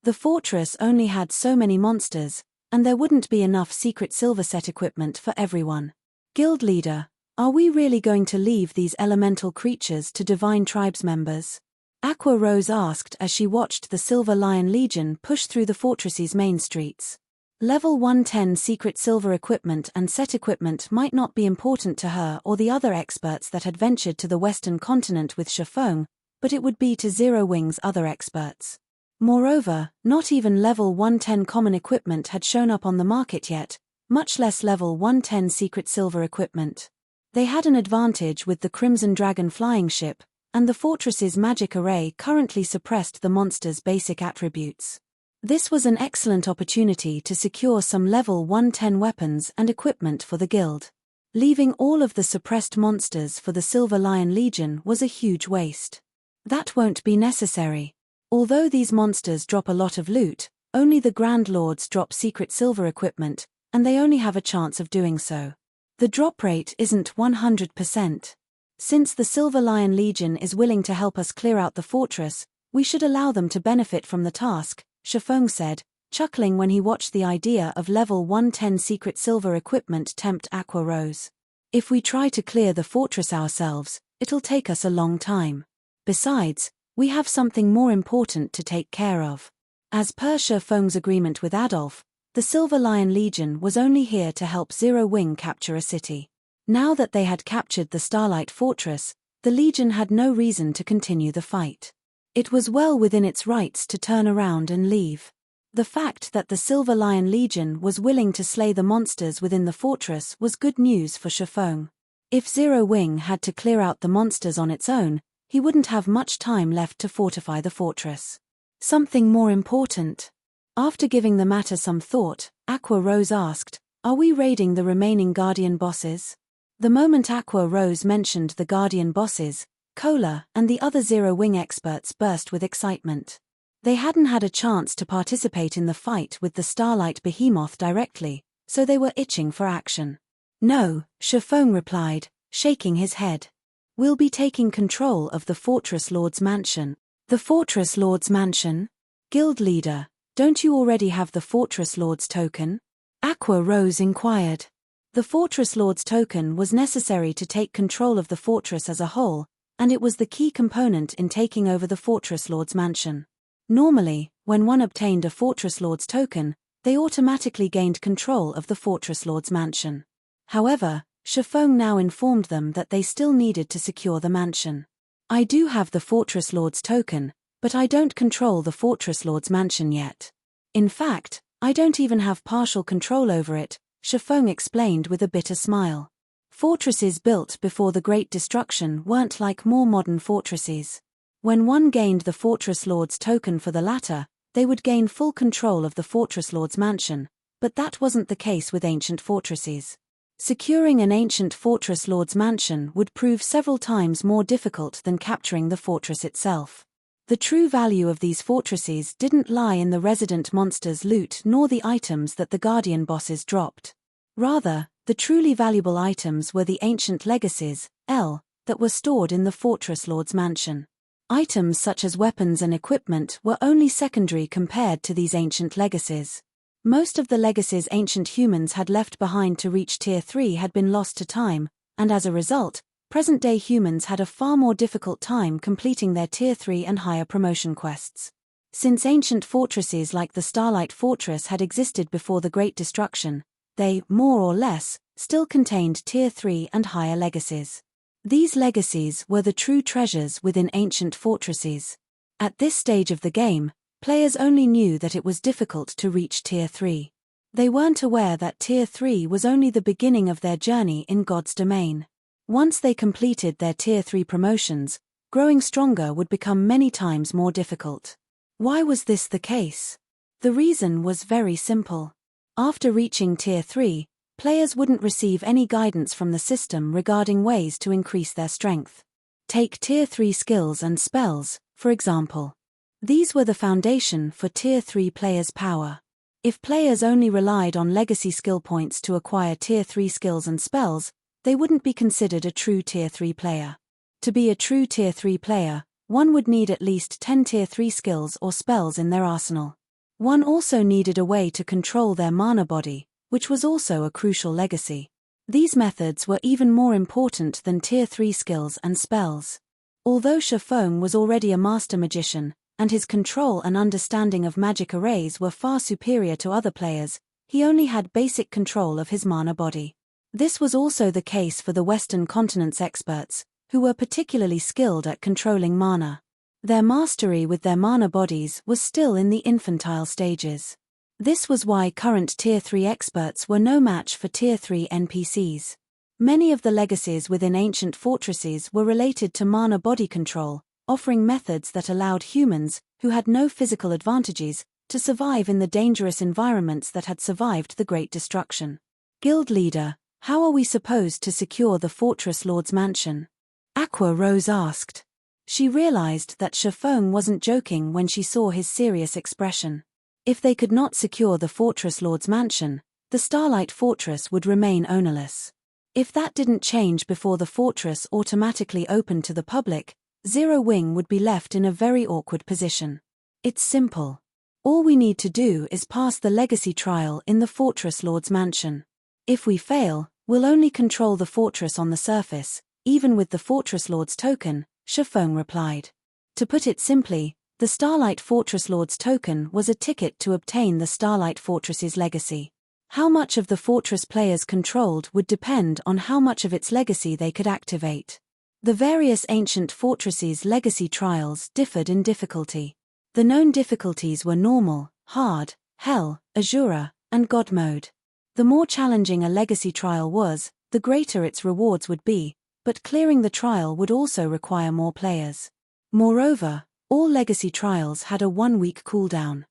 The fortress only had so many monsters, and there wouldn't be enough secret silver set equipment for everyone. Guild leader, are we really going to leave these elemental creatures to Divine Tribes members? Aqua Rose asked as she watched the Silver Lion Legion push through the fortress's main streets. Level 110 secret silver equipment and set equipment might not be important to her or the other experts that had ventured to the Western continent with Feng, but it would be to Zero Wing's other experts. Moreover, not even level 110 common equipment had shown up on the market yet, much less level 110 secret silver equipment. They had an advantage with the Crimson Dragon flying ship, and the fortress's magic array currently suppressed the monster's basic attributes. This was an excellent opportunity to secure some level 110 weapons and equipment for the guild. Leaving all of the suppressed monsters for the Silver Lion Legion was a huge waste. That won't be necessary. Although these monsters drop a lot of loot, only the Grand Lords drop secret silver equipment, and they only have a chance of doing so. The drop rate isn't 100%. Since the Silver Lion Legion is willing to help us clear out the fortress, we should allow them to benefit from the task, Feng said, chuckling when he watched the idea of level 110 secret silver equipment tempt Aqua Rose. If we try to clear the fortress ourselves, it'll take us a long time. Besides, we have something more important to take care of. As per Feng's agreement with Adolf, the Silver Lion Legion was only here to help Zero Wing capture a city. Now that they had captured the Starlight Fortress, the Legion had no reason to continue the fight. It was well within its rights to turn around and leave. The fact that the Silver Lion Legion was willing to slay the monsters within the fortress was good news for Feng. If Zero Wing had to clear out the monsters on its own, he wouldn't have much time left to fortify the fortress. Something more important. After giving the matter some thought, Aqua Rose asked, "Are we raiding the remaining Guardian bosses?" The moment Aqua Rose mentioned the Guardian bosses, Cola and the other Zero Wing experts burst with excitement. They hadn't had a chance to participate in the fight with the Starlight Behemoth directly, so they were itching for action. "No," Feng replied, shaking his head. "We'll be taking control of the Fortress Lord's mansion." "The Fortress Lord's mansion? Guild leader, don't you already have the Fortress Lord's token?" Aqua Rose inquired. The Fortress Lord's token was necessary to take control of the fortress as a whole, and it was the key component in taking over the Fortress Lord's mansion. Normally, when one obtained a Fortress Lord's token, they automatically gained control of the Fortress Lord's mansion. However, Feng now informed them that they still needed to secure the mansion. "I do have the Fortress Lord's token, but I don't control the Fortress Lord's mansion yet. In fact, I don't even have partial control over it," Feng explained with a bitter smile. Fortresses built before the Great Destruction weren't like more modern fortresses. When one gained the Fortress Lord's token for the latter, they would gain full control of the Fortress Lord's mansion, but that wasn't the case with ancient fortresses. Securing an ancient Fortress Lord's mansion would prove several times more difficult than capturing the fortress itself. The true value of these fortresses didn't lie in the resident monsters' loot nor the items that the Guardian bosses dropped. Rather, the truly valuable items were the ancient legacies, that were stored in the Fortress Lord's mansion. Items such as weapons and equipment were only secondary compared to these ancient legacies. Most of the legacies ancient humans had left behind to reach Tier 3 had been lost to time, and as a result, present-day humans had a far more difficult time completing their Tier 3 and higher promotion quests. Since ancient fortresses like the Starlight Fortress had existed before the Great Destruction, they, more or less, still contained Tier 3 and higher legacies. These legacies were the true treasures within ancient fortresses. At this stage of the game, players only knew that it was difficult to reach Tier 3. They weren't aware that Tier 3 was only the beginning of their journey in God's domain. Once they completed their Tier 3 promotions, growing stronger would become many times more difficult. Why was this the case? The reason was very simple. After reaching Tier 3, players wouldn't receive any guidance from the system regarding ways to increase their strength. Take Tier 3 skills and spells, for example. These were the foundation for Tier 3 players' power. If players only relied on legacy skill points to acquire Tier 3 skills and spells, they wouldn't be considered a true Tier 3 player. To be a true Tier 3 player, one would need at least 10 Tier 3 skills or spells in their arsenal. One also needed a way to control their mana body, which was also a crucial legacy. These methods were even more important than Tier 3 skills and spells. Although Feng was already a master magician, and his control and understanding of magic arrays were far superior to other players, he only had basic control of his mana body. This was also the case for the Western Continent's experts, who were particularly skilled at controlling mana. Their mastery with their mana bodies was still in the infantile stages. This was why current Tier 3 experts were no match for Tier 3 NPCs. Many of the legacies within ancient fortresses were related to mana body control, offering methods that allowed humans, who had no physical advantages, to survive in the dangerous environments that had survived the Great Destruction. Guild leader, how are we supposed to secure the Fortress Lord's mansion? Aqua Rose asked. She realized that Feng wasn't joking when she saw his serious expression. If they could not secure the Fortress Lord's mansion, the Starlight Fortress would remain ownerless. If that didn't change before the fortress automatically opened to the public, Zero Wing would be left in a very awkward position. It's simple. All we need to do is pass the legacy trial in the Fortress Lord's mansion. If we fail, we'll only control the fortress on the surface, even with the Fortress Lord's token, Feng replied. To put it simply, the Starlight Fortress Lord's token was a ticket to obtain the Starlight Fortress's legacy. How much of the fortress players controlled would depend on how much of its legacy they could activate. The various ancient fortresses' legacy trials differed in difficulty. The known difficulties were normal, hard, hell, Azura, and God mode. The more challenging a legacy trial was, the greater its rewards would be, but clearing the trial would also require more players. Moreover, all legacy trials had a 1-week cooldown.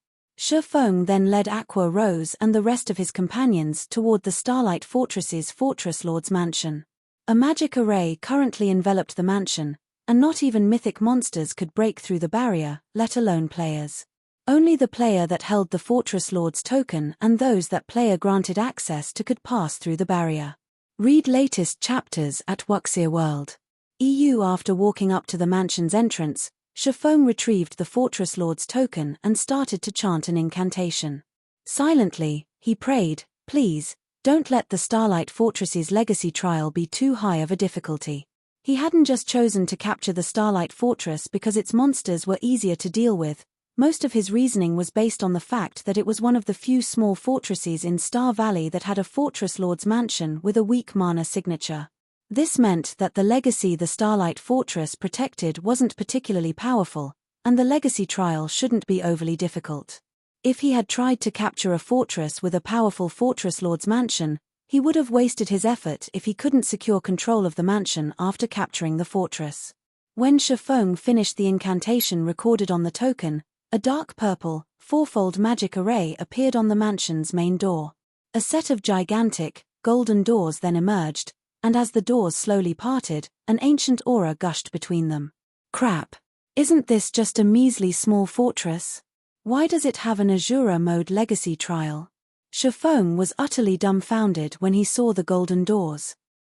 Feng then led Aqua Rose and the rest of his companions toward the Starlight Fortress's Fortress Lord's mansion. A magic array currently enveloped the mansion, and not even mythic monsters could break through the barrier, let alone players. Only the player that held the Fortress Lord's token and those that player granted access to could pass through the barrier. Read latest chapters at Wuxia World. EU. After walking up to the mansion's entrance, Feng retrieved the Fortress Lord's token and started to chant an incantation. Silently, he prayed, "Please, don't let the Starlight Fortress's legacy trial be too high of a difficulty." He hadn't just chosen to capture the Starlight Fortress because its monsters were easier to deal with. Most of his reasoning was based on the fact that it was one of the few small fortresses in Star Valley that had a Fortress Lord's mansion with a weak mana signature. This meant that the legacy the Starlight Fortress protected wasn't particularly powerful, and the legacy trial shouldn't be overly difficult. If he had tried to capture a fortress with a powerful Fortress Lord's mansion, he would have wasted his effort if he couldn't secure control of the mansion after capturing the fortress. When Feng finished the incantation recorded on the token, a dark purple, fourfold magic array appeared on the mansion's main door. A set of gigantic, golden doors then emerged, and as the doors slowly parted, an ancient aura gushed between them. Crap! Isn't this just a measly small fortress? Why does it have an Azura mode legacy trial? Feng was utterly dumbfounded when he saw the golden doors.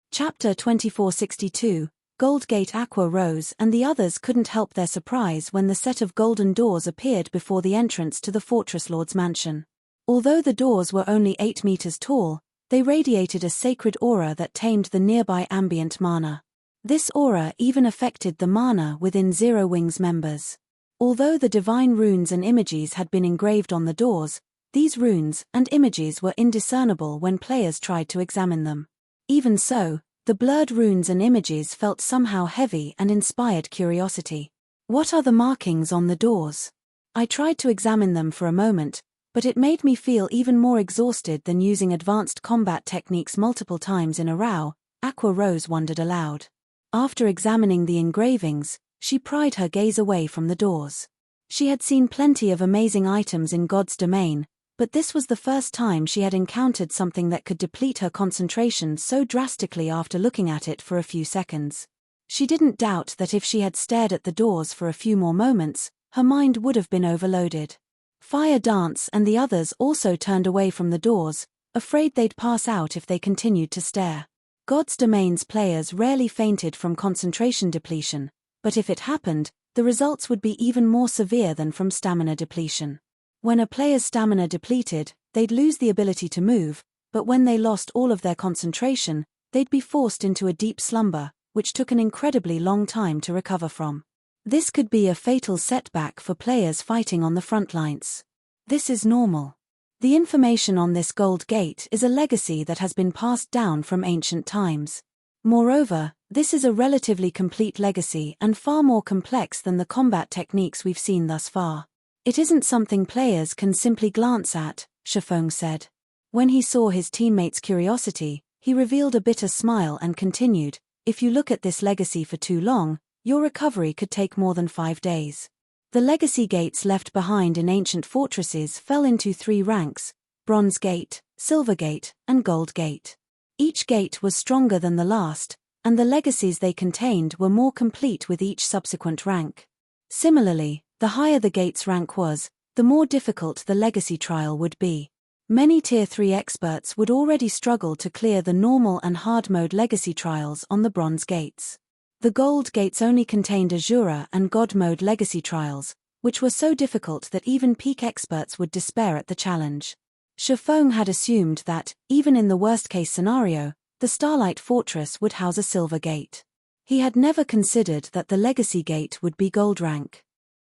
Chapter 2462, Gold Gate. Aqua Rose and the others couldn't help their surprise when the set of golden doors appeared before the entrance to the Fortress Lord's mansion. Although the doors were only 8 meters tall, they radiated a sacred aura that tamed the nearby ambient mana. This aura even affected the mana within Zero Wing's members. Although the divine runes and images had been engraved on the doors, these runes and images were indiscernible when players tried to examine them. Even so, the blurred runes and images felt somehow heavy and inspired curiosity. What are the markings on the doors? I tried to examine them for a moment, but it made me feel even more exhausted than using advanced combat techniques multiple times in a row, Aqua Rose wondered aloud. After examining the engravings, she pried her gaze away from the doors. She had seen plenty of amazing items in God's domain, but this was the first time she had encountered something that could deplete her concentration so drastically after looking at it for a few seconds. She didn't doubt that if she had stared at the doors for a few more moments, her mind would have been overloaded. Fire Dance and the others also turned away from the doors, afraid they'd pass out if they continued to stare. God's Domain's players rarely fainted from concentration depletion, but if it happened, the results would be even more severe than from stamina depletion. When a player's stamina depleted, they'd lose the ability to move, but when they lost all of their concentration, they'd be forced into a deep slumber, which took an incredibly long time to recover from. This could be a fatal setback for players fighting on the front lines. This is normal. The information on this Gold Gate is a legacy that has been passed down from ancient times. Moreover, this is a relatively complete legacy and far more complex than the combat techniques we've seen thus far. It isn't something players can simply glance at, Feng said. When he saw his teammates' curiosity, He revealed a bitter smile and continued, "If you look at this legacy for too long, your recovery could take more than 5 days." The legacy gates left behind in ancient fortresses fell into 3 ranks: Bronze Gate, Silver Gate, and Gold Gate. Each gate was stronger than the last, and the legacies they contained were more complete with each subsequent rank. Similarly, the higher the gate's rank was, the more difficult the legacy trial would be. Many Tier 3 experts would already struggle to clear the normal and hard mode legacy trials on the Bronze Gates. The Gold Gates only contained Azura and God mode legacy trials, which were so difficult that even peak experts would despair at the challenge. Feng had assumed that, even in the worst-case scenario, the Starlight Fortress would house a Silver Gate. He had never considered that the Legacy Gate would be Gold rank.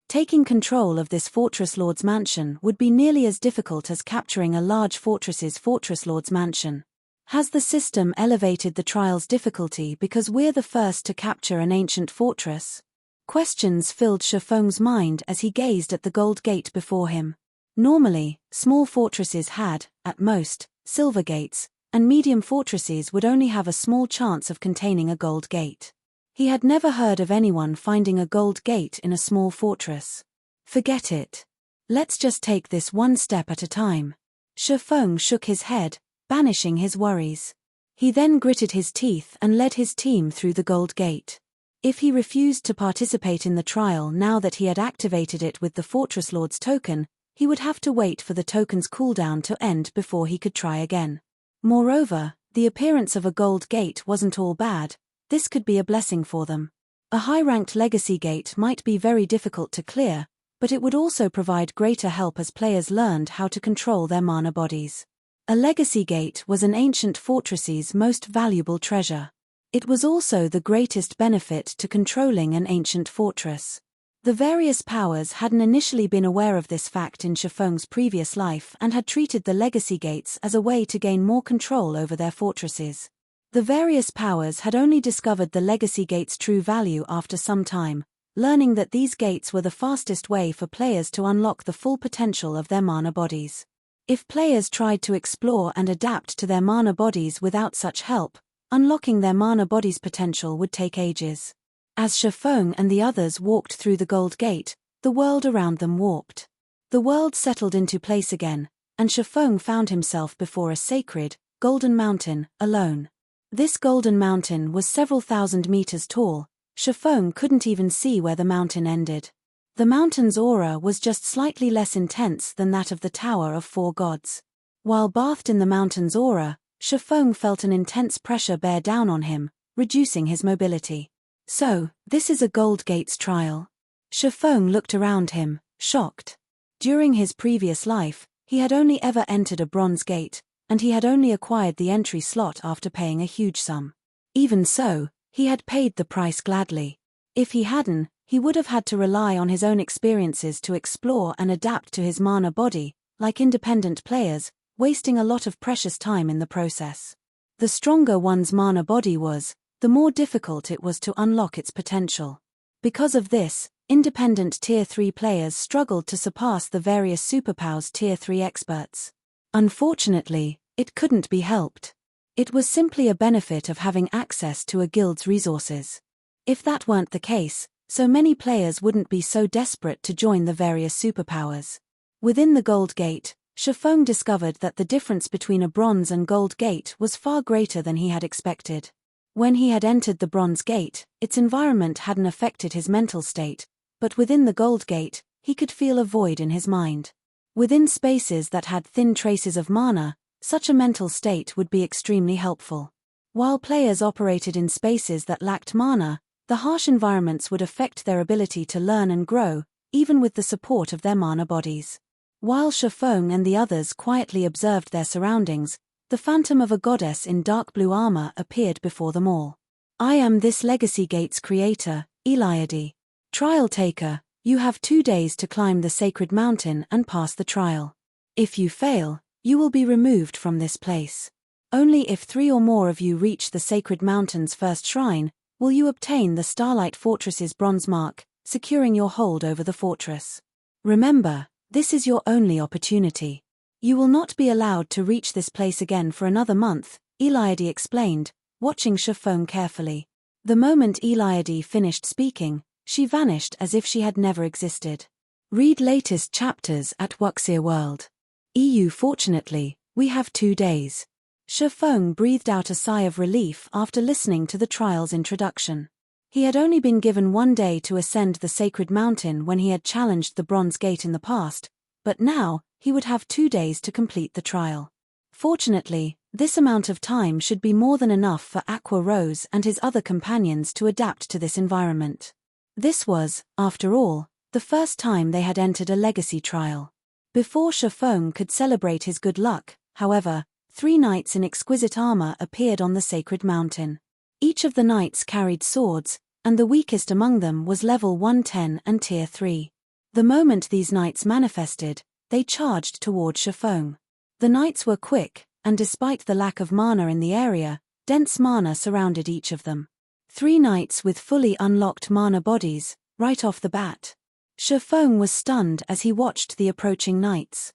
Taking control of this Fortress Lord's mansion would be nearly as difficult as capturing a large fortress's Fortress Lord's mansion. Has the system elevated the trial's difficulty because we're the first to capture an ancient fortress? Questions filled Feng's mind as he gazed at the Gold Gate before him. Normally, small fortresses had, at most, silver gates, and medium fortresses would only have a small chance of containing a Gold Gate. He had never heard of anyone finding a Gold Gate in a small fortress. Forget it. Let's just take this one step at a time. Feng shook his head, banishing his worries. He then gritted his teeth and led his team through the Gold Gate. If he refused to participate in the trial now that he had activated it with the Fortress Lord's token, he would have to wait for the token's cooldown to end before he could try again. Moreover, the appearance of a Gold Gate wasn't all bad. This could be a blessing for them. A high-ranked Legacy Gate might be very difficult to clear, but it would also provide greater help as players learned how to control their mana bodies. A Legacy Gate was an ancient fortress's most valuable treasure. It was also the greatest benefit to controlling an ancient fortress. The various powers hadn't initially been aware of this fact in Feng's previous life and had treated the Legacy Gates as a way to gain more control over their fortresses. The various powers had only discovered the Legacy Gate's true value after some time, learning that these gates were the fastest way for players to unlock the full potential of their mana bodies. If players tried to explore and adapt to their mana bodies without such help, unlocking their mana body's potential would take ages. As Feng and the others walked through the Gold Gate, the world around them warped. The world settled into place again, and Feng found himself before a sacred, golden mountain, alone. This golden mountain was several thousand meters tall. Feng couldn't even see where the mountain ended. The mountain's aura was just slightly less intense than that of the Tower of Four Gods. While bathed in the mountain's aura, Feng felt an intense pressure bear down on him, reducing his mobility. So, this is a Gold Gate's trial. Feng looked around him, shocked. During his previous life, he had only ever entered a Bronze Gate, and he had only acquired the entry slot after paying a huge sum. Even so, he had paid the price gladly. If he hadn't, he would have had to rely on his own experiences to explore and adapt to his mana body, like independent players, wasting a lot of precious time in the process. The stronger one's mana body was, the more difficult it was to unlock its potential. Because of this, independent Tier 3 players struggled to surpass the various superpowers Tier 3 experts. Unfortunately, it couldn't be helped. It was simply a benefit of having access to a guild's resources. If that weren't the case, so many players wouldn't be so desperate to join the various superpowers. Within the Gold Gate, Feng discovered that the difference between a Bronze and Gold Gate was far greater than he had expected. When he had entered the Bronze Gate, its environment hadn't affected his mental state, but within the Gold Gate, he could feel a void in his mind. Within spaces that had thin traces of mana, such a mental state would be extremely helpful. While players operated in spaces that lacked mana, the harsh environments would affect their ability to learn and grow, even with the support of their mana bodies. While Feng and the others quietly observed their surroundings, the phantom of a goddess in dark blue armor appeared before them all. "I am this Legacy Gate's creator, Eliade. Trial taker, you have 2 days to climb the sacred mountain and pass the trial. If you fail, you will be removed from this place. Only if 3 or more of you reach the sacred mountain's first shrine, will you obtain the Starlight Fortress's bronze mark, securing your hold over the fortress. Remember, this is your only opportunity. You will not be allowed to reach this place again for another month, Eliade explained, watching Feng carefully. The moment Eliade finished speaking, she vanished as if she had never existed. Read latest chapters at Wuxia World. EU. Fortunately, we have 2 days. Feng breathed out a sigh of relief after listening to the trial's introduction. He had only been given 1 day to ascend the sacred mountain when he had challenged the Bronze Gate in the past, but now, he would have 2 days to complete the trial. Fortunately, this amount of time should be more than enough for Aqua Rose and his other companions to adapt to this environment. This was, after all, the first time they had entered a legacy trial. Before Feng could celebrate his good luck, however, 3 knights in exquisite armor appeared on the sacred mountain. Each of the knights carried swords, and the weakest among them was level 110 and tier 3. The moment these knights manifested, they charged toward Feng. The knights were quick, and despite the lack of mana in the area, dense mana surrounded each of them. 3 knights with fully unlocked mana bodies, right off the bat. Feng was stunned as he watched the approaching knights.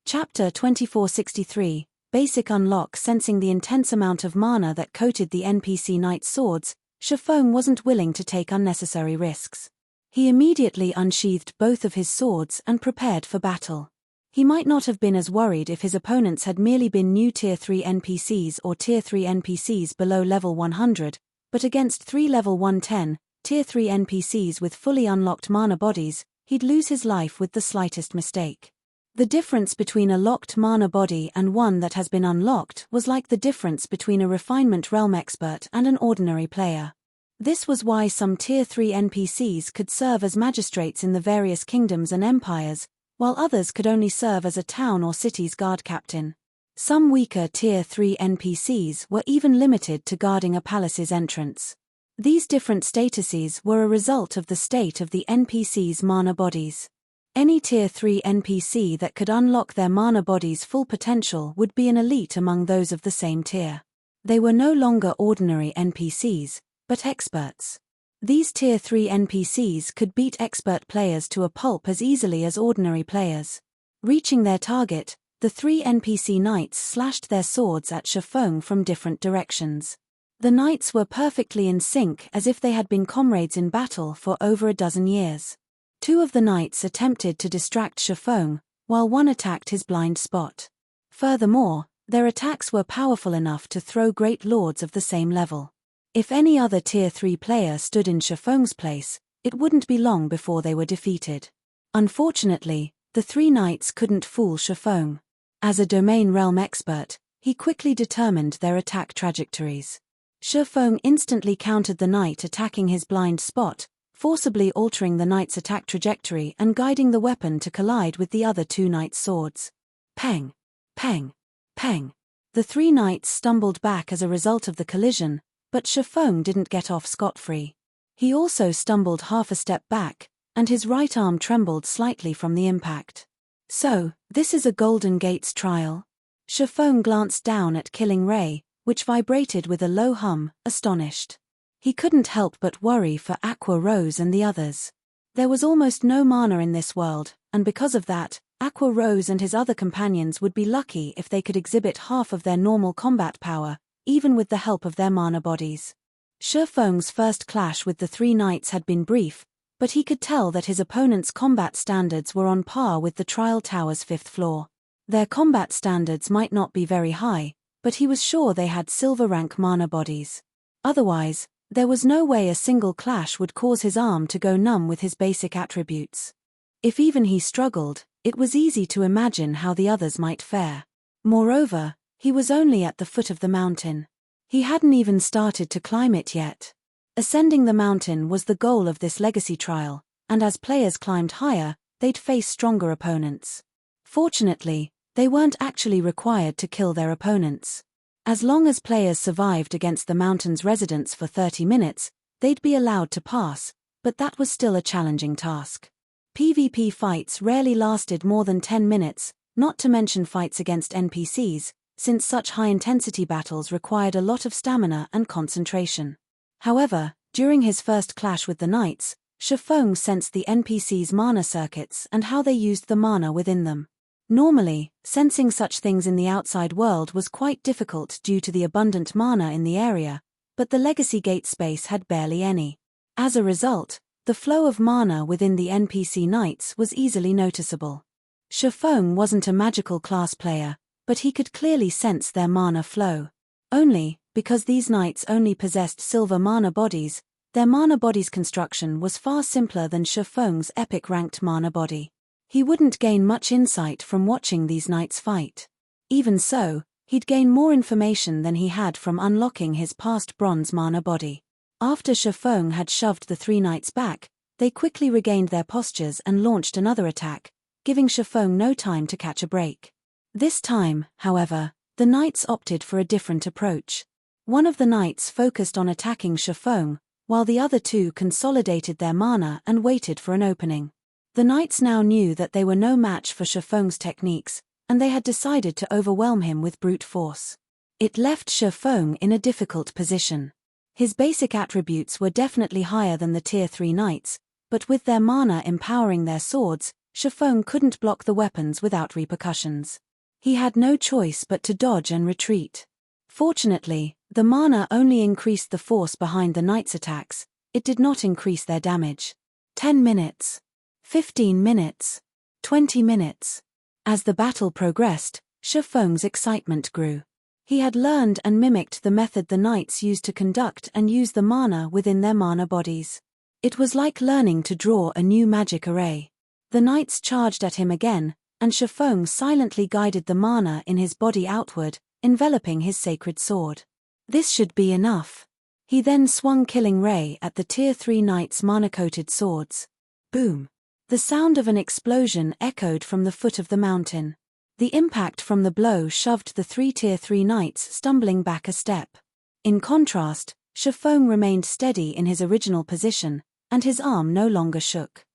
Chapter 2463, Basic Unlock. Sensing the intense amount of mana that coated the NPC knights' swords, Feng wasn't willing to take unnecessary risks. He immediately unsheathed both of his swords and prepared for battle. He might not have been as worried if his opponents had merely been new tier 3 NPCs or tier 3 NPCs below level 100, but against 3 level 110, tier 3 NPCs with fully unlocked mana bodies, he'd lose his life with the slightest mistake. The difference between a locked mana body and one that has been unlocked was like the difference between a refinement realm expert and an ordinary player. This was why some tier 3 NPCs could serve as magistrates in the various kingdoms and empires, while others could only serve as a town or city's guard captain. Some weaker tier 3 NPCs were even limited to guarding a palace's entrance. These different statuses were a result of the state of the NPC's mana bodies. Any tier 3 NPC that could unlock their mana body's full potential would be an elite among those of the same tier. They were no longer ordinary NPCs, but experts. These tier 3 NPCs could beat expert players to a pulp as easily as ordinary players. Reaching their target, the 3 NPC knights slashed their swords at Feng from different directions. The knights were perfectly in sync as if they had been comrades in battle for over a dozen years. 2 of the knights attempted to distract Feng, while one attacked his blind spot. Furthermore, their attacks were powerful enough to throw great lords of the same level. If any other tier 3 player stood in Feng's place, it wouldn't be long before they were defeated. Unfortunately, the 3 knights couldn't fool Feng. As a domain realm expert, he quickly determined their attack trajectories. Feng instantly countered the knight attacking his blind spot, forcibly altering the knight's attack trajectory and guiding the weapon to collide with the other 2 knights' swords. Peng! Peng! Peng! The 3 knights stumbled back as a result of the collision, but Feng didn't get off scot-free. He also stumbled half a step back, and his right arm trembled slightly from the impact. So, this is a Golden Gates trial? Feng glanced down at Killing Ray, which vibrated with a low hum, astonished. He couldn't help but worry for Aqua Rose and the others. There was almost no mana in this world, and because of that, Aqua Rose and his other companions would be lucky if they could exhibit half of their normal combat power, even with the help of their mana bodies. Feng's first clash with the 3 knights had been brief, but he could tell that his opponent's combat standards were on par with the trial tower's 5th floor. Their combat standards might not be very high, but he was sure they had silver rank mana bodies. Otherwise, there was no way a single clash would cause his arm to go numb with his basic attributes. If even he struggled, it was easy to imagine how the others might fare. Moreover, he was only at the foot of the mountain. He hadn't even started to climb it yet. Ascending the mountain was the goal of this legacy trial, and as players climbed higher, they'd face stronger opponents. Fortunately, they weren't actually required to kill their opponents. As long as players survived against the mountain's residents for 30 minutes, they'd be allowed to pass, but that was still a challenging task. PvP fights rarely lasted more than 10 minutes, not to mention fights against NPCs, since such high-intensity battles required a lot of stamina and concentration. However, during his first clash with the knights, Feng sensed the NPC's mana circuits and how they used the mana within them. Normally, sensing such things in the outside world was quite difficult due to the abundant mana in the area, but the Legacy Gate space had barely any. As a result, the flow of mana within the NPC knights was easily noticeable. Feng wasn't a magical class player, but he could clearly sense their mana flow. Only, because these knights only possessed silver mana bodies, their mana body's construction was far simpler than Feng's epic ranked mana body. He wouldn't gain much insight from watching these knights fight. Even so, he'd gain more information than he had from unlocking his past bronze mana body. After Feng had shoved the three knights back, they quickly regained their postures and launched another attack, giving Feng no time to catch a break. This time, however, the knights opted for a different approach. One of the knights focused on attacking Feng, while the other two consolidated their mana and waited for an opening. The knights now knew that they were no match for Feng's techniques, and they had decided to overwhelm him with brute force. It left Feng in a difficult position. His basic attributes were definitely higher than the Tier 3 knights, but with their mana empowering their swords, Feng couldn't block the weapons without repercussions. He had no choice but to dodge and retreat. Fortunately, the mana only increased the force behind the knights' attacks, it did not increase their damage. 10 minutes. 15 minutes. 20 minutes. As the battle progressed, Feng's excitement grew. He had learned and mimicked the method the knights used to conduct and use the mana within their mana bodies. It was like learning to draw a new magic array. The knights charged at him again, and Feng silently guided the mana in his body outward, enveloping his sacred sword. This should be enough. He then swung Killing Ray at the Tier 3 knights' mana-coated swords. Boom! The sound of an explosion echoed from the foot of the mountain. The impact from the blow shoved the three Tier 3 knights stumbling back a step. In contrast, Feng remained steady in his original position, and his arm no longer shook.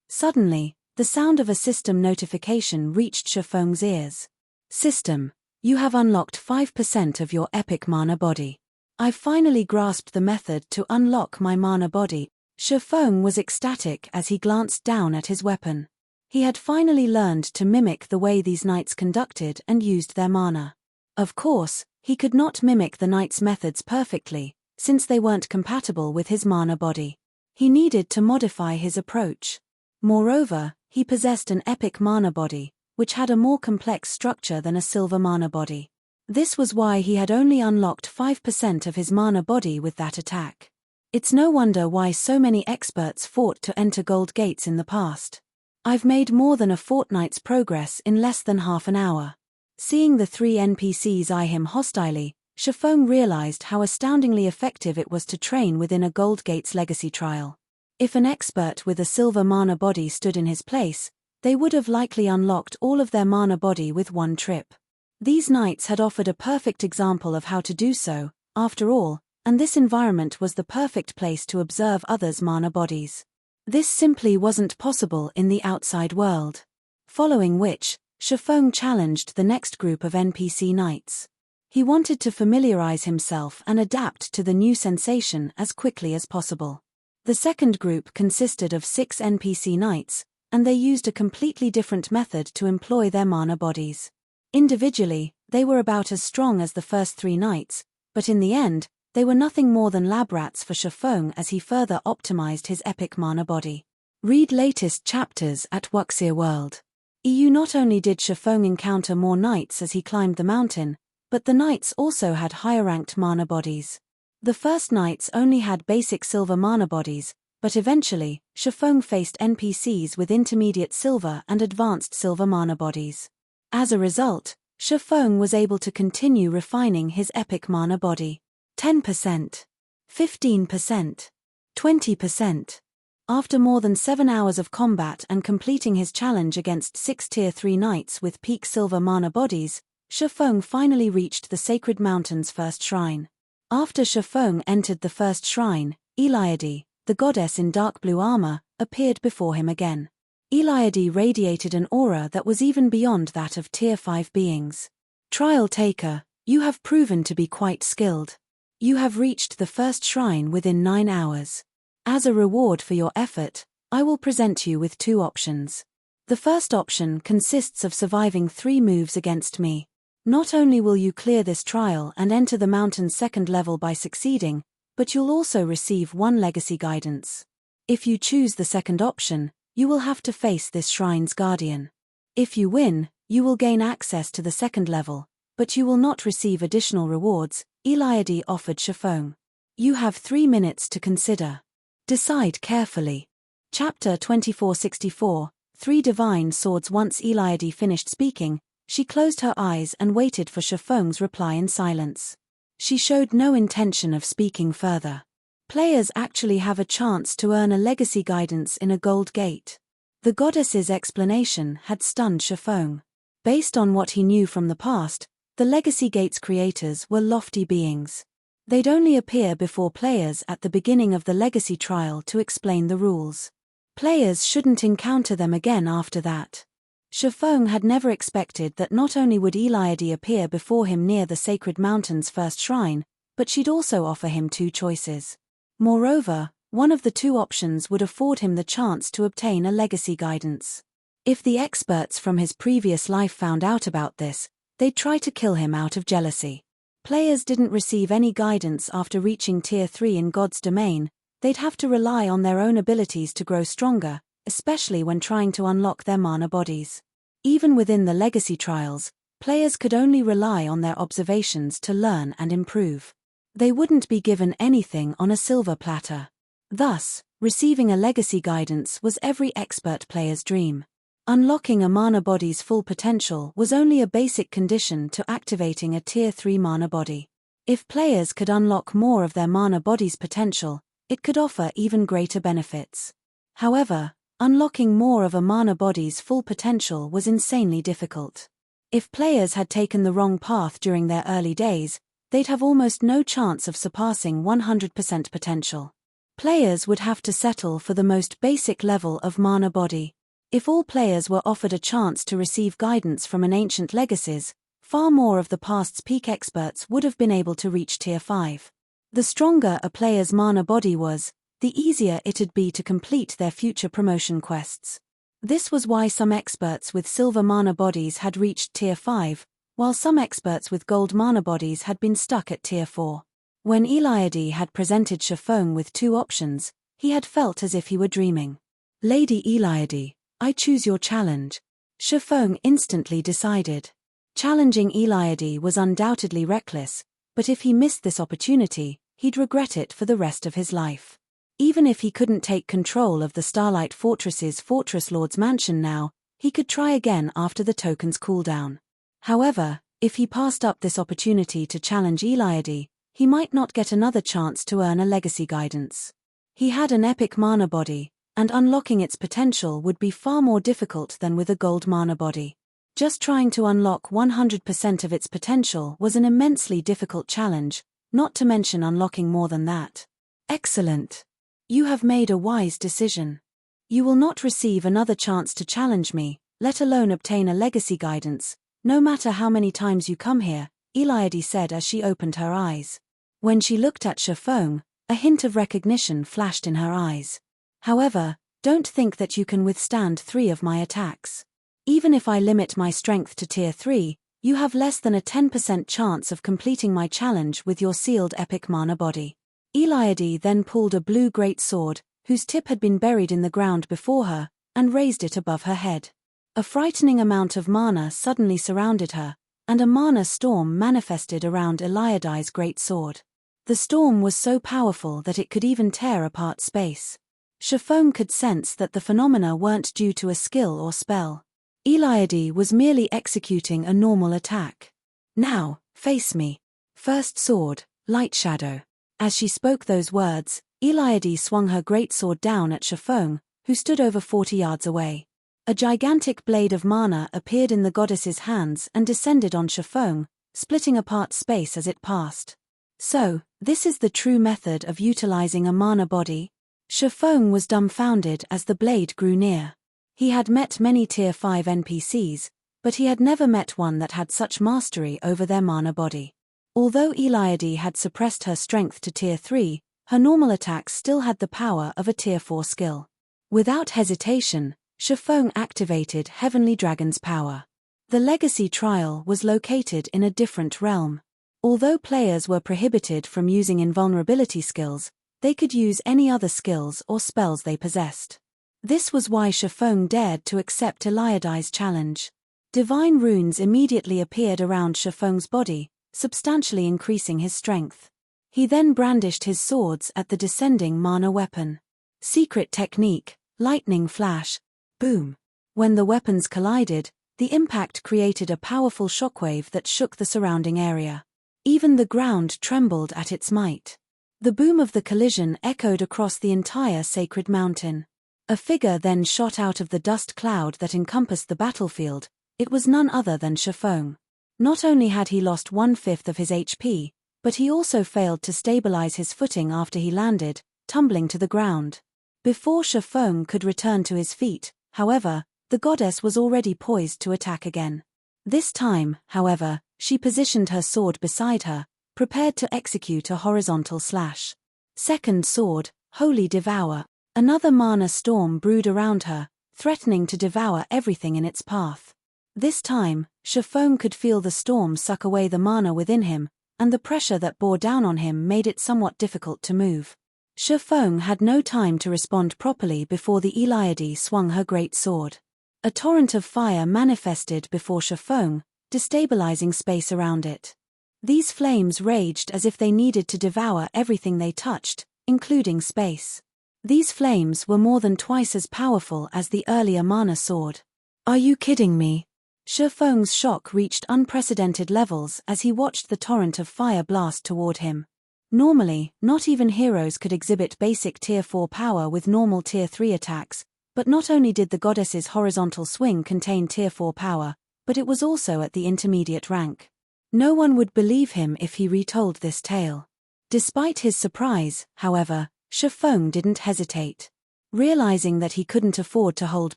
Suddenly, the sound of a system notification reached Feng's ears. System, you have unlocked 5% of your epic mana body. I've finally grasped the method to unlock my mana body. Feng was ecstatic as he glanced down at his weapon. He had finally learned to mimic the way these knights conducted and used their mana. Of course, he could not mimic the knights' methods perfectly, since they weren't compatible with his mana body. He needed to modify his approach. Moreover, he possessed an epic mana body, which had a more complex structure than a silver mana body. This was why he had only unlocked 5% of his mana body with that attack. It's no wonder why so many experts fought to enter gold gates in the past. I've made more than a fortnight's progress in less than half an hour. Seeing the three NPCs eye him hostilely, Feng realized how astoundingly effective it was to train within a gold gates legacy trial. If an expert with a silver mana body stood in his place, they would have likely unlocked all of their mana body with one trip. These knights had offered a perfect example of how to do so, after all, and this environment was the perfect place to observe others' mana bodies. This simply wasn't possible in the outside world. Following which, Feng challenged the next group of NPC knights. He wanted to familiarize himself and adapt to the new sensation as quickly as possible. The second group consisted of 6 NPC knights, and they used a completely different method to employ their mana bodies. Individually, they were about as strong as the first 3 knights, but in the end, they were nothing more than lab rats for Feng as he further optimized his epic mana body. Read latest chapters at Wuxia World. Not only did Feng encounter more knights as he climbed the mountain, but the knights also had higher-ranked mana bodies. The first knights only had basic silver mana bodies, but eventually, Feng faced NPCs with intermediate silver and advanced silver mana bodies. As a result, Feng was able to continue refining his epic mana body. 10%, 15%, 20%. After more than 7 hours of combat and completing his challenge against 6 Tier 3 knights with peak silver mana bodies, Feng finally reached the Sacred Mountain's first shrine. After Feng entered the first shrine, Eliade, the goddess in dark blue armor, appeared before him again. Eliade radiated an aura that was even beyond that of Tier 5 beings. Trial Taker, you have proven to be quite skilled. You have reached the first shrine within 9 hours. As a reward for your effort, I will present you with 2 options. The first option consists of surviving 3 moves against me. Not only will you clear this trial and enter the mountain's 2nd level by succeeding, but you'll also receive 1 legacy guidance. If you choose the second option, you will have to face this shrine's guardian. If you win, you will gain access to the 2nd level, but you will not receive additional rewards, Eliade offered Feng. You have 3 minutes to consider. Decide carefully. Chapter 2464, 3 Divine Swords. Once Eliade finished speaking, she closed her eyes and waited for Feng's reply in silence. She showed no intention of speaking further. Players actually have a chance to earn a legacy guidance in a gold gate. The goddess's explanation had stunned Feng. Based on what he knew from the past, the legacy gate's creators were lofty beings. They'd only appear before players at the beginning of the legacy trial to explain the rules. Players shouldn't encounter them again after that. Feng had never expected that not only would Eliade appear before him near the Sacred Mountain's first shrine, but she'd also offer him 2 choices. Moreover, one of the 2 options would afford him the chance to obtain a legacy guidance. If the experts from his previous life found out about this, they'd try to kill him out of jealousy. Players didn't receive any guidance after reaching Tier 3 in God's domain. They'd have to rely on their own abilities to grow stronger, especially when trying to unlock their mana bodies. Even within the legacy trials, players could only rely on their observations to learn and improve. They wouldn't be given anything on a silver platter. Thus, receiving a legacy guidance was every expert player's dream. Unlocking a mana body's full potential was only a basic condition to activating a Tier 3 mana body. If players could unlock more of their mana body's potential, it could offer even greater benefits. However, unlocking more of a mana body's full potential was insanely difficult. If players had taken the wrong path during their early days, they'd have almost no chance of surpassing 100% potential. Players would have to settle for the most basic level of mana body. If all players were offered a chance to receive guidance from an ancient legacies, far more of the past's peak experts would have been able to reach Tier 5. The stronger a player's mana body was, the easier it'd be to complete their future promotion quests. This was why some experts with silver mana bodies had reached Tier 5, while some experts with gold mana bodies had been stuck at Tier 4. When Eliade had presented Feng with 2 options, he had felt as if he were dreaming. Lady Eliade, I choose your challenge. Feng instantly decided. Challenging Eliade was undoubtedly reckless, but if he missed this opportunity, he'd regret it for the rest of his life. Even if he couldn't take control of the Starlight Fortress's Fortress Lord's mansion now, he could try again after the token's cooldown. However, if he passed up this opportunity to challenge Eliade, he might not get another chance to earn a legacy guidance. He had an epic mana body, and unlocking its potential would be far more difficult than with a gold mana body. Just trying to unlock 100% of its potential was an immensely difficult challenge, not to mention unlocking more than that. Excellent. You have made a wise decision. You will not receive another chance to challenge me, let alone obtain a legacy guidance, no matter how many times you come here, Eliade said as she opened her eyes. When she looked at Feng, a hint of recognition flashed in her eyes. However, don't think that you can withstand 3 of my attacks. Even if I limit my strength to Tier 3, you have less than a 10% chance of completing my challenge with your sealed epic mana body. Eliade then pulled a blue great sword, whose tip had been buried in the ground before her, and raised it above her head. A frightening amount of mana suddenly surrounded her, and a mana storm manifested around Eliade's great sword. The storm was so powerful that it could even tear apart space. Feng could sense that the phenomena weren't due to a skill or spell. Eliade was merely executing a normal attack. Now, face me. First sword, light shadow. As she spoke those words, Eliade swung her greatsword down at Feng, who stood over 40 yards away. A gigantic blade of mana appeared in the goddess's hands and descended on Feng, splitting apart space as it passed. So, this is the true method of utilizing a mana body? Feng was dumbfounded as the blade grew near. He had met many Tier 5 NPCs, but he had never met one that had such mastery over their mana body. Although Eliade had suppressed her strength to Tier 3, her normal attacks still had the power of a Tier 4 skill. Without hesitation, Feng activated Heavenly Dragon's power. The Legacy Trial was located in a different realm. Although players were prohibited from using invulnerability skills, they could use any other skills or spells they possessed. This was why Feng dared to accept Eliadai's challenge. Divine runes immediately appeared around Feng's body, substantially increasing his strength. He then brandished his swords at the descending mana weapon. Secret technique, lightning flash, boom. When the weapons collided, the impact created a powerful shockwave that shook the surrounding area. Even the ground trembled at its might. The boom of the collision echoed across the entire sacred mountain. A figure then shot out of the dust cloud that encompassed the battlefield. It was none other than Feng. Not only had he lost 1/5 of his HP, but he also failed to stabilize his footing after he landed, tumbling to the ground. Before Feng could return to his feet, however, the goddess was already poised to attack again. This time, however, she positioned her sword beside her, prepared to execute a horizontal slash. Second sword, Holy Devour. Another mana storm brewed around her, threatening to devour everything in its path. This time, Feng could feel the storm suck away the mana within him, and the pressure that bore down on him made it somewhat difficult to move. Feng had no time to respond properly before the Eliade swung her great sword. A torrent of fire manifested before Feng, destabilizing space around it. These flames raged as if they needed to devour everything they touched, including space. These flames were more than twice as powerful as the earlier mana sword. Are you kidding me? Feng's shock reached unprecedented levels as he watched the torrent of fire blast toward him. Normally, not even heroes could exhibit basic Tier 4 power with normal Tier 3 attacks, but not only did the goddess's horizontal swing contain Tier 4 power, but it was also at the intermediate rank. No one would believe him if he retold this tale. Despite his surprise, however, Feng didn't hesitate. Realizing that he couldn't afford to hold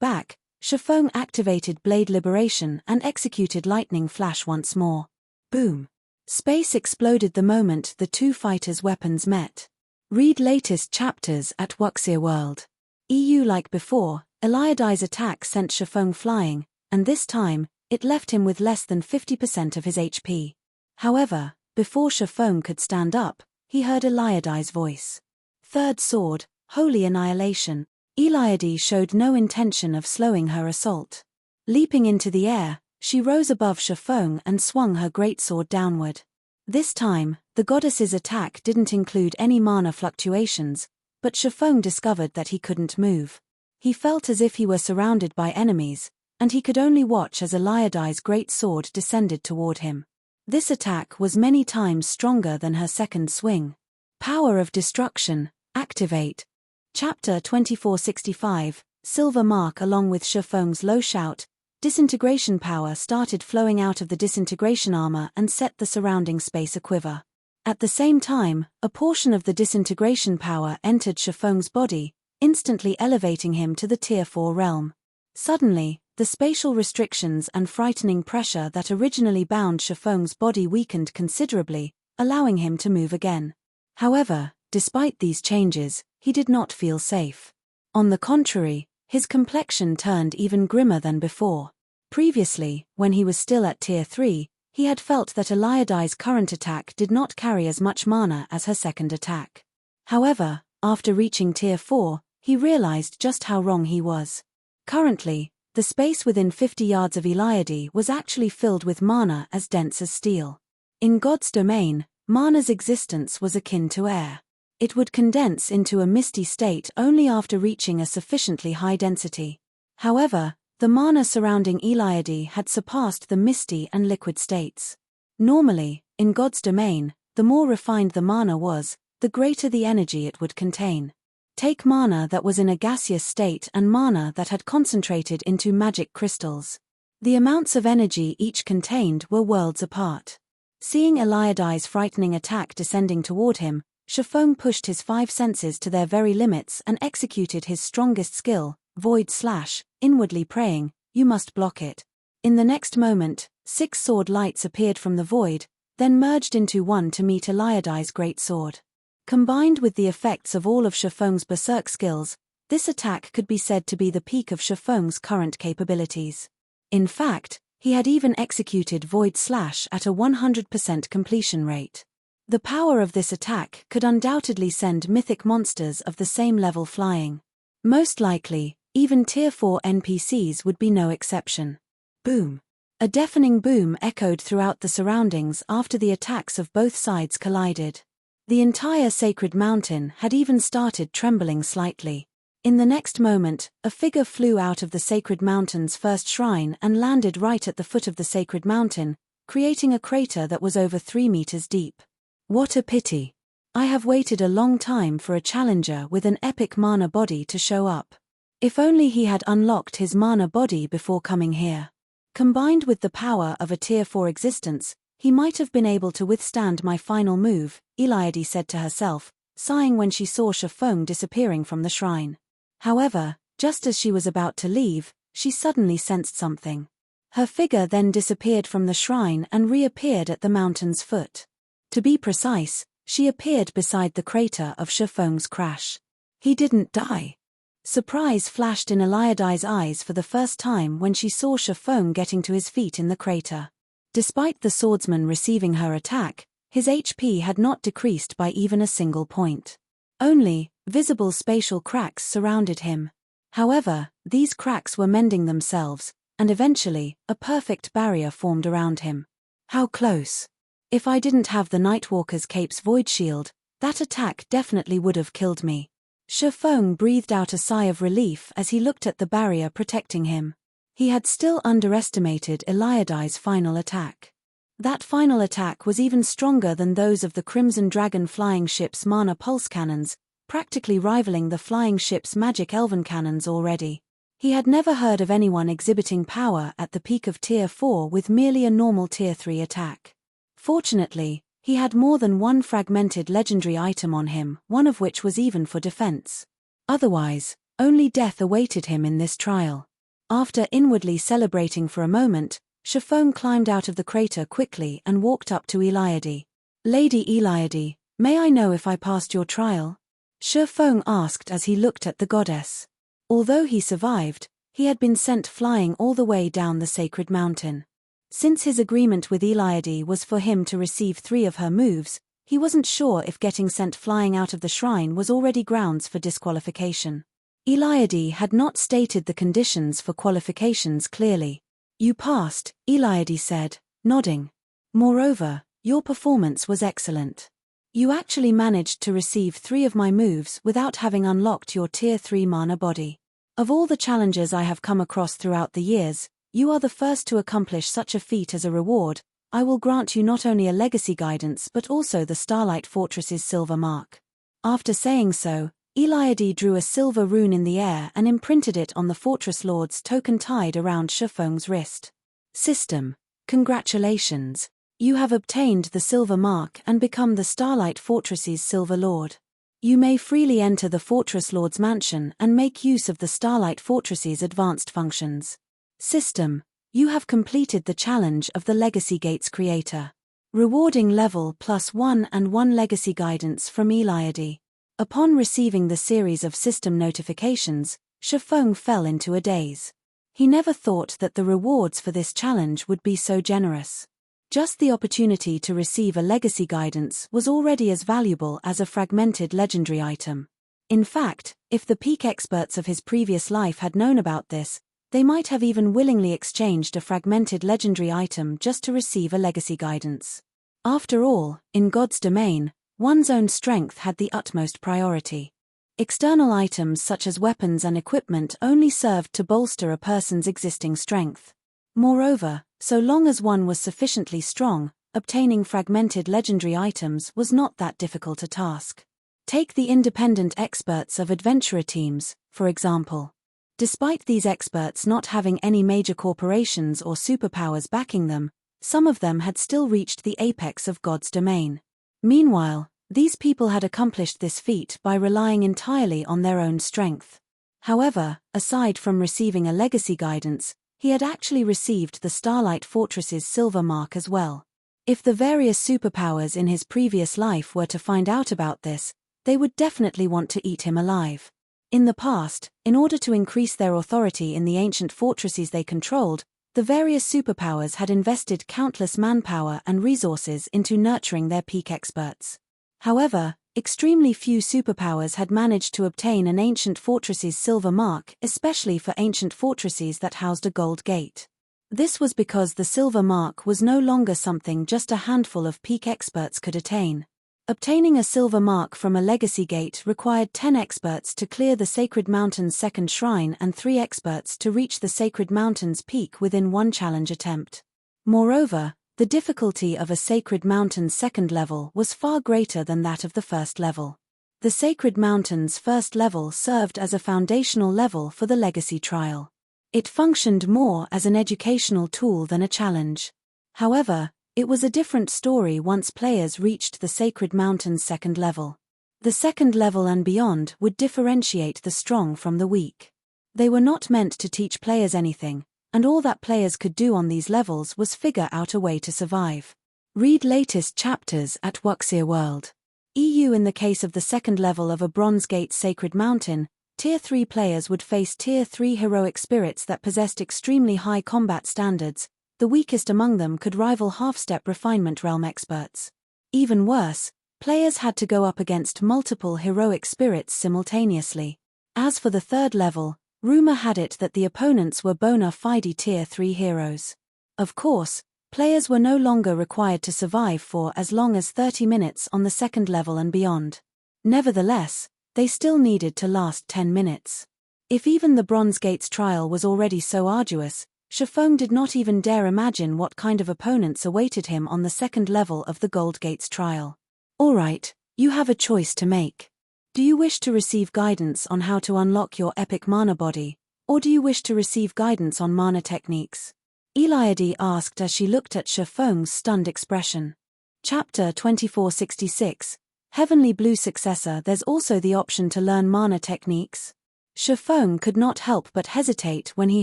back, Feng activated Blade Liberation and executed Lightning Flash once more. Boom! Space exploded the moment the two fighters' weapons met. Read latest chapters at Wuxia World. Like before, Eliadai's attack sent Feng flying, and this time, it left him with less than 50% of his HP. However, before Feng could stand up, he heard Eliadai's voice. Third sword, Holy Annihilation. Eliade showed no intention of slowing her assault. Leaping into the air, she rose above Feng and swung her greatsword downward. This time, the goddess's attack didn't include any mana fluctuations, but Feng discovered that he couldn't move. He felt as if he were surrounded by enemies, and he could only watch as Eliadai's great sword descended toward him. This attack was many times stronger than her second swing. Power of Destruction, activate. Chapter 2465, Silver Mark. Along with Feng's low shout, disintegration power started flowing out of the disintegration armor and set the surrounding space aquiver. At the same time, a portion of the disintegration power entered Feng's body, instantly elevating him to the Tier 4 realm. Suddenly, the spatial restrictions and frightening pressure that originally bound Feng's body weakened considerably, allowing him to move again. However, despite these changes, he did not feel safe. On the contrary, his complexion turned even grimmer than before. Previously, when he was still at Tier 3, he had felt that Eliadai's current attack did not carry as much mana as her second attack. However, after reaching Tier 4, he realized just how wrong he was. Currently, the space within 50 yards of Eliade was actually filled with mana as dense as steel. In God's domain, mana's existence was akin to air. It would condense into a misty state only after reaching a sufficiently high density. However, the mana surrounding Eliade had surpassed the misty and liquid states. Normally, in God's domain, the more refined the mana was, the greater the energy it would contain. Take mana that was in a gaseous state and mana that had concentrated into magic crystals. The amounts of energy each contained were worlds apart. Seeing Eliadai's frightening attack descending toward him, Feng pushed his 5 senses to their very limits and executed his strongest skill, Void Slash, inwardly praying, "You must block it." In the next moment, 6 sword lights appeared from the void, then merged into one to meet Eliadai's great sword. Combined with the effects of all of Feng's berserk skills, This attack could be said to be the peak of Feng's current capabilities. In fact, he had even executed Void Slash at a 100% completion rate. The power of this attack could undoubtedly send mythic monsters of the same level flying. Most likely, even Tier 4 NPCs would be no exception. Boom! A deafening boom echoed throughout the surroundings after the attacks of both sides collided. The entire sacred mountain had even started trembling slightly. In the next moment, a figure flew out of the sacred mountain's first shrine and landed right at the foot of the sacred mountain, creating a crater that was over 3 meters deep. What a pity! I have waited a long time for a challenger with an epic mana body to show up. If only he had unlocked his mana body before coming here. Combined with the power of a Tier 4 existence, he might have been able to withstand my final move, Eliade said to herself, sighing when she saw Feng disappearing from the shrine. However, just as she was about to leave, she suddenly sensed something. Her figure then disappeared from the shrine and reappeared at the mountain's foot. To be precise, she appeared beside the crater of Feng's crash. He didn't die. Surprise flashed in Eliade's eyes for the first time when she saw Feng getting to his feet in the crater. Despite the swordsman receiving her attack, his HP had not decreased by even a single point. Only, visible spatial cracks surrounded him. However, these cracks were mending themselves, and eventually, a perfect barrier formed around him. How close! If I didn't have the Nightwalker's cape's void shield, that attack definitely would have killed me. Feng breathed out a sigh of relief as he looked at the barrier protecting him. He had still underestimated Eliade's final attack. That final attack was even stronger than those of the Crimson Dragon flying ship's mana pulse cannons, practically rivaling the flying ship's magic elven cannons already. He had never heard of anyone exhibiting power at the peak of Tier 4 with merely a normal Tier 3 attack. Fortunately, he had more than one fragmented legendary item on him, one of which was even for defense. Otherwise, only death awaited him in this trial. After inwardly celebrating for a moment, Feng climbed out of the crater quickly and walked up to Eliade. Lady Eliade, may I know if I passed your trial? Feng asked as he looked at the goddess. Although he survived, he had been sent flying all the way down the sacred mountain. Since his agreement with Eliade was for him to receive 3 of her moves, he wasn't sure if getting sent flying out of the shrine was already grounds for disqualification. Eliade had not stated the conditions for qualifications clearly. You passed, Eliade said, nodding. Moreover, your performance was excellent. You actually managed to receive 3 of my moves without having unlocked your Tier 3 mana body. Of all the challengers I have come across throughout the years, you are the first to accomplish such a feat. As a reward, I will grant you not only a legacy guidance but also the Starlight Fortress's silver mark. After saying so, Eliade drew a silver rune in the air and imprinted it on the Fortress Lord's token tied around Feng's wrist. System. Congratulations. You have obtained the silver mark and become the Starlight Fortress's silver lord. You may freely enter the Fortress Lord's mansion and make use of the Starlight Fortress's advanced functions. System. You have completed the challenge of the Legacy Gates creator. Rewarding level +1 and 1 legacy guidance from Eliade. Upon receiving the series of system notifications, Feng fell into a daze. He never thought that the rewards for this challenge would be so generous. Just the opportunity to receive a legacy guidance was already as valuable as a fragmented legendary item. In fact, if the peak experts of his previous life had known about this, they might have even willingly exchanged a fragmented legendary item just to receive a legacy guidance. After all, in God's domain, one's own strength had the utmost priority. External items such as weapons and equipment only served to bolster a person's existing strength. Moreover, so long as one was sufficiently strong, obtaining fragmented legendary items was not that difficult a task. Take the independent experts of adventurer teams, for example. Despite these experts not having any major corporations or superpowers backing them, some of them had still reached the apex of God's domain. Meanwhile, these people had accomplished this feat by relying entirely on their own strength. However, aside from receiving a legacy guidance, he had actually received the Starlight Fortress's silver mark as well. If the various superpowers in his previous life were to find out about this, they would definitely want to eat him alive. In the past, in order to increase their authority in the ancient fortresses they controlled, the various superpowers had invested countless manpower and resources into nurturing their peak experts. However, extremely few superpowers had managed to obtain an ancient fortress's silver mark, especially for ancient fortresses that housed a gold gate. This was because the silver mark was no longer something just a handful of peak experts could attain. Obtaining a silver mark from a legacy gate required 10 experts to clear the Sacred Mountain's second shrine and 3 experts to reach the Sacred Mountain's peak within one challenge attempt. Moreover, the difficulty of a Sacred Mountain's second level was far greater than that of the first level. The Sacred Mountain's first level served as a foundational level for the legacy trial. It functioned more as an educational tool than a challenge. However, it was a different story once players reached the Sacred Mountain's second level. The second level and beyond would differentiate the strong from the weak. They were not meant to teach players anything, and all that players could do on these levels was figure out a way to survive. Read latest chapters at Wuxia World. In the case of the second level of a Bronze Gate Sacred Mountain, Tier 3 players would face Tier 3 heroic spirits that possessed extremely high combat standards. The weakest among them could rival half-step refinement realm experts. Even worse, players had to go up against multiple heroic spirits simultaneously. As for the third level, rumor had it that the opponents were bona fide Tier 3 heroes. Of course, players were no longer required to survive for as long as 30 minutes on the second level and beyond. Nevertheless, they still needed to last 10 minutes. If even the Bronze Gates trial was already so arduous, Feng did not even dare imagine what kind of opponents awaited him on the second level of the Gold Gates trial. Alright, you have a choice to make. Do you wish to receive guidance on how to unlock your epic mana body, or do you wish to receive guidance on mana techniques? Eliade asked as she looked at Feng's stunned expression. Chapter 2466, Heavenly Blue Successor. There's also the option to learn mana techniques. Feng could not help but hesitate when he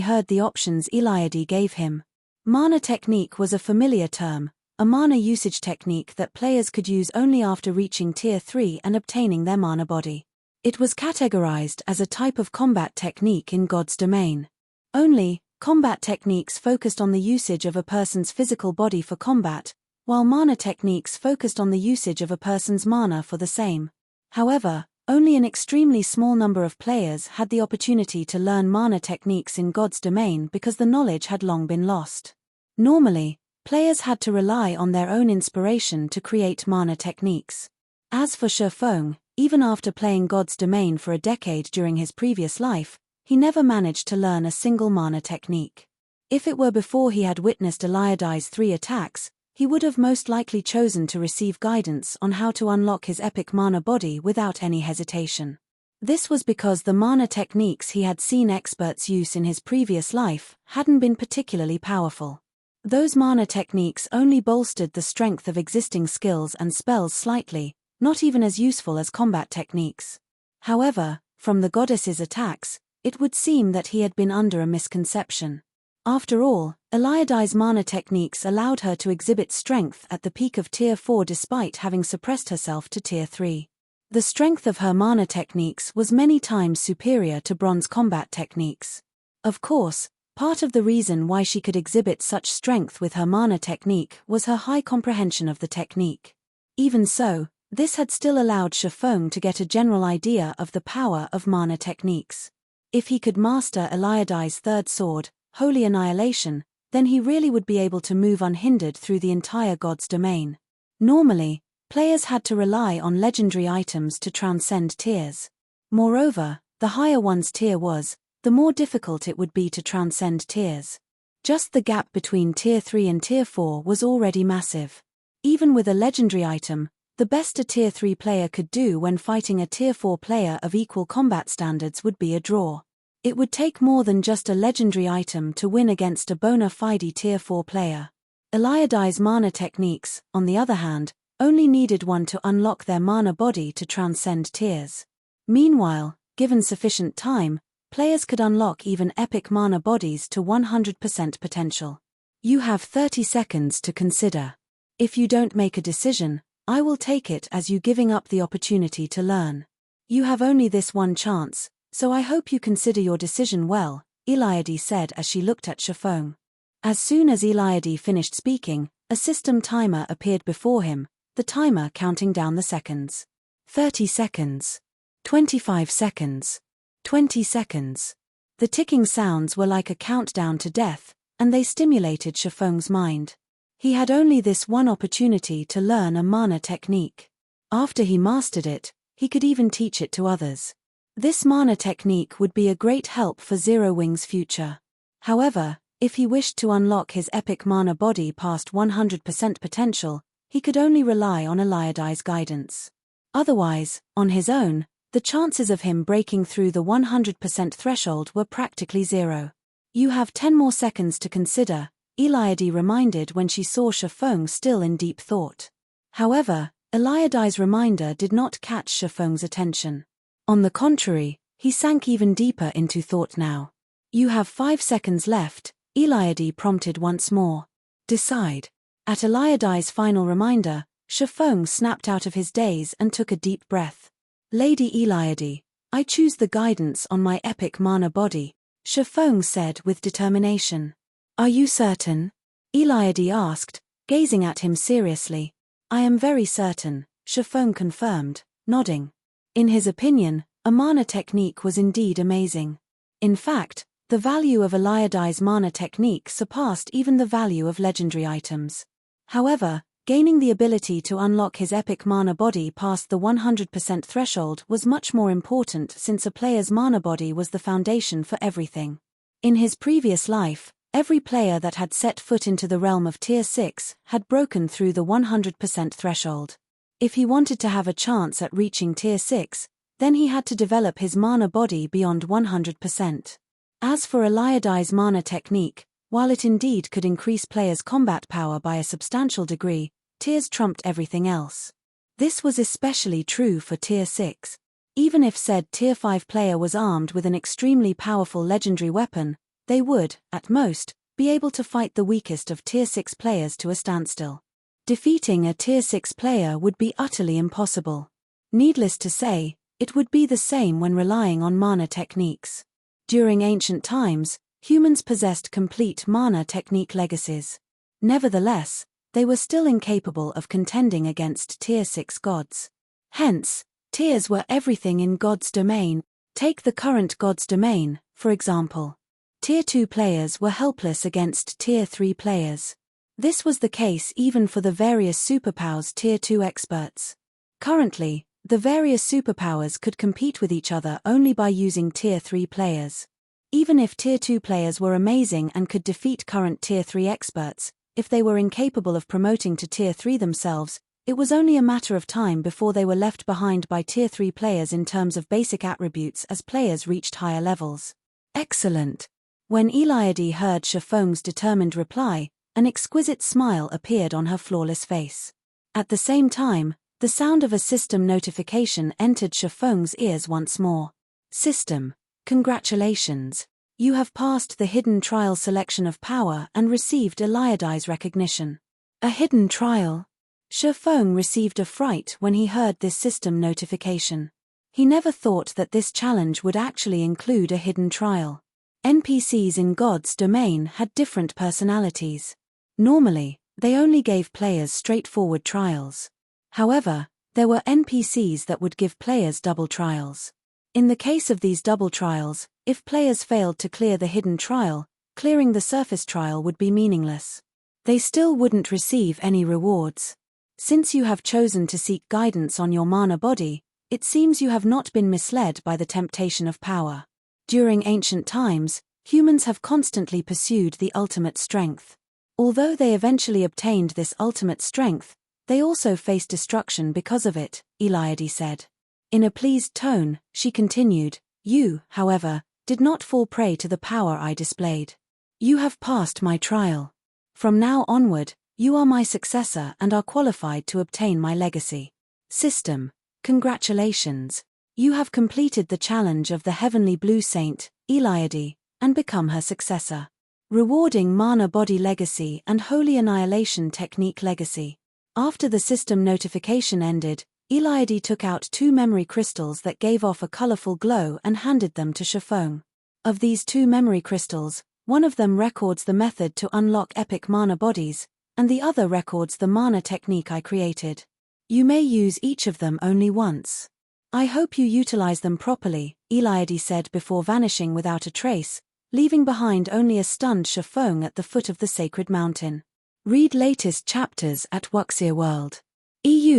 heard the options Eliade gave him. Mana technique was a familiar term, a mana usage technique that players could use only after reaching Tier 3 and obtaining their mana body. It was categorized as a type of combat technique in God's domain. Only, combat techniques focused on the usage of a person's physical body for combat, while mana techniques focused on the usage of a person's mana for the same. However, only an extremely small number of players had the opportunity to learn mana techniques in God's domain because the knowledge had long been lost. Normally, players had to rely on their own inspiration to create mana techniques. As for Feng, even after playing God's domain for a decade during his previous life, he never managed to learn a single mana technique. If it were before he had witnessed Eliade's 3 attacks, he would have most likely chosen to receive guidance on how to unlock his epic mana body without any hesitation. This was because the mana techniques he had seen experts use in his previous life hadn't been particularly powerful. Those mana techniques only bolstered the strength of existing skills and spells slightly, not even as useful as combat techniques. However, from the goddess's attacks, it would seem that he had been under a misconception. After all, Eliade's mana techniques allowed her to exhibit strength at the peak of Tier 4 despite having suppressed herself to Tier 3. The strength of her mana techniques was many times superior to bronze combat techniques. Of course, part of the reason why she could exhibit such strength with her mana technique was her high comprehension of the technique. Even so, this had still allowed Feng to get a general idea of the power of mana techniques. If he could master Eliade's third sword, Holy Annihilation, then he really would be able to move unhindered through the entire God's domain. Normally, players had to rely on legendary items to transcend tiers. Moreover, the higher one's tier was, the more difficult it would be to transcend tiers. Just the gap between Tier 3 and Tier 4 was already massive. Even with a legendary item, the best a Tier 3 player could do when fighting a Tier 4 player of equal combat standards would be a draw. It would take more than just a legendary item to win against a bona fide Tier 4 player. Eliade's mana techniques, on the other hand, only needed one to unlock their mana body to transcend tiers. Meanwhile, given sufficient time, players could unlock even epic mana bodies to 100% potential. You have 30 seconds to consider. If you don't make a decision, I will take it as you giving up the opportunity to learn. You have only this one chance, So I hope you consider your decision well, Eliade said as she looked at Feng. As soon as Eliade finished speaking, a system timer appeared before him, the timer counting down the seconds. 30 seconds. 25 seconds. 20 seconds. The ticking sounds were like a countdown to death, and they stimulated Feng's mind. He had only this one opportunity to learn a mana technique. After he mastered it, he could even teach it to others. This mana technique would be a great help for Zero Wing's future. However, if he wished to unlock his epic mana body past 100% potential, he could only rely on Eliade's guidance. Otherwise, on his own, the chances of him breaking through the 100% threshold were practically zero. You have 10 more seconds to consider, Eliade reminded when she saw Feng still in deep thought. However, Eliade's reminder did not catch Feng's attention. On the contrary, he sank even deeper into thought now. You have 5 seconds left, Eliade prompted once more. Decide. At Eliade's final reminder, Feng snapped out of his daze and took a deep breath. Lady Eliade, I choose the guidance on my epic mana body, Feng said with determination. Are you certain? Eliade asked, gazing at him seriously. I am very certain, Feng confirmed, nodding. In his opinion, a mana technique was indeed amazing. In fact, the value of Eliade's mana technique surpassed even the value of legendary items. However, gaining the ability to unlock his epic mana body past the 100% threshold was much more important since a player's mana body was the foundation for everything. In his previous life, every player that had set foot into the realm of Tier 6 had broken through the 100% threshold. If he wanted to have a chance at reaching Tier 6, then he had to develop his mana body beyond 100%. As for Eliade's mana technique, while it indeed could increase players' combat power by a substantial degree, tiers trumped everything else. This was especially true for Tier 6. Even if said Tier 5 player was armed with an extremely powerful legendary weapon, they would, at most, be able to fight the weakest of Tier 6 players to a standstill. Defeating a Tier 6 player would be utterly impossible. Needless to say, it would be the same when relying on mana techniques. During ancient times, humans possessed complete mana technique legacies. Nevertheless, they were still incapable of contending against Tier 6 gods. Hence, tiers were everything in God's domain. Take the current God's domain, for example. Tier 2 players were helpless against Tier 3 players. This was the case even for the various superpowers Tier 2 experts. Currently, the various superpowers could compete with each other only by using Tier 3 players. Even if Tier 2 players were amazing and could defeat current Tier 3 experts, if they were incapable of promoting to Tier 3 themselves, it was only a matter of time before they were left behind by Tier 3 players in terms of basic attributes as players reached higher levels. Excellent. When Eliade heard Feng's determined reply, an exquisite smile appeared on her flawless face. At the same time, the sound of a system notification entered Feng's ears once more. System. Congratulations. You have passed the hidden trial selection of power and received Eliade's recognition. A hidden trial? Feng received a fright when he heard this system notification. He never thought that this challenge would actually include a hidden trial. NPCs in God's domain had different personalities. Normally, they only gave players straightforward trials. However, there were NPCs that would give players double trials. In the case of these double trials, if players failed to clear the hidden trial, clearing the surface trial would be meaningless. They still wouldn't receive any rewards. Since you have chosen to seek guidance on your mana body, it seems you have not been misled by the temptation of power. During ancient times, humans have constantly pursued the ultimate strength. Although they eventually obtained this ultimate strength, they also faced destruction because of it, Eliade said. In a pleased tone, she continued, You, however, did not fall prey to the power I displayed. You have passed my trial. From now onward, you are my successor and are qualified to obtain my legacy. System. Congratulations. You have completed the challenge of the Heavenly Blue Saint, Eliade, and become her successor. Rewarding Mana Body Legacy and Holy Annihilation Technique Legacy. After the system notification ended, Eliade took out 2 memory crystals that gave off a colorful glow and handed them to Feng. Of these 2 memory crystals, one of them records the method to unlock epic mana bodies, and the other records the mana technique I created. You may use each of them only once. I hope you utilize them properly, Eliade said before vanishing without a trace, leaving behind only a stunned Feng at the foot of the sacred mountain. Read latest chapters at Wuxia World.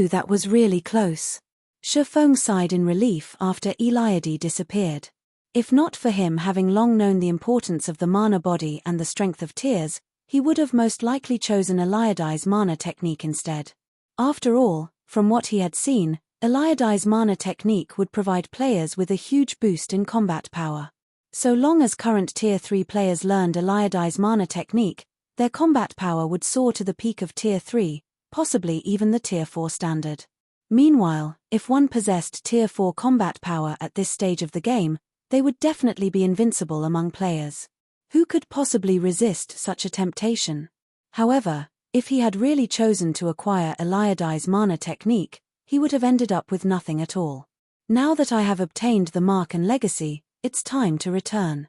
That was really close. Feng sighed in relief after Eliade disappeared. If not for him having long known the importance of the mana body and the strength of tears, he would have most likely chosen Eliade's mana technique instead. After all, from what he had seen, Eliade's mana technique would provide players with a huge boost in combat power. So long as current Tier 3 players learned Eliade's mana technique, their combat power would soar to the peak of Tier 3, possibly even the Tier 4 standard. Meanwhile, if one possessed Tier 4 combat power at this stage of the game, they would definitely be invincible among players. Who could possibly resist such a temptation? However, if he had really chosen to acquire Eliade's mana technique, he would have ended up with nothing at all. Now that I have obtained the mark and legacy, it's time to return.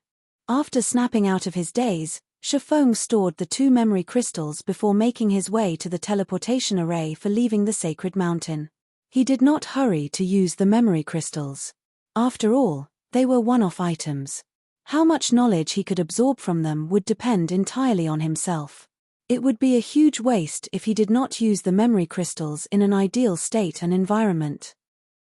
After snapping out of his daze, Feng stored the 2 memory crystals before making his way to the teleportation array for leaving the sacred mountain. He did not hurry to use the memory crystals. After all, they were one-off items. How much knowledge he could absorb from them would depend entirely on himself. It would be a huge waste if he did not use the memory crystals in an ideal state and environment.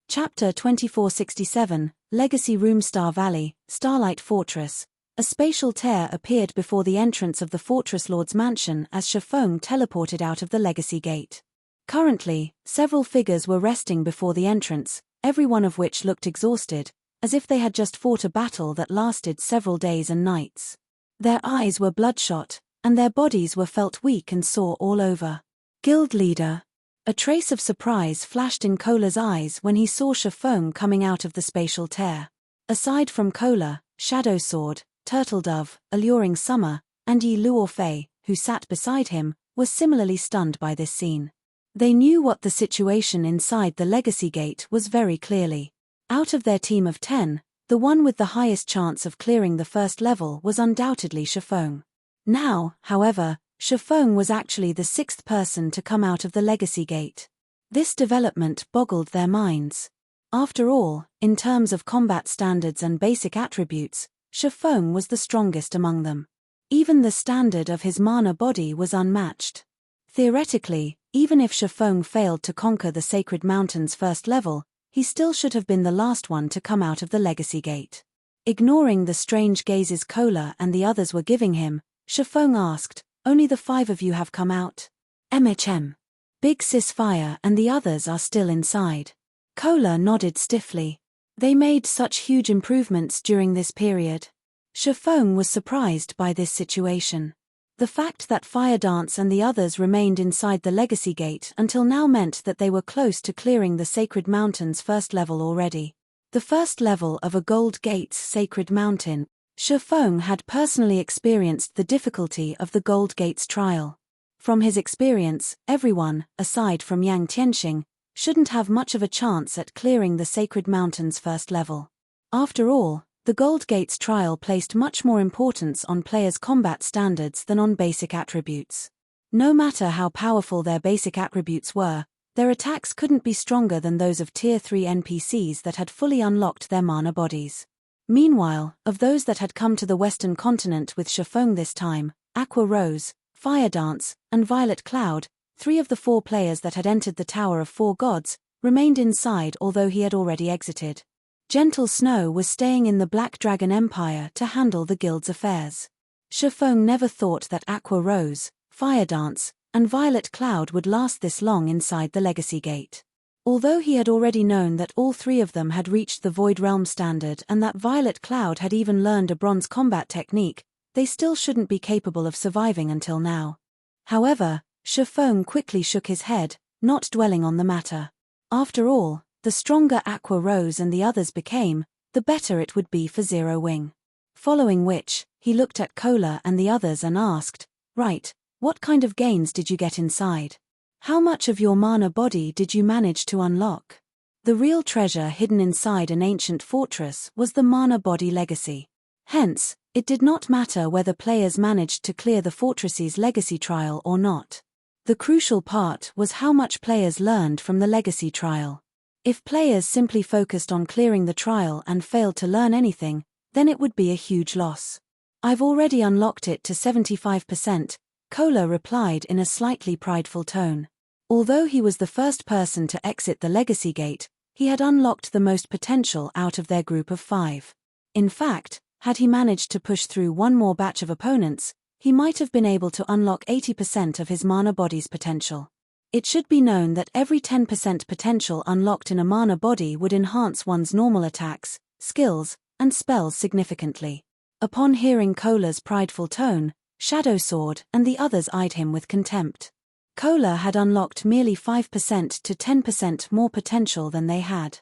Chapter 2467, Legacy Room. Star Valley, Starlight Fortress. A spatial tear appeared before the entrance of the Fortress Lord's mansion as Feng teleported out of the Legacy Gate. Currently, several figures were resting before the entrance, every one of which looked exhausted, as if they had just fought a battle that lasted several days and nights. Their eyes were bloodshot, and their bodies were felt weak and sore all over. Guild leader. A trace of surprise flashed in Kola's eyes when he saw Feng coming out of the spatial tear. Aside from Kola, Shadow Sword, Turtle Dove, Alluring Summer, and Yi Luorfei, who sat beside him, were similarly stunned by this scene. They knew what the situation inside the Legacy Gate was very clearly. Out of their team of 10, the one with the highest chance of clearing the first level was undoubtedly Feng. Now, however, Feng was actually the 6th person to come out of the Legacy Gate. This development boggled their minds. After all, in terms of combat standards and basic attributes, Feng was the strongest among them. Even the standard of his mana body was unmatched. Theoretically, even if Feng failed to conquer the Sacred Mountain's first level, he still should have been the last one to come out of the Legacy Gate. Ignoring the strange gazes Kola and the others were giving him, Feng asked, "Only the 5 of you have come out?" "MHM. Big Sis Fire and the others are still inside." Kola nodded stiffly. They made such huge improvements during this period. Feng was surprised by this situation. The fact that Fire Dance and the others remained inside the Legacy Gate until now meant that they were close to clearing the Sacred Mountain's first level already. The first level of a Gold Gate's Sacred Mountain. Feng had personally experienced the difficulty of the Gold Gate's trial. From his experience, everyone, aside from Yang Tianxing, shouldn't have much of a chance at clearing the Sacred Mountain's first level. After all, the Gold Gate's trial placed much more importance on players' combat standards than on basic attributes. No matter how powerful their basic attributes were, their attacks couldn't be stronger than those of Tier 3 NPCs that had fully unlocked their mana bodies. Meanwhile, of those that had come to the Western continent with Feng this time, Aqua Rose, Fire Dance, and Violet Cloud, 3 of the 4 players that had entered the Tower of 4 Gods, remained inside although he had already exited. Gentle Snow was staying in the Black Dragon Empire to handle the guild's affairs. Feng never thought that Aqua Rose, Fire Dance, and Violet Cloud would last this long inside the Legacy Gate. Although he had already known that all 3 of them had reached the Void Realm standard and that Violet Cloud had even learned a bronze combat technique, they still shouldn't be capable of surviving until now. However, Feng quickly shook his head, not dwelling on the matter. After all, the stronger Aqua Rose and the others became, the better it would be for Zero Wing. Following which, he looked at Kola and the others and asked, "Right, what kind of gains did you get inside? How much of your mana body did you manage to unlock?" The real treasure hidden inside an ancient fortress was the mana body legacy. Hence, it did not matter whether players managed to clear the fortress's legacy trial or not. The crucial part was how much players learned from the legacy trial. If players simply focused on clearing the trial and failed to learn anything, then it would be a huge loss. I've already unlocked it to 75%, Cola replied in a slightly prideful tone. Although he was the first person to exit the legacy gate, he had unlocked the most potential out of their group of 5. In fact, had he managed to push through one more batch of opponents, he might have been able to unlock 80% of his mana body's potential. It should be known that every 10% potential unlocked in a mana body would enhance one's normal attacks, skills, and spells significantly. Upon hearing Cola's prideful tone, Shadow Sword and the others eyed him with contempt. Cola had unlocked merely 5% to 10% more potential than they had.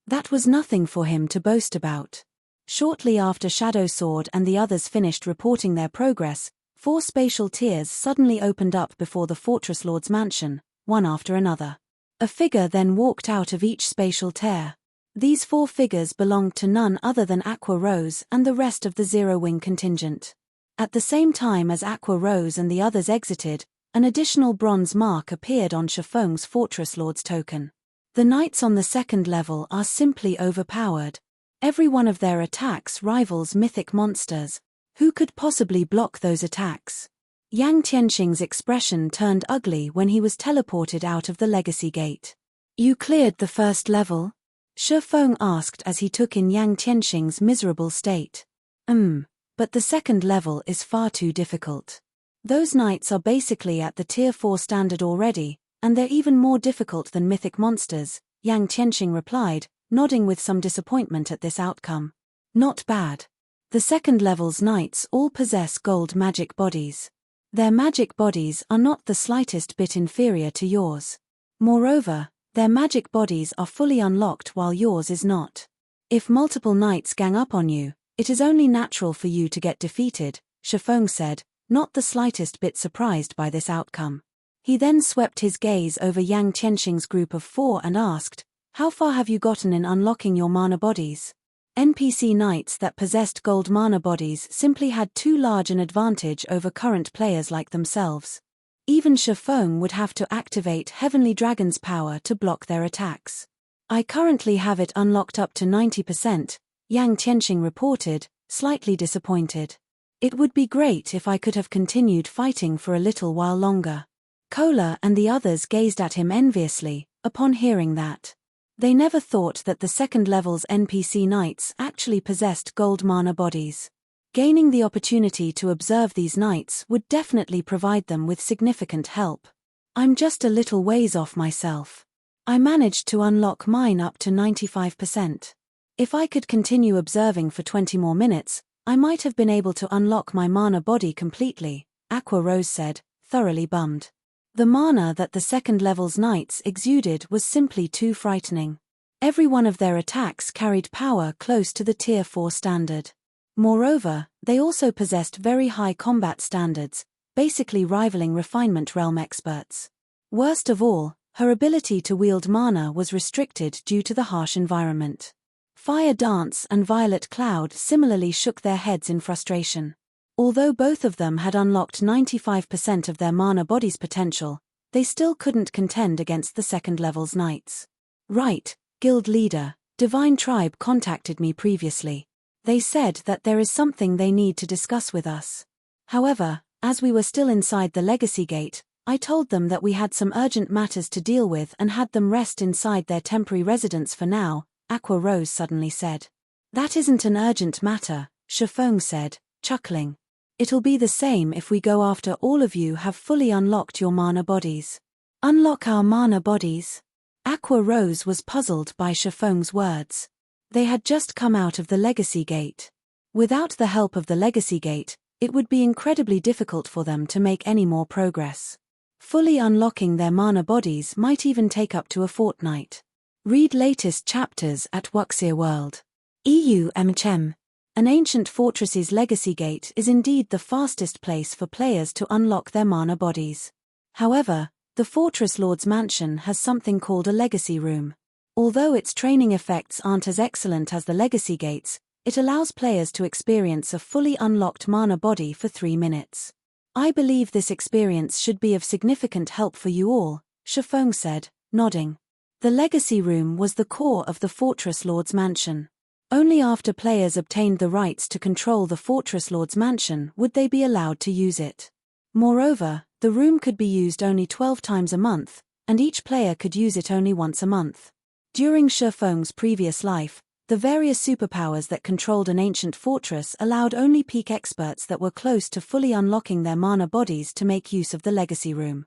That was nothing for him to boast about. Shortly after Shadow Sword and the others finished reporting their progress, 4 spatial tiers suddenly opened up before the Fortress Lord's mansion, one after another. A figure then walked out of each spatial tier. These 4 figures belonged to none other than Aqua Rose and the rest of the Zero Wing contingent. At the same time as Aqua Rose and the others exited, an additional bronze mark appeared on Feng's Fortress Lord's token. The knights on the second level are simply overpowered. Every one of their attacks rivals mythic monsters. Who could possibly block those attacks? Yang Tianxing's expression turned ugly when he was teleported out of the legacy gate. You cleared the first level? Feng asked as he took in Yang Tianxing's miserable state. But the second level is far too difficult. Those knights are basically at the tier 4 standard already, and they're even more difficult than mythic monsters, Yang Tianxing replied, nodding with some disappointment at this outcome. Not bad. The second level's knights all possess gold magic bodies. Their magic bodies are not the slightest bit inferior to yours. Moreover, their magic bodies are fully unlocked while yours is not. If multiple knights gang up on you, it is only natural for you to get defeated, Feng said, not the slightest bit surprised by this outcome. He then swept his gaze over Yang Tianxing's group of 4 and asked, how far have you gotten in unlocking your mana bodies? NPC knights that possessed gold mana bodies simply had too large an advantage over current players like themselves. Even Feng would have to activate Heavenly Dragon's power to block their attacks. I currently have it unlocked up to 90%, Yang Tianxing reported, slightly disappointed. It would be great if I could have continued fighting for a little while longer. Cola and the others gazed at him enviously, upon hearing that. They never thought that the second level's NPC knights actually possessed gold mana bodies. Gaining the opportunity to observe these knights would definitely provide them with significant help. I'm just a little ways off myself. I managed to unlock mine up to 95%. If I could continue observing for 20 more minutes, I might have been able to unlock my mana body completely, Aqua Rose said, thoroughly bummed. The mana that the second level's knights exuded was simply too frightening. Every one of their attacks carried power close to the tier 4 standard. Moreover, they also possessed very high combat standards, basically rivaling refinement realm experts. Worst of all, her ability to wield mana was restricted due to the harsh environment. Fire Dance and Violet Cloud similarly shook their heads in frustration. Although both of them had unlocked 95% of their mana body's potential, they still couldn't contend against the second level's knights. Right, Guild Leader, Divine Tribe contacted me previously. They said that there is something they need to discuss with us. However, as we were still inside the Legacy Gate, I told them that we had some urgent matters to deal with and had them rest inside their temporary residence for now, Aqua Rose suddenly said. That isn't an urgent matter, Feng said, chuckling. It'll be the same if we go after all of you have fully unlocked your mana bodies. Unlock our mana bodies? Aqua Rose was puzzled by Feng's words. They had just come out of the Legacy Gate. Without the help of the Legacy Gate, it would be incredibly difficult for them to make any more progress. Fully unlocking their mana bodies might even take up to a fortnight. Read latest chapters at Wuxia World. EUMHM. An ancient fortress's Legacy Gate is indeed the fastest place for players to unlock their mana bodies. However, the Fortress Lord's mansion has something called a Legacy Room. Although its training effects aren't as excellent as the Legacy Gates, it allows players to experience a fully unlocked mana body for 3 minutes. I believe this experience should be of significant help for you all, Feng said, nodding. The Legacy Room was the core of the Fortress Lord's mansion. Only after players obtained the rights to control the Fortress Lord's mansion would they be allowed to use it. Moreover, the room could be used only 12 times a month, and each player could use it only once a month. During Feng's previous life, the various superpowers that controlled an ancient fortress allowed only peak experts that were close to fully unlocking their mana bodies to make use of the Legacy Room.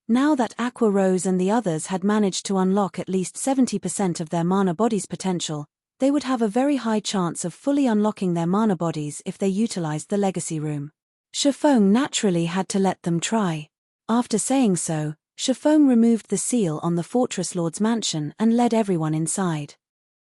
Now that Aqua Rose and the others had managed to unlock at least 70% of their mana bodies' potential, they would have a very high chance of fully unlocking their mana bodies if they utilized the Legacy Room. Feng naturally had to let them try. After saying so, Feng removed the seal on the Fortress Lord's mansion and led everyone inside.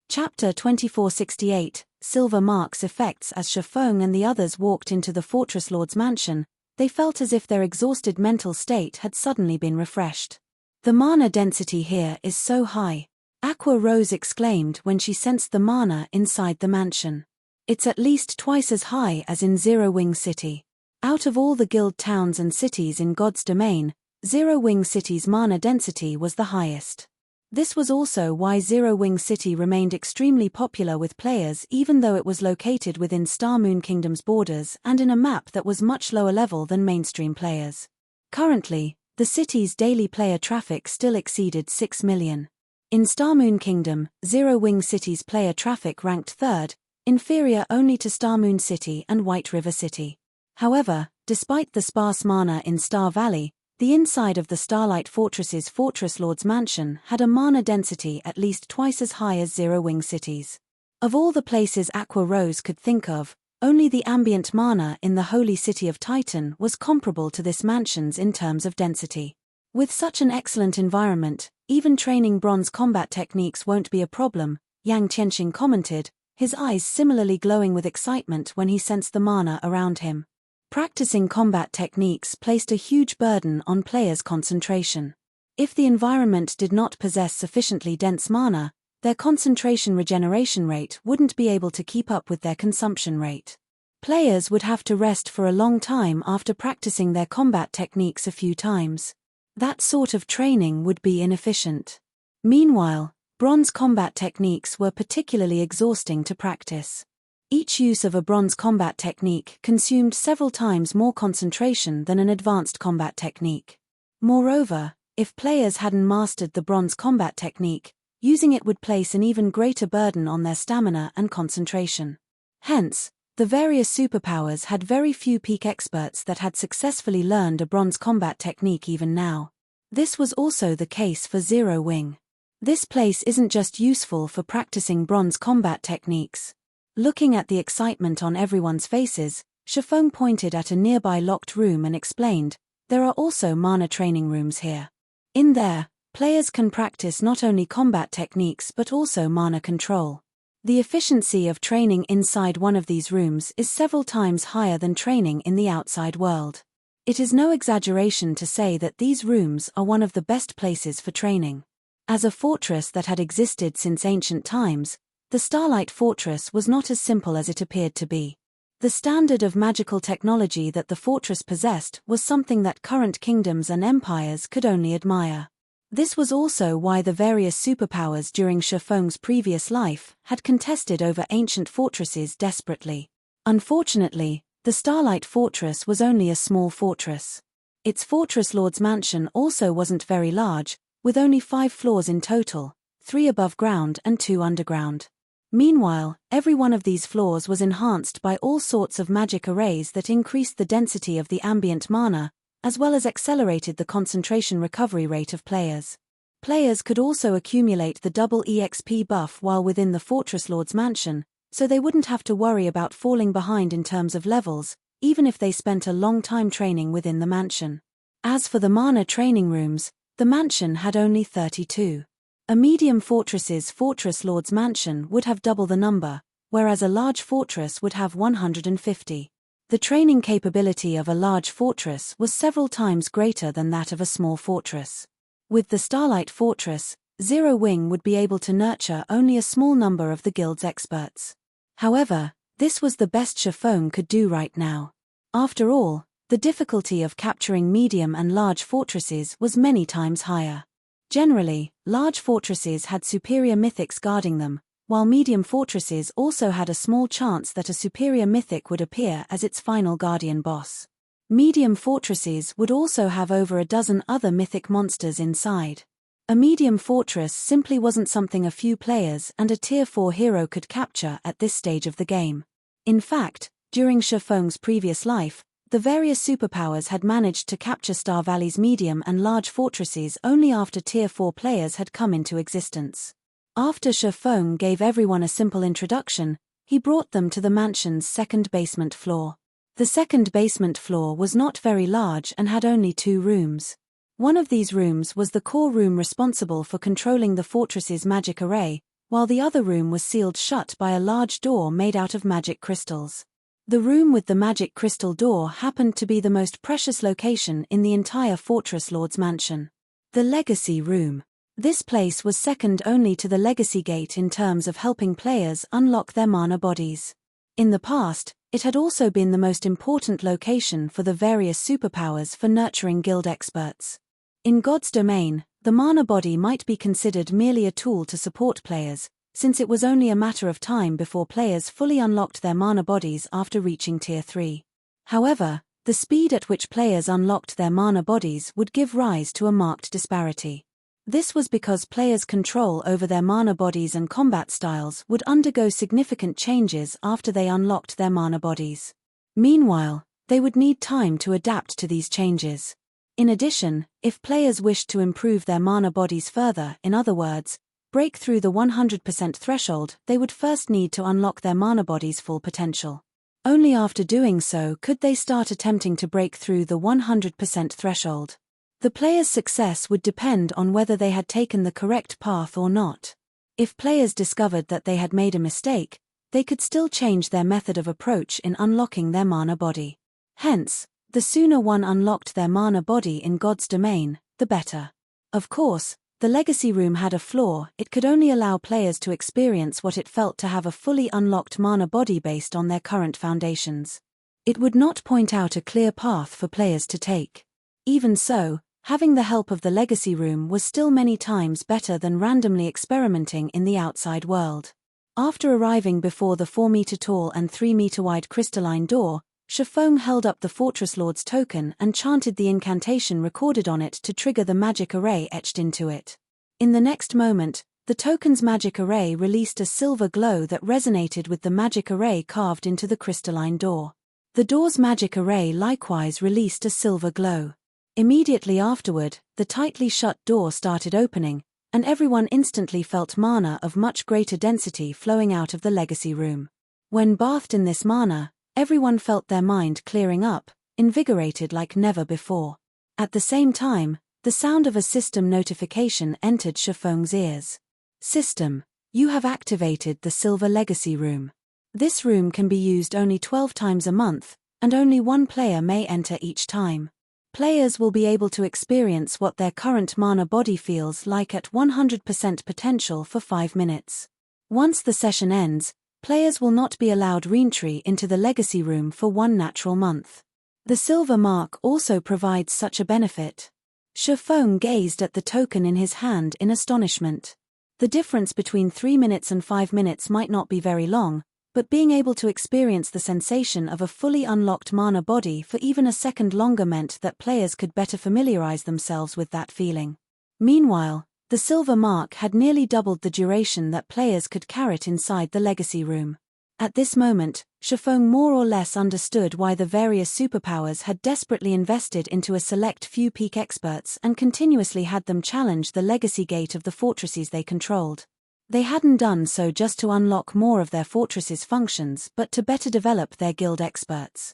Chapter 2468, Silver Marks Effects. As Feng and the others walked into the Fortress Lord's mansion, they felt as if their exhausted mental state had suddenly been refreshed. The mana density here is so high, Aqua Rose exclaimed when she sensed the mana inside the mansion. It's at least twice as high as in Zero Wing City. Out of all the guild towns and cities in God's domain, Zero Wing City's mana density was the highest. This was also why Zero Wing City remained extremely popular with players even though it was located within Starmoon Kingdom's borders and in a map that was much lower level than mainstream players. Currently, the city's daily player traffic still exceeded 6 million. In Starmoon Kingdom, Zero Wing City's player traffic ranked third, inferior only to Starmoon City and White River City. However, despite the sparse mana in Star Valley, the inside of the Starlight Fortress's Fortress Lord's mansion had a mana density at least twice as high as Zero Wing City's. Of all the places Aqua Rose could think of, only the ambient mana in the holy city of Titan was comparable to this mansion's in terms of density. With such an excellent environment, even training bronze combat techniques won't be a problem, Yang Tianxing commented, his eyes similarly glowing with excitement when he sensed the mana around him. Practicing combat techniques placed a huge burden on players' concentration. If the environment did not possess sufficiently dense mana, their concentration regeneration rate wouldn't be able to keep up with their consumption rate. Players would have to rest for a long time after practicing their combat techniques a few times. That sort of training would be inefficient. Meanwhile, bronze combat techniques were particularly exhausting to practice. Each use of a bronze combat technique consumed several times more concentration than an advanced combat technique. Moreover, if players hadn't mastered the bronze combat technique, using it would place an even greater burden on their stamina and concentration. Hence, the various superpowers had very few peak experts that had successfully learned a bronze combat technique even now. This was also the case for Zero Wing. This place isn't just useful for practicing bronze combat techniques. Looking at the excitement on everyone's faces, Feng pointed at a nearby locked room and explained, there are also mana training rooms here. In there, players can practice not only combat techniques but also mana control. The efficiency of training inside one of these rooms is several times higher than training in the outside world. It is no exaggeration to say that these rooms are one of the best places for training. As a fortress that had existed since ancient times, the Starlight Fortress was not as simple as it appeared to be. The standard of magical technology that the fortress possessed was something that current kingdoms and empires could only admire. This was also why the various superpowers during Feng's previous life had contested over ancient fortresses desperately. Unfortunately, the Starlight Fortress was only a small fortress. Its Fortress Lord's mansion also wasn't very large, with only 5 floors in total, 3 above ground and 2 underground. Meanwhile, every one of these floors was enhanced by all sorts of magic arrays that increased the density of the ambient mana, as well as accelerated the concentration recovery rate of players. Players could also accumulate the double EXP buff while within the Fortress Lord's mansion, so they wouldn't have to worry about falling behind in terms of levels, even if they spent a long time training within the mansion. As for the mana training rooms, the mansion had only 32. A medium fortress's Fortress Lord's mansion would have double the number, whereas a large fortress would have 150. The training capability of a large fortress was several times greater than that of a small fortress. With the Starlight Fortress, Zero Wing would be able to nurture only a small number of the guild's experts. However, this was the best Feng could do right now. After all, the difficulty of capturing medium and large fortresses was many times higher. Generally, large fortresses had superior mythics guarding them, while medium fortresses also had a small chance that a superior mythic would appear as its final guardian boss. Medium fortresses would also have over a dozen other mythic monsters inside. A medium fortress simply wasn't something a few players and a Tier 4 hero could capture at this stage of the game. In fact, during Feng's previous life, the various superpowers had managed to capture Star Valley's medium and large fortresses only after Tier 4 players had come into existence. After Feng gave everyone a simple introduction, he brought them to the mansion's second basement floor. The second basement floor was not very large and had only 2 rooms. One of these rooms was the core room responsible for controlling the fortress's magic array, while the other room was sealed shut by a large door made out of magic crystals. The room with the magic crystal door happened to be the most precious location in the entire Fortress Lord's mansion. The Legacy Room. This place was second only to the Legacy Gate in terms of helping players unlock their mana bodies. In the past, it had also been the most important location for the various superpowers for nurturing guild experts. In God's domain, the mana body might be considered merely a tool to support players, since it was only a matter of time before players fully unlocked their mana bodies after reaching Tier 3. However, the speed at which players unlocked their mana bodies would give rise to a marked disparity. This was because players' control over their mana bodies and combat styles would undergo significant changes after they unlocked their mana bodies. Meanwhile, they would need time to adapt to these changes. In addition, if players wished to improve their mana bodies further, in other words, break through the 100% threshold, they would first need to unlock their mana body's full potential. Only after doing so could they start attempting to break through the 100% threshold. The player's success would depend on whether they had taken the correct path or not. If players discovered that they had made a mistake, they could still change their method of approach in unlocking their mana body. Hence, the sooner one unlocked their mana body in God's domain, the better. Of course, the Legacy Room had a flaw: it could only allow players to experience what it felt to have a fully unlocked mana body based on their current foundations. It would not point out a clear path for players to take. Even so, having the help of the Legacy Room was still many times better than randomly experimenting in the outside world. After arriving before the 4-meter-tall and 3-meter-wide crystalline door, Feng held up the Fortress Lord's token and chanted the incantation recorded on it to trigger the magic array etched into it. In the next moment, the token's magic array released a silver glow that resonated with the magic array carved into the crystalline door. The door's magic array likewise released a silver glow. Immediately afterward, the tightly shut door started opening, and everyone instantly felt mana of much greater density flowing out of the Legacy Room. When bathed in this mana, everyone felt their mind clearing up, invigorated like never before. At the same time, the sound of a system notification entered Feng's ears. System: you have activated the Silver Legacy Room. This room can be used only 12 times a month, and only one player may enter each time. Players will be able to experience what their current mana body feels like at 100% potential for 5 minutes. Once the session ends, players will not be allowed re-entry into the Legacy Room for 1 natural month. The silver mark also provides such a benefit. Feng gazed at the token in his hand in astonishment. The difference between 3 minutes and 5 minutes might not be very long, but being able to experience the sensation of a fully unlocked mana body for even a second longer meant that players could better familiarize themselves with that feeling. Meanwhile, the silver mark had nearly doubled the duration that players could carry inside the Legacy Room. At this moment, Feng more or less understood why the various superpowers had desperately invested into a select few peak experts and continuously had them challenge the Legacy Gate of the fortresses they controlled. They hadn't done so just to unlock more of their fortresses' functions but to better develop their guild experts.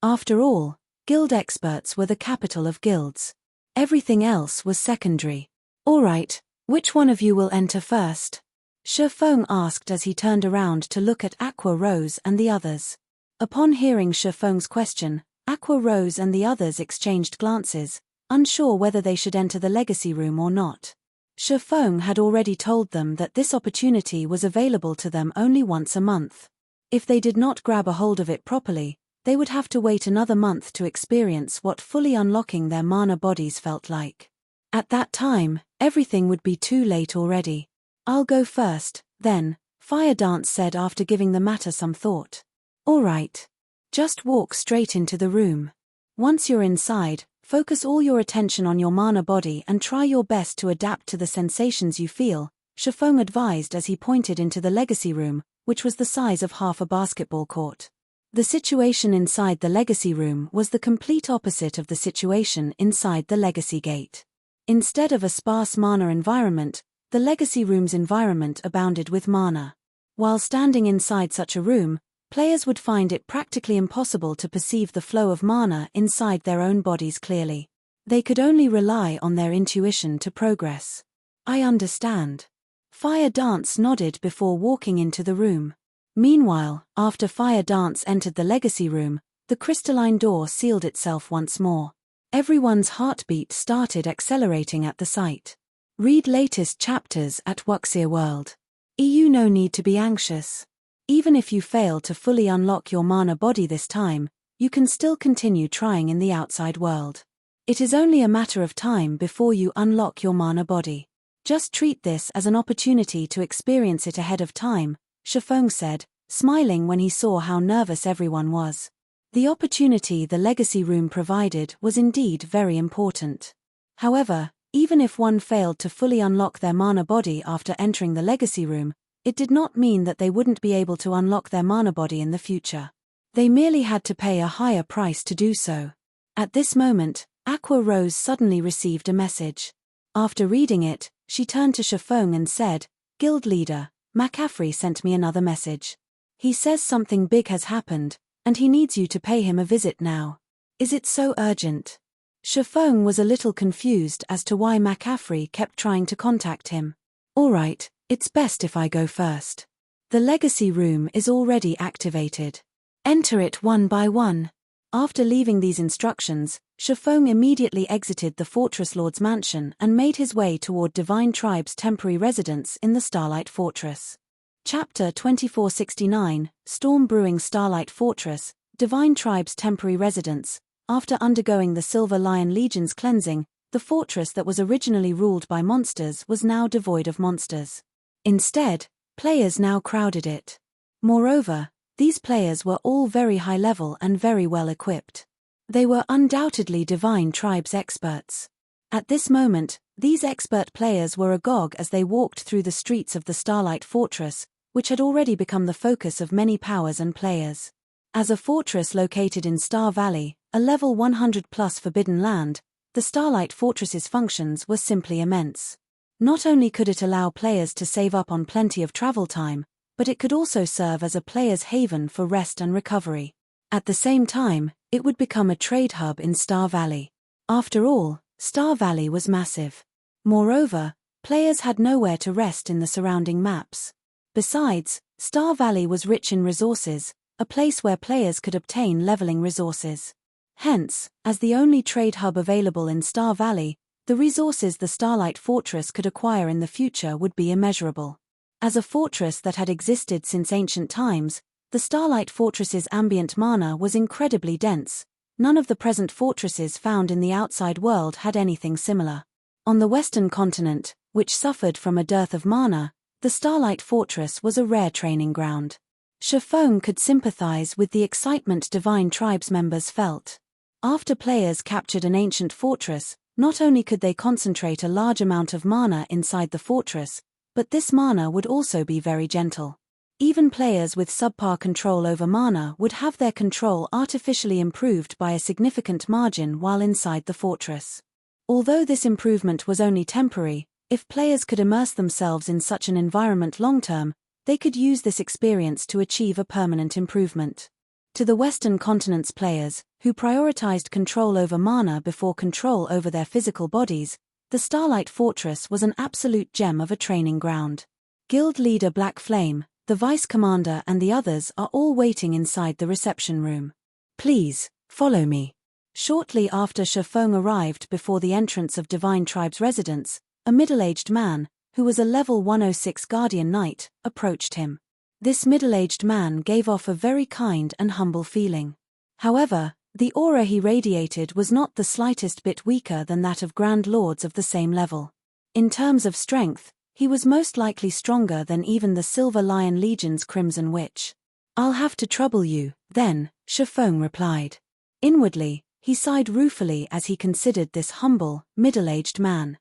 After all, guild experts were the capital of guilds. Everything else was secondary. "Alright, which one of you will enter first?" Feng asked as he turned around to look at Aqua Rose and the others. Upon hearing Feng's question, Aqua Rose and the others exchanged glances, unsure whether they should enter the Legacy Room or not. Feng had already told them that this opportunity was available to them only once a month. If they did not grab a hold of it properly, they would have to wait another month to experience what fully unlocking their mana bodies felt like. At that time, everything would be too late already. "I'll go first, then," Fire Dance said after giving the matter some thought. "All right. Just walk straight into the room. Once you're inside, focus all your attention on your mana body and try your best to adapt to the sensations you feel," Feng advised as he pointed into the legacy room, which was the size of half a basketball court. The situation inside the legacy room was the complete opposite of the situation inside the legacy gate. Instead of a sparse mana environment, the legacy room's environment abounded with mana. While standing inside such a room, players would find it practically impossible to perceive the flow of mana inside their own bodies clearly. They could only rely on their intuition to progress. "I understand." Fire Dance nodded before walking into the room. Meanwhile, after Fire Dance entered the legacy room, the crystalline door sealed itself once more. Everyone's heartbeat started accelerating at the sight. Read latest chapters at Wuxia World. No need to be anxious. Even if you fail to fully unlock your mana body this time, you can still continue trying in the outside world. It is only a matter of time before you unlock your mana body. Just treat this as an opportunity to experience it ahead of time, Feng said, smiling when he saw how nervous everyone was. The opportunity the legacy room provided was indeed very important. However, even if one failed to fully unlock their mana body after entering the legacy room, it did not mean that they wouldn't be able to unlock their mana body in the future. They merely had to pay a higher price to do so. At this moment, Aqua Rose suddenly received a message. After reading it, she turned to Feng and said, "Guild leader, McCaffrey sent me another message. He says something big has happened, and he needs you to pay him a visit now. Is it so urgent?" Feng was a little confused as to why McCaffrey kept trying to contact him. "All right, it's best if I go first. The legacy room is already activated. Enter it one by one." After leaving these instructions, Feng immediately exited the Fortress Lord's mansion and made his way toward Divine Tribe's temporary residence in the Starlight Fortress. Chapter 2469, Storm Brewing Starlight Fortress, Divine Tribe's temporary residence. After undergoing the Silver Lion Legion's cleansing, the fortress that was originally ruled by monsters was now devoid of monsters. Instead, players now crowded it. Moreover, these players were all very high level and very well equipped. They were undoubtedly Divine Tribe's experts. At this moment, these expert players were agog as they walked through the streets of the Starlight Fortress, which had already become the focus of many powers and players. As a fortress located in Star Valley, a level 100+ forbidden land, the Starlight Fortress's functions were simply immense. Not only could it allow players to save up on plenty of travel time, but it could also serve as a player's haven for rest and recovery. At the same time, it would become a trade hub in Star Valley. After all, Star Valley was massive. Moreover, players had nowhere to rest in the surrounding maps. Besides, Star Valley was rich in resources, a place where players could obtain leveling resources. Hence, as the only trade hub available in Star Valley, the resources the Starlight Fortress could acquire in the future would be immeasurable. As a fortress that had existed since ancient times, the Starlight Fortress's ambient mana was incredibly dense. None of the present fortresses found in the outside world had anything similar. On the western continent, which suffered from a dearth of mana, the Starlight Fortress was a rare training ground. Feng could sympathize with the excitement Divine Tribes members felt. After players captured an ancient fortress, not only could they concentrate a large amount of mana inside the fortress, but this mana would also be very gentle. Even players with subpar control over mana would have their control artificially improved by a significant margin while inside the fortress. Although this improvement was only temporary, if players could immerse themselves in such an environment long-term, they could use this experience to achieve a permanent improvement. To the Western Continent's players, who prioritized control over mana before control over their physical bodies, the Starlight Fortress was an absolute gem of a training ground. Guild leader Black Flame, the vice commander and the others are all waiting inside the reception room. "Please, follow me." Shortly after Feng arrived before the entrance of Divine Tribe's residence, a middle-aged man, who was a level 106 Guardian Knight, approached him. This middle-aged man gave off a very kind and humble feeling. However, the aura he radiated was not the slightest bit weaker than that of Grand Lords of the same level. In terms of strength, he was most likely stronger than even the Silver Lion Legion's Crimson Witch. "I'll have to trouble you, then," Feng replied. Inwardly, he sighed ruefully as he considered this humble, middle-aged man.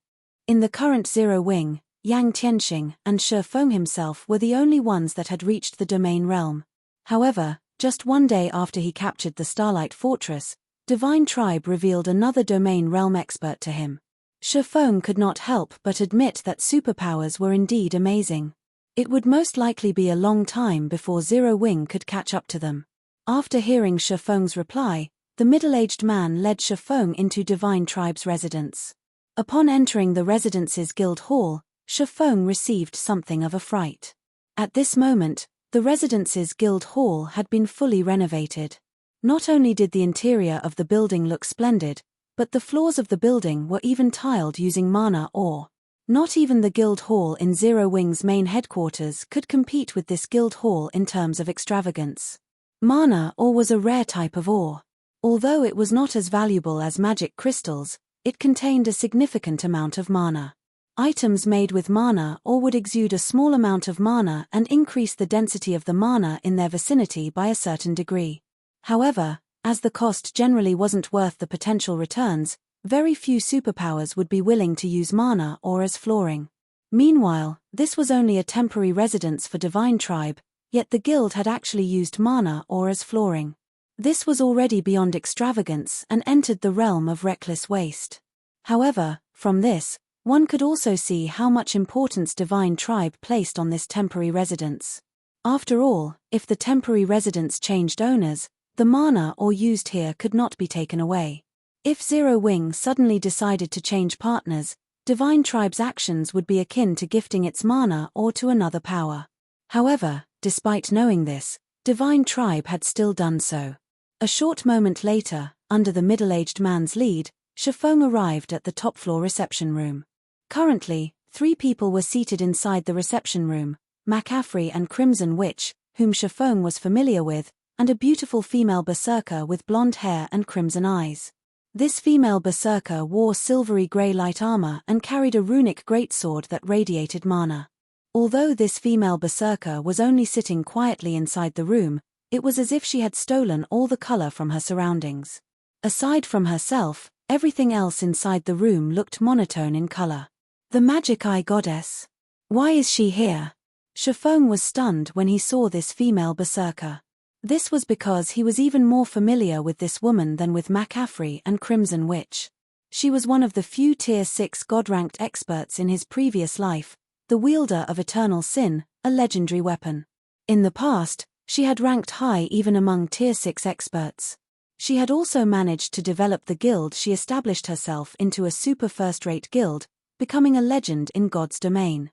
In the current Zero Wing, Yang Tianxing and Feng himself were the only ones that had reached the domain realm. However, just one day after he captured the Starlight Fortress, Divine Tribe revealed another domain realm expert to him. Feng could not help but admit that superpowers were indeed amazing. It would most likely be a long time before Zero Wing could catch up to them. After hearing Feng's reply, the middle-aged man led Feng into Divine Tribe's residence. Upon entering the residence's guild hall, Feng received something of a fright. At this moment, the residence's guild hall had been fully renovated. Not only did the interior of the building look splendid, but the floors of the building were even tiled using mana ore. Not even the guild hall in Zero Wing's main headquarters could compete with this guild hall in terms of extravagance. Mana ore was a rare type of ore. Although it was not as valuable as magic crystals, it contained a significant amount of mana. Items made with mana ore would exude a small amount of mana and increase the density of the mana in their vicinity by a certain degree. However, as the cost generally wasn't worth the potential returns, very few superpowers would be willing to use mana ore as flooring. Meanwhile, this was only a temporary residence for Divine Tribe, yet the guild had actually used mana ore as flooring. This was already beyond extravagance and entered the realm of reckless waste. However, from this, one could also see how much importance Divine Tribe placed on this temporary residence. After all, if the temporary residence changed owners, the mana ore used here could not be taken away. If Zero Wing suddenly decided to change partners, Divine Tribe's actions would be akin to gifting its mana ore to another power. However, despite knowing this, Divine Tribe had still done so. A short moment later, under the middle-aged man's lead, Feng arrived at the top-floor reception room. Currently, 3 people were seated inside the reception room, McCaffrey and Crimson Witch, whom Feng was familiar with, and a beautiful female berserker with blonde hair and crimson eyes. This female berserker wore silvery grey light armor and carried a runic greatsword that radiated mana. Although this female berserker was only sitting quietly inside the room, it was as if she had stolen all the color from her surroundings. Aside from herself, everything else inside the room looked monotone in color. The Magic Eye Goddess. Why is she here? Feng was stunned when he saw this female berserker. This was because he was even more familiar with this woman than with McCaffrey and Crimson Witch. She was one of the few Tier 6 God-ranked experts in his previous life, the wielder of Eternal Sin, a legendary weapon. In the past, she had ranked high even among Tier 6 experts. She had also managed to develop the guild she established herself into a super first-rate guild, becoming a legend in God's domain.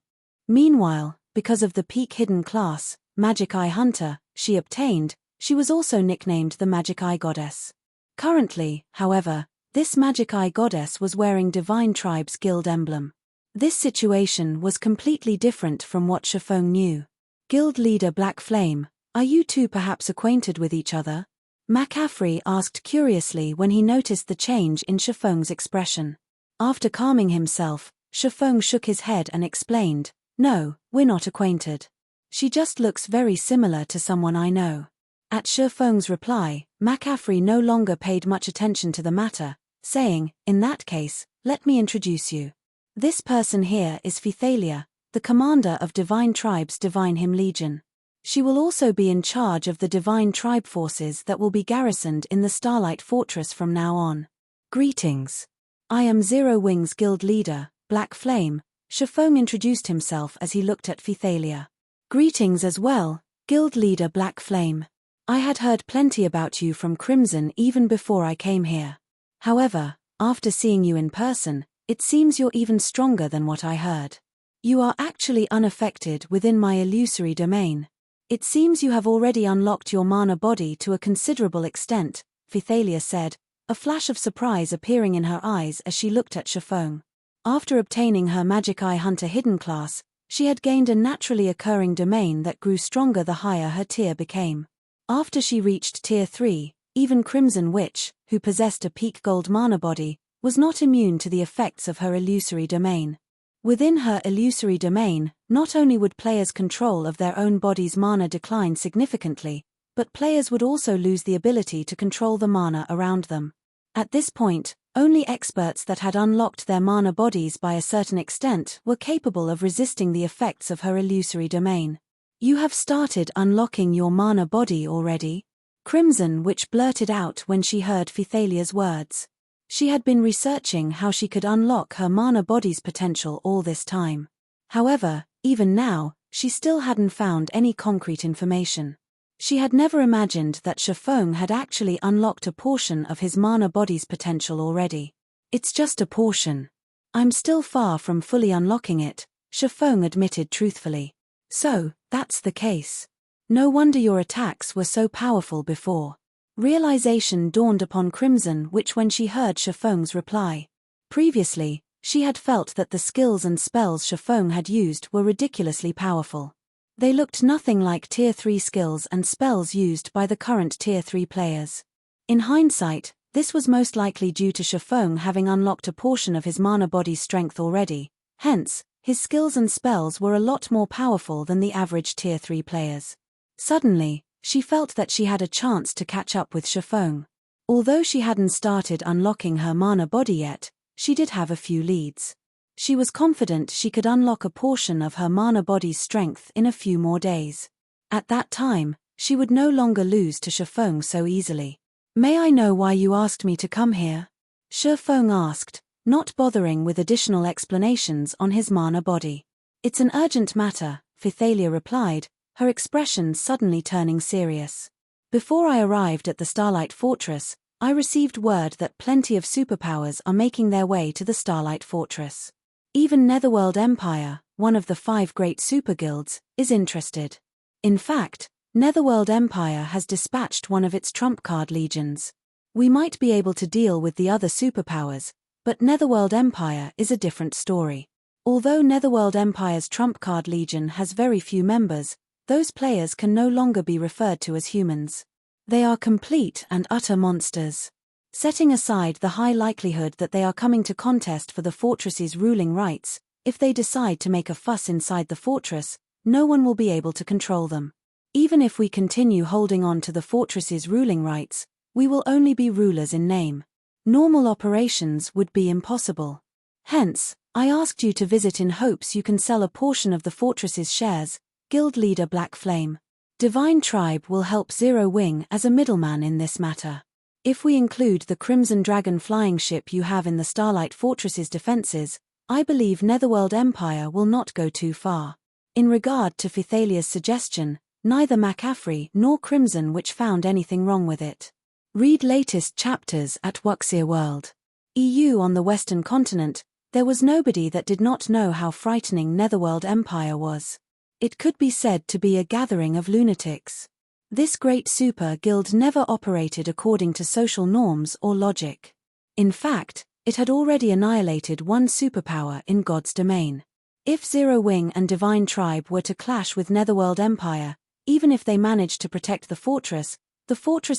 Meanwhile, because of the peak hidden class, Magic Eye Hunter, she obtained, she was also nicknamed the Magic Eye Goddess. Currently, however, this Magic Eye Goddess was wearing Divine Tribe's guild emblem. This situation was completely different from what Feng knew. Guild leader Black Flame, are you two perhaps acquainted with each other? McCaffrey asked curiously when he noticed the change in Feng's expression. After calming himself, Feng shook his head and explained, "No, we're not acquainted. She just looks very similar to someone I know." At Feng's reply, McCaffrey no longer paid much attention to the matter, saying, "In that case, let me introduce you. This person here is Phythalia, the commander of Divine Tribe's Divine Hymn Legion. She will also be in charge of the Divine Tribe forces that will be garrisoned in the Starlight Fortress from now on. Greetings. I am Zero Wing's guild leader, Black Flame." Feng introduced himself as he looked at Phythalia. "Greetings as well, guild leader Black Flame. I had heard plenty about you from Crimson even before I came here. However, after seeing you in person, it seems you're even stronger than what I heard. You are actually unaffected within my illusory domain. It seems you have already unlocked your mana body to a considerable extent," Phythalia said, a flash of surprise appearing in her eyes as she looked at Feng. After obtaining her Magic Eye Hunter hidden class, she had gained a naturally occurring domain that grew stronger the higher her tier became. After she reached Tier 3, even Crimson Witch, who possessed a peak gold mana body, was not immune to the effects of her illusory domain. Within her illusory domain, not only would players' control of their own body's mana decline significantly, but players would also lose the ability to control the mana around them. At this point, only experts that had unlocked their mana bodies by a certain extent were capable of resisting the effects of her illusory domain. "You have started unlocking your mana body already?" Crimson Witch blurted out when she heard Phythalia's words. She had been researching how she could unlock her mana body's potential all this time. However, even now, she still hadn't found any concrete information. She had never imagined that Feng had actually unlocked a portion of his mana body's potential already. "It's just a portion. I'm still far from fully unlocking it," Feng admitted truthfully. "So, that's the case. No wonder your attacks were so powerful before." Realization dawned upon Crimson Witch when she heard Feng's reply. Previously, she had felt that the skills and spells Feng had used were ridiculously powerful. They looked nothing like Tier 3 skills and spells used by the current Tier 3 players. In hindsight, this was most likely due to Feng having unlocked a portion of his mana body's strength already. Hence, his skills and spells were a lot more powerful than the average Tier 3 players. Suddenly, she felt that she had a chance to catch up with Feng. Although she hadn't started unlocking her mana body yet, she did have a few leads. She was confident she could unlock a portion of her mana body's strength in a few more days. At that time, she would no longer lose to Feng so easily. "May I know why you asked me to come here?" Feng asked, not bothering with additional explanations on his mana body. "It's an urgent matter," Phythalia replied, her expression suddenly turning serious. "Before I arrived at the Starlight Fortress, I received word that plenty of superpowers are making their way to the Starlight Fortress. Even Netherworld Empire, one of the 5 great super guilds, is interested. In fact, Netherworld Empire has dispatched one of its trump card legions. We might be able to deal with the other superpowers, but Netherworld Empire is a different story. Although Netherworld Empire's trump card legion has very few members, those players can no longer be referred to as humans. They are complete and utter monsters. Setting aside the high likelihood that they are coming to contest for the fortress's ruling rights, if they decide to make a fuss inside the fortress, no one will be able to control them. Even if we continue holding on to the fortress's ruling rights, we will only be rulers in name. Normal operations would be impossible. Hence, I asked you to visit in hopes you can sell a portion of the fortress's shares." Guild leader Black Flame. "Divine Tribe will help Zero Wing as a middleman in this matter. If we include the Crimson Dragon flying ship you have in the Starlight Fortress's defenses, I believe Netherworld Empire will not go too far." In regard to Phythalia's suggestion, neither McCaffrey nor Crimson Witch found anything wrong with it. Read latest chapters at Wuxia World. EU. On the Western continent, there was nobody that did not know how frightening Netherworld Empire was. It could be said to be a gathering of lunatics. This great super guild never operated according to social norms or logic. In fact, it had already annihilated one superpower in God's domain. If Zero Wing and Divine Tribe were to clash with Netherworld Empire, even if they managed to protect the fortress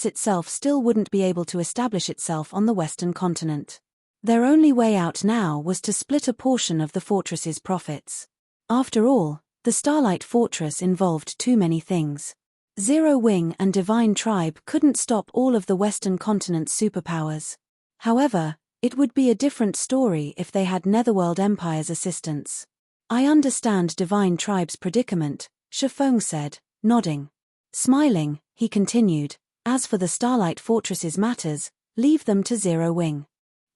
itself still wouldn't be able to establish itself on the Western continent. Their only way out now was to split a portion of the fortress's profits. After all, the Starlight Fortress involved too many things. Zero Wing and Divine Tribe couldn't stop all of the Western continent's superpowers. However, it would be a different story if they had Netherworld Empire's assistance. "I understand Divine Tribe's predicament," Feng said, nodding. Smiling, he continued, "As for the Starlight Fortress's matters, leave them to Zero Wing.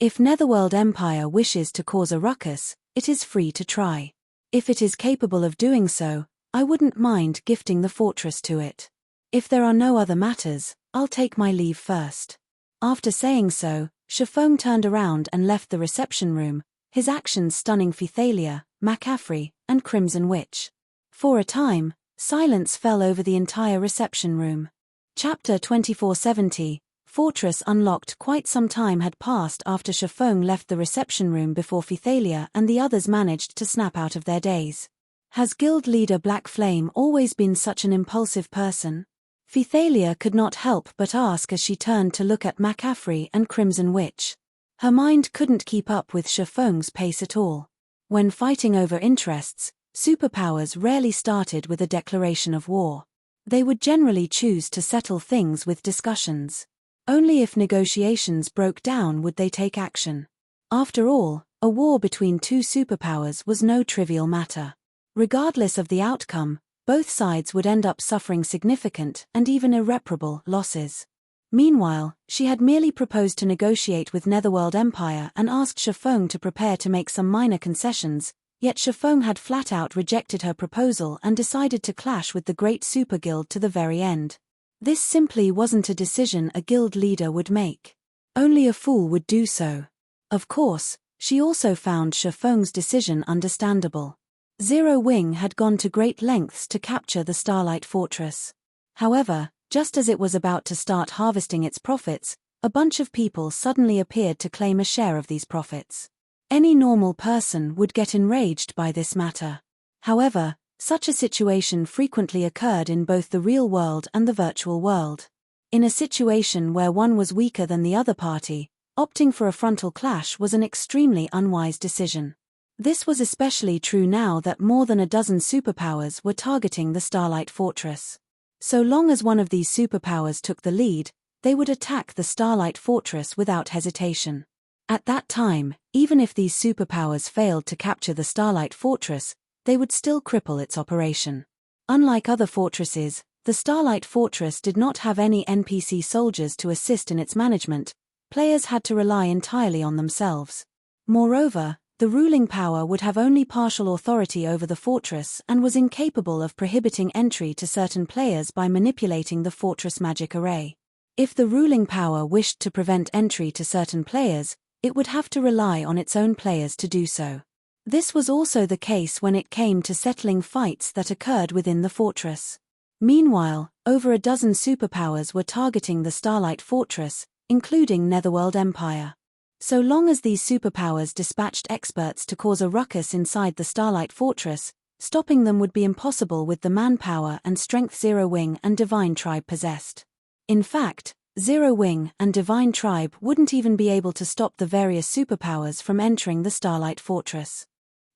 If Netherworld Empire wishes to cause a ruckus, it is free to try. If it is capable of doing so, I wouldn't mind gifting the fortress to it. If there are no other matters, I'll take my leave first." After saying so, Feng turned around and left the reception room, his actions stunning Phythalia, McCaffrey, and Crimson Witch. For a time, silence fell over the entire reception room. Chapter 2470, fortress unlocked. Quite some time had passed after Feng left the reception room before Thalia and the others managed to snap out of their daze. Has guild leader Black Flame always been such an impulsive person? Thalia could not help but ask as she turned to look at McCaffrey and Crimson Witch. Her mind couldn't keep up with Feng's pace at all. When fighting over interests, superpowers rarely started with a declaration of war. They would generally choose to settle things with discussions. Only if negotiations broke down would they take action. After all, a war between two superpowers was no trivial matter. Regardless of the outcome, both sides would end up suffering significant and even irreparable losses. Meanwhile, she had merely proposed to negotiate with Netherworld Empire and asked Feng to prepare to make some minor concessions, yet Feng had flat out rejected her proposal and decided to clash with the Great Super Guild to the very end. This simply wasn't a decision a guild leader would make. Only a fool would do so. Of course, she also found Feng's decision understandable. Zero Wing had gone to great lengths to capture the Starlight Fortress. However, just as it was about to start harvesting its profits, a bunch of people suddenly appeared to claim a share of these profits. Any normal person would get enraged by this matter. However, such a situation frequently occurred in both the real world and the virtual world. In a situation where one was weaker than the other party, opting for a frontal clash was an extremely unwise decision. This was especially true now that more than a dozen superpowers were targeting the Starlight Fortress. So long as one of these superpowers took the lead, they would attack the Starlight Fortress without hesitation. At that time, even if these superpowers failed to capture the Starlight Fortress, they would still cripple its operation. Unlike other fortresses, the Starlight Fortress did not have any NPC soldiers to assist in its management. Players had to rely entirely on themselves. Moreover, the ruling power would have only partial authority over the fortress and was incapable of prohibiting entry to certain players by manipulating the fortress magic array. If the ruling power wished to prevent entry to certain players, it would have to rely on its own players to do so. This was also the case when it came to settling fights that occurred within the fortress. Meanwhile, over a dozen superpowers were targeting the Starlight Fortress, including Netherworld Empire. So long as these superpowers dispatched experts to cause a ruckus inside the Starlight Fortress, stopping them would be impossible with the manpower and strength Zero Wing and Divine Tribe possessed. In fact, Zero Wing and Divine Tribe wouldn't even be able to stop the various superpowers from entering the Starlight Fortress.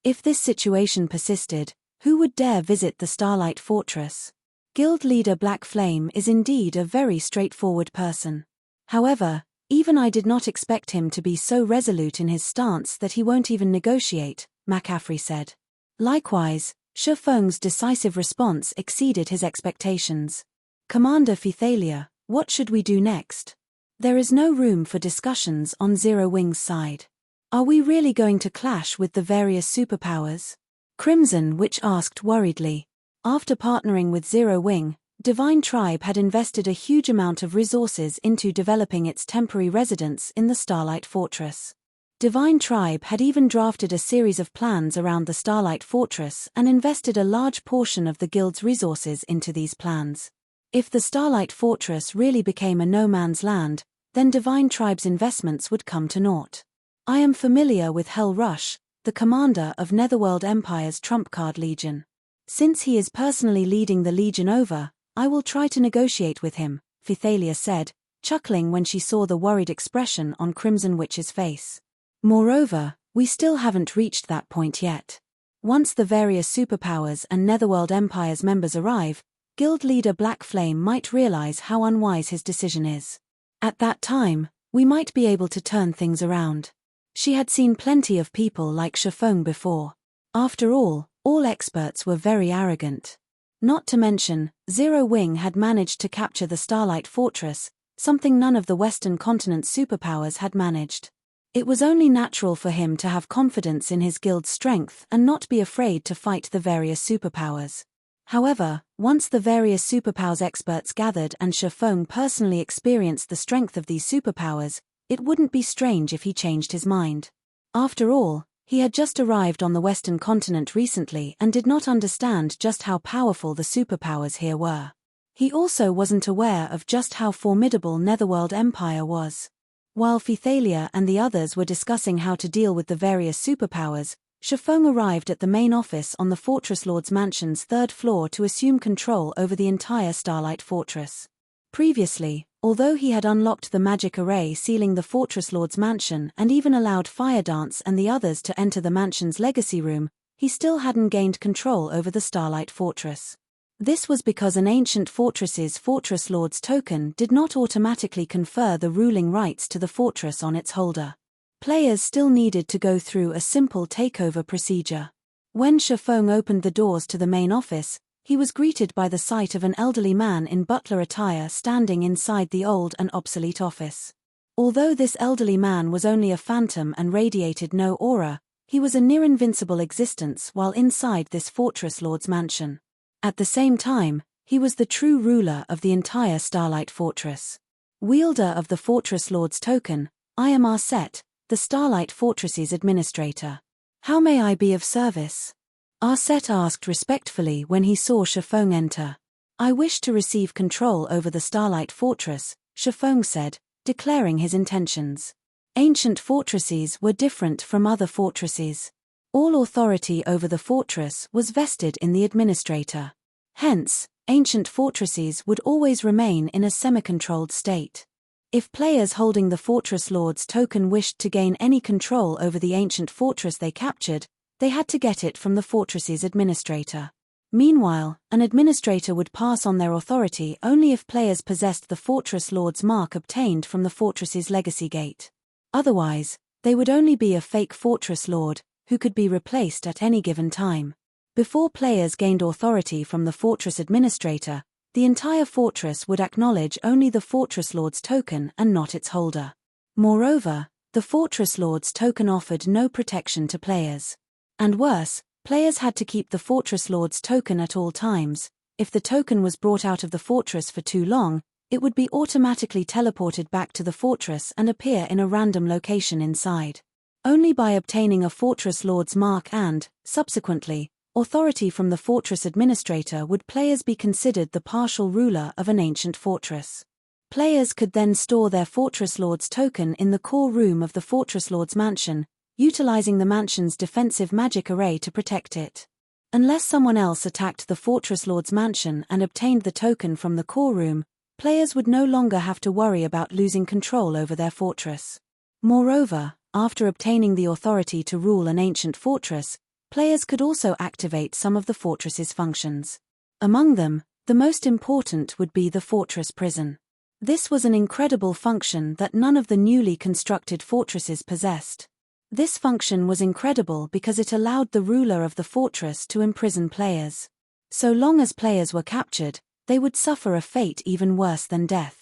If this situation persisted, who would dare visit the Starlight Fortress? Guild leader Black Flame is indeed a very straightforward person. However, even I did not expect him to be so resolute in his stance that he won't even negotiate, McCaffrey said. Likewise, Feng's decisive response exceeded his expectations. Commander Thalia, what should we do next? There is no room for discussions on Zero Wing's side. Are we really going to clash with the various superpowers? Crimson Witch asked worriedly. After partnering with Zero Wing, Divine Tribe had invested a huge amount of resources into developing its temporary residence in the Starlight Fortress. Divine Tribe had even drafted a series of plans around the Starlight Fortress and invested a large portion of the guild's resources into these plans. If the Starlight Fortress really became a no-man's land, then Divine Tribe's investments would come to naught. I am familiar with Hell Rush, the commander of Netherworld Empire's Trump Card Legion. Since he is personally leading the Legion over, I will try to negotiate with him, Thalia said, chuckling when she saw the worried expression on Crimson Witch's face. Moreover, we still haven't reached that point yet. Once the various superpowers and Netherworld Empire's members arrive, Guild leader Black Flame might realize how unwise his decision is. At that time, we might be able to turn things around. She had seen plenty of people like Feng before. After all experts were very arrogant. Not to mention, Zero Wing had managed to capture the Starlight Fortress, something none of the Western continent's superpowers had managed. It was only natural for him to have confidence in his guild's strength and not be afraid to fight the various superpowers. However, once the various superpowers experts gathered and Feng personally experienced the strength of these superpowers, it wouldn't be strange if he changed his mind. After all, he had just arrived on the Western continent recently and did not understand just how powerful the superpowers here were. He also wasn't aware of just how formidable Netherworld Empire was. While Phythalia and the others were discussing how to deal with the various superpowers, Feng arrived at the main office on the Fortress Lord's mansion's third floor to assume control over the entire Starlight Fortress. Previously, although he had unlocked the magic array sealing the Fortress Lord's mansion and even allowed Fire Dance and the others to enter the mansion's legacy room, he still hadn't gained control over the Starlight Fortress. This was because an ancient fortress's Fortress Lord's token did not automatically confer the ruling rights to the fortress on its holder. Players still needed to go through a simple takeover procedure. When Feng opened the doors to the main office, he was greeted by the sight of an elderly man in butler attire standing inside the old and obsolete office. Although this elderly man was only a phantom and radiated no aura, he was a near-invincible existence while inside this Fortress Lord's mansion. At the same time, he was the true ruler of the entire Starlight Fortress. Wielder of the Fortress Lord's token, I am Arset, the Starlight Fortress's administrator. How may I be of service? Arset asked respectfully when he saw Feng enter. I wish to receive control over the Starlight Fortress, Feng said, declaring his intentions. Ancient fortresses were different from other fortresses. All authority over the fortress was vested in the administrator. Hence, ancient fortresses would always remain in a semi-controlled state. If players holding the Fortress Lord's token wished to gain any control over the ancient fortress they captured, they had to get it from the fortress's administrator. Meanwhile, an administrator would pass on their authority only if players possessed the Fortress Lord's mark obtained from the fortress's legacy gate. Otherwise, they would only be a fake Fortress Lord, who could be replaced at any given time. Before players gained authority from the fortress administrator, the entire fortress would acknowledge only the Fortress Lord's token and not its holder. Moreover, the Fortress Lord's token offered no protection to players. And worse, players had to keep the Fortress Lord's token at all times. If the token was brought out of the fortress for too long, it would be automatically teleported back to the fortress and appear in a random location inside. Only by obtaining a Fortress Lord's mark and, subsequently, authority from the fortress administrator would players be considered the partial ruler of an ancient fortress. Players could then store their Fortress Lord's token in the core room of the Fortress Lord's mansion, utilizing the mansion's defensive magic array to protect it. Unless someone else attacked the Fortress Lord's mansion and obtained the token from the core room, players would no longer have to worry about losing control over their fortress. Moreover, after obtaining the authority to rule an ancient fortress, players could also activate some of the fortress's functions. Among them, the most important would be the fortress prison. This was an incredible function that none of the newly constructed fortresses possessed. This function was incredible because it allowed the ruler of the fortress to imprison players. So long as players were captured, they would suffer a fate even worse than death.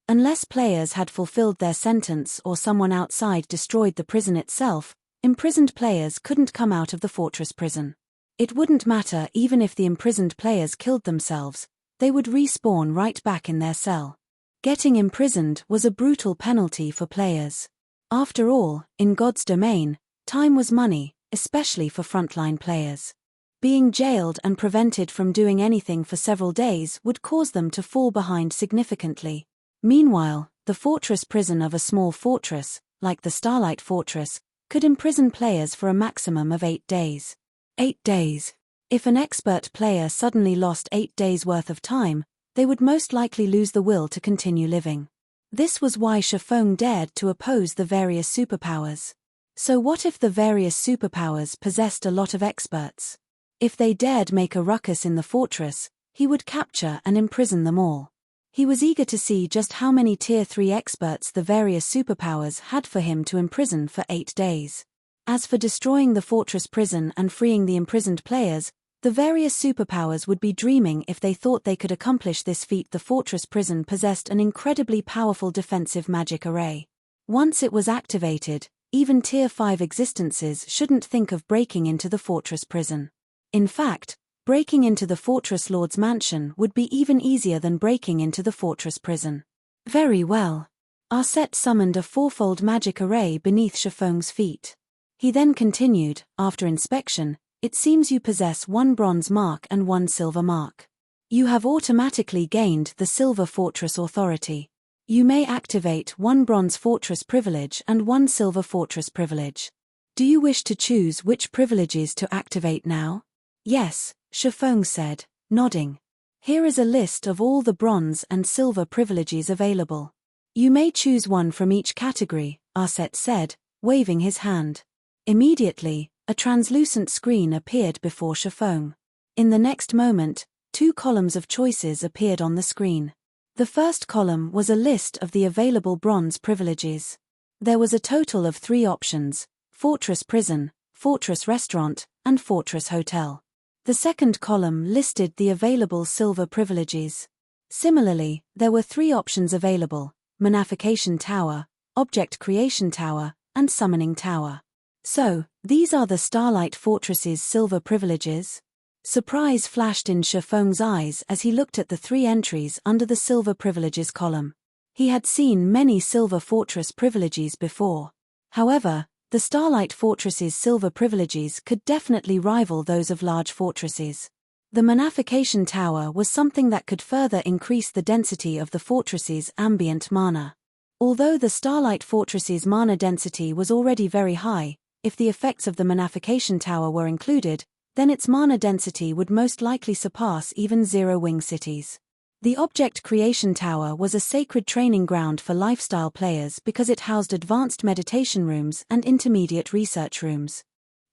Unless players had fulfilled their sentence or someone outside destroyed the prison itself, imprisoned players couldn't come out of the fortress prison. It wouldn't matter even if the imprisoned players killed themselves, they would respawn right back in their cell. Getting imprisoned was a brutal penalty for players. After all, in God's domain, time was money, especially for frontline players. Being jailed and prevented from doing anything for several days would cause them to fall behind significantly. Meanwhile, the fortress prison of a small fortress, like the Starlight Fortress, could imprison players for a maximum of 8 days. 8 days. If an expert player suddenly lost 8 days' worth of time, they would most likely lose the will to continue living. This was why Feng dared to oppose the various superpowers. So what if the various superpowers possessed a lot of experts? If they dared make a ruckus in the fortress, he would capture and imprison them all. He was eager to see just how many Tier 3 experts the various superpowers had for him to imprison for 8 days. As for destroying the fortress prison and freeing the imprisoned players, the various superpowers would be dreaming if they thought they could accomplish this feat. The fortress prison possessed an incredibly powerful defensive magic array. Once it was activated, even Tier 5 existences shouldn't think of breaking into the fortress prison. In fact, breaking into the Fortress Lord's mansion would be even easier than breaking into the fortress prison. Very well. Arset summoned a fourfold magic array beneath Feng's feet. He then continued, after inspection, it seems you possess 1 bronze mark and 1 silver mark. You have automatically gained the Silver Fortress Authority. You may activate 1 Bronze Fortress privilege and 1 Silver Fortress privilege. Do you wish to choose which privileges to activate now? Yes, Feng said, nodding. Here is a list of all the bronze and silver privileges available. You may choose one from each category, Arset said, waving his hand. Immediately, a translucent screen appeared before Feng. In the next moment, 2 columns of choices appeared on the screen. The first column was a list of the available bronze privileges. There was a total of 3 options: Fortress Prison, Fortress Restaurant, and Fortress Hotel. The second column listed the available silver privileges. Similarly, there were 3 options available: Manification Tower, Object Creation Tower, and Summoning Tower. So, these are the Starlight Fortress's silver privileges? Surprise flashed in Feng's eyes as he looked at the 3 entries under the silver privileges column. He had seen many silver fortress privileges before. However, the Starlight Fortress's silver privileges could definitely rival those of large fortresses. The Manification Tower was something that could further increase the density of the fortress's ambient mana. Although the Starlight Fortress's mana density was already very high, if the effects of the Manification Tower were included, then its mana density would most likely surpass even Zero-Wing cities. The Object Creation Tower was a sacred training ground for lifestyle players because it housed advanced meditation rooms and intermediate research rooms.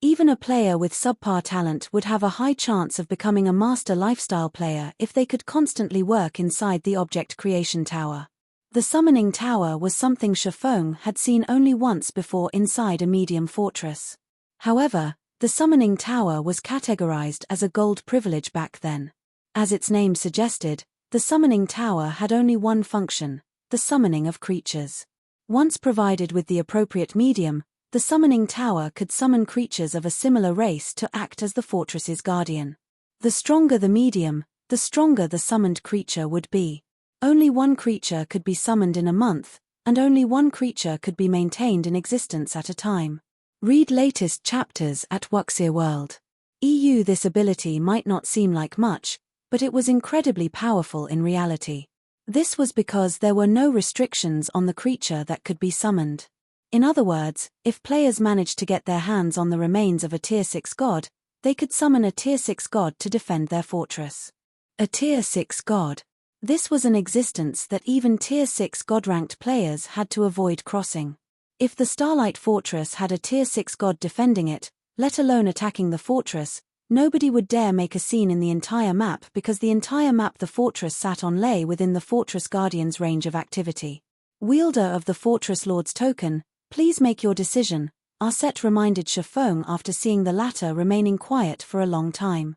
Even a player with subpar talent would have a high chance of becoming a master lifestyle player if they could constantly work inside the Object Creation Tower. The Summoning Tower was something Feng had seen only once before inside a medium fortress. However, the Summoning Tower was categorized as a gold privilege back then. As its name suggested, the Summoning Tower had only one function: the summoning of creatures. Once provided with the appropriate medium, the Summoning Tower could summon creatures of a similar race to act as the fortress's guardian. The stronger the medium, the stronger the summoned creature would be. Only 1 creature could be summoned in a month, and only 1 creature could be maintained in existence at a time. Read latest chapters at Wuxia World. This ability might not seem like much, but it was incredibly powerful in reality. This was because there were no restrictions on the creature that could be summoned. In other words, if players managed to get their hands on the remains of a Tier 6 god, they could summon a Tier 6 god to defend their fortress. A Tier 6 god. This was an existence that even Tier 6 god-ranked players had to avoid crossing. If the Starlight Fortress had a Tier 6 god defending it, let alone attacking the fortress, nobody would dare make a scene in the entire map because the entire map the fortress sat on lay within the Fortress Guardian's range of activity. Wielder of the Fortress Lord's token, please make your decision, Arset reminded Feng after seeing the latter remaining quiet for a long time.